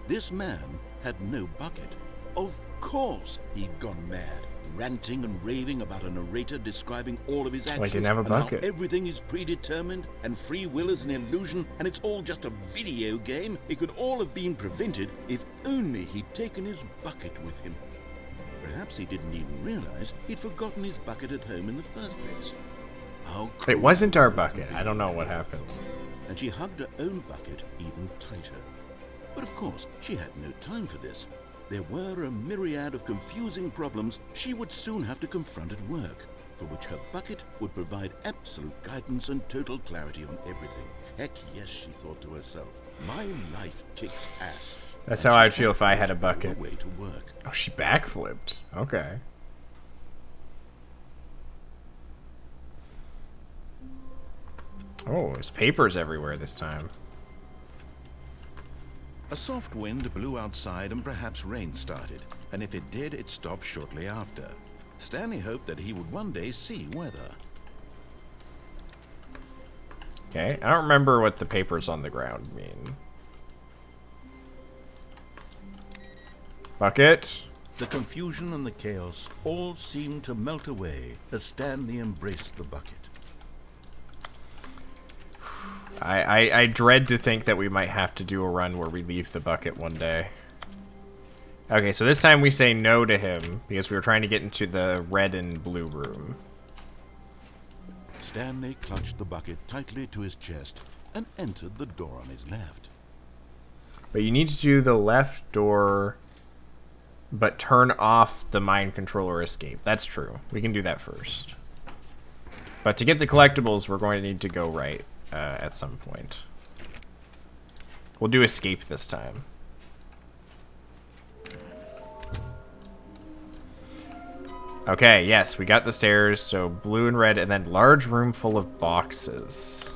Speaker 4: This man had no bucket. Of course he'd gone mad, ranting and raving about a narrator describing all of his actions.
Speaker 2: Well, he didn't have a
Speaker 4: and how
Speaker 2: bucket.
Speaker 4: everything is predetermined and free will is an illusion and it's all just a video game. It could all have been prevented if only he'd taken his bucket with him. Perhaps he didn't even realize he'd forgotten his bucket at home in the first place. How
Speaker 2: It
Speaker 4: cruel
Speaker 2: wasn't our
Speaker 4: would
Speaker 2: bucket.
Speaker 4: be.
Speaker 2: I don't know what happened.
Speaker 4: And she hugged her own bucket even tighter. But of course, she had no time for this. There were a myriad of confusing problems she would soon have to confront at work, for which her bucket would provide absolute guidance and total clarity on everything. Heck yes, she thought to herself. My life kicks ass.
Speaker 2: That's
Speaker 4: And
Speaker 2: how
Speaker 4: she
Speaker 2: I'd feel if I had a
Speaker 4: backflipped
Speaker 2: bucket.
Speaker 4: all the way to work.
Speaker 2: Oh, she backflipped. Okay. Oh, there's papers everywhere this time.
Speaker 5: A soft wind blew outside and perhaps rain started, and if it did, it stopped shortly after. Stanley hoped that he would one day see weather.
Speaker 2: Okay, I don't remember what the papers on the ground mean. Bucket.
Speaker 5: The confusion and the chaos all seemed to melt away as Stanley embraced the bucket.
Speaker 2: I dread to think that we might have to do a run where we leave the bucket one day. Okay, so this time we say no to him because we were trying to get into the red and blue room.
Speaker 4: Stanley clutched the bucket tightly to his chest and entered the door on his left.
Speaker 2: But you need to do the left door, but turn off the mind controller escape. That's true. We can do that first. But to get the collectibles, we're going to need to go right at some point. We'll do escape this time. Okay, yes, we got the stairs, so blue and red, and then large room full of boxes.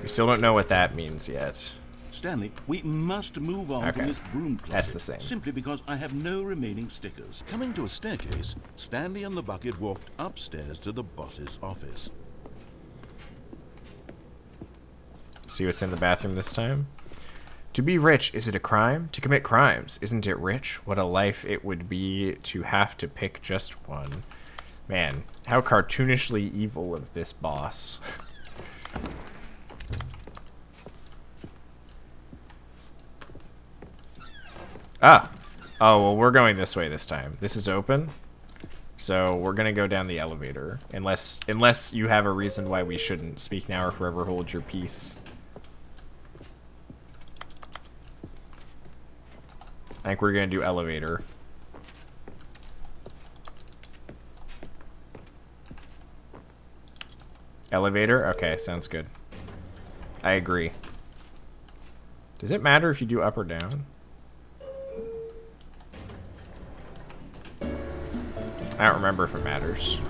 Speaker 2: We still don't know what that means yet.
Speaker 5: Stanley, we must move on from
Speaker 2: Okay.
Speaker 5: this broom closet.
Speaker 2: That's the same.
Speaker 5: Simply because I have no remaining stickers.
Speaker 4: Coming to a staircase, Stanley and the bucket walked upstairs to the boss's office.
Speaker 2: See what's in the bathroom this time? To be rich, is it a crime? To commit crimes, isn't it rich? What a life it would be to have to pick just one. Man, how cartoonishly evil of this boss. Ah! Oh, well, we're going this way this time. This is open. So we're gonna go down the elevator. Unless you have a reason why we shouldn't. Speak now or forever hold your peace. I think we're gonna do elevator. Elevator? Okay, sounds good. I agree. Does it matter if you do up or down? I don't remember if it matters.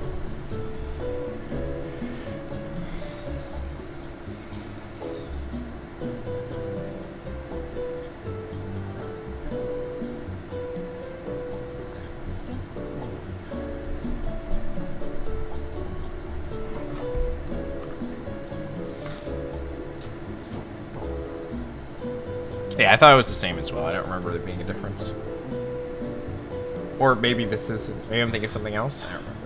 Speaker 2: Yeah, I thought it was the same as well. I don't remember there being a difference. Or maybe this is... Maybe I'm thinking of something else. I don't remember.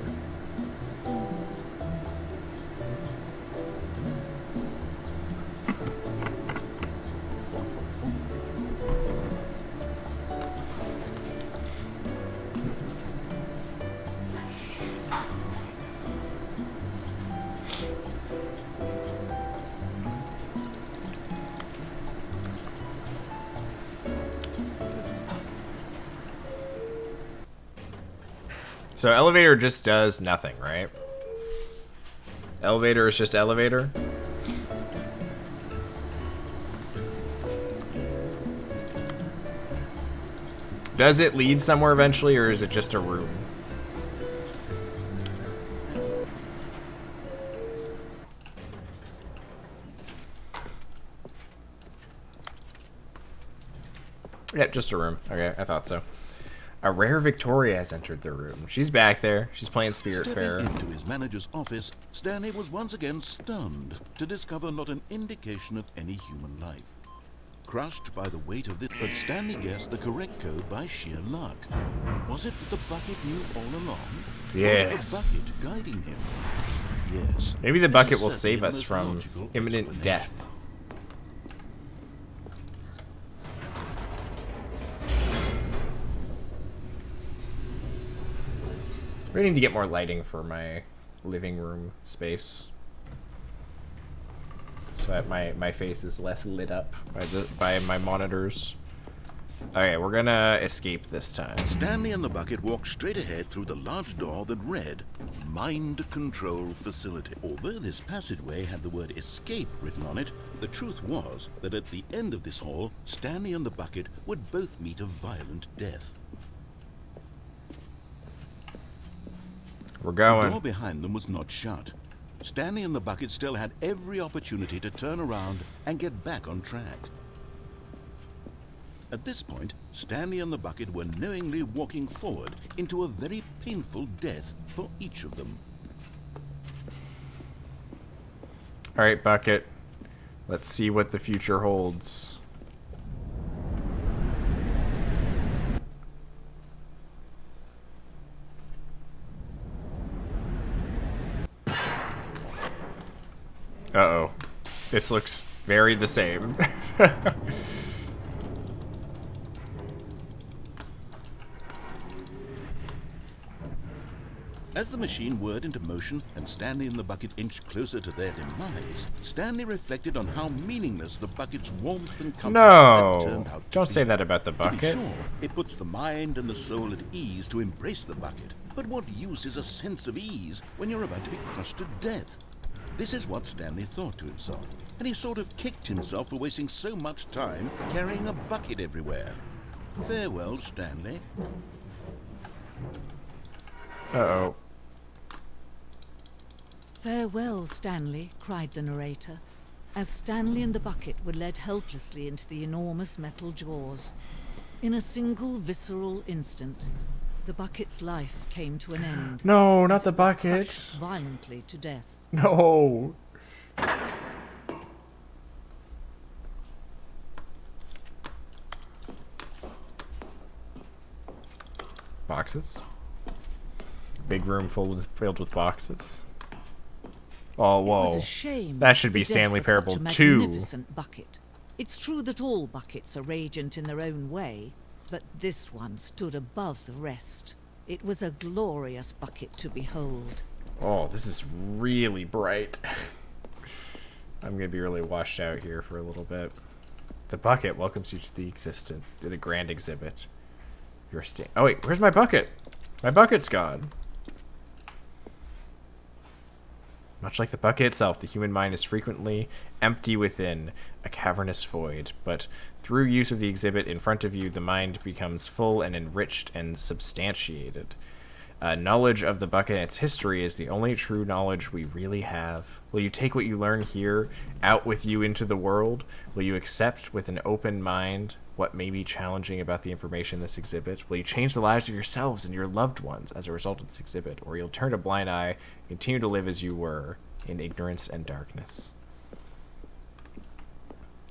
Speaker 2: So elevator just does nothing, right? Elevator is just elevator. Does it lead somewhere eventually, or is it just a room? Yeah, just a room. Okay, I thought so. A rare Victoria has entered the room. She's back there. She's playing Spiritfarer.
Speaker 4: Stepping into his manager's office, Stanley was once again stunned to discover not an indication of any human life. Crushed by the weight of this, but Stanley guessed the correct code by sheer luck. Was it that the bucket knew all along?
Speaker 2: Yes.
Speaker 4: Was the bucket guiding him? Yes.
Speaker 2: Maybe the
Speaker 4: This
Speaker 2: bucket
Speaker 4: is
Speaker 2: will
Speaker 4: certainly
Speaker 2: save
Speaker 4: the
Speaker 2: us
Speaker 4: most
Speaker 2: from
Speaker 4: logical
Speaker 2: imminent
Speaker 4: explanation.
Speaker 2: death. We need to get more lighting for my living room space, so that my face is less lit up by my monitors. Okay, we're gonna escape this time.
Speaker 4: Stanley and the bucket walked straight ahead through the large door that read Mind Control Facility. Although this passageway had the word escape written on it, the truth was that at the end of this hall, Stanley and the bucket would both meet a violent death.
Speaker 2: We're
Speaker 4: The door
Speaker 2: going.
Speaker 4: behind them was not shut. Stanley and the bucket still had every opportunity to turn around and get back on track. At this point, Stanley and the bucket were knowingly walking forward into a very painful death for each of them.
Speaker 2: All right, bucket. Let's see what the future holds. Uh-oh. This looks very the same.
Speaker 4: As the machine whirred into motion and Stanley and the bucket inched closer to their demise, Stanley reflected on how meaningless the bucket's warmth and comfort had turned
Speaker 2: No,
Speaker 4: out to
Speaker 2: don't
Speaker 4: be.
Speaker 2: say that about the
Speaker 4: To be
Speaker 2: bucket.
Speaker 4: sure, it puts the mind and the soul at ease to embrace the bucket. But what use is a sense of ease when you're about to be crushed to death? This is what Stanley thought to himself, and he sort of kicked himself for wasting so much time carrying a bucket everywhere. Farewell, Stanley.
Speaker 2: Uh-oh.
Speaker 8: Farewell, Stanley, cried the narrator, as Stanley and the bucket were led helplessly into the enormous metal jaws. In a single visceral instant, the bucket's life came to an end.
Speaker 2: No, not
Speaker 8: as
Speaker 2: the
Speaker 8: it was
Speaker 2: bucket.
Speaker 8: crushed violently to death.
Speaker 2: No. Boxes. Big room filled with boxes. Oh,
Speaker 8: It was
Speaker 2: whoa.
Speaker 8: a shame
Speaker 2: That should be
Speaker 8: the death
Speaker 2: Stanley
Speaker 8: of
Speaker 2: Parable
Speaker 8: such a
Speaker 2: 2.
Speaker 8: magnificent bucket. It's true that all buckets are radiant in their own way, but this one stood above the rest. It was a glorious bucket to behold.
Speaker 2: Oh, this is really bright. I'm gonna be really washed out here for a little bit. The bucket welcomes you to the grand exhibit. Oh wait, where's my bucket? My bucket's gone. Much like the bucket itself, the human mind is frequently empty within, a cavernous void. But through use of the exhibit in front of you, the mind becomes full and enriched and substantiated. Knowledge of the bucket and its history is the only true knowledge we really have. Will you take what you learn here out with you into the world? Will you accept with an open mind what may be challenging about the information in this exhibit? Will you change the lives of yourselves and your loved ones as a result of this exhibit? Or you'll turn a blind eye and continue to live as you were, in ignorance and darkness?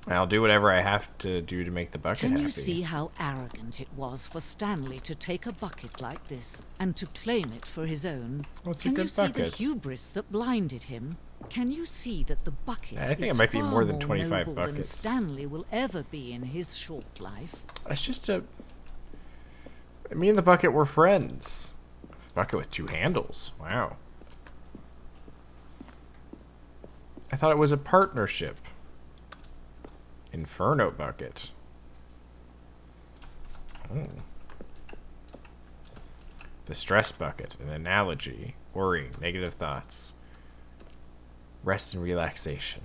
Speaker 2: I'll do whatever I have to do to make the bucket
Speaker 8: Can
Speaker 2: happy.
Speaker 8: you see how arrogant it was for Stanley to take a bucket like this and to claim it for his own?
Speaker 2: Well, it's a
Speaker 8: Can
Speaker 2: good
Speaker 8: you see the
Speaker 2: bucket.
Speaker 8: hubris that blinded him? Can you see that the bucket
Speaker 2: I think
Speaker 8: is
Speaker 2: it might be
Speaker 8: far
Speaker 2: more than 25
Speaker 8: noble than
Speaker 2: buckets.
Speaker 8: Stanley will ever be in his short life?
Speaker 2: It's just a... Me and the bucket were friends. Bucket with 2 handles. Wow. I thought it was a partnership. Inferno bucket. Oh. The stress bucket. An analogy. Worrying. Negative thoughts. Rest and relaxation.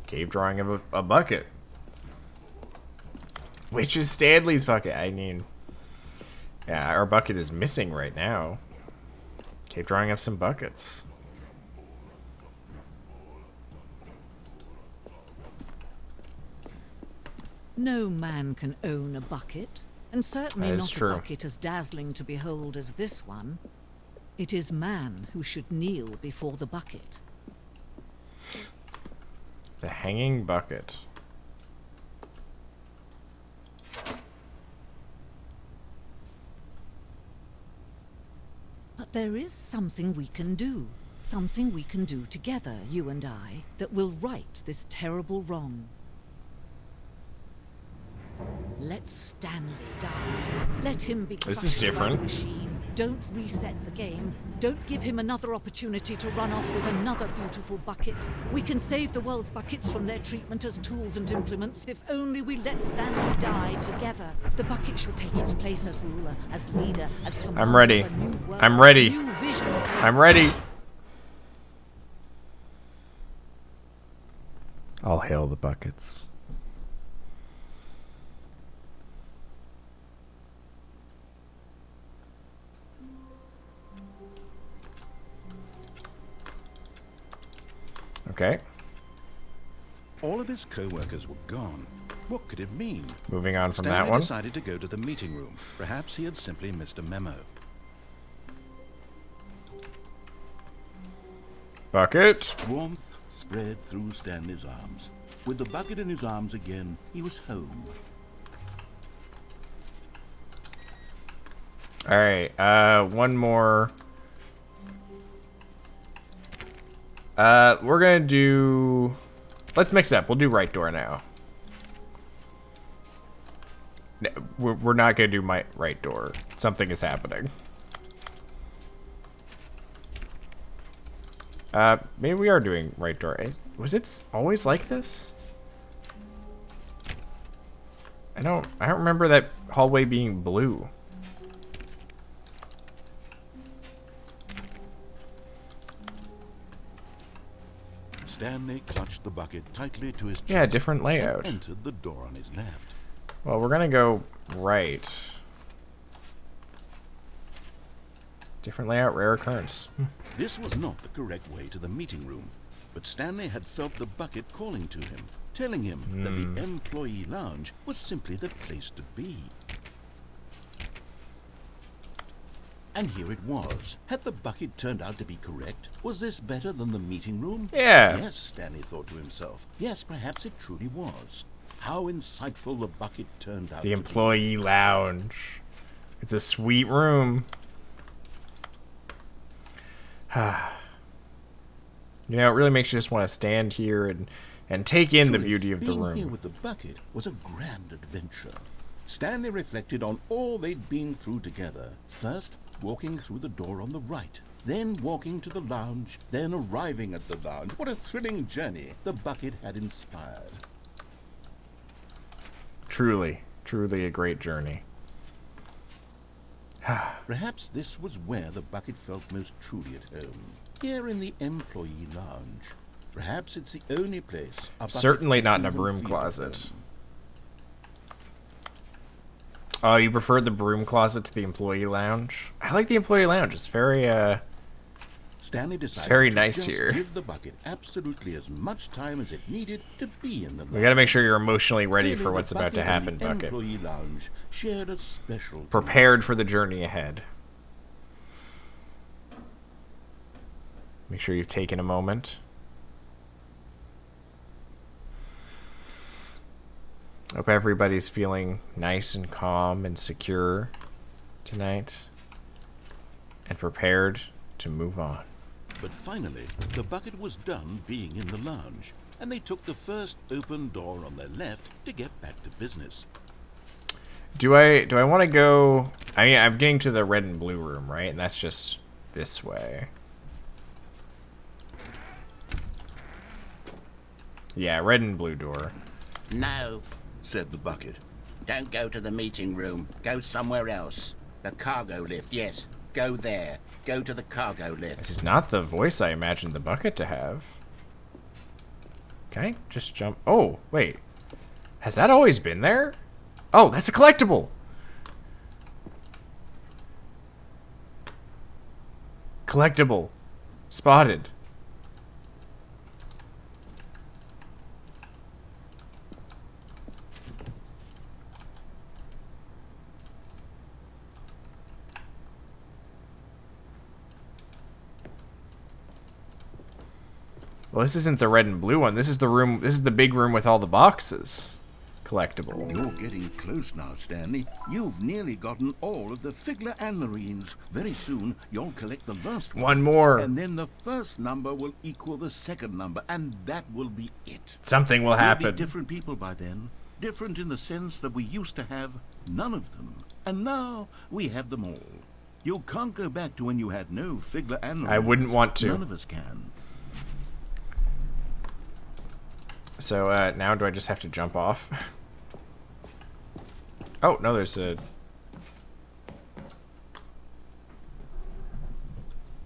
Speaker 2: Cave drawing of a bucket. Which is Stanley's bucket? I mean... Yeah, our bucket is missing right now. Cave drawing of some buckets.
Speaker 8: No man can own a bucket, and certainly
Speaker 2: That is
Speaker 8: not
Speaker 2: true.
Speaker 8: a bucket as dazzling to behold as this one. It is man who should kneel before the bucket.
Speaker 2: The hanging bucket.
Speaker 8: But there is something we can do. Something we can do together, you and I, that will right this terrible wrong. Let Stanley die. Let him be
Speaker 2: This
Speaker 8: crushed
Speaker 2: is
Speaker 8: by the
Speaker 2: different.
Speaker 8: machine. Don't reset the game. Don't give him another opportunity to run off with another beautiful bucket. We can save the world's buckets from their treatment as tools and implements if only we let Stanley die together. The bucket shall take its place as ruler, as leader, as commander
Speaker 2: I'm ready.
Speaker 8: of a new world,
Speaker 2: I'm ready.
Speaker 8: a new vision.
Speaker 2: I'm ready. All hail the buckets. Okay,
Speaker 4: All of his co-workers were gone. What could it mean?
Speaker 2: moving on from
Speaker 4: Stanley
Speaker 2: that one.
Speaker 4: decided to go to the meeting room. Perhaps he had simply missed a memo.
Speaker 2: Bucket.
Speaker 5: Warmth spread through Stanley's arms. With the bucket in his arms again, he was home.
Speaker 2: Alright, one more. We're gonna do... Let's mix it up. We'll do right door now. No, we're not gonna do my right door. Something is happening. Maybe we are doing right door. Was it always like this? I don't remember that hallway being blue.
Speaker 4: Stanley clutched the bucket tightly to his chest.
Speaker 2: Yeah, different layout.
Speaker 4: And entered the door on his left.
Speaker 2: Well, we're gonna go right. Different layout, rare occurrence.
Speaker 4: This was not the correct way to the meeting room, but Stanley had felt the bucket calling to him, telling him that the employee lounge was simply the place to be. And here it was. Had the bucket turned out to be correct? Was this better than the meeting room?
Speaker 2: Yeah.
Speaker 4: Yes, Stanley thought to himself. Yes, perhaps it truly was. How insightful the bucket turned out
Speaker 2: The
Speaker 4: to
Speaker 2: employee lounge. It's a sweet room. You know, it really makes you just want to stand here and take in the
Speaker 4: Truly,
Speaker 2: beauty of the
Speaker 4: being here
Speaker 2: room.
Speaker 4: with the bucket was a grand adventure. Stanley reflected on all they'd been through together. First, walking through the door on the right, then walking to the lounge, then arriving at the lounge. What a thrilling journey the bucket had inspired.
Speaker 2: Truly, truly a great journey.
Speaker 4: Perhaps this was where the bucket felt most truly at home. Here in the employee lounge. Perhaps it's the only place a bucket
Speaker 2: Certainly
Speaker 4: could
Speaker 2: not in a
Speaker 4: even
Speaker 2: broom
Speaker 4: feel at
Speaker 2: closet.
Speaker 4: home.
Speaker 2: Oh, you preferred the broom closet to the employee lounge? I like the employee lounge. It's very,
Speaker 4: Stanley decided
Speaker 2: very
Speaker 4: to
Speaker 2: nice
Speaker 4: just
Speaker 2: here.
Speaker 4: give the bucket absolutely as much time as it needed to be in the lounge.
Speaker 2: we gotta make sure you're emotionally ready
Speaker 4: Clearly,
Speaker 2: for
Speaker 4: the
Speaker 2: what's about to
Speaker 4: bucket and
Speaker 2: happen,
Speaker 4: the
Speaker 2: Bucket.
Speaker 4: Employee lounge shared a special
Speaker 2: Prepared for the journey ahead. Make sure you've taken a moment. Hope everybody's feeling nice and calm and secure tonight. And prepared to move on.
Speaker 4: But finally, the bucket was done being in the lounge, and they took the first open door on their left to get back to business.
Speaker 2: Do I want to go? I mean, I'm getting to the red and blue room, right? And that's just this way. Yeah, red and blue door.
Speaker 9: No,
Speaker 4: Said the bucket.
Speaker 9: don't go to the meeting room. Go somewhere else. The cargo lift, yes. Go there. Go to the cargo lift.
Speaker 2: This is not the voice I imagined the bucket to have. Can I just jump? Oh, wait. Has that always been there? Oh, that's a collectible. Collectible. Spotted. Well, this isn't the red and blue one. This is the room. This is the big room with all the boxes. Collectible.
Speaker 5: You're getting close now, Stanley. You've nearly gotten all of the Figler and Marines. Very soon, you'll collect the last one.
Speaker 2: One more.
Speaker 5: And then the first number will equal the second number, and that will be it.
Speaker 2: Something will
Speaker 5: We'll
Speaker 2: happen.
Speaker 5: be different people by then. Different in the sense that we used to have none of them. And now we have them all. You can't go back to when you had no Figler and Marines.
Speaker 2: I wouldn't want to.
Speaker 5: None of us can.
Speaker 2: So now do I just have to jump off? Oh, no, there's a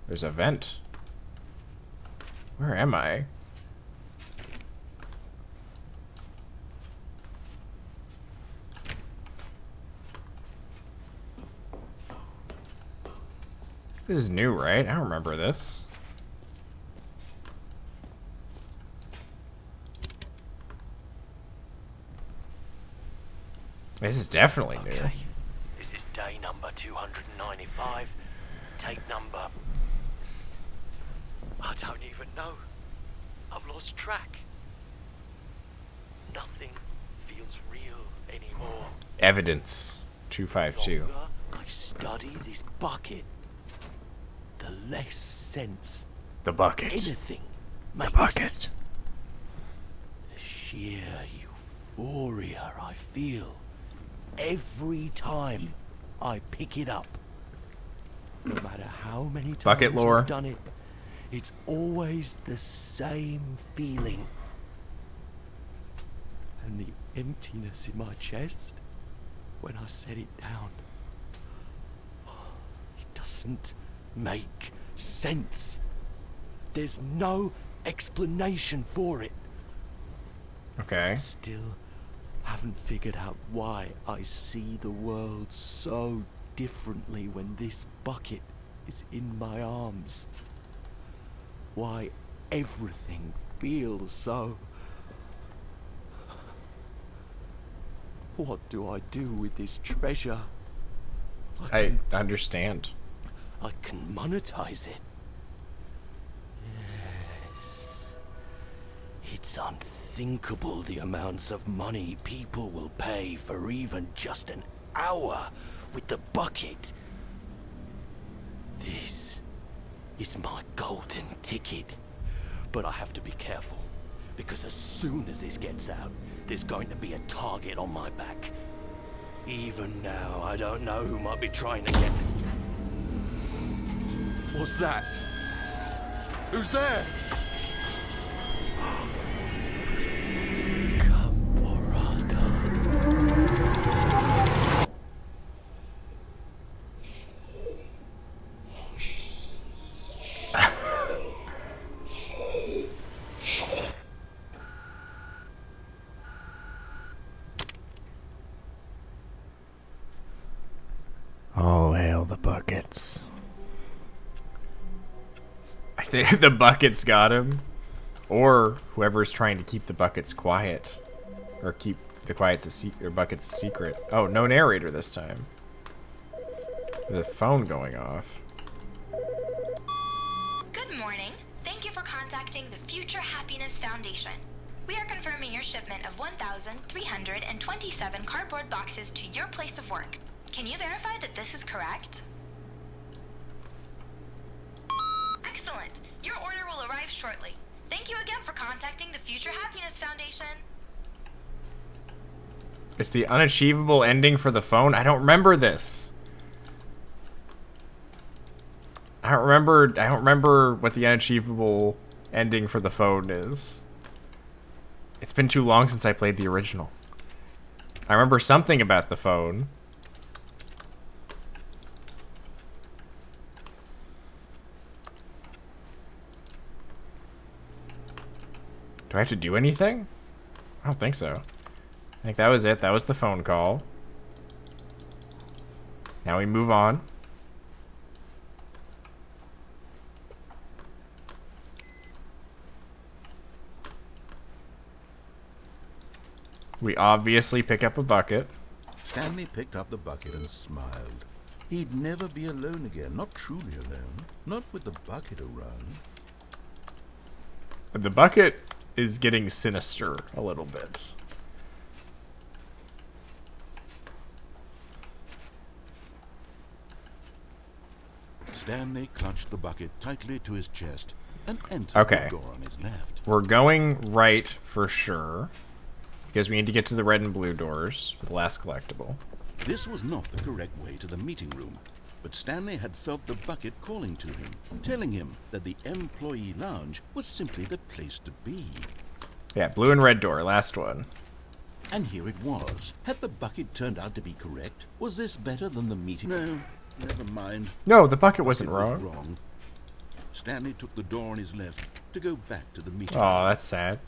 Speaker 2: vent. Where am I? This is new, right? I don't remember this. This is definitely new.
Speaker 10: Okay, this is day number 295. Tape number... I don't even know. I've lost track. Nothing feels real anymore.
Speaker 2: Evidence 252.
Speaker 10: The longer I stay study this bucket, the less sense
Speaker 2: The bucket.
Speaker 10: anything
Speaker 2: The
Speaker 10: makes.
Speaker 2: bucket.
Speaker 10: The sheer euphoria I feel every time I pick it up. No matter how many times
Speaker 2: Bucket lore.
Speaker 10: I've done it, it's always the same feeling. And the emptiness in my chest when I set it down. It doesn't make sense. There's no explanation for it.
Speaker 2: Okay.
Speaker 10: Still haven't figured out why I see the world so differently when this bucket is in my arms. Why everything feels so... What do I do with this treasure?
Speaker 2: I understand.
Speaker 10: I can monetize it. Yes. It's unthinkable the amounts of money people will pay for even just an hour with the bucket. This is my golden ticket. But I have to be careful, because as soon as this gets out, there's going to be a target on my back. Even now, I don't know who might be trying to get... What's that? Who's there?
Speaker 2: All hail the buckets. I think the buckets got him. Or whoever's trying to keep the buckets quiet. Or keep the buckets a secret. Oh, no narrator this time. The phone going off.
Speaker 11: Good morning. Thank you for contacting the Future Happiness Foundation. We are confirming your shipment of 1,327 cardboard boxes to your place of work. Can you verify that this is correct? Excellent. Your order will arrive shortly. Thank you again for contacting the Future Happiness Foundation.
Speaker 2: It's the unachievable ending for the phone? I don't remember this. I don't remember what the unachievable ending for the phone is. It's been too long since I played the original. I remember something about the phone. Do I have to do anything? I don't think so. I think that was it. That was the phone call. Now we move on. We obviously pick up a bucket.
Speaker 5: Stanley picked up the bucket and smiled. He'd never be alone again, not truly alone. Not with the bucket around.
Speaker 2: The bucket is getting sinister a little bit.
Speaker 5: Stanley clutched the bucket tightly to his chest and entered
Speaker 2: Okay.
Speaker 5: the door on his left.
Speaker 2: We're going right for sure. Because we need to get to the red and blue doors for the last collectible.
Speaker 5: This was not the correct way to the meeting room, but Stanley had felt the bucket calling to him, telling him that the employee lounge was simply the place to be.
Speaker 2: Yeah, blue and red door, last one.
Speaker 5: And here it was. Had the bucket turned out to be correct? Was this better than the meeting? No, never mind.
Speaker 2: No, the bucket wasn't
Speaker 5: It was
Speaker 2: wrong.
Speaker 5: wrong. Stanley took the door on his left to go back to the meeting
Speaker 2: Oh,
Speaker 5: room.
Speaker 2: that's sad.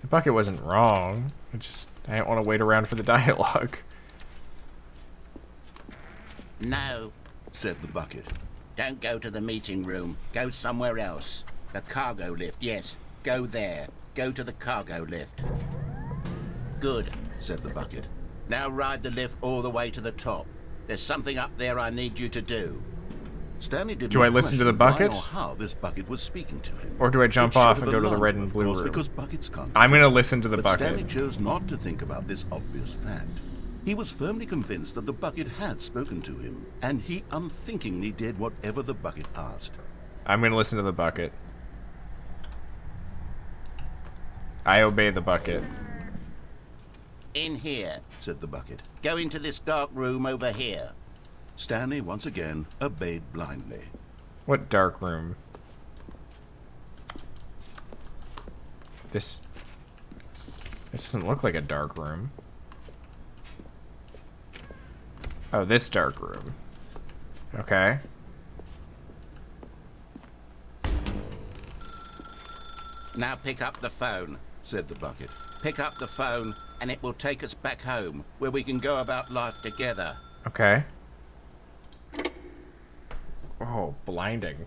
Speaker 2: The bucket wasn't wrong. I didn't want to wait around for the dialogue.
Speaker 9: No,
Speaker 5: said the bucket.
Speaker 9: don't go to the meeting room. Go somewhere else. The cargo lift, yes. Go there. Go to the cargo lift. Good,
Speaker 5: said the bucket.
Speaker 9: now ride the lift all the way to the top. There's something up there I need you to do.
Speaker 5: Stanley did
Speaker 2: Do
Speaker 5: not
Speaker 2: I listen to the
Speaker 5: question why
Speaker 2: bucket?
Speaker 5: or how this bucket was speaking to him.
Speaker 2: Or do I jump
Speaker 5: It should
Speaker 2: off
Speaker 5: have
Speaker 2: and go to the
Speaker 5: alarmed
Speaker 2: red
Speaker 5: him,
Speaker 2: and
Speaker 5: of
Speaker 2: blue
Speaker 5: course,
Speaker 2: room?
Speaker 5: because buckets can't.
Speaker 2: I'm gonna listen to the
Speaker 5: But
Speaker 2: bucket.
Speaker 5: Stanley chose not to think about this obvious fact. He was firmly convinced that the bucket had spoken to him, and he unthinkingly did whatever the bucket asked.
Speaker 2: I'm gonna listen to the bucket. I obey the bucket.
Speaker 9: In here, said the bucket. Go into this dark room over here.
Speaker 5: Stanley once again obeyed blindly.
Speaker 2: What dark room? This doesn't look like a dark room. Oh, this dark room. Okay.
Speaker 9: Now pick up the phone,
Speaker 5: said the bucket.
Speaker 9: Pick up the phone, and it will take us back home, where we can go about life together.
Speaker 2: Okay. Oh, blinding.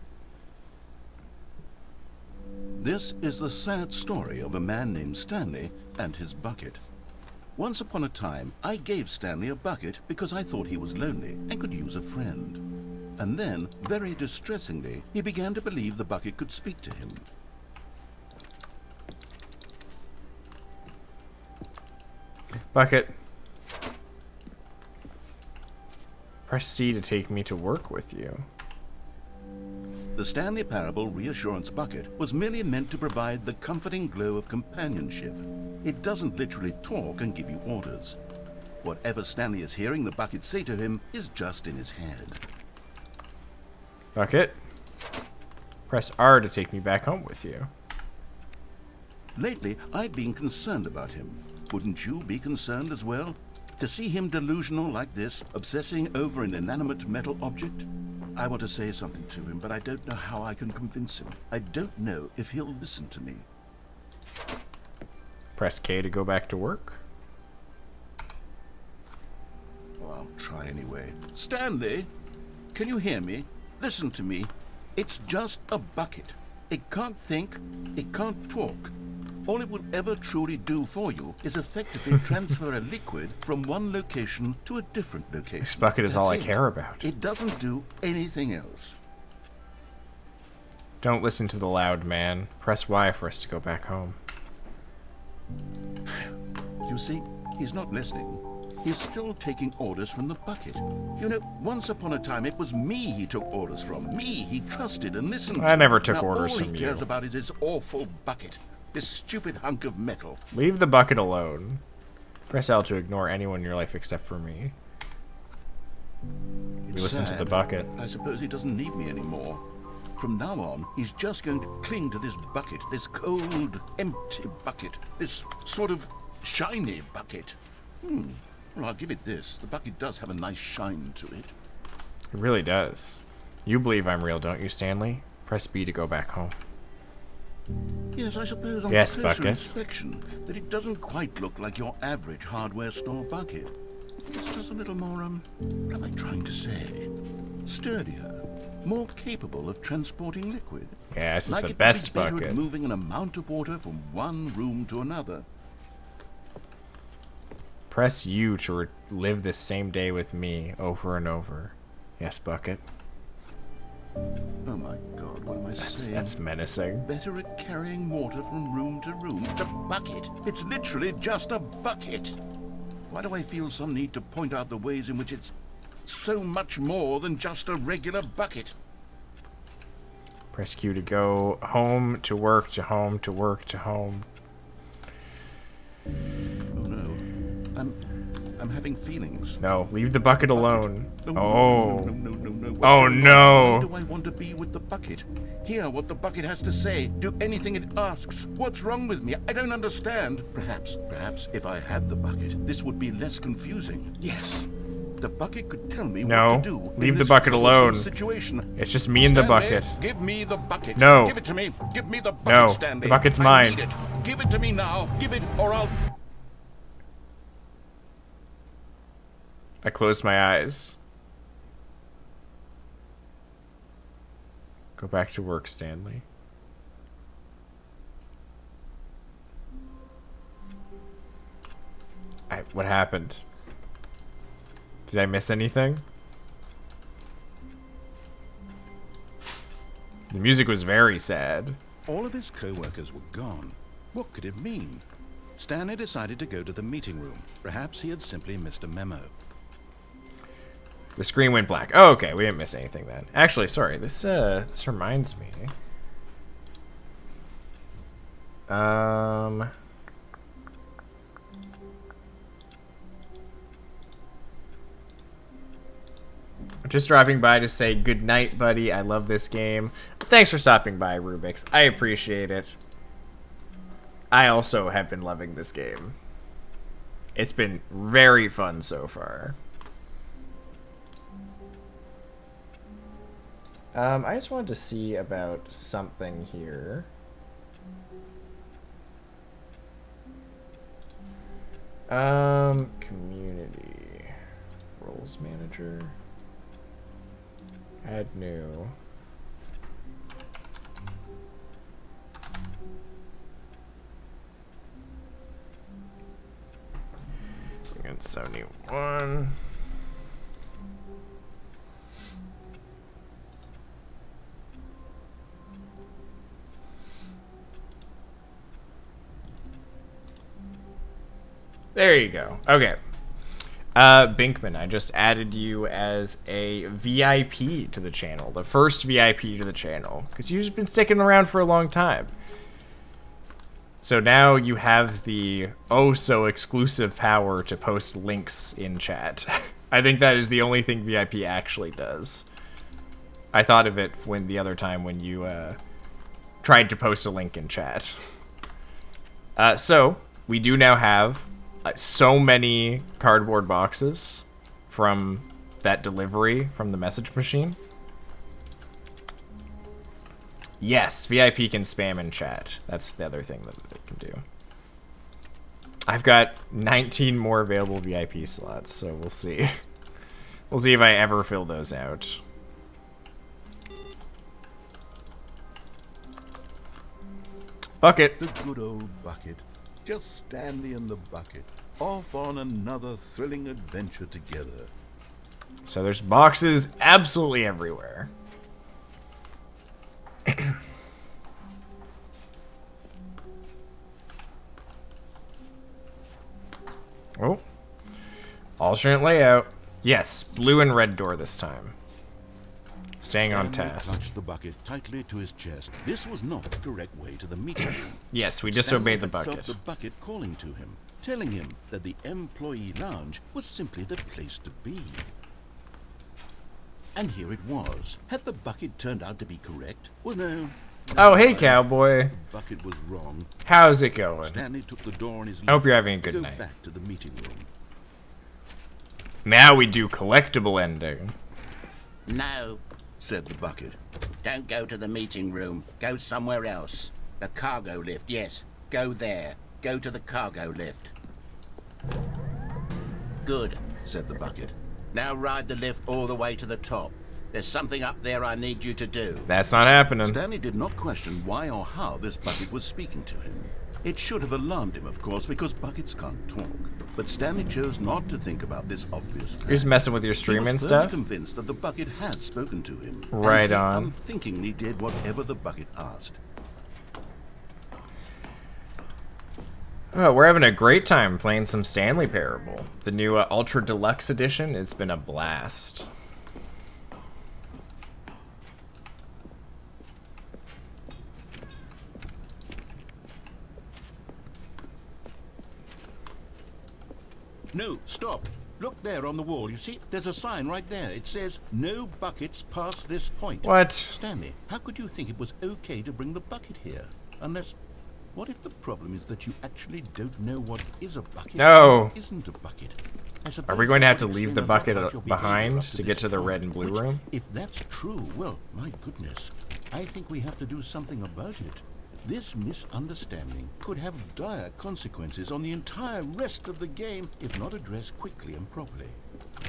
Speaker 5: This is the sad story of a man named Stanley and his bucket. Once upon a time, I gave Stanley a bucket because I thought he was lonely and could use a friend. And then, very distressingly, he began to believe the bucket could speak to him.
Speaker 2: Bucket. Press C to take me to work with you.
Speaker 5: The Stanley Parable Reassurance Bucket was merely meant to provide the comforting glow of companionship. It doesn't literally talk and give you orders. Whatever Stanley is hearing the bucket say to him is just in his head.
Speaker 2: Bucket. Press R to take me back home with you.
Speaker 5: Lately, I've been concerned about him. Wouldn't you be concerned as well? To see him delusional like this, obsessing over an inanimate metal object? I want to say something to him, but I don't know how I can convince him. I don't know if he'll listen to me.
Speaker 2: Press K to go back to work.
Speaker 5: Well, I'll try anyway. Stanley, can you hear me? Listen to me. It's just a bucket. It can't think, it can't talk. All it will ever truly do for you is effectively transfer a liquid from one location to a different location.
Speaker 2: This bucket is all I care about.
Speaker 5: It doesn't do anything else.
Speaker 2: Don't listen to the loud man. Press Y for us to go back home.
Speaker 5: You see, he's not listening. He's still taking orders from the bucket. You know, once upon a time it was me he took orders from. Me he trusted and listened to.
Speaker 2: I never took
Speaker 5: now,
Speaker 2: orders
Speaker 5: all
Speaker 2: from you.
Speaker 5: All he cares about is his awful bucket. This stupid hunk of metal.
Speaker 2: Leave the bucket alone. Press L to ignore anyone in your life except for me. We listen to the bucket.
Speaker 5: I suppose he doesn't need me anymore. From now on, he's just going to cling to this bucket, this cold, empty bucket, this sort of shiny bucket. Well, I'll give it this. The bucket does have a nice shine to it.
Speaker 2: It really does. You believe I'm real, don't you, Stanley? Press B to go back home.
Speaker 5: Yes, I suppose on
Speaker 2: yes,
Speaker 5: closer
Speaker 2: bucket.
Speaker 5: inspection that it doesn't quite look like your average hardware store bucket. It's just a little more, what am I trying to say? Sturdier, more capable of transporting liquid.
Speaker 2: Yeah, this is
Speaker 5: like
Speaker 2: the best
Speaker 5: it would be better
Speaker 2: bucket.
Speaker 5: at moving an amount of water from one room to another.
Speaker 2: Press U to live this same day with me over and over. Yes, bucket.
Speaker 5: Oh my God, what am I saying?
Speaker 2: That's menacing.
Speaker 5: Better at carrying water from room to room. It's a bucket. It's literally just a bucket. Why do I feel some need to point out the ways in which it's so much more than just a regular bucket?
Speaker 2: Press Q to go home, to work, to home, to work, to home.
Speaker 5: Oh no. I'm having feelings.
Speaker 2: No, leave the bucket alone.
Speaker 5: No,
Speaker 2: oh.
Speaker 5: No.
Speaker 2: Oh no.
Speaker 5: Why do I want to be with the bucket? Hear what the bucket has to say. Do anything it asks. What's wrong with me? I don't understand. Perhaps if I had the bucket, this would be less confusing. Yes. The bucket could tell me what to do.
Speaker 2: Leave the bucket alone.
Speaker 5: Situation.
Speaker 2: It's just me and the bucket.
Speaker 5: Give me the bucket.
Speaker 2: No.
Speaker 5: Give it to me. Give me the bucket,
Speaker 2: No.
Speaker 5: Stanley.
Speaker 2: The bucket's
Speaker 5: I
Speaker 2: mine.
Speaker 5: need it. Give it to me now. Give it or I'll...
Speaker 2: I closed my eyes. Go back to work, Stanley. What happened? Did I miss anything? The music was very sad.
Speaker 5: All of his co-workers were gone. What could it mean?
Speaker 4: Stanley decided to go to the meeting room. Perhaps he had simply missed a memo.
Speaker 2: The screen went black. Oh, okay, we didn't miss anything then. Actually, sorry, this reminds me. Just dropping by to say good night, buddy. I love this game. Thanks for stopping by, Rubix. I appreciate it. I also have been loving this game. It's been very fun so far. I just wanted to see about something here. Community. Roles manager. Add new. We got 71. There you go. Okay. Binkman, I just added you as a VIP to the channel. The first VIP to the channel. Because you've just been sticking around for a long time. So now you have the oh-so-exclusive power to post links in chat. I think that is the only thing VIP actually does. I thought of it when the other time when you tried to post a link in chat. So, we do now have so many cardboard boxes from that delivery from the message machine. Yes, VIP can spam in chat. That's the other thing that they can do. I've got 19 more available VIP slots, so we'll see. We'll see if I ever fill those out. Bucket.
Speaker 5: The good old bucket. Just Stanley and the bucket, off on another thrilling adventure together.
Speaker 2: So there's boxes absolutely everywhere. Oh. Alternate layout. Yes, blue and red door this time. Staying on
Speaker 5: Stanley
Speaker 2: task.
Speaker 5: clutched the bucket tightly to his chest. This was not the correct way to the meeting room.
Speaker 2: Yes, we
Speaker 5: Stanley
Speaker 2: disobeyed the
Speaker 5: had felt
Speaker 2: bucket.
Speaker 5: the bucket calling to him, telling him that the employee lounge was simply the place to be. And here it was. Had the bucket turned out to be correct? Well, no.
Speaker 2: Oh, hey, cowboy.
Speaker 5: The bucket was wrong.
Speaker 2: How's it going?
Speaker 5: Stanley took the door on his
Speaker 2: I hope
Speaker 5: left
Speaker 2: you're having a
Speaker 5: to
Speaker 2: good
Speaker 5: go
Speaker 2: night.
Speaker 5: back to the meeting room.
Speaker 2: Now we do collectible ending.
Speaker 9: No,
Speaker 5: said the bucket.
Speaker 9: don't go to the meeting room. Go somewhere else. The cargo lift, yes. Go there. Go to the cargo lift. Good,
Speaker 5: said the bucket.
Speaker 9: now ride the lift all the way to the top. There's something up there I need you to do.
Speaker 2: That's not happening.
Speaker 5: Stanley did not question why or how this bucket was speaking to him. It should have alarmed him, of course, because buckets can't talk. But Stanley chose not to think about this obvious fact.
Speaker 2: You're just messing with your stream
Speaker 5: He
Speaker 2: and
Speaker 5: was firmly
Speaker 2: stuff?
Speaker 5: convinced that the bucket had spoken to him.
Speaker 2: Right
Speaker 5: and he
Speaker 2: on.
Speaker 5: unthinkingly did whatever the bucket asked.
Speaker 2: Oh, we're having a great time playing some Stanley Parable. The new Ultra Deluxe Edition. It's been a blast.
Speaker 5: No, stop. Look there on the wall. You see, there's a sign right there. It says, no buckets past this point.
Speaker 2: What?
Speaker 5: Stanley, how could you think it was okay to bring the bucket here? Unless, what if the problem is that you actually don't know what is a bucket
Speaker 2: No.
Speaker 5: and what isn't a bucket? I
Speaker 2: Are
Speaker 5: suppose
Speaker 2: we going to
Speaker 5: that
Speaker 2: have to
Speaker 5: would
Speaker 2: leave
Speaker 5: explain
Speaker 2: the
Speaker 5: a lot
Speaker 2: bucket
Speaker 5: about your behavior
Speaker 2: behind
Speaker 5: up
Speaker 2: to
Speaker 5: this
Speaker 2: get to the
Speaker 5: point,
Speaker 2: red and blue
Speaker 5: which,
Speaker 2: room?
Speaker 5: if that's true, well, my goodness. I think we have to do something about it. This misunderstanding could have dire consequences on the entire rest of the game if not addressed quickly and properly.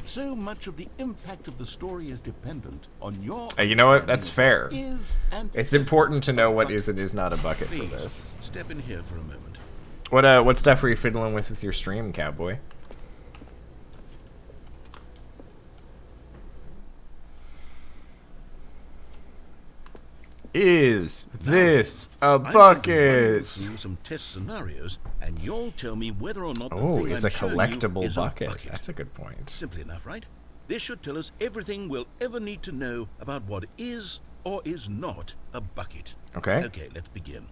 Speaker 5: So much of the impact of the story is dependent on your
Speaker 2: You know what? That's fair.
Speaker 5: understanding of what is and
Speaker 2: It's
Speaker 5: isn't
Speaker 2: important to know what
Speaker 5: a
Speaker 2: is and is not a bucket for
Speaker 5: Please,
Speaker 2: this.
Speaker 5: step in here for a moment.
Speaker 2: What stuff were you fiddling with your stream, cowboy? Is this a
Speaker 4: I'm going to run you
Speaker 2: bucket?
Speaker 4: through some test scenarios, and you'll tell me whether or not the
Speaker 2: Oh,
Speaker 4: thing
Speaker 2: it's
Speaker 4: I'm
Speaker 2: a
Speaker 4: showing you
Speaker 2: collectible
Speaker 4: is a
Speaker 2: bucket. That's a good point.
Speaker 4: Simple enough, right? This should tell us everything we'll ever need to know about what is or is not a bucket.
Speaker 2: Okay.
Speaker 4: Okay, let's begin.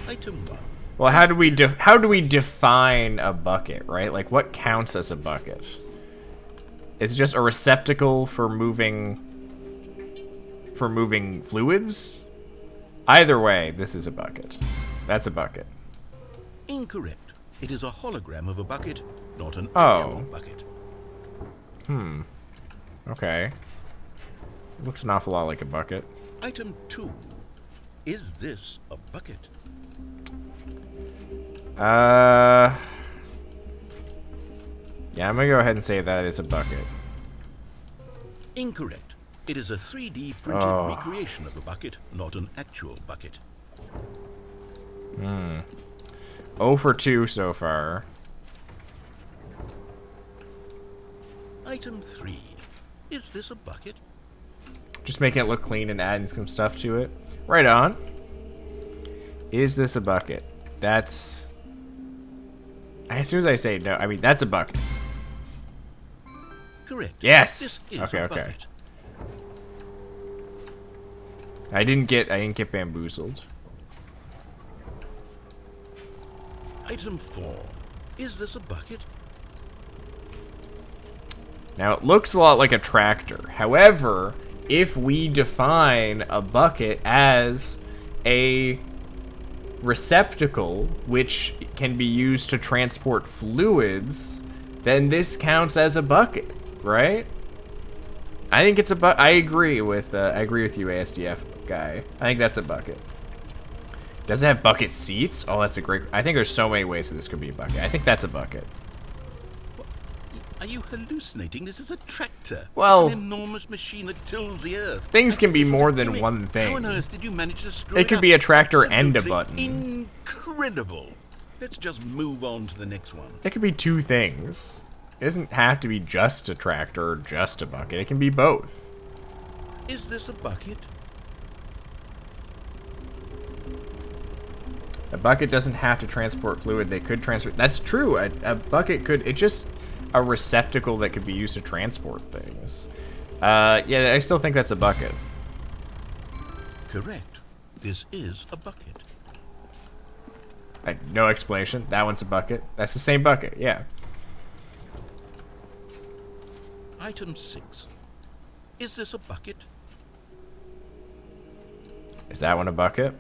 Speaker 4: Item 1.
Speaker 2: Well, how do we define a bucket, right? Like, what counts as a bucket? Is it just a receptacle for moving fluids? Either way, this is a bucket. That's a bucket.
Speaker 4: Incorrect. It is a hologram of a bucket, not an
Speaker 2: Oh.
Speaker 4: actual bucket.
Speaker 2: Okay. It looks an awful lot like a bucket.
Speaker 4: Item 2. Is this a bucket?
Speaker 2: Yeah, I'm gonna go ahead and say that is a bucket.
Speaker 4: Incorrect. It is a 3D printed
Speaker 2: Oh.
Speaker 4: recreation of a bucket, not an actual bucket.
Speaker 2: 0 for 2 so far.
Speaker 4: Item 3. Is this a bucket?
Speaker 2: Just making it look clean and adding some stuff to it. Right on. Is this a bucket? That's... As soon as I say no, I mean, that's a bucket.
Speaker 4: Correct.
Speaker 2: Yes!
Speaker 4: This is
Speaker 2: Okay,
Speaker 4: a
Speaker 2: okay.
Speaker 4: bucket.
Speaker 2: I didn't get bamboozled.
Speaker 4: Item 4. Is this a bucket?
Speaker 2: Now, it looks a lot like a tractor. However, if we define a bucket as a receptacle which can be used to transport fluids, then this counts as a bucket, right? I think it's a bucket. I agree with you, ASDF guy. I think that's a bucket. Does it have bucket seats? Oh, that's a great... I think there's so many ways that this could be a bucket. I think that's a bucket.
Speaker 4: Are you hallucinating? This is a tractor.
Speaker 2: Well,
Speaker 4: it's an enormous machine that tills the earth.
Speaker 2: things can be
Speaker 4: This is
Speaker 2: more
Speaker 4: a
Speaker 2: than
Speaker 4: gimmick.
Speaker 2: one thing.
Speaker 4: How on earth did you manage to screw
Speaker 2: It could
Speaker 4: up?
Speaker 2: be a tractor and a
Speaker 4: Absolutely
Speaker 2: button.
Speaker 4: Incredible. Let's just move on to the next one.
Speaker 2: It could be two things. It doesn't have to be just a tractor or just a bucket. It can be both.
Speaker 4: Is this a bucket?
Speaker 2: A bucket doesn't have to transport fluid. They could transport... That's true. A bucket could... It's just a receptacle that could be used to transport things. Yeah, I still think that's a bucket.
Speaker 4: Correct. This is a bucket.
Speaker 2: No explanation. That one's a bucket. That's the same bucket. Yeah.
Speaker 4: Item 6. Is this a bucket?
Speaker 2: Is that one a bucket?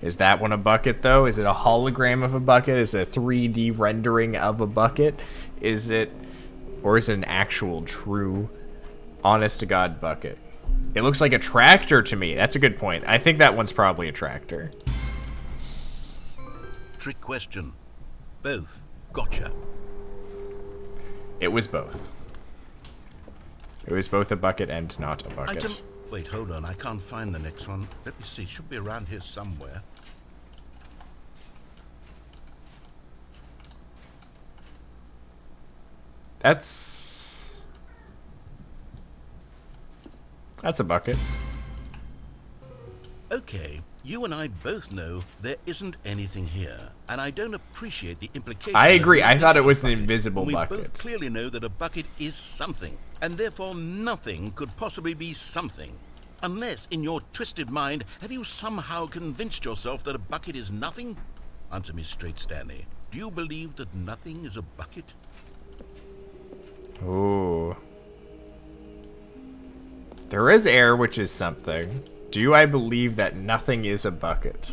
Speaker 2: Is that one a bucket, though? Is it a hologram of a bucket? Is it a 3D rendering of a bucket? Is it... Or is it an actual, true, honest-to-God bucket? It looks like a tractor to me. That's a good point. I think that one's probably a tractor.
Speaker 4: Trick question. Both. Gotcha.
Speaker 2: It was both. It was both a bucket and not a bucket.
Speaker 4: Item... Wait, hold on. I can't find the next one. Let me see. It should be around here somewhere.
Speaker 2: That's a bucket.
Speaker 4: Okay, you and I both know there isn't anything here, and I don't appreciate the implication.
Speaker 2: I agree. I thought it was an
Speaker 4: bucket.
Speaker 2: invisible
Speaker 4: We
Speaker 2: bucket.
Speaker 4: both clearly know that a bucket is something, and therefore nothing could possibly be something. Unless, in your twisted mind, have you somehow convinced yourself that a bucket is nothing? Answer me straight, Stanley. Do you believe that nothing is a bucket?
Speaker 2: Ooh. There is air, which is something. Do I believe that nothing is a bucket?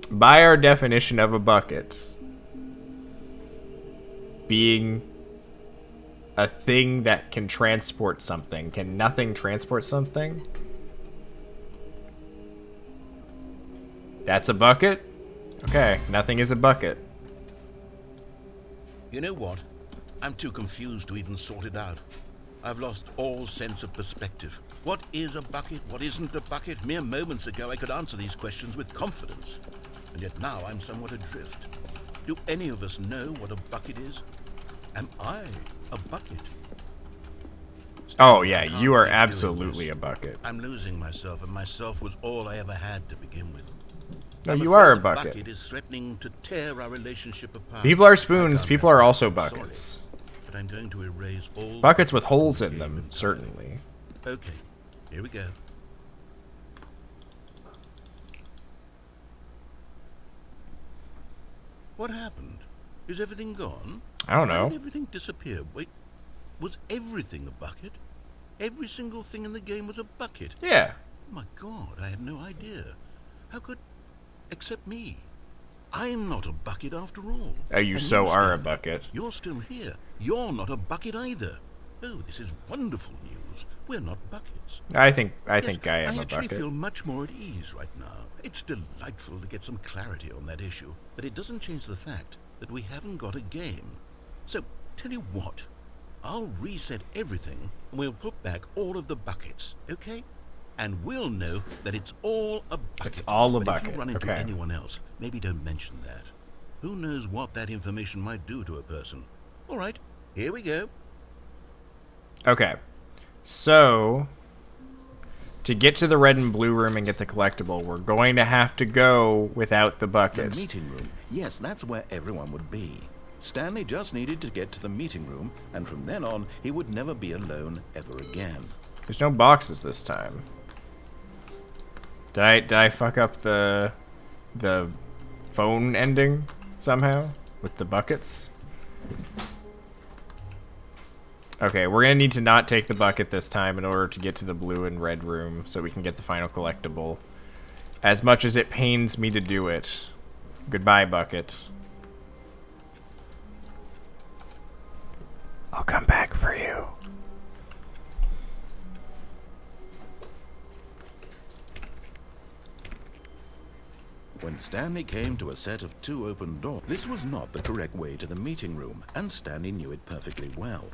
Speaker 2: By our definition of a bucket being a thing that can transport something, can nothing transport something? That's a bucket? Okay, nothing is a bucket.
Speaker 4: You know what? I'm too confused to even sort it out. I've lost all sense of perspective. What is a bucket? What isn't a bucket? Mere moments ago I could answer these questions with confidence. And yet now I'm somewhat adrift. Do any of us know what a bucket is? Am I a bucket?
Speaker 2: Oh yeah,
Speaker 4: I can't
Speaker 2: you are
Speaker 4: keep doing
Speaker 2: absolutely
Speaker 4: this.
Speaker 2: a bucket.
Speaker 4: I'm losing myself, and myself was all I ever had to begin with.
Speaker 2: No,
Speaker 4: I'm
Speaker 2: you are a
Speaker 4: afraid the
Speaker 2: bucket.
Speaker 4: is threatening to tear our relationship apart.
Speaker 2: People are
Speaker 4: I
Speaker 2: spoons,
Speaker 4: can't
Speaker 2: people
Speaker 4: have
Speaker 2: are
Speaker 4: that.
Speaker 2: also
Speaker 4: I'm sorry,
Speaker 2: buckets.
Speaker 4: but I'm going to erase all
Speaker 2: Buckets with
Speaker 4: from the
Speaker 2: holes in
Speaker 4: game
Speaker 2: them,
Speaker 4: entirely.
Speaker 2: certainly.
Speaker 4: Okay, here we go. What happened? Is everything gone?
Speaker 2: I don't
Speaker 4: Why
Speaker 2: know.
Speaker 4: did everything disappear? Wait, was everything a bucket? Every single thing in the game was a bucket?
Speaker 2: Yeah.
Speaker 4: My God, I had no idea. How could... except me. I'm not a bucket after all.
Speaker 2: Oh, you
Speaker 4: And
Speaker 2: so are a
Speaker 4: Stanley,
Speaker 2: bucket.
Speaker 4: You're still here. You're not a bucket either. Oh, this is wonderful news. We're not buckets.
Speaker 2: I think I
Speaker 4: Yes,
Speaker 2: think I am a
Speaker 4: actually
Speaker 2: bucket.
Speaker 4: feel much more at ease right now. It's delightful to get some clarity on that issue, but it doesn't change the fact that we haven't got a game. So, tell you what, I'll reset everything, and we'll put back all of the buckets, okay? And we'll know that it's all a bucket.
Speaker 2: It's all a
Speaker 4: But
Speaker 2: bucket,
Speaker 4: if you run into
Speaker 2: okay.
Speaker 4: anyone else, maybe don't mention that. Who knows what that information might do to a person? All right, here we go.
Speaker 2: Okay. So, to get to the red and blue room and get the collectible, we're going to have to go without the
Speaker 5: The
Speaker 2: bucket.
Speaker 5: meeting room. Yes, that's where everyone would be. Stanley just needed to get to the meeting room, and from then on, he would never be alone ever again.
Speaker 2: There's no boxes this time. Did I fuck up the phone ending somehow with the buckets? Okay, we're gonna need to not take the bucket this time in order to get to the blue and red room so we can get the final collectible. As much as it pains me to do it. Goodbye, bucket. I'll come back for you.
Speaker 5: When Stanley came to a set of 2 open doors, this was not the correct way to the meeting room, and Stanley knew it perfectly well.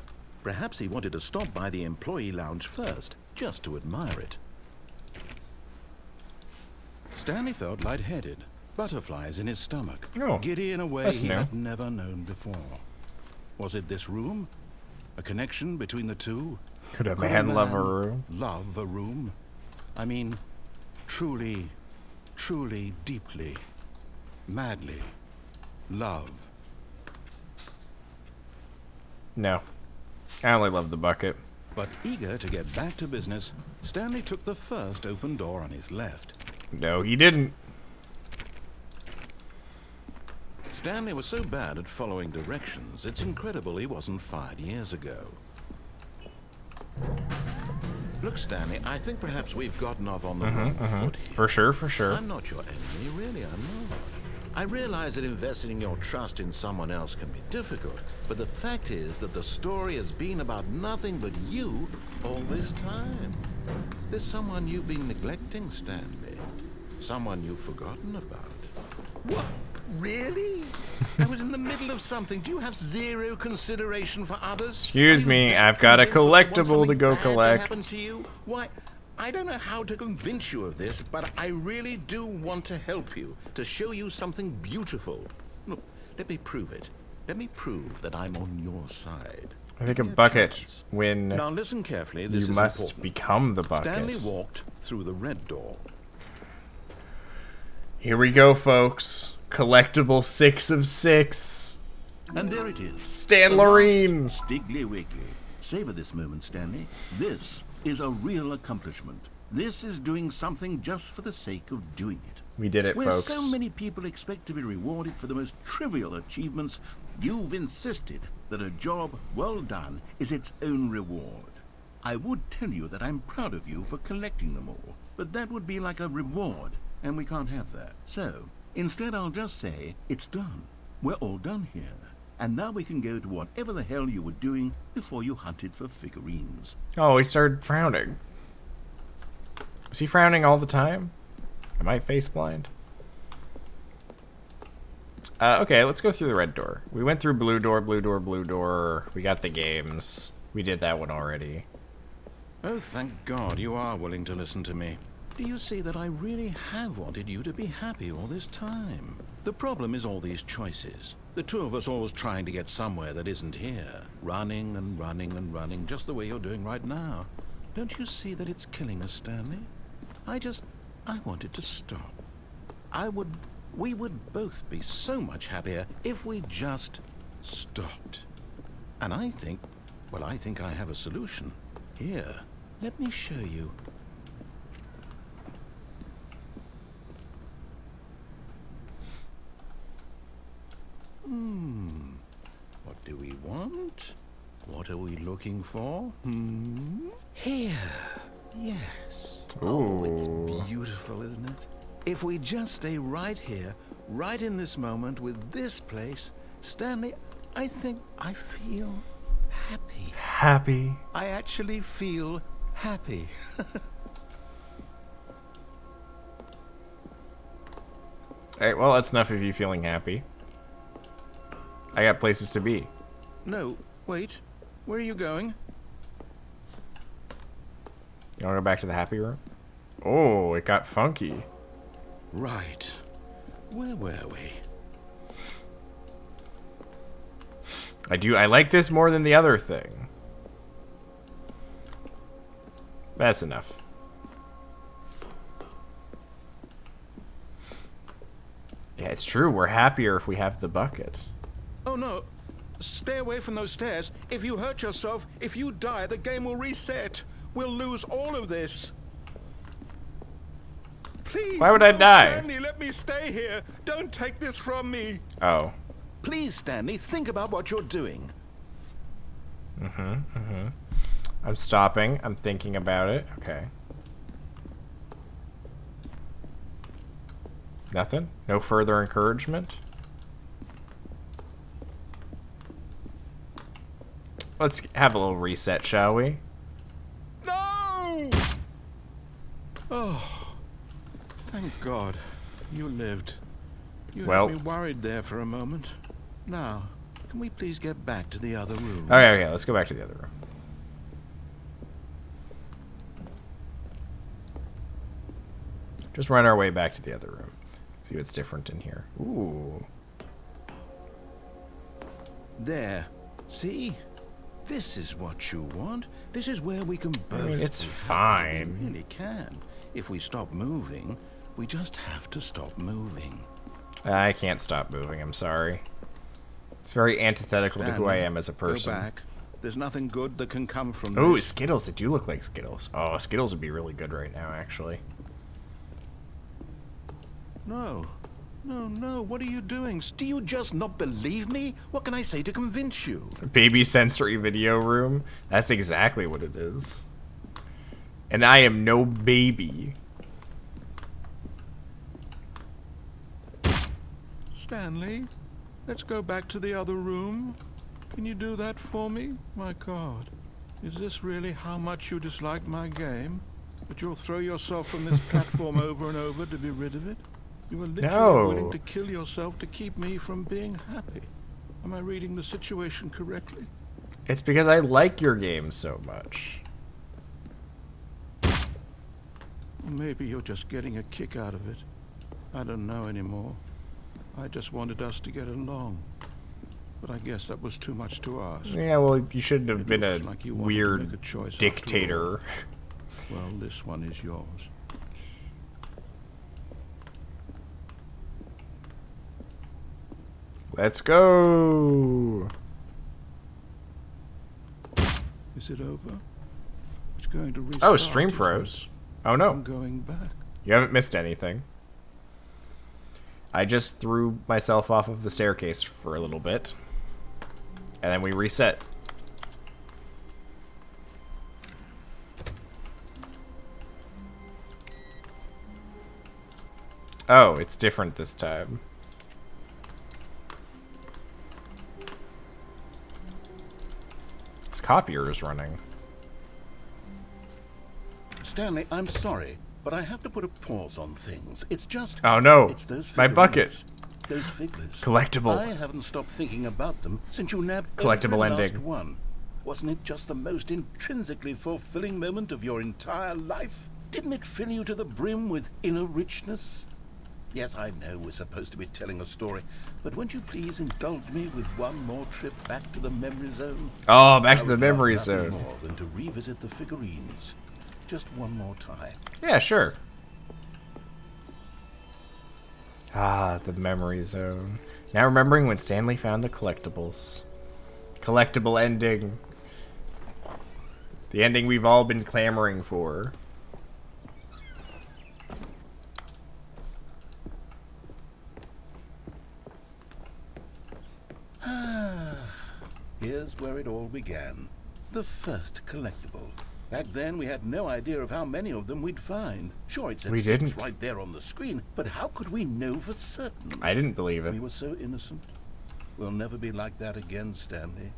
Speaker 5: Perhaps he wanted to stop by the employee lounge first, just to admire it. Stanley felt lightheaded, butterflies in his stomach,
Speaker 2: Oh,
Speaker 5: giddy in a way
Speaker 2: that's
Speaker 5: he
Speaker 2: new.
Speaker 5: had never known before. Was it this room? A connection between the two?
Speaker 2: Could a man love a room?
Speaker 5: Love a room? I mean, truly, truly, deeply, madly, love.
Speaker 2: No. I only love the bucket.
Speaker 5: But eager to get back to business, Stanley took the first open door on his left.
Speaker 2: No, he didn't.
Speaker 5: Stanley was so bad at following directions, it's incredible he wasn't fired years ago. Look, Stanley, I think perhaps we've gotten off on the wrong foot here.
Speaker 2: For sure, for sure.
Speaker 5: I'm not your enemy, really, I'm not. I realize that investing your trust in someone else can be difficult, but the fact is that the story has been about nothing but you all this time. There's someone you've been neglecting, Stanley. Someone you've forgotten about. What? Really? I was in the middle of something. Do you have zero consideration for others?
Speaker 2: Excuse
Speaker 5: Are you
Speaker 2: me,
Speaker 5: that
Speaker 2: I've got a
Speaker 5: convinced that you want
Speaker 2: collectible to
Speaker 5: something
Speaker 2: go
Speaker 5: bad
Speaker 2: collect.
Speaker 5: happen to you? Why, I don't know how to convince you of this, but I really do want to help you, to show you something beautiful. Look, let me prove it. Let me prove that I'm on your side.
Speaker 2: I think a
Speaker 5: Give me
Speaker 2: bucket
Speaker 5: chance.
Speaker 2: when
Speaker 5: Now listen carefully. This
Speaker 2: you
Speaker 5: is
Speaker 2: must
Speaker 5: important.
Speaker 2: become the bucket.
Speaker 5: Stanley walked through the red door.
Speaker 2: Here we go, folks. Collectible 6 of 6.
Speaker 5: And there it is.
Speaker 2: Stan
Speaker 5: The
Speaker 2: Loreen.
Speaker 5: last Stiggly Wiggly. Savor this moment, Stanley. This is a real accomplishment. This is doing something just for the sake of doing it.
Speaker 2: We did it,
Speaker 5: Where
Speaker 2: folks.
Speaker 5: so many people expect to be rewarded for the most trivial achievements, you've insisted that a job well done is its own reward. I would tell you that I'm proud of you for collecting them all, but that would be like a reward, and we can't have that. So, instead I'll just say, it's done. We're all done here. And now we can go to whatever the hell you were doing before you hunted for figurines.
Speaker 2: Oh, he started frowning. Is he frowning all the time? Am I face blind? Okay, let's go through the red door. We went through blue door, blue door, blue door. We got the games. We did that one already.
Speaker 5: Oh, thank God you are willing to listen to me.
Speaker 4: Do you see that I really have wanted you to be happy all this time? The problem is all these choices. The two of us always trying to get somewhere that isn't here. Running and running and running, just the way you're doing right now. Don't you see that it's killing us, Stanley? I wanted to stop. We would both be so much happier if we just stopped. And I think I have a solution. Here, let me show you. What do we want? What are we looking for? Here. Yes. Oh, it's beautiful, isn't it? If we just stay right here, right in this moment with this place, Stanley, I think I feel happy.
Speaker 2: Happy?
Speaker 4: I actually feel happy.
Speaker 2: Alright, well, that's enough of you feeling happy. I got places to be.
Speaker 4: No, wait. Where are you going?
Speaker 2: You wanna go back to the happy room? Oh, it got funky.
Speaker 4: Right. Where were we?
Speaker 2: I like this more than the other thing. That's enough. Yeah, it's true. We're happier if we have the bucket.
Speaker 4: Oh no. Stay away from those stairs. If you hurt yourself, if you die, the game will reset. We'll lose all of this. Please.
Speaker 2: Why would I die?
Speaker 4: Stanley, let me stay here. Don't take this from me.
Speaker 2: Oh.
Speaker 4: Please, Stanley, think about what you're doing.
Speaker 2: I'm stopping. I'm thinking about it. Okay. Nothing? No further encouragement? Let's have a little reset, shall we?
Speaker 4: No! Oh, thank God. You lived. You had me worried there for a moment. Now, can we please get back to the other room?
Speaker 2: Okay, let's go back to the other room. Just run our way back to the other room. See what's different in here. Ooh.
Speaker 4: There. See? This is what you want. This is where we can both...
Speaker 2: I mean, it's fine.
Speaker 4: We really can. If we stop moving, we just have to stop moving.
Speaker 2: I can't stop moving, I'm sorry. It's very antithetical to who I am as a person.
Speaker 4: Go back. There's nothing good that can come from this.
Speaker 2: Ooh, Skittles. They do look like Skittles. Oh, Skittles would be really good right now, actually.
Speaker 4: No. No, no. What are you doing? Do you just not believe me? What can I say to convince you?
Speaker 2: Baby sensory video room. That's exactly what it is. And I am no baby.
Speaker 4: Stanley, let's go back to the other room. Can you do that for me? My God. Is this really how much you dislike my game? That you'll throw yourself from this platform over and over to be rid of it? You were literally willing to kill yourself to keep me from being happy. Am I reading the situation correctly?
Speaker 2: It's because I like your game so much.
Speaker 4: Maybe you're just getting a kick out of it. I don't know anymore. I just wanted us to get along. But I guess that was too much to ask.
Speaker 2: Yeah, well, you shouldn't have been a
Speaker 4: like
Speaker 2: weird dictator.
Speaker 4: Well, this one is yours.
Speaker 2: Let's go.
Speaker 4: Is it over? It's going to restart.
Speaker 2: Oh, stream froze. Oh no.
Speaker 4: I'm going back.
Speaker 2: You haven't missed anything. I just threw myself off of the staircase for a little bit. And then we reset. Oh, it's different this time. This copier is running.
Speaker 5: Stanley, I'm sorry, but I have to put a pause on things. It's just...
Speaker 2: Oh no,
Speaker 5: it's those
Speaker 2: my bucket.
Speaker 5: Those figlets.
Speaker 2: Collectible.
Speaker 5: I haven't stopped thinking about them since you nabbed
Speaker 2: Collectible
Speaker 5: every
Speaker 2: ending.
Speaker 5: last one. Wasn't it just the most intrinsically fulfilling moment of your entire life? Didn't it fill you to the brim with inner richness? Yes, I know we're supposed to be telling a story, but won't you please indulge me with one more trip back to the memory zone?
Speaker 2: Oh, back to
Speaker 5: I
Speaker 2: the
Speaker 5: would
Speaker 2: memory
Speaker 5: love nothing
Speaker 2: zone.
Speaker 5: more than to revisit the figurines. Just one more time.
Speaker 2: Yeah, sure. Ah, the memory zone. Now remembering when Stanley found the collectibles. Collectible ending. The ending we've all been clamoring for.
Speaker 5: Here's where it all began. The first collectible. Back then, we had no idea of how many of them we'd find. Sure, it said
Speaker 2: We
Speaker 5: 6
Speaker 2: didn't.
Speaker 5: right there on the screen, but how could we know for certain?
Speaker 2: I didn't believe it.
Speaker 5: We were so innocent. We'll never be like that again, Stanley.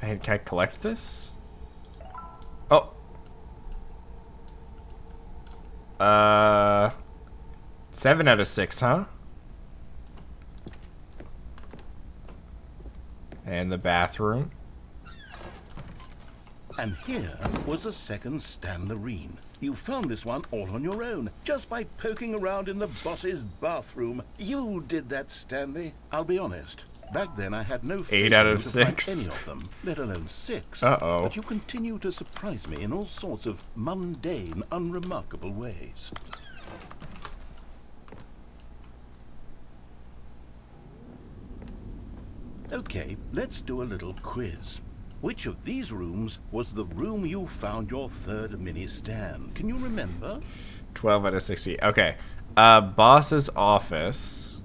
Speaker 2: Hey, can I collect this? Oh. 7 out of 6, huh? And the bathroom.
Speaker 5: And here was a second Stanlerine. You found this one all on your own, just by poking around in the boss's bathroom. You did that, Stanley. I'll be honest. Back then, I had no faith
Speaker 2: 8 out
Speaker 5: in
Speaker 2: of
Speaker 5: you to find
Speaker 2: 6.
Speaker 5: any of them, let alone 6.
Speaker 2: Uh-oh.
Speaker 5: But you continue to surprise me in all sorts of mundane, unremarkable ways. Okay, let's do a little quiz. Which of these rooms was the room you found your third mini stand? Can you remember?
Speaker 2: 12 out of 60. Okay. Boss's office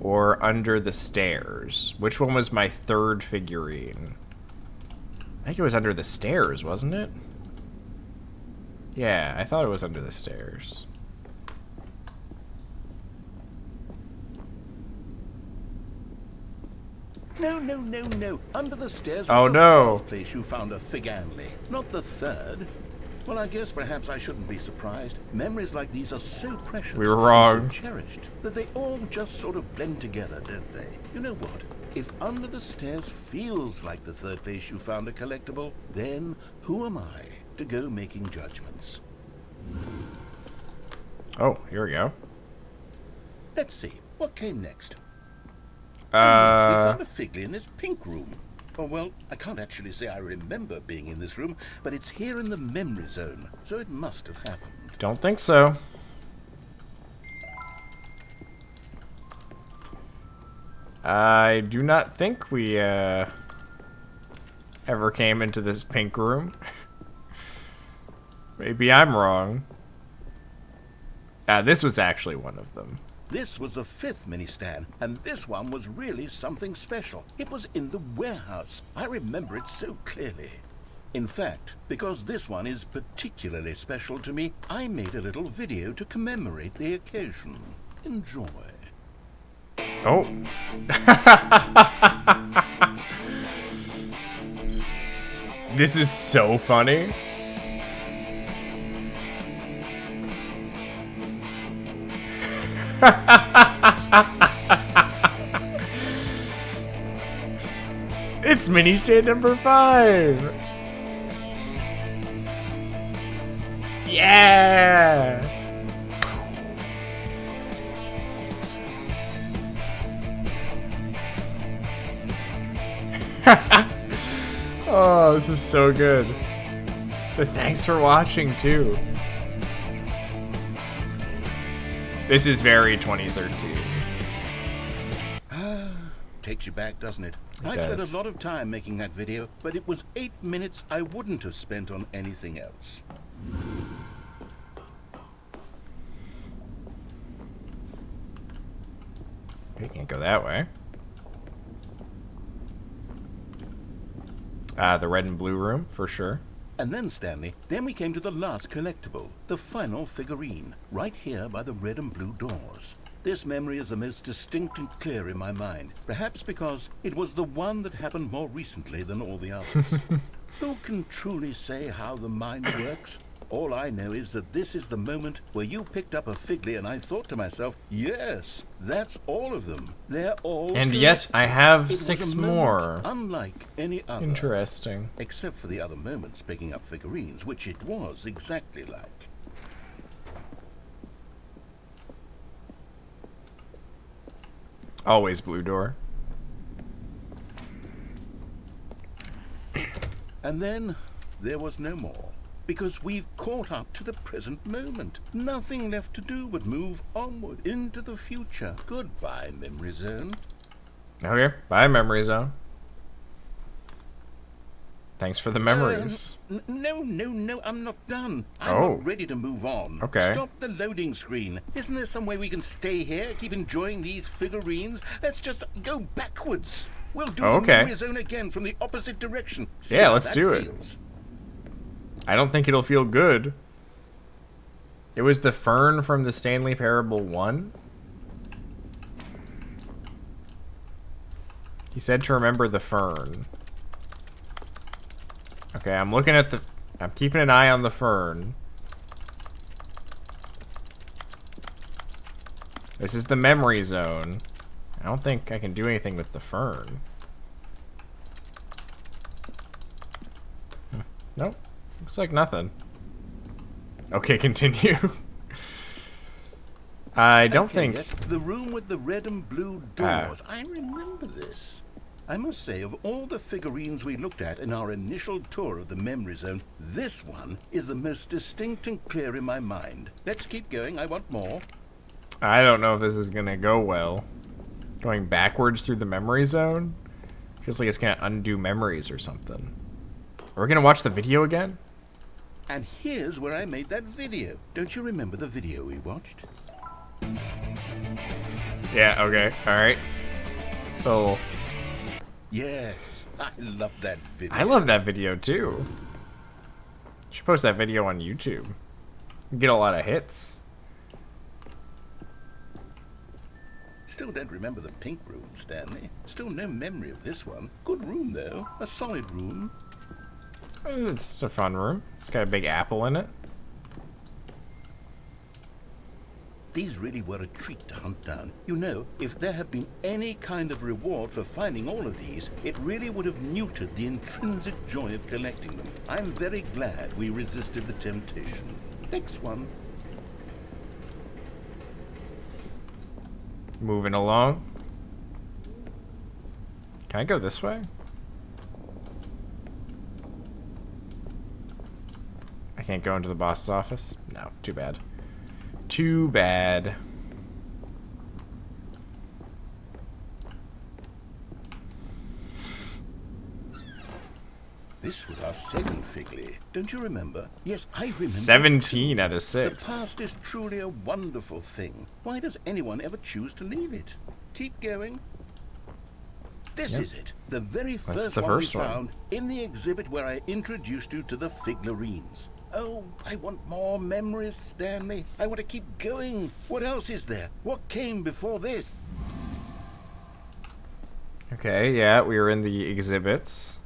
Speaker 2: or under the stairs. Which one was my third figurine? I think it was under the stairs, wasn't it? Yeah, I thought it was under the stairs.
Speaker 5: No. Under the stairs was
Speaker 2: Oh,
Speaker 5: the
Speaker 2: no.
Speaker 5: fourth place you found a Figanley, not the third. Well, I guess perhaps I shouldn't be surprised. Memories like these are so precious,
Speaker 2: We were wrong.
Speaker 5: and so cherished, that they all just sort of blend together, don't they? You know what? If under the stairs feels like the third place you found a collectible, then who am I to go making judgments?
Speaker 2: Oh, here we go.
Speaker 5: Let's see. What came next? We found a Figley in this pink room. Oh, well, I can't actually say I remember being in this room, but it's here in the memory zone, so it must have happened.
Speaker 2: Don't think so. I do not think we ever came into this pink room. Maybe I'm wrong. This was actually one of them.
Speaker 5: This was the fifth mini stand, and this one was really something special. It was in the warehouse. I remember it so clearly. In fact, because this one is particularly special to me, I made a little video to commemorate the occasion. Enjoy.
Speaker 2: Oh. This is so funny. It's mini stand number 5. Yeah. Oh, this is so good. But thanks for watching too. This is very 2013.
Speaker 5: Takes you back, doesn't it?
Speaker 2: It
Speaker 5: I spent
Speaker 2: does.
Speaker 5: a lot of time making that video, but it was 8 minutes I wouldn't have spent on anything else.
Speaker 2: We can't go that way. The red and blue room, for sure.
Speaker 5: And then, Stanley, then we came to the last collectible, the final figurine, right here by the red and blue doors. This memory is the most distinct and clear in my mind, perhaps because it was the one that happened more recently than all the others. Who can truly say how the mind works? All I know is that this is the moment where you picked up a Figley and I thought to myself, yes, that's all of them. They're all
Speaker 2: And yet, I
Speaker 5: collectible.
Speaker 2: have
Speaker 5: It was
Speaker 2: 6
Speaker 5: a moment
Speaker 2: more.
Speaker 5: unlike any other.
Speaker 2: Interesting.
Speaker 5: Except for the other moments picking up figurines, which it was exactly like.
Speaker 2: Always blue door.
Speaker 5: And then there was no more. Because we've caught up to the present moment. Nothing left to do but move onward into the future. Goodbye, Memory Zone.
Speaker 2: Okay, bye, Memory Zone. Thanks for the memories.
Speaker 5: No, I'm not done. I'm not ready to move on.
Speaker 2: Okay.
Speaker 5: Stop the loading screen. Isn't there some way we can stay here, keep enjoying these figurines? Let's just go backwards. We'll do the Memory Zone again from the opposite direction. See
Speaker 2: Yeah,
Speaker 5: how
Speaker 2: let's
Speaker 5: that
Speaker 2: do
Speaker 5: feels.
Speaker 2: it. I don't think it'll feel good. It was the fern from the Stanley Parable 1. He said to remember the fern. Okay, I'm looking at the... I'm keeping an eye on the fern. This is the memory zone. I don't think I can do anything with the fern. Nope. Looks like nothing. Okay, continue. I don't think...
Speaker 5: Yes, the room with the red and blue doors. I remember this. I must say, of all the figurines we looked at in our initial tour of the Memory Zone, this one is the most distinct and clear in my mind. Let's keep going. I want more.
Speaker 2: I don't know if this is gonna go well. Going backwards through the memory zone? Feels like it's gonna undo memories or something. Are we gonna watch the video again?
Speaker 5: And here's where I made that video. Don't you remember the video we watched?
Speaker 2: Yeah, okay, alright. So...
Speaker 5: Yes, I love that video.
Speaker 2: I love that video too. You should post that video on YouTube. You get a lot of hits.
Speaker 5: Still don't remember the pink room, Stanley. Still no memory of this one. Good room, though. A solid room.
Speaker 2: It's a fun room. It's got a big apple in it.
Speaker 5: These really were a treat to hunt down. You know, if there had been any kind of reward for finding all of these, it really would have neutered the intrinsic joy of collecting them. I'm very glad we resisted the temptation. Next one.
Speaker 2: Moving along. Can I go this way? I can't go into the boss's office? No, too bad. Too bad.
Speaker 5: This was our second Figley. Don't you remember? Yes, I remember.
Speaker 2: 17 out of 6.
Speaker 5: The past is truly a wonderful thing. Why does anyone ever choose to leave it? Keep going. This is it. The very first one we found in the exhibit where I introduced you to the figurines. Oh, I want more memories, Stanley. I want to keep going. What else is there? What came before this?
Speaker 2: Okay, yeah, we were in the exhibits.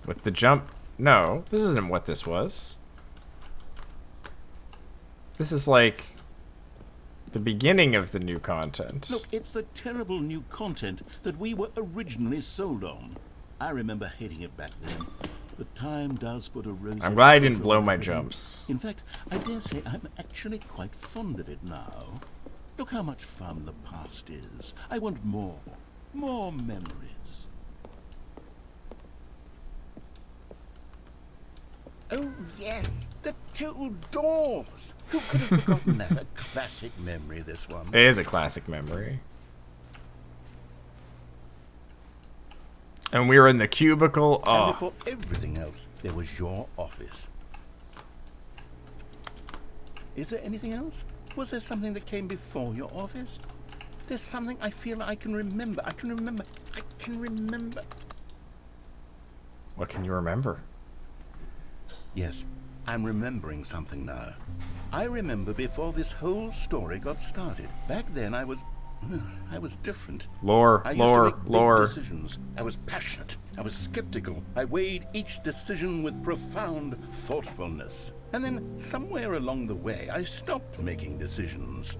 Speaker 2: With the jump... No, this isn't what this was. This is like... the beginning of the new content.
Speaker 5: Look, it's the terrible new content that we were originally sold on. I remember hating it back then. But time does put a rose...
Speaker 2: I'm glad I didn't blow my jumps.
Speaker 5: In fact, I dare say I'm actually quite fond of it now. Look how much fun the past is. I want more. More memories. Oh, yes. The two doors. Who could have forgotten that? A classic memory, this one.
Speaker 2: It is a classic memory. And we were in the cubicle. Oh.
Speaker 5: And before everything else, there was your office. Is there anything else? Was there something that came before your office? There's something I feel I can remember. I can remember.
Speaker 2: What can you remember?
Speaker 5: Yes, I'm remembering something now. I remember before this whole story got started. Back then I was different.
Speaker 2: Lore.
Speaker 5: I used to make big decisions. I was passionate. I was skeptical. I weighed each decision with profound thoughtfulness. And then somewhere along the way, I stopped making decisions.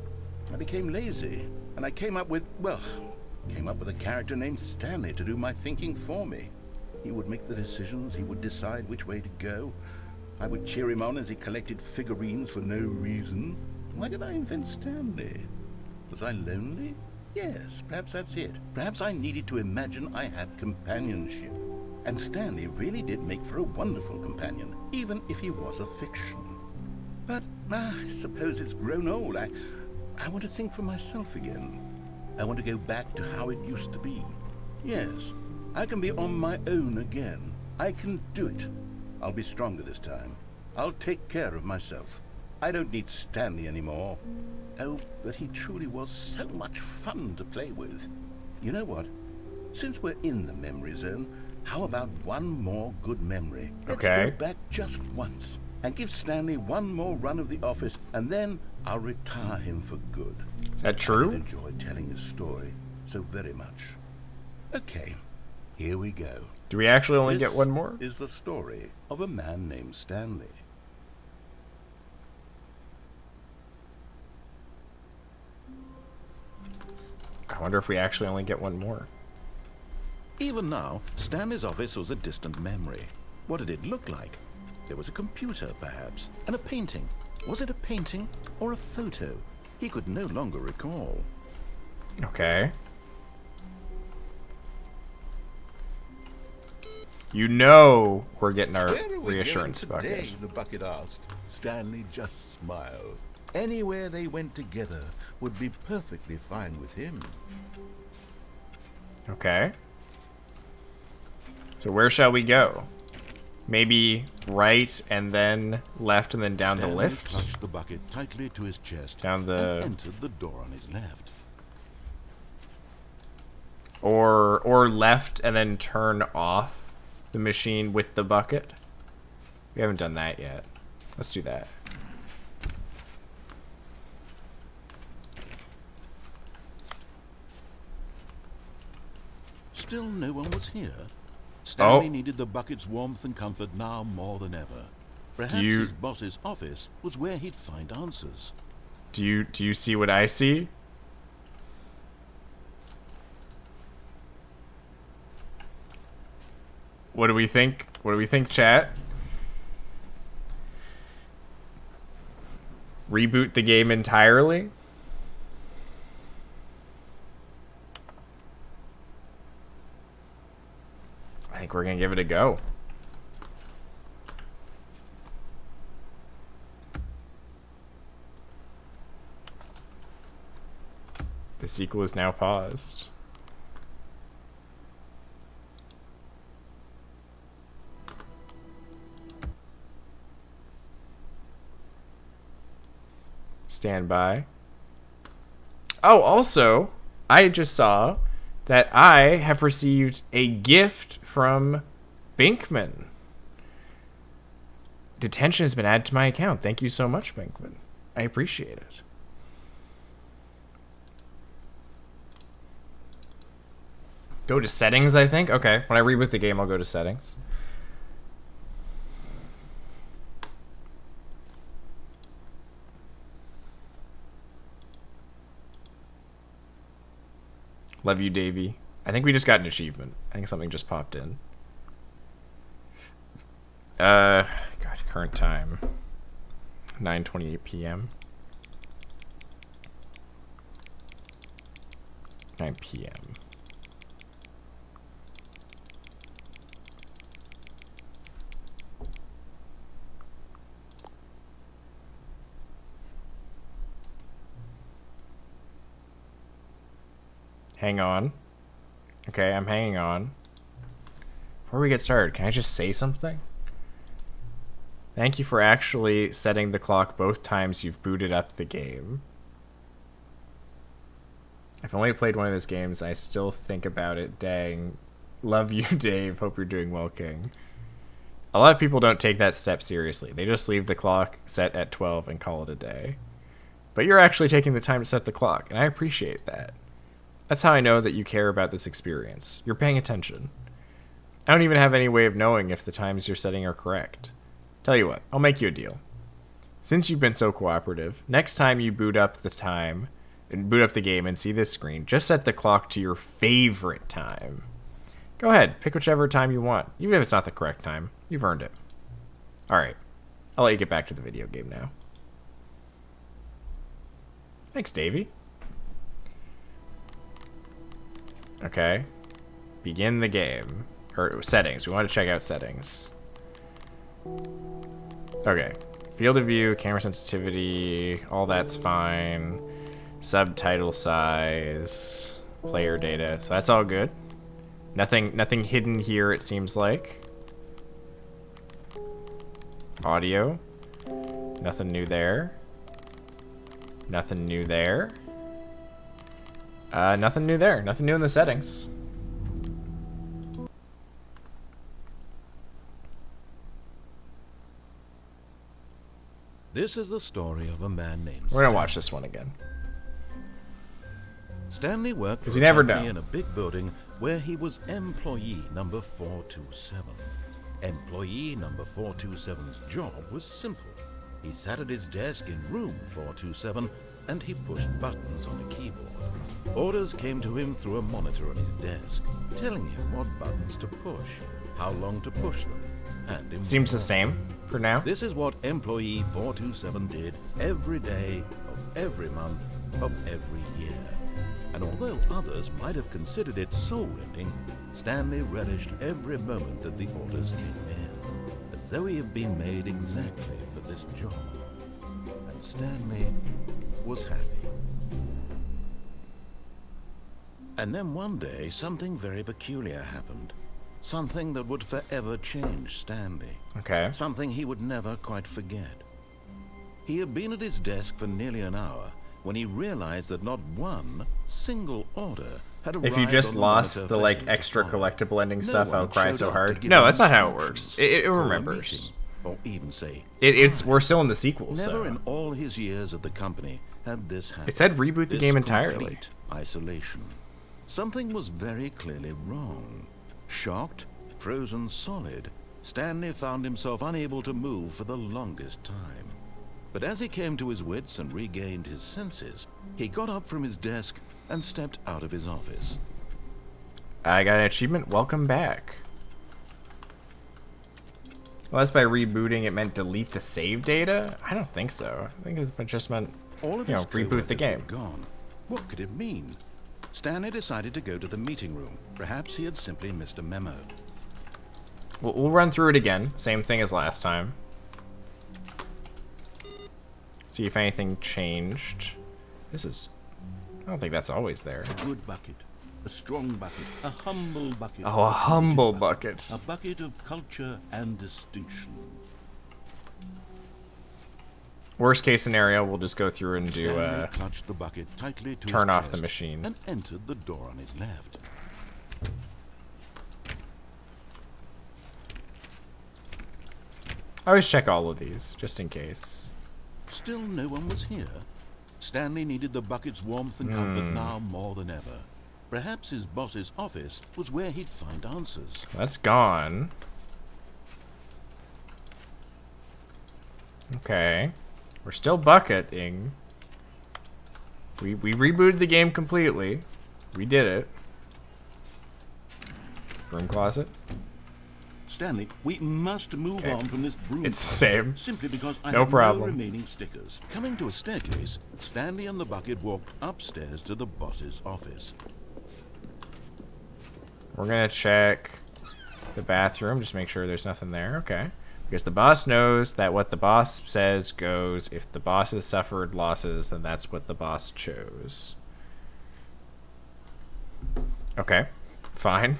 Speaker 5: I became lazy, and I came up with a character named Stanley to do my thinking for me. He would make the decisions. He would decide which way to go. I would cheer him on as he collected figurines for no reason. Why did I invent Stanley? Was I lonely? Yes, perhaps that's it. Perhaps I needed to imagine I had companionship. And Stanley really did make for a wonderful companion, even if he was a fiction. But I suppose it's grown old. I want to think for myself again. I want to go back to how it used to be. Yes, I can be on my own again. I can do it. I'll be stronger this time. I'll take care of myself. I don't need Stanley anymore. Oh, but he truly was so much fun to play with. You know what? Since we're in the memory zone, how about one more good memory? Let's go back just once and give Stanley one more run of the office, and then I'll retire him for good.
Speaker 2: Is that true?
Speaker 5: I enjoyed telling his story so very much. Okay, here we go.
Speaker 2: Do we actually only get one more?
Speaker 5: This is the story of a man named Stanley.
Speaker 2: I wonder if we actually only get one more.
Speaker 4: Even now, Stanley's office was a distant memory. What did it look like? There was a computer, perhaps, and a painting. Was it a painting or a photo? He could no longer recall.
Speaker 2: Okay. You know we're getting our reassurance bucket.
Speaker 5: The bucket asked. Stanley just smiled. Anywhere they went together would be perfectly fine with him.
Speaker 2: Okay. So where shall we go? Maybe right and then left and then down
Speaker 4: Stanley
Speaker 2: the lift?
Speaker 4: clutched the bucket tightly to his chest
Speaker 2: Down the...
Speaker 4: and entered the door on his left.
Speaker 2: Or left and then turn off the machine with the bucket? We haven't done that yet. Let's do that.
Speaker 4: Still no one was here. Stanley needed the bucket's warmth and comfort now more than ever. Perhaps his boss's office was where he'd find answers.
Speaker 2: Do you see what I see? What do we think? What do we think, chat? Reboot the game entirely? I think we're gonna give it a go. The sequel is now paused. Stand by. Oh, also, I just saw that I have received a gift from Binkman. Detention has been added to my account. Thank you so much, Binkman. I appreciate it. Go to settings, I think? Okay, when I reboot the game, I'll go to settings. Love you, Davey. I think we just got an achievement. I think something just popped in. God, current time. 9:28 p.m. 9 p.m. Hang on. Okay, I'm hanging on. Before we get started, can I just say something? Thank you for actually setting the clock both times you've booted up the game. I've only played one of those games. I still think about it. Dang. Love you, Dave. Hope you're doing well, King. A lot of people don't take that step seriously. They just leave the clock set at 12 and call it a day. But you're actually taking the time to set the clock, and I appreciate that. That's how I know that you care about this experience. You're paying attention. I don't even have any way of knowing if the times you're setting are correct. Tell you what, I'll make you a deal. Since you've been so cooperative, next time you boot up the time and boot up the game and see this screen, just set the clock to your favorite time. Go ahead, pick whichever time you want, even if it's not the correct time. You've earned it. Alright, I'll let you get back to the video game now. Thanks, Davey. Okay. Begin the game. Or settings. We want to check out settings. Okay. Field of view, camera sensitivity, all that's fine. Subtitle size, player data. So that's all good. Nothing hidden here, it seems like. Audio. Nothing new there. Nothing new there. Nothing new there. Nothing new in the settings.
Speaker 4: This is the story of a man named
Speaker 2: We're gonna watch this one again.
Speaker 4: Stanley worked for
Speaker 2: you
Speaker 4: a
Speaker 2: never
Speaker 4: company
Speaker 2: know.
Speaker 4: in a big building where he was employee number 427. Employee number 427's job was simple. He sat at his desk in room 427 and he pushed buttons on a keyboard. Orders came to him through a monitor on his desk, telling him what buttons to push, how long to push them, and in
Speaker 2: Seems the
Speaker 4: what
Speaker 2: same for now.
Speaker 4: This is what employee 427 did every day of every month of every year. And although others might have considered it soul-rending, Stanley relished every moment that the orders came in, as though he had been made exactly for this job. And Stanley was happy. And then one day, something very peculiar happened. Something that would forever change Stanley.
Speaker 2: Okay.
Speaker 4: Something he would never quite forget. He had been at his desk for nearly an hour when he realized that not one single order had arrived.
Speaker 2: If you just
Speaker 4: on the
Speaker 2: lost
Speaker 4: monitor
Speaker 2: the
Speaker 4: for
Speaker 2: like
Speaker 4: him to
Speaker 2: extra
Speaker 4: follow.
Speaker 2: collectible ending
Speaker 4: No
Speaker 2: stuff,
Speaker 4: one
Speaker 2: I'll cry
Speaker 4: showed
Speaker 2: so
Speaker 4: up to
Speaker 2: hard.
Speaker 4: give
Speaker 2: No,
Speaker 4: him
Speaker 2: that's not how it
Speaker 4: instructions,
Speaker 2: works. It
Speaker 4: call a
Speaker 2: remembers.
Speaker 4: meeting, or even say,
Speaker 2: We're still in the sequel,
Speaker 4: never
Speaker 2: so
Speaker 4: in all his years at the company had this happened.
Speaker 2: it said reboot the
Speaker 4: This
Speaker 2: game entirely.
Speaker 4: complete isolation. Something was very clearly wrong. Shocked, frozen solid, Stanley found himself unable to move for the longest time. But as he came to his wits and regained his senses, he got up from his desk and stepped out of his office.
Speaker 2: I got an achievement. Welcome back. Unless by rebooting it meant delete the save data? I don't think so. I think it just meant,
Speaker 4: All of
Speaker 2: you know,
Speaker 4: his
Speaker 2: reboot the
Speaker 4: coworkers
Speaker 2: game.
Speaker 4: were gone. What could it mean? Stanley decided to go to the meeting room. Perhaps he had simply missed a memo.
Speaker 2: We'll run through it again. Same thing as last time. See if anything changed. This is... I don't think that's always there.
Speaker 5: A good bucket, a strong bucket, a humble bucket.
Speaker 2: Oh, a humble bucket.
Speaker 5: A bucket of culture and distinction.
Speaker 2: Worst case scenario, we'll just go through and do
Speaker 5: Stanley clutched the bucket tightly to
Speaker 2: turn
Speaker 5: his
Speaker 2: off the
Speaker 5: chest
Speaker 2: machine.
Speaker 5: and entered the door on his left.
Speaker 2: I always check all of these, just in case.
Speaker 5: Still no one was here. Stanley needed the bucket's warmth and comfort now more than ever. Perhaps his boss's office was where he'd find answers.
Speaker 2: That's gone. Okay. We're still bucketing. We rebooted the game completely. We did it. Broom closet.
Speaker 5: Stanley, we must move on from this broom.
Speaker 2: It's the same.
Speaker 5: Simply because I
Speaker 2: No
Speaker 5: have
Speaker 2: problem.
Speaker 5: no remaining stickers. Coming to a staircase, Stanley and the bucket walked upstairs to the boss's office.
Speaker 2: We're gonna check the bathroom, just make sure there's nothing there. Okay. Because the boss knows that what the boss says goes. If the boss has suffered losses, then that's what the boss chose. Okay. Fine.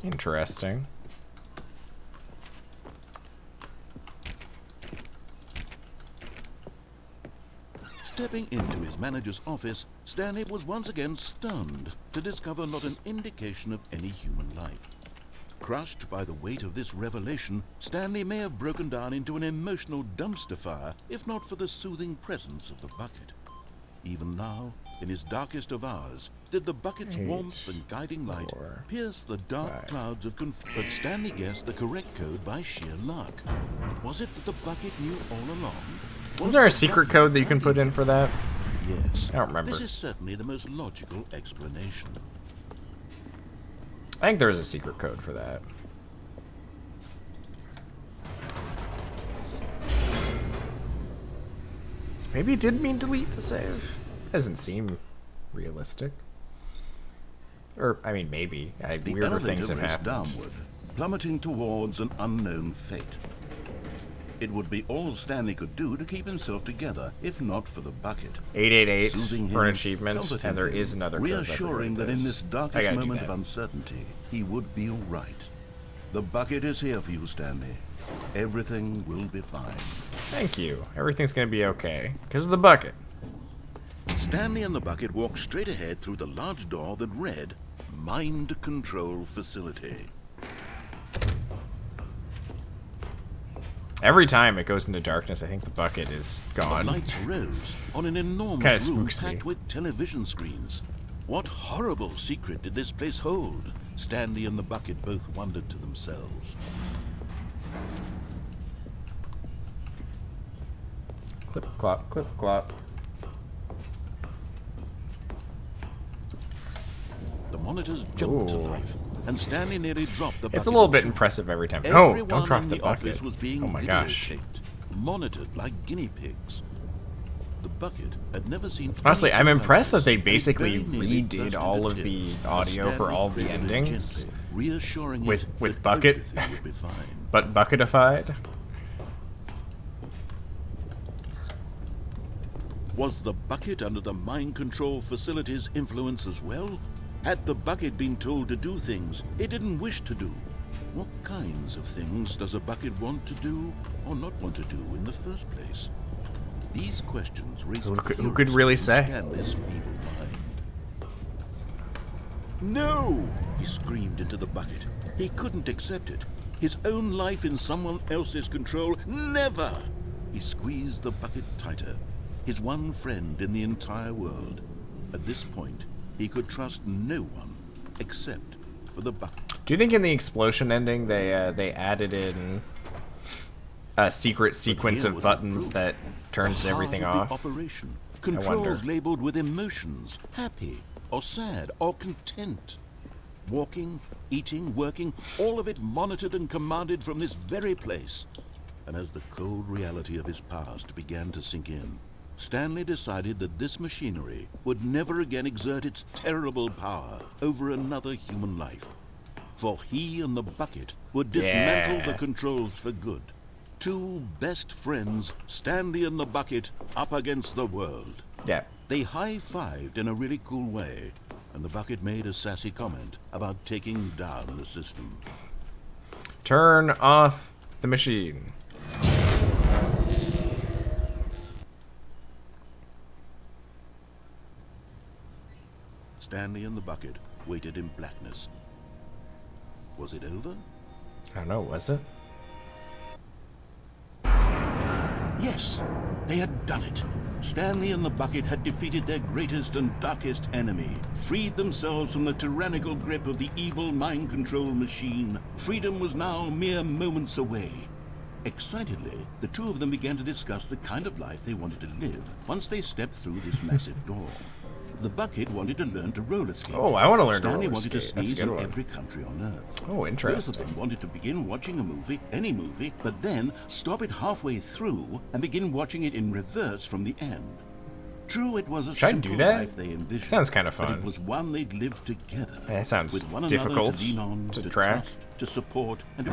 Speaker 2: Interesting.
Speaker 5: Stepping into his manager's office, Stanley was once again stunned to discover not an indication of any human life. Crushed by the weight of this revelation, Stanley may have broken down into an emotional dumpster fire if not for the soothing presence of the bucket. Even now, in his darkest of hours, did the bucket's warmth and guiding light pierce the dark clouds of But Stanley guessed the correct code by sheer luck. Was it that the bucket knew all along?
Speaker 2: Is there a secret code that you can put in for that?
Speaker 5: Yes.
Speaker 2: I don't remember.
Speaker 5: This is certainly the most logical explanation.
Speaker 2: I think there's a secret code for that. Maybe it did mean delete the save. Doesn't seem realistic. Or, I mean, maybe. Weirder things have happened.
Speaker 5: Downward, plummeting towards an unknown fate. It would be all Stanley could do to keep himself together, if not for the bucket.
Speaker 2: 888
Speaker 5: Soothing
Speaker 2: for an
Speaker 5: him,
Speaker 2: achievement,
Speaker 5: comforting
Speaker 2: and there
Speaker 5: him,
Speaker 2: is another code.
Speaker 5: reassuring that in this
Speaker 2: I
Speaker 5: darkest
Speaker 2: gotta do
Speaker 5: moment
Speaker 2: that.
Speaker 5: of uncertainty, he would be all right. The bucket is here for you, Stanley. Everything will be fine.
Speaker 2: Thank you. Everything's gonna be okay. Because of the bucket.
Speaker 5: Stanley and the bucket walked straight ahead through the large door that read, Mind Control Facility.
Speaker 2: Every time it goes into darkness, I think the bucket is gone.
Speaker 5: The lights rose on an enormous
Speaker 2: Kinda
Speaker 5: room
Speaker 2: spooks me.
Speaker 5: packed with television screens. What horrible secret did this place hold? Stanley and the bucket both wondered to themselves.
Speaker 2: Clip clop, clip clop.
Speaker 5: The monitors jumped to
Speaker 2: Ooh.
Speaker 5: life, and Stanley nearly dropped the bucket.
Speaker 2: It's a little
Speaker 5: and
Speaker 2: bit
Speaker 5: shook.
Speaker 2: impressive every time. No,
Speaker 5: Everyone
Speaker 2: don't drop
Speaker 5: in
Speaker 2: the
Speaker 5: office
Speaker 2: bucket.
Speaker 5: was being
Speaker 2: Oh my gosh.
Speaker 5: videotaped, monitored like guinea pigs. The bucket had never seen.
Speaker 2: Honestly, I'm
Speaker 5: anything like
Speaker 2: impressed that
Speaker 5: this,
Speaker 2: they
Speaker 5: and it
Speaker 2: basically
Speaker 5: very nearly
Speaker 2: redid
Speaker 5: busted
Speaker 2: all
Speaker 5: to
Speaker 2: of the
Speaker 5: tears.
Speaker 2: audio for
Speaker 5: Stanley
Speaker 2: all the
Speaker 5: cradled it
Speaker 2: endings
Speaker 5: gently, reassuring
Speaker 2: with
Speaker 5: it that
Speaker 2: bucket,
Speaker 5: everything would be fine.
Speaker 2: but bucketified.
Speaker 5: Was the bucket under the mind control facility's influence as well? Had the bucket been told to do things it didn't wish to do? What kinds of things does a bucket want to do or not want to do in the first place? These questions raised
Speaker 2: Who could
Speaker 5: furious
Speaker 2: really
Speaker 5: in
Speaker 2: say?
Speaker 5: Stanley's feeble mind. No! He screamed into the bucket. He couldn't accept it. His own life in someone else's control? Never! He squeezed the bucket tighter. His one friend in the entire world. At this point, he could trust no one except for the bucket.
Speaker 2: Do you think in the explosion ending they added in a secret sequence
Speaker 5: here
Speaker 2: of
Speaker 5: was the
Speaker 2: buttons
Speaker 5: proof.
Speaker 2: that turns
Speaker 5: The heart
Speaker 2: everything
Speaker 5: of the
Speaker 2: off?
Speaker 5: operation.
Speaker 2: I
Speaker 5: Controls
Speaker 2: wonder.
Speaker 5: labeled with emotions, happy or sad or content. Walking, eating, working, all of it monitored and commanded from this very place. And as the cold reality of his past began to sink in, Stanley decided that this machinery would never again exert its terrible power over another human life. For he and the bucket would dismantle
Speaker 2: Yeah.
Speaker 5: the controls for good. Two best friends, Stanley and the bucket, up against the world.
Speaker 2: Yeah.
Speaker 5: They high-fived in a really cool way, and the bucket made a sassy comment about taking down the system.
Speaker 2: Turn off the machine.
Speaker 5: Stanley and the bucket waited in blackness. Was it over?
Speaker 2: I don't know, was it?
Speaker 5: Yes, they had done it. Stanley and the bucket had defeated their greatest and darkest enemy, freed themselves from the tyrannical grip of the evil mind control machine. Freedom was now mere moments away. Excitedly, the two of them began to discuss the kind of life they wanted to live once they stepped through this massive door. The bucket wanted to learn to roller skate.
Speaker 2: Oh, I want to learn to
Speaker 5: Stanley
Speaker 2: roller
Speaker 5: wanted to
Speaker 2: skate. That's a
Speaker 5: sneeze
Speaker 2: good
Speaker 5: in
Speaker 2: one.
Speaker 5: every country on Earth.
Speaker 2: Oh,
Speaker 5: Both of
Speaker 2: interesting.
Speaker 5: them wanted to begin watching a movie, any movie, but then stop it halfway through and begin watching it in reverse from the end. True, it was a
Speaker 2: Should I
Speaker 5: simple
Speaker 2: do that?
Speaker 5: life they envisioned.
Speaker 2: Sounds kinda
Speaker 5: But
Speaker 2: fun.
Speaker 5: it was one they'd lived together.
Speaker 2: That sounds
Speaker 5: with one
Speaker 2: difficult
Speaker 5: another to lean on,
Speaker 2: to
Speaker 5: to
Speaker 2: track.
Speaker 5: trust, to support, and to...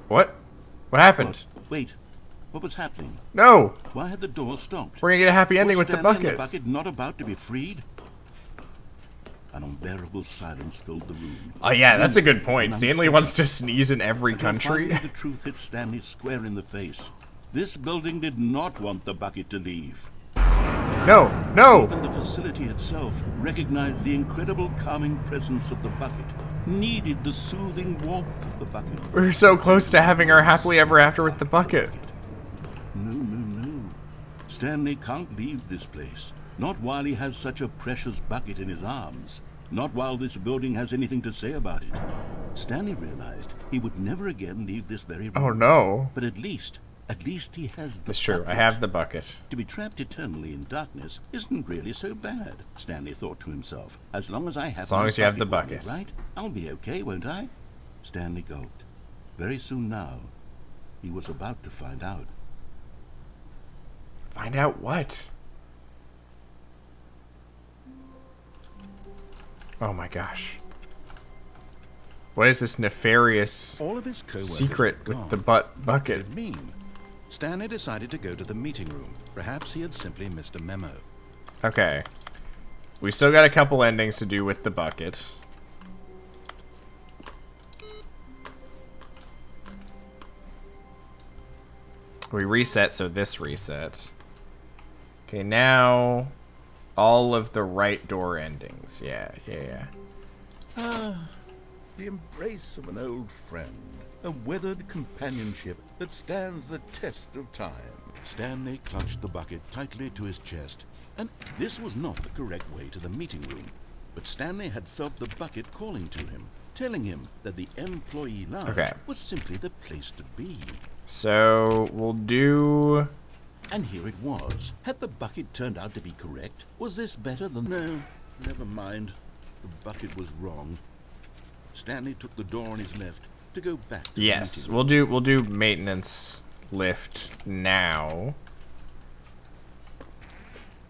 Speaker 2: What? What happened?
Speaker 5: Wait, what was happening?
Speaker 2: No!
Speaker 5: Why had the door stopped?
Speaker 2: We're gonna get a happy ending
Speaker 5: Was
Speaker 2: with the
Speaker 5: Stanley and
Speaker 2: bucket.
Speaker 5: the bucket not about to be freed? An unbearable silence filled the room.
Speaker 2: Oh yeah, that's a good point.
Speaker 5: An
Speaker 2: Stanley
Speaker 5: unsettling-
Speaker 2: wants to sneeze in every
Speaker 5: Until
Speaker 2: country.
Speaker 5: finally the truth hit Stanley square in the face. This building did not want the bucket to leave.
Speaker 2: No, no!
Speaker 5: Even the facility itself recognized the incredible calming presence of the bucket, needed the soothing warmth of the bucket.
Speaker 2: We're so close to having our happily ever after with the bucket.
Speaker 5: No. Stanley can't leave this place. Not while he has such a precious bucket in his arms. Not while this building has anything to say about it. Stanley realized he would never again leave this very room.
Speaker 2: Oh no.
Speaker 5: But at least At least he has the
Speaker 2: It's true. I
Speaker 5: bucket.
Speaker 2: have the bucket.
Speaker 5: To be trapped eternally in darkness isn't really so bad, Stanley thought to himself. As long as I have
Speaker 2: As long
Speaker 5: my
Speaker 2: as you have the
Speaker 5: with me,
Speaker 2: bucket.
Speaker 5: right? I'll be okay, won't I? Stanley gulped. Very soon now, he was about to find out.
Speaker 2: Find out what? Oh my gosh. What is this nefarious
Speaker 5: All of his co-workers
Speaker 2: secret
Speaker 5: were
Speaker 2: with the
Speaker 5: gone. What
Speaker 2: bucket?
Speaker 5: did it mean? Stanley decided to go to the meeting room. Perhaps he had simply missed a memo.
Speaker 2: Okay. We still got a couple endings to do with the bucket. We reset, so this reset. Okay, now all of the right door endings. Yeah.
Speaker 5: Ah, the embrace of an old friend. A weathered companionship that stands the test of time. Stanley clutched the bucket tightly to his chest, and this was not the correct way to the meeting room. But Stanley had felt the bucket calling to him, telling him that the employee lounge
Speaker 2: Okay.
Speaker 5: was simply the place to be.
Speaker 2: So we'll do.
Speaker 5: And here it was. Had the bucket turned out to be correct? Was this better than... No, never mind. The bucket was wrong. Stanley took the door on his left to go back to the
Speaker 2: Yes,
Speaker 5: meeting room.
Speaker 2: we'll do maintenance lift now.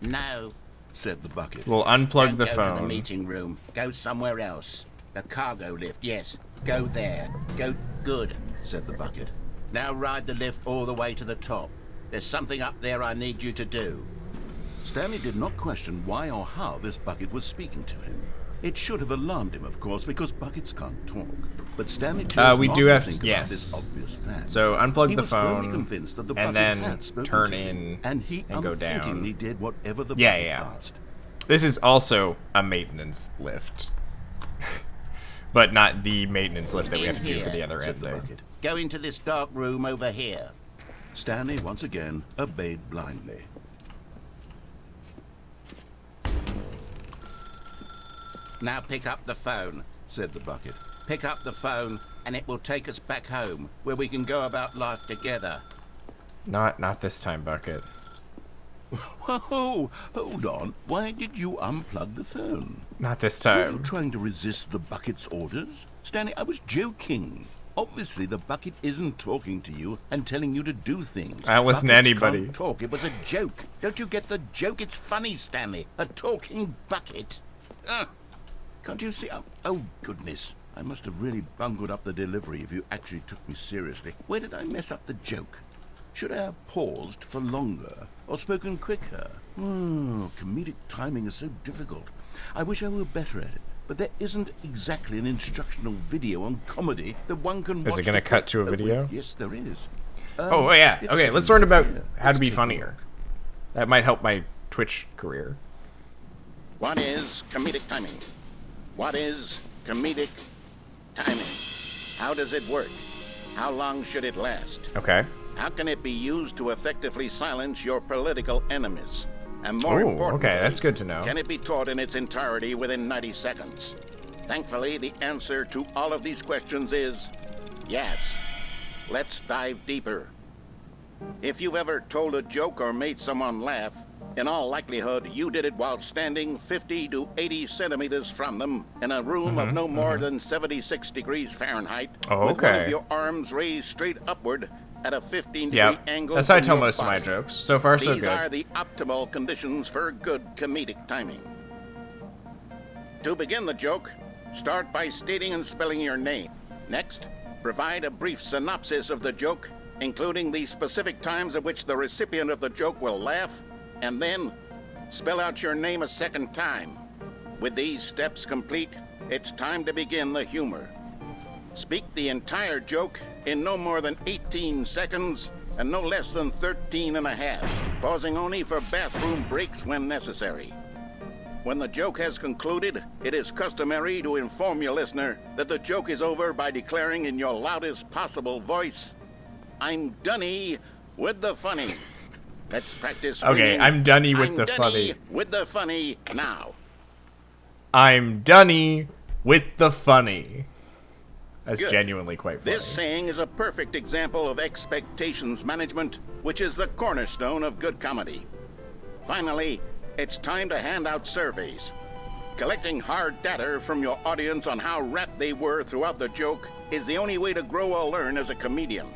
Speaker 9: No.
Speaker 5: Said the bucket.
Speaker 2: We'll unplug
Speaker 9: Don't
Speaker 2: the
Speaker 9: go to the
Speaker 2: phone.
Speaker 9: meeting room. Go somewhere else. The cargo lift, yes. Go there. Go good.
Speaker 5: Said the bucket.
Speaker 9: Now ride the lift all the way to the top. There's something up there I need you to do.
Speaker 5: Stanley did not question why or how this bucket was speaking to him. It should have alarmed him, of course, because buckets can't talk. But Stanley chose
Speaker 2: We
Speaker 5: not
Speaker 2: do
Speaker 5: to
Speaker 2: have
Speaker 5: think
Speaker 2: to,
Speaker 5: about
Speaker 2: yes.
Speaker 5: this obvious fact.
Speaker 2: So unplug
Speaker 5: He
Speaker 2: the
Speaker 5: was firmly
Speaker 2: phone
Speaker 5: convinced that the bucket
Speaker 2: and then
Speaker 5: had spoken
Speaker 2: turn
Speaker 5: to him,
Speaker 2: in
Speaker 5: and he
Speaker 2: and go
Speaker 5: unthinkingly
Speaker 2: down.
Speaker 5: did whatever the
Speaker 2: Yeah,
Speaker 5: bucket
Speaker 2: yeah.
Speaker 5: asked.
Speaker 2: This is also a maintenance lift, but not the maintenance lift that we have to do for the other
Speaker 5: said the
Speaker 2: ending.
Speaker 5: bucket.
Speaker 9: Go into this dark room over here.
Speaker 5: Stanley once again obeyed blindly.
Speaker 9: Now pick up the phone.
Speaker 5: Said the bucket.
Speaker 9: Pick up the phone, and it will take us back home, where we can go about life together.
Speaker 2: Not this time, bucket.
Speaker 5: Whoa, hold on. Why did you unplug the phone?
Speaker 2: Not this
Speaker 5: Were you
Speaker 2: time.
Speaker 5: trying to resist the bucket's orders? Stanley, I was joking. Obviously, the bucket isn't talking to you and telling you to do things.
Speaker 2: I don't listen to
Speaker 5: Buckets
Speaker 2: anybody.
Speaker 5: can't
Speaker 9: Talk, it was a joke. Don't you get the joke? It's funny, Stanley. A talking bucket. Can't you see?
Speaker 5: Oh, goodness. I must have really bungled up the delivery if you actually took me seriously. Where did I mess up the joke? Should I have paused for longer or spoken quicker? Comedic timing is so difficult. I wish I were better at it. But there isn't exactly an instructional video on comedy that one can watch.
Speaker 2: Is it going to cut to a
Speaker 5: wait,
Speaker 2: video?
Speaker 5: yes, there is.
Speaker 2: Oh, yeah.
Speaker 5: it's
Speaker 2: Okay, let's
Speaker 5: sitting
Speaker 2: learn about
Speaker 5: here.
Speaker 2: how to
Speaker 5: Let's
Speaker 2: be
Speaker 5: take a
Speaker 2: funnier.
Speaker 5: look.
Speaker 2: That might help my Twitch career.
Speaker 9: What is comedic timing? What is comedic timing? How does it work? How long should it last?
Speaker 2: Okay.
Speaker 9: How can it be used to effectively silence your political enemies? And more
Speaker 2: Ooh,
Speaker 9: importantly,
Speaker 2: okay, that's good to know.
Speaker 9: Can it be taught in its entirety within 90 seconds? Thankfully, the answer to all of these questions is yes. Let's dive deeper. If you've ever told a joke or made someone laugh, in all likelihood, you did it while standing 50 to 80 centimeters from them in a room of no more than 76 degrees Fahrenheit,
Speaker 2: Oh,
Speaker 9: with one
Speaker 2: okay.
Speaker 9: of your arms raised straight upward at a 15-degree
Speaker 2: Yep.
Speaker 9: angle.
Speaker 2: That's how I
Speaker 9: from
Speaker 2: tell
Speaker 9: your
Speaker 2: most of my
Speaker 9: body.
Speaker 2: jokes. So far, so
Speaker 9: These
Speaker 2: good.
Speaker 9: are the optimal conditions for good comedic timing. To begin the joke, start by stating and spelling your name. Next, provide a brief synopsis of the joke, including the specific times at which the recipient of the joke will laugh, and then spell out your name a second time. With these steps complete, it's time to begin the humor. Speak the entire joke in no more than 18 seconds and no less than 13 and a half, pausing only for bathroom breaks when necessary. When the joke has concluded, it is customary to inform your listener that the joke is over by declaring in your loudest possible voice, "I'm Dunny with the funny." Let's practice.
Speaker 2: Okay,
Speaker 9: screaming,
Speaker 2: I'm Dunny with
Speaker 9: "I'm
Speaker 2: the
Speaker 9: Dunny
Speaker 2: funny."
Speaker 9: with the funny now.
Speaker 2: I'm Dunny with the funny. That's
Speaker 9: Good.
Speaker 2: genuinely quite funny.
Speaker 9: This saying is a perfect example of expectations management, which is the cornerstone of good comedy. Finally, it's time to hand out surveys. Collecting hard data from your audience on how rapt they were throughout the joke is the only way to grow or learn as a comedian.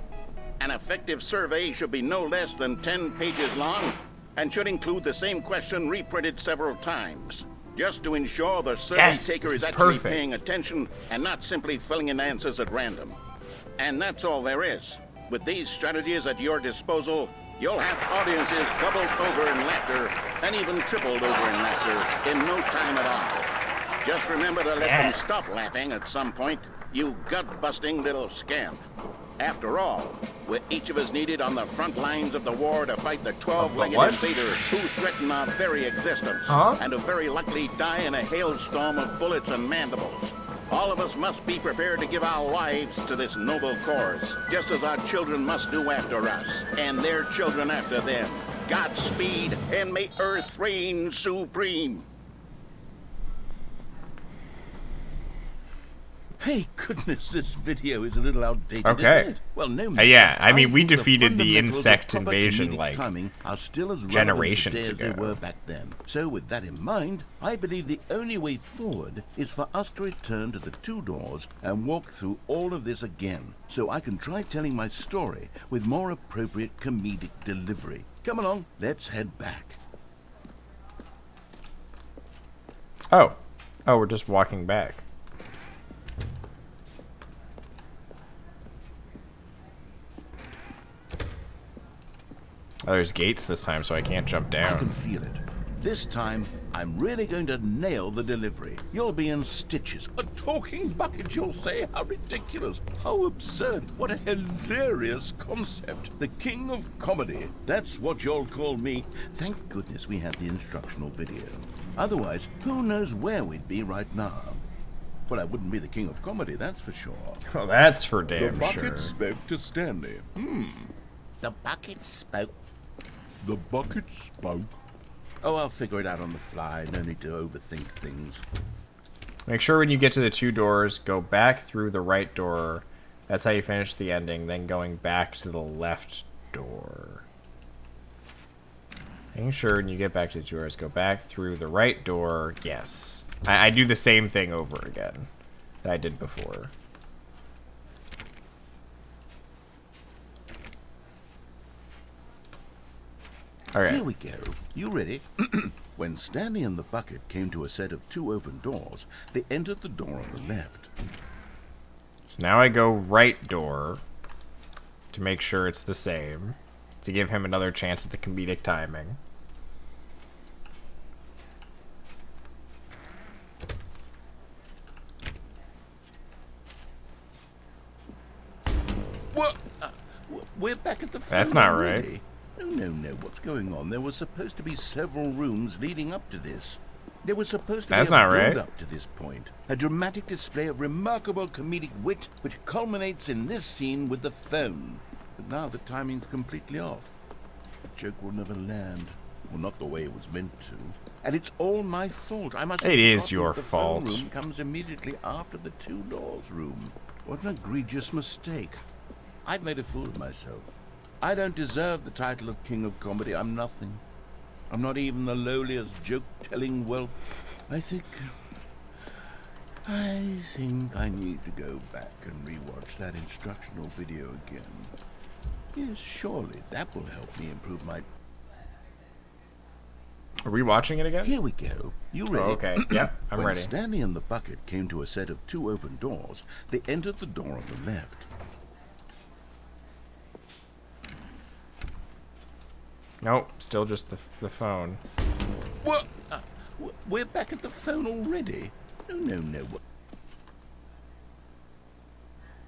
Speaker 9: An effective survey should be no less than 10 pages long and should include the same question reprinted several times, just to ensure the survey taker is actually paying attention and not simply filling in answers at random. And that's all there is. With these strategies at your disposal, you'll have audiences doubled over in laughter and even tripled over in laughter in no time at all. Just remember to let them stop laughing at some point, you gut-busting little scamp. After all, we're each of us needed on the front lines of the war to fight the 12-legged invader who threaten our very existence, and who very likely die in a hailstorm of bullets and mandibles. All of us must be prepared to give our lives to this noble cause, just as our children must do after us, and their children after them. Godspeed, and may Earth reign supreme. Hey, goodness, this video is a little outdated, isn't it? Well, no matter.
Speaker 2: Yeah, I mean, we
Speaker 9: think the
Speaker 2: defeated the
Speaker 9: fundamentals of
Speaker 2: insect
Speaker 9: proper
Speaker 2: invasion,
Speaker 9: comedic
Speaker 2: like,
Speaker 9: timing are still as relevant
Speaker 2: generations
Speaker 9: today as they
Speaker 2: ago.
Speaker 9: were back then. So with that in mind, I believe the only way forward is for us to return to the two doors and walk through all of this again, so I can try telling my story with more appropriate comedic delivery. Come along, let's head back.
Speaker 2: Oh, we're just walking back. Oh, there's gates this time, so I can't jump down.
Speaker 9: I can feel it. This time, I'm really going to nail the delivery. You'll be in stitches. A talking bucket, you'll say? How ridiculous. How absurd. What a hilarious concept. The king of comedy. That's what you'll call me. Thank goodness we have the instructional video. Otherwise, who knows where we'd be right now. Well, I wouldn't be the king of comedy, that's for sure.
Speaker 2: Oh, that's for damn
Speaker 9: The bucket
Speaker 2: sure.
Speaker 9: spoke to Stanley. The bucket spoke. The bucket spoke. Oh, I'll figure it out on the fly. No need to overthink things.
Speaker 2: Make sure when you get to the two doors, go back through the right door. That's how you finish the ending. Then going back to the left door. Making sure when you get back to the two doors, go back through the right door. Yes. I do the same thing over again that I did before. Okay.
Speaker 9: Here we go. You ready? When Stanley and the bucket came to a set of two open doors, they entered the door on the left.
Speaker 2: So now I go right door to make sure it's the same, to give him another chance at the comedic timing.
Speaker 9: What? We're back at the phone.
Speaker 2: That's not
Speaker 9: already.
Speaker 2: right.
Speaker 9: No. What's going on? There was supposed to be several rooms leading up to this. There was supposed to
Speaker 2: That's
Speaker 9: be a
Speaker 2: not right.
Speaker 9: build-up to this point. A dramatic display of remarkable comedic wit, which culminates in this scene with the phone. But now the timing's completely off. The joke will never land. Well, not the way it was meant to. And it's all my fault. I must have
Speaker 2: It is
Speaker 9: forgotten
Speaker 2: your
Speaker 9: that the phone
Speaker 2: fault.
Speaker 9: room comes immediately after the two doors room. What an egregious mistake. I've made a fool of myself. I don't deserve the title of King of Comedy. I'm nothing. I'm not even the lowliest joke-telling whelp. I think I need to go back and rewatch that instructional video again. Yes, surely that will help me improve my...
Speaker 2: Are we watching it again?
Speaker 9: Here we go. You ready?
Speaker 2: Oh, okay. Yeah, I'm
Speaker 9: when
Speaker 2: ready.
Speaker 9: Stanley and the bucket came to a set of two open doors, they entered the door on the left.
Speaker 2: Nope, still just the phone.
Speaker 9: What? We're back at the phone already? No.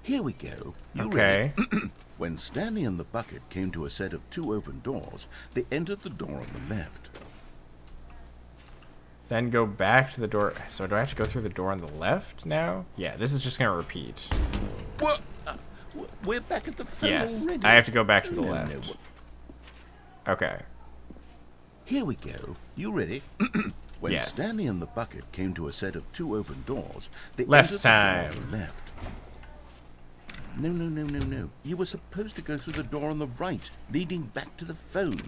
Speaker 9: Here we go. You
Speaker 2: Okay.
Speaker 9: ready? When Stanley and the bucket came to a set of two open doors, they entered the door on the left.
Speaker 2: Then go back to the door. So do I have to go through the door on the left now? Yeah, this is just going to repeat.
Speaker 9: What? We're back at the phone
Speaker 2: Yes,
Speaker 9: already?
Speaker 2: I have to go back to the
Speaker 9: No.
Speaker 2: left. Okay.
Speaker 9: Here we go. You ready? When
Speaker 2: Yes.
Speaker 9: Stanley and the bucket came to a set of two open doors, they
Speaker 2: Left
Speaker 9: entered the door
Speaker 2: time.
Speaker 9: on the left.
Speaker 5: No, no, no, no, no. You were supposed to go through the door on the right, leading back to the phone.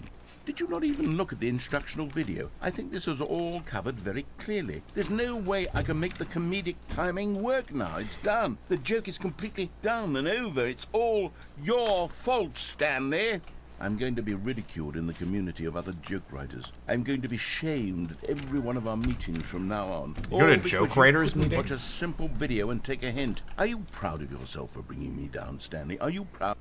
Speaker 5: Did you not even look at the instructional video? I think this was all covered very clearly. There's no way I can make the comedic timing work now. It's done. The joke is completely done and over. It's all your fault, Stanley. I'm going to be ridiculed in the community of other joke writers. I'm going to be shamed at every one of our meetings from now on.
Speaker 2: You go to
Speaker 5: All because
Speaker 2: joke
Speaker 5: you
Speaker 2: writers
Speaker 5: couldn't
Speaker 2: meetings?
Speaker 5: Watch a simple video and take a hint. Are you proud of yourself for bringing me down, Stanley? Are you proud?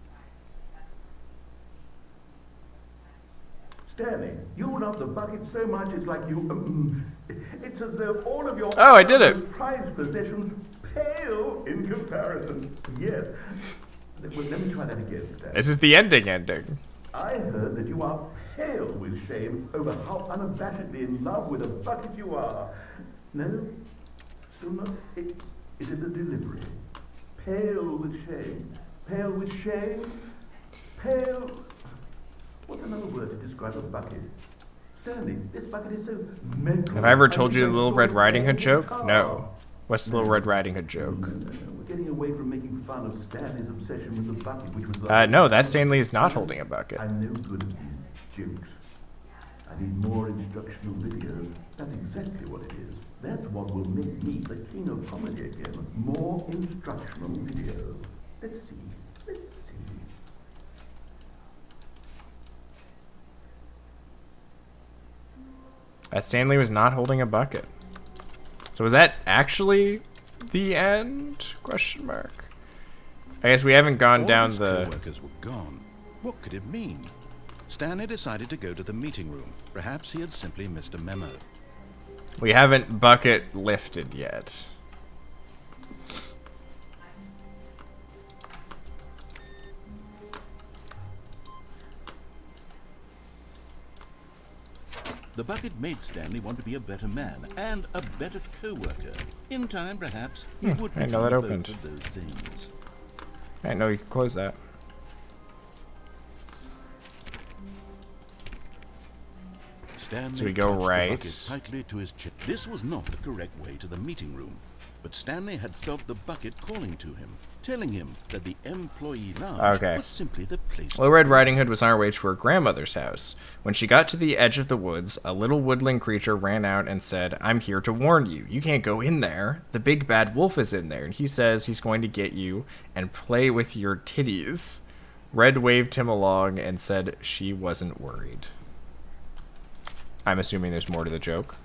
Speaker 12: Stanley, you love the bucket so much it's like you... it's as though all of your...
Speaker 2: Oh, I did it.
Speaker 12: ...prized possessions pale in comparison. Yes. Well, let me try that again, Stanley.
Speaker 2: This is the ending.
Speaker 12: I heard that you are pale with shame over how unabashedly in love with a bucket you are. No? Still not? Is it the delivery? Pale with shame. Pale with shame. Pale... What's another word to describe a bucket? Stanley, this bucket is so mental.
Speaker 2: Have I ever told you the Little Red Riding Hood joke? No. What's the Little Red Riding Hood joke?
Speaker 12: We're getting away from making fun of Stanley's obsession with the bucket, which was like...
Speaker 2: No, that Stanley is not holding a bucket.
Speaker 12: I'm no good at these jokes. I need more instructional videos. That's exactly what it is. That's what will make me the king of comedy again. More instructional videos. Let's see. Let's see.
Speaker 2: That Stanley was not holding a bucket. So was that actually the end? Question mark. I guess we haven't gone
Speaker 4: All
Speaker 2: down
Speaker 4: his
Speaker 2: the...
Speaker 4: co-workers were gone. What could it mean? Stanley decided to go to the meeting room. Perhaps he had simply missed a memo.
Speaker 2: We haven't bucket lifted yet.
Speaker 5: The bucket made Stanley want to be a better man and a better co-worker. In time, perhaps, he would
Speaker 2: I didn't know that
Speaker 5: become
Speaker 2: opened.
Speaker 5: both of those things.
Speaker 2: I didn't know you could close that.
Speaker 5: Stanley
Speaker 2: So we go
Speaker 5: clutched the
Speaker 2: right.
Speaker 5: bucket tightly to his chest. This was not the correct way to the meeting room, but Stanley had felt the bucket calling to him, telling him that the employee lounge
Speaker 2: Okay.
Speaker 5: was simply the place.
Speaker 2: Little Red Riding Hood was on her way to her grandmother's house. When she got to the edge of the woods, a little woodland creature ran out and said, "I'm here to warn you. You can't go in there. The big bad wolf is in there, and he says he's going to get you and play with your titties." Red waved him along and said she wasn't worried. I'm assuming there's more to the joke.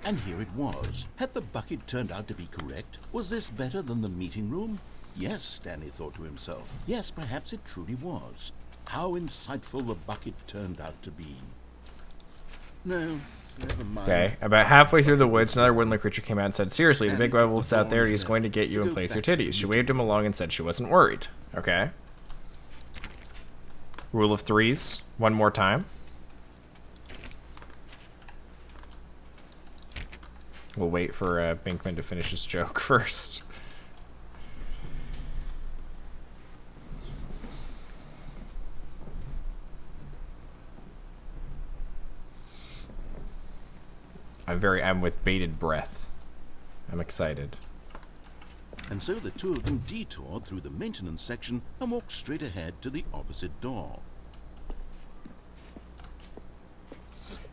Speaker 5: And here it was. Had the bucket turned out to be correct? Was this better than the meeting room? Yes, Stanley thought to himself. Yes, perhaps it truly was. How insightful the bucket turned out to be. No, never mind.
Speaker 2: Okay, about halfway through the woods, another woodland creature came out and said, "Seriously, the big bad wolf's out there and he's going to get you and play with your titties." She waved him along and said she wasn't worried. Okay. Rule of threes. One more time. We'll wait for Binkman to finish his joke first. I'm with bated breath. I'm excited.
Speaker 5: And so the two of them detoured through the maintenance section and walked straight ahead to the opposite door.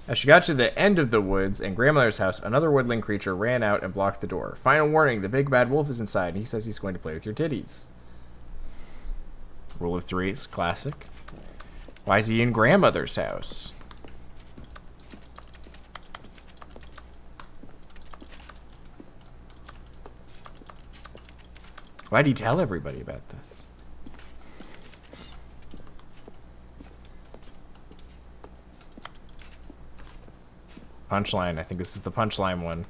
Speaker 2: As she got to the end of the woods and grandmother's house, another woodland creature ran out and blocked the door. "Final warning, the big bad wolf is inside, and he says he's going to play with your titties." Rule of threes, classic. Why is he in grandmother's house? Why'd he tell everybody about this? Punchline. I think this is the punchline one.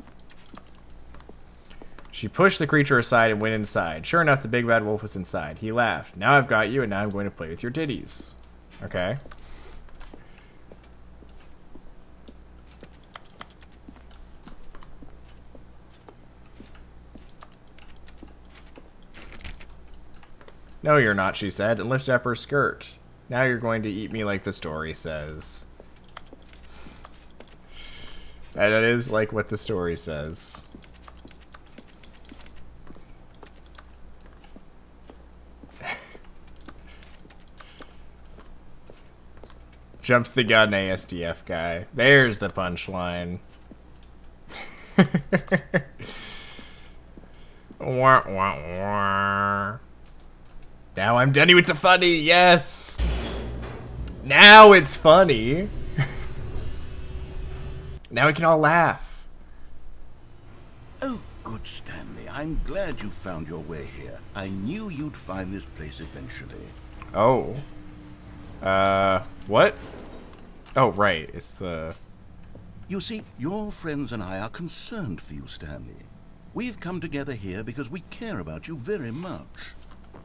Speaker 2: She pushed the creature aside and went inside. Sure enough, the big bad wolf was inside. He laughed. "Now I've got you, and now I'm going to play with your titties." Okay. "No, you're not," she said, and lifted up her skirt. "Now you're going to eat me like the story says." That is like what the story says. Jumped the gun, ASDF guy. There's the punchline. Wah, wah, wah. Now I'm done with the funny, yes! Now it's funny! Now we can all laugh.
Speaker 5: Oh, good Stanley. I'm glad you found your way here. I knew you'd find this place eventually.
Speaker 2: Oh. What? Oh, right. It's the...
Speaker 5: You see, your friends and I are concerned for you, Stanley. We've come together here because we care about you very much.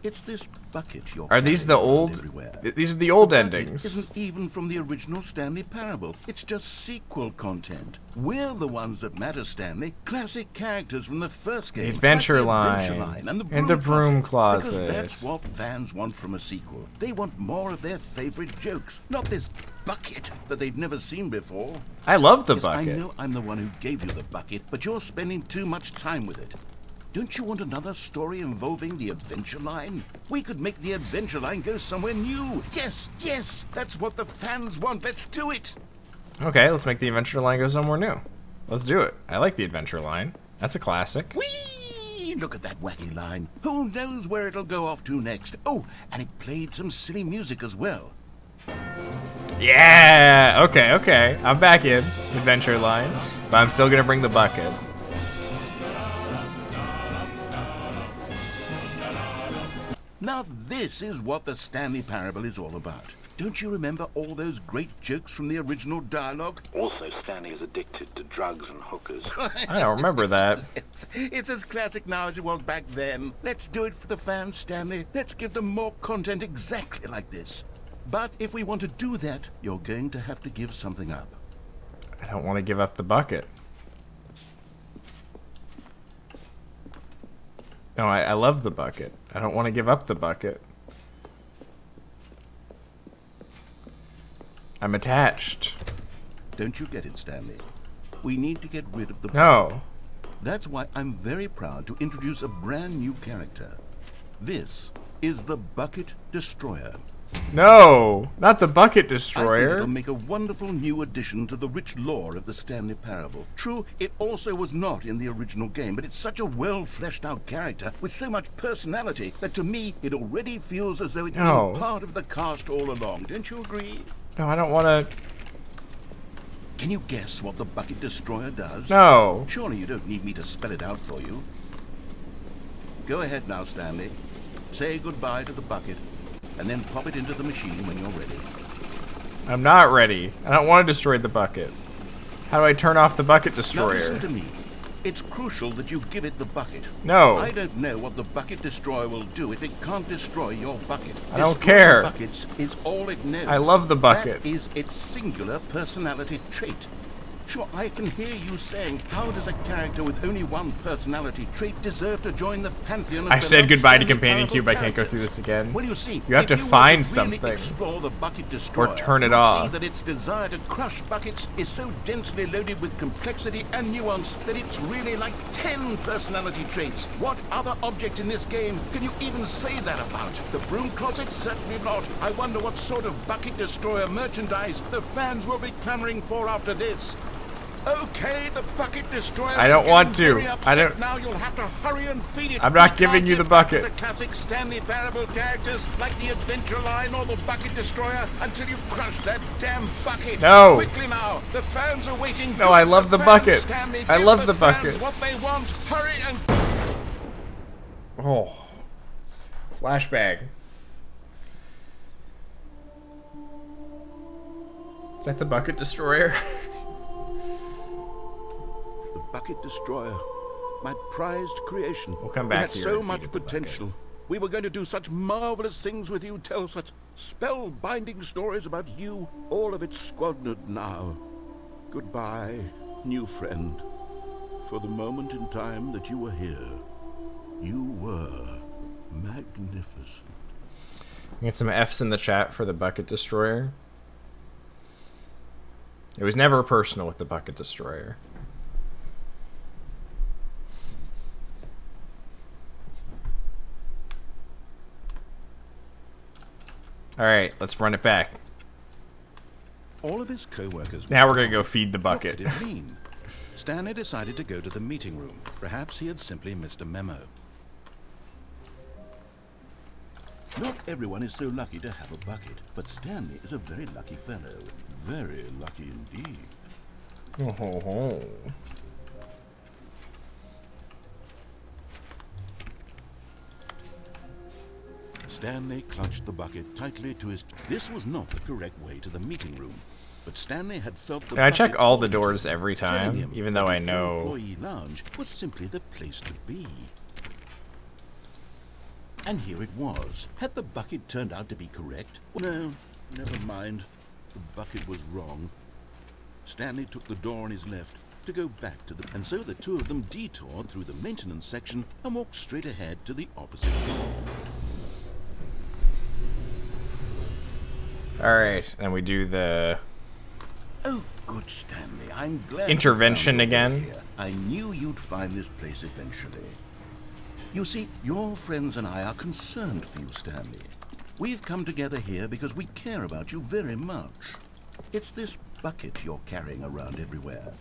Speaker 5: It's this bucket you're
Speaker 2: Are these the
Speaker 5: carrying around
Speaker 2: old...
Speaker 5: everywhere.
Speaker 2: These are the old
Speaker 5: The bucket
Speaker 2: endings.
Speaker 5: isn't even from the original Stanley Parable. It's just sequel content. We're the ones that matter, Stanley. Classic characters from the first game.
Speaker 2: The Adventure
Speaker 5: like the Adventure
Speaker 2: Line.
Speaker 5: and
Speaker 2: And the Broom Closet.
Speaker 5: Because that's what fans want from a sequel. They want more of their favorite jokes, not this bucket that they've never seen before.
Speaker 2: I love the
Speaker 5: Yes,
Speaker 2: bucket.
Speaker 5: I know I'm the one who gave you the bucket, but you're spending too much time with it. Don't you want another story involving the Adventure Line? We could make the Adventure Line go somewhere new. Yes, yes, that's what the fans want. Let's do it.
Speaker 2: Okay, let's make the Adventure Line go somewhere new. Let's do it. I like the Adventure Line. That's a classic.
Speaker 5: Whee! Look at that wacky line. Who knows where it'll go off to next? Oh, and it played some silly music as well.
Speaker 2: Yeah! Okay, okay. I'm back in Adventure Line. But I'm still gonna bring the bucket.
Speaker 5: Now this is what the Stanley Parable is all about. Don't you remember all those great jokes from the original dialogue?
Speaker 9: Also, Stanley is addicted to drugs and hookers.
Speaker 2: I don't remember that.
Speaker 5: It's as classic now as it was back then. Let's do it for the fans, Stanley. Let's give them more content exactly like this. But if we want to do that, you're going to have to give something up.
Speaker 2: I don't want to give up the bucket. No, I love the bucket. I don't want to give up the bucket. I'm attached.
Speaker 5: Don't you get it, Stanley? We need to get rid of the bucket.
Speaker 2: No.
Speaker 5: That's why I'm very proud to introduce a brand new character. This is the Bucket Destroyer.
Speaker 2: No, not the Bucket
Speaker 5: I think
Speaker 2: Destroyer.
Speaker 5: it'll make a wonderful new addition to the rich lore of the Stanley Parable. True, it also was not in the original game, but it's such a well-fleshed-out character with so much personality that to me it already feels as though it's
Speaker 2: No.
Speaker 5: been part of the cast all along. Don't you agree?
Speaker 2: No, I don't want to.
Speaker 5: Can you guess what the Bucket Destroyer does?
Speaker 2: No.
Speaker 5: Surely you don't need me to spell it out for you. Go ahead now, Stanley. Say goodbye to the bucket, and then pop it into the machine when you're ready.
Speaker 2: I'm not ready. I don't want to destroy the bucket. How do I turn off the Bucket
Speaker 5: Now
Speaker 2: Destroyer?
Speaker 5: listen to me. It's crucial that you give it the bucket.
Speaker 2: No.
Speaker 5: I don't know what the Bucket Destroyer will do if it can't destroy your bucket.
Speaker 2: I don't
Speaker 5: Destroying
Speaker 2: care.
Speaker 5: Buckets is all it knows.
Speaker 2: I love the bucket.
Speaker 5: That is its singular personality trait. Sure, I can hear you saying, how does a character with only one personality trait deserve to join the pantheon of
Speaker 2: I said
Speaker 5: beloved
Speaker 2: goodbye to
Speaker 5: Stanley
Speaker 2: Companion
Speaker 5: Parable
Speaker 2: Cube. I can't go through
Speaker 5: characters?
Speaker 2: this again.
Speaker 5: Well, you see,
Speaker 2: You have
Speaker 5: if
Speaker 2: to
Speaker 5: were
Speaker 2: find
Speaker 5: really
Speaker 2: something.
Speaker 5: explore the Bucket Destroyer,
Speaker 2: turn it
Speaker 5: you'd
Speaker 2: off.
Speaker 5: See that its desire to crush buckets is so densely loaded with complexity and nuance that it's really like 10 personality traits. What other object in this game can you even say that about? The Broom Closet? Certainly not. I wonder what sort of Bucket Destroyer merchandise the fans will be clamoring for after this. Okay, the Bucket Destroyer.
Speaker 2: I don't
Speaker 5: is
Speaker 2: want
Speaker 5: getting
Speaker 2: to.
Speaker 5: very
Speaker 2: I
Speaker 5: upset
Speaker 2: don't-
Speaker 5: Now you'll have to hurry and feed it.
Speaker 2: I'm not
Speaker 5: We
Speaker 2: giving
Speaker 5: can't
Speaker 2: you the
Speaker 5: get back to
Speaker 2: bucket.
Speaker 5: The classic Stanley Parable characters like the Adventure Line or the Bucket Destroyer until you crush that damn bucket.
Speaker 2: No.
Speaker 5: Quickly now, the fans are waiting.
Speaker 2: No, I love the
Speaker 5: fans,
Speaker 2: bucket.
Speaker 5: Stanley.
Speaker 2: I
Speaker 5: Give
Speaker 2: love the
Speaker 5: fans
Speaker 2: bucket.
Speaker 5: What they want. Hurry and.
Speaker 2: Oh. Flashbang. Is that the Bucket Destroyer?
Speaker 5: The Bucket Destroyer, my prized creation.
Speaker 2: We'll come
Speaker 5: It
Speaker 2: back
Speaker 5: had
Speaker 2: here
Speaker 5: so
Speaker 2: and
Speaker 5: much
Speaker 2: feed it the bucket.
Speaker 5: potential. We were going to do such marvelous things with you, tell such spellbinding stories about you. All of it squandered now. Goodbye, new friend. For the moment in time that you were here, you were magnificent.
Speaker 2: Get some F's in the chat for the Bucket Destroyer. It was never personal with the Bucket Destroyer. Alright, let's run it back.
Speaker 4: all of his co-workers...
Speaker 2: Now we're gonna go feed the
Speaker 4: What
Speaker 2: bucket.
Speaker 4: did it mean? Stanley decided to go to the meeting room. Perhaps he had simply missed a memo.
Speaker 5: Not everyone is so lucky to have a bucket, but Stanley is a very lucky fellow. Very lucky indeed.
Speaker 2: Oh, ho, ho.
Speaker 4: Stanley clutched the bucket tightly to his... This was not the correct way to the meeting room, but Stanley had felt the
Speaker 2: I check
Speaker 4: bucket
Speaker 2: all the
Speaker 4: calling to
Speaker 2: doors
Speaker 4: him,
Speaker 2: every
Speaker 4: telling
Speaker 2: time,
Speaker 4: him
Speaker 2: even
Speaker 4: that
Speaker 2: though I
Speaker 4: the
Speaker 2: know.
Speaker 4: employee lounge was simply the place to be. And here it was. Had the bucket turned out to be correct? No, never mind. The bucket was wrong. Stanley took the door on his left to go back to the... And so the two of them detoured through the maintenance section and walked straight ahead to the opposite door.
Speaker 2: Alright, and we do the
Speaker 5: Oh, good Stanley. I'm glad
Speaker 2: intervention
Speaker 5: you found your way
Speaker 2: again.
Speaker 5: here. I knew you'd find this place eventually. You see, your friends and I are concerned for you, Stanley. We've come together here because we care about you very much. It's this bucket you're carrying around everywhere.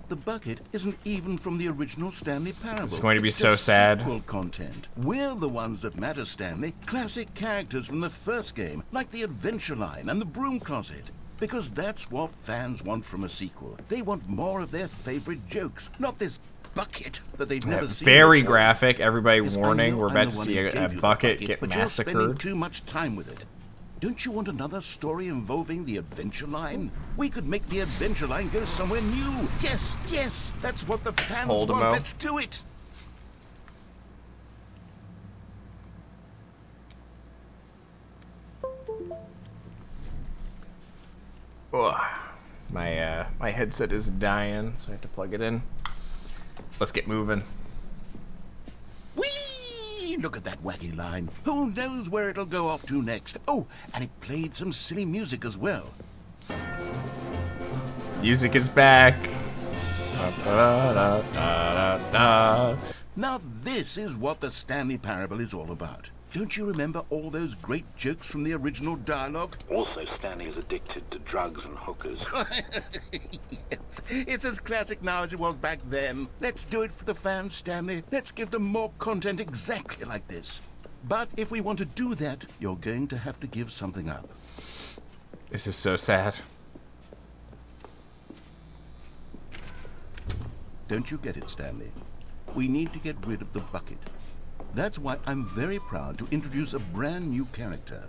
Speaker 5: The bucket isn't even from the original Stanley Parable.
Speaker 2: It's going to be
Speaker 5: It's
Speaker 2: so
Speaker 5: just
Speaker 2: sad.
Speaker 5: sequel content. We're the ones that matter, Stanley. Classic characters from the first game, like the Adventure Line and the Broom Closet. Because that's what fans want from a sequel. They want more of their favorite jokes, not this bucket that they've never seen
Speaker 2: very
Speaker 5: before.
Speaker 2: graphic. Everybody
Speaker 5: Yes, I
Speaker 2: warning,
Speaker 5: know
Speaker 2: we're
Speaker 5: I'm
Speaker 2: about
Speaker 5: the
Speaker 2: to
Speaker 5: one
Speaker 2: see
Speaker 5: who
Speaker 2: a
Speaker 5: gave you the
Speaker 2: bucket get
Speaker 5: but you're spending
Speaker 2: massacred.
Speaker 5: too much time with it. Don't you want another story involving the Adventure Line? We could make the Adventure Line go somewhere new. Yes, yes, that's what the fans
Speaker 2: Hold 'em
Speaker 5: want.
Speaker 2: out.
Speaker 5: Let's do it.
Speaker 2: Ugh. My headset is dying, so I have to plug it in. Let's get moving.
Speaker 5: Whee! Look at that wacky line. Who knows where it'll go off to next? Oh, and it played some silly music as well.
Speaker 2: Music is back. Da-da-da-da-da-da.
Speaker 5: Now this is what the Stanley Parable is all about. Don't you remember all those great jokes from the original dialogue?
Speaker 9: Also, Stanley is addicted to drugs and hookers.
Speaker 5: Yes, it's as classic now as it was back then. Let's do it for the fans, Stanley. Let's give them more content exactly like this. But if we want to do that, you're going to have to give something up.
Speaker 2: This is so sad.
Speaker 5: Don't you get it, Stanley? We need to get rid of the bucket. That's why I'm very proud to introduce a brand new character.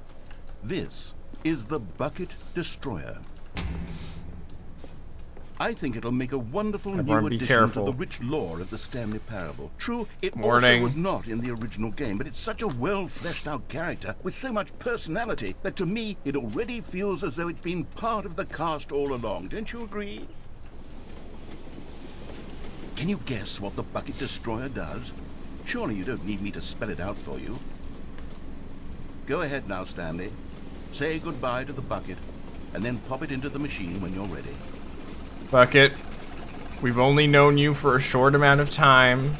Speaker 5: This is the Bucket Destroyer. I think it'll make a wonderful
Speaker 2: Everyone
Speaker 5: new
Speaker 2: be
Speaker 5: addition
Speaker 2: careful.
Speaker 5: to the rich lore of the Stanley Parable. True, it
Speaker 2: Warning.
Speaker 5: also was not in the original game, but it's such a well-fleshed-out character with so much personality that to me it already feels as though it's been part of the cast all along. Don't you agree? Can you guess what the Bucket Destroyer does? Surely you don't need me to spell it out for you. Go ahead now, Stanley. Say goodbye to the bucket, and then pop it into the machine when you're ready.
Speaker 2: Bucket, we've only known you for a short amount of time.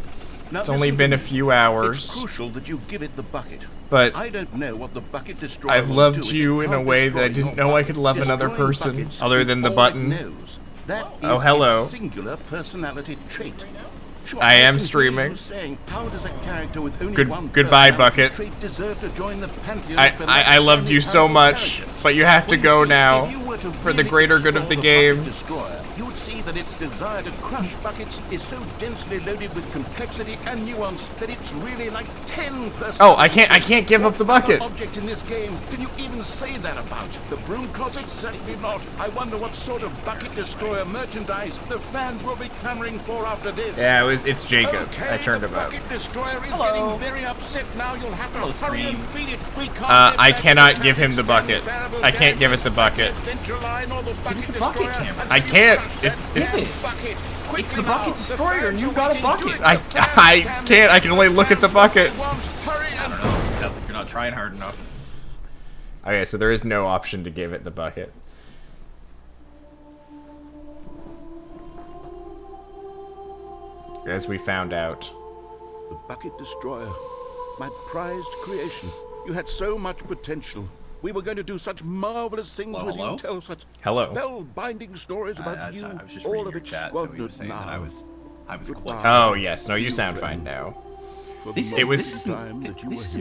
Speaker 5: Now,
Speaker 2: It's only
Speaker 5: listen to
Speaker 2: been a
Speaker 5: me.
Speaker 2: few hours.
Speaker 5: It's crucial that you give it the bucket.
Speaker 2: But
Speaker 5: I don't know what the Bucket Destroyer
Speaker 2: I've
Speaker 5: will
Speaker 2: loved
Speaker 5: do if
Speaker 2: you
Speaker 5: it
Speaker 2: in a
Speaker 5: can't
Speaker 2: way that I
Speaker 5: destroy
Speaker 2: didn't
Speaker 5: your
Speaker 2: know I
Speaker 5: bucket.
Speaker 2: could love another
Speaker 5: Destroying
Speaker 2: person
Speaker 5: buckets
Speaker 2: other
Speaker 5: is
Speaker 2: than the
Speaker 5: all it
Speaker 2: button.
Speaker 5: knows. That
Speaker 2: Oh,
Speaker 5: is
Speaker 2: hello.
Speaker 5: its singular personality trait. Sure,
Speaker 2: I am
Speaker 5: can hear
Speaker 2: streaming.
Speaker 5: you saying, how does a character with only
Speaker 2: Good-
Speaker 5: one
Speaker 2: goodbye,
Speaker 5: personality
Speaker 2: Bucket.
Speaker 5: trait deserve to join the pantheon
Speaker 2: I
Speaker 5: of beloved
Speaker 2: loved you
Speaker 5: Stanley
Speaker 2: so
Speaker 5: Parable
Speaker 2: much,
Speaker 5: characters?
Speaker 2: but you have to
Speaker 5: Well,
Speaker 2: go
Speaker 5: see,
Speaker 2: now
Speaker 5: if you were to
Speaker 2: for the
Speaker 5: really
Speaker 2: greater good of
Speaker 5: explore
Speaker 2: the
Speaker 5: Bucket
Speaker 2: game.
Speaker 5: Destroyer, you would see that its desire to crush buckets is so densely loaded with complexity and nuance that it's really like 10 personalities.
Speaker 2: Oh, I can't give up the bucket.
Speaker 5: What object in this game can you even say that about? The Broom Closet? Certainly not. I wonder what sort of Bucket Destroyer merchandise the fans will be clamoring for after this.
Speaker 2: Yeah, it's Jacob.
Speaker 5: Okay,
Speaker 2: I turned
Speaker 5: the
Speaker 2: him up.
Speaker 5: Bucket Destroyer is getting very upset now. You'll have to hurry and feed it. We can't
Speaker 2: I
Speaker 5: get back
Speaker 2: cannot
Speaker 5: to
Speaker 2: give him the
Speaker 5: Stanley
Speaker 2: bucket.
Speaker 5: Parable
Speaker 2: I can't give it the bucket.
Speaker 5: Adventure Line or the Bucket Destroyer until
Speaker 2: I
Speaker 5: you
Speaker 2: can't.
Speaker 5: crush
Speaker 2: It's
Speaker 5: that bucket.
Speaker 13: It's
Speaker 5: Quickly
Speaker 13: the
Speaker 5: now.
Speaker 13: Bucket Destroyer, and you
Speaker 5: fans
Speaker 13: got
Speaker 5: are
Speaker 13: a
Speaker 5: waiting.
Speaker 13: bucket.
Speaker 5: Do it,
Speaker 2: I
Speaker 5: the fans, Stanley.
Speaker 2: can't. I can only look at the bucket.
Speaker 5: Hurry and
Speaker 13: Sounds like you're not trying hard enough.
Speaker 2: Okay, so there is no option to give it the bucket. As we found out.
Speaker 5: The Bucket Destroyer, my prized creation. You had so much potential.
Speaker 9: We were going to do such marvelous things with you, tell such spellbinding stories about you,
Speaker 13: I was just
Speaker 9: all
Speaker 13: reading
Speaker 9: of
Speaker 13: your
Speaker 9: it
Speaker 13: chat, so you were
Speaker 9: squandered
Speaker 13: saying that
Speaker 9: now.
Speaker 13: I was quite.
Speaker 2: Oh yes, no, you sound fine now.
Speaker 13: This is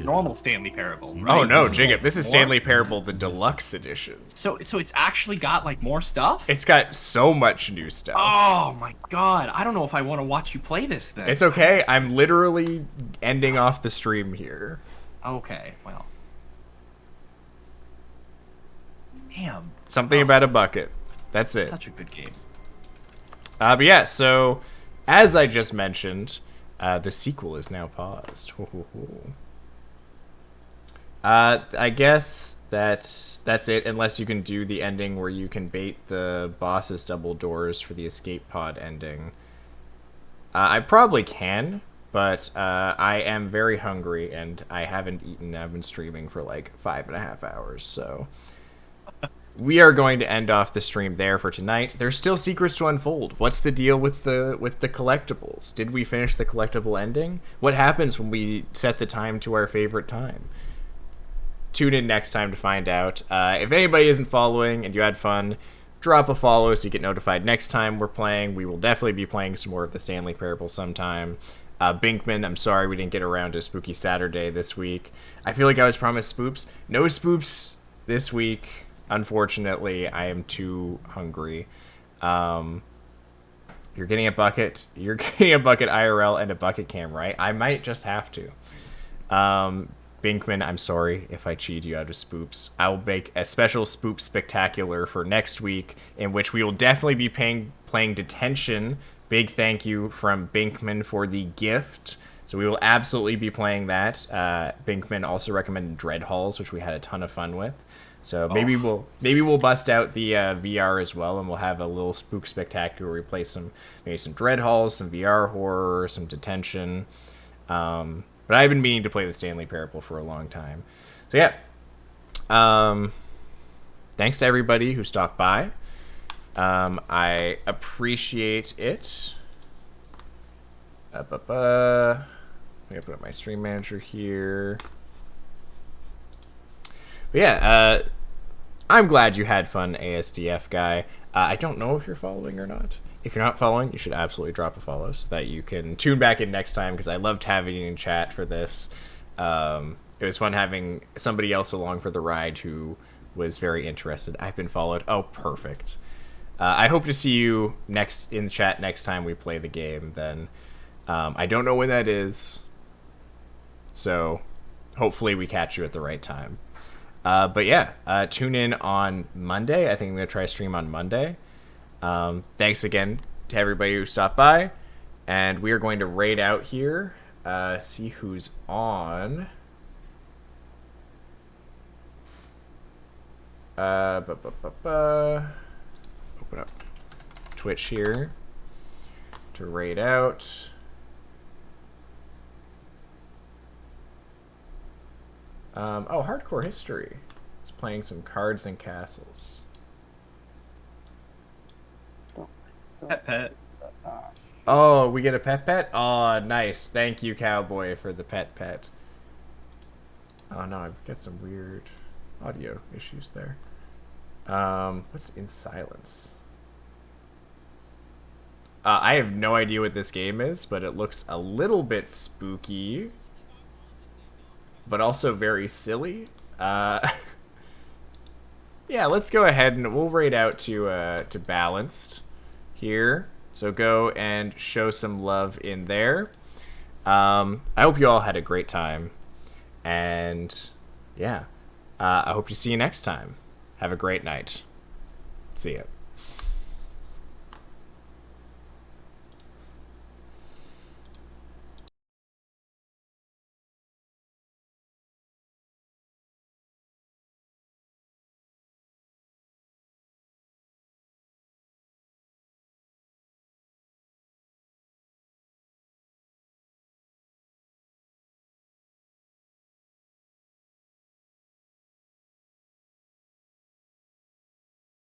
Speaker 13: normal Stanley Parable, right?
Speaker 2: Oh no,
Speaker 13: This is,
Speaker 2: Jacob,
Speaker 13: like,
Speaker 2: this is
Speaker 13: more-
Speaker 2: Stanley Parable, the deluxe edition.
Speaker 13: So it's actually got like more stuff.
Speaker 2: It's got so much new stuff.
Speaker 13: Oh my god, I don't know if I want to watch you play this thing.
Speaker 2: It's okay. I'm literally ending off the stream here.
Speaker 13: Okay, well. Damn.
Speaker 2: Something about a bucket. That's it.
Speaker 13: Such a good game.
Speaker 2: But yeah, so as I just mentioned, the sequel is now paused. I guess that's it, unless you can do the ending where you can bait the boss's double doors for the escape pod ending. I probably can, but I am very hungry and I haven't eaten. I've been streaming for like 5.5 hours, so we are going to end off the stream there for tonight. There's still secrets to unfold. What's the deal with the collectibles? Did we finish the collectible ending? What happens when we set the time to our favorite time? Tune in next time to find out. If anybody isn't following and you had fun, drop a follow so you get notified next time we're playing. We will definitely be playing some more of the Stanley Parable sometime. Binkman, I'm sorry we didn't get around to Spooky Saturday this week. I feel like I was promised spoops. No spoops this week. Unfortunately, I am too hungry. You're getting a bucket. You're getting a bucket IRL and a bucket cam, right? I might just have to. Binkman, I'm sorry if I cheat you out of spoops. I will make a special spoop spectacular for next week, in which we will definitely be playing Detention. Big thank you from Binkman for the gift. So we will absolutely be playing that. Binkman also recommended Dread Halls, which we had a ton of fun with. So maybe we'll bust out the VR as well, and we'll have a little spook spectacular where we play some Dread Halls, some VR horror, some Detention. But I've been meaning to play the Stanley Parable for a long time. So yeah, thanks to everybody who stopped by. I appreciate it. I'm gonna put up my stream manager here. But yeah, I'm glad you had fun, ASDF guy. I don't know if you're following or not. If you're not following, you should absolutely drop a follow so that you can tune back in next time, because I loved having you in chat for this. It was fun having somebody else along for the ride who was very interested. I've been followed. Oh, perfect. I hope to see you in the chat next time we play the game then. I don't know when that is, so hopefully we catch you at the right time. But yeah, tune in on Monday. I think I'm going to try to stream on Monday. Thanks again to everybody who stopped by. And we are going to raid out here. See who's on. Open up Twitch here to raid out. Oh, Hardcore History. It's playing some Cards and Castles.
Speaker 13: Pet.
Speaker 2: Oh, we get a pet? Oh, nice. Thank you, Cowboy, for the pet. Oh no, I've got some weird audio issues there. What's In Silence? I have no idea what this game is, but it looks a little bit spooky, but also very silly. Yeah, let's go ahead and we'll raid out to Balanced here. So go and show some love in there. I hope you all had a great time. And yeah, I hope to see you next time. Have a great night. See ya.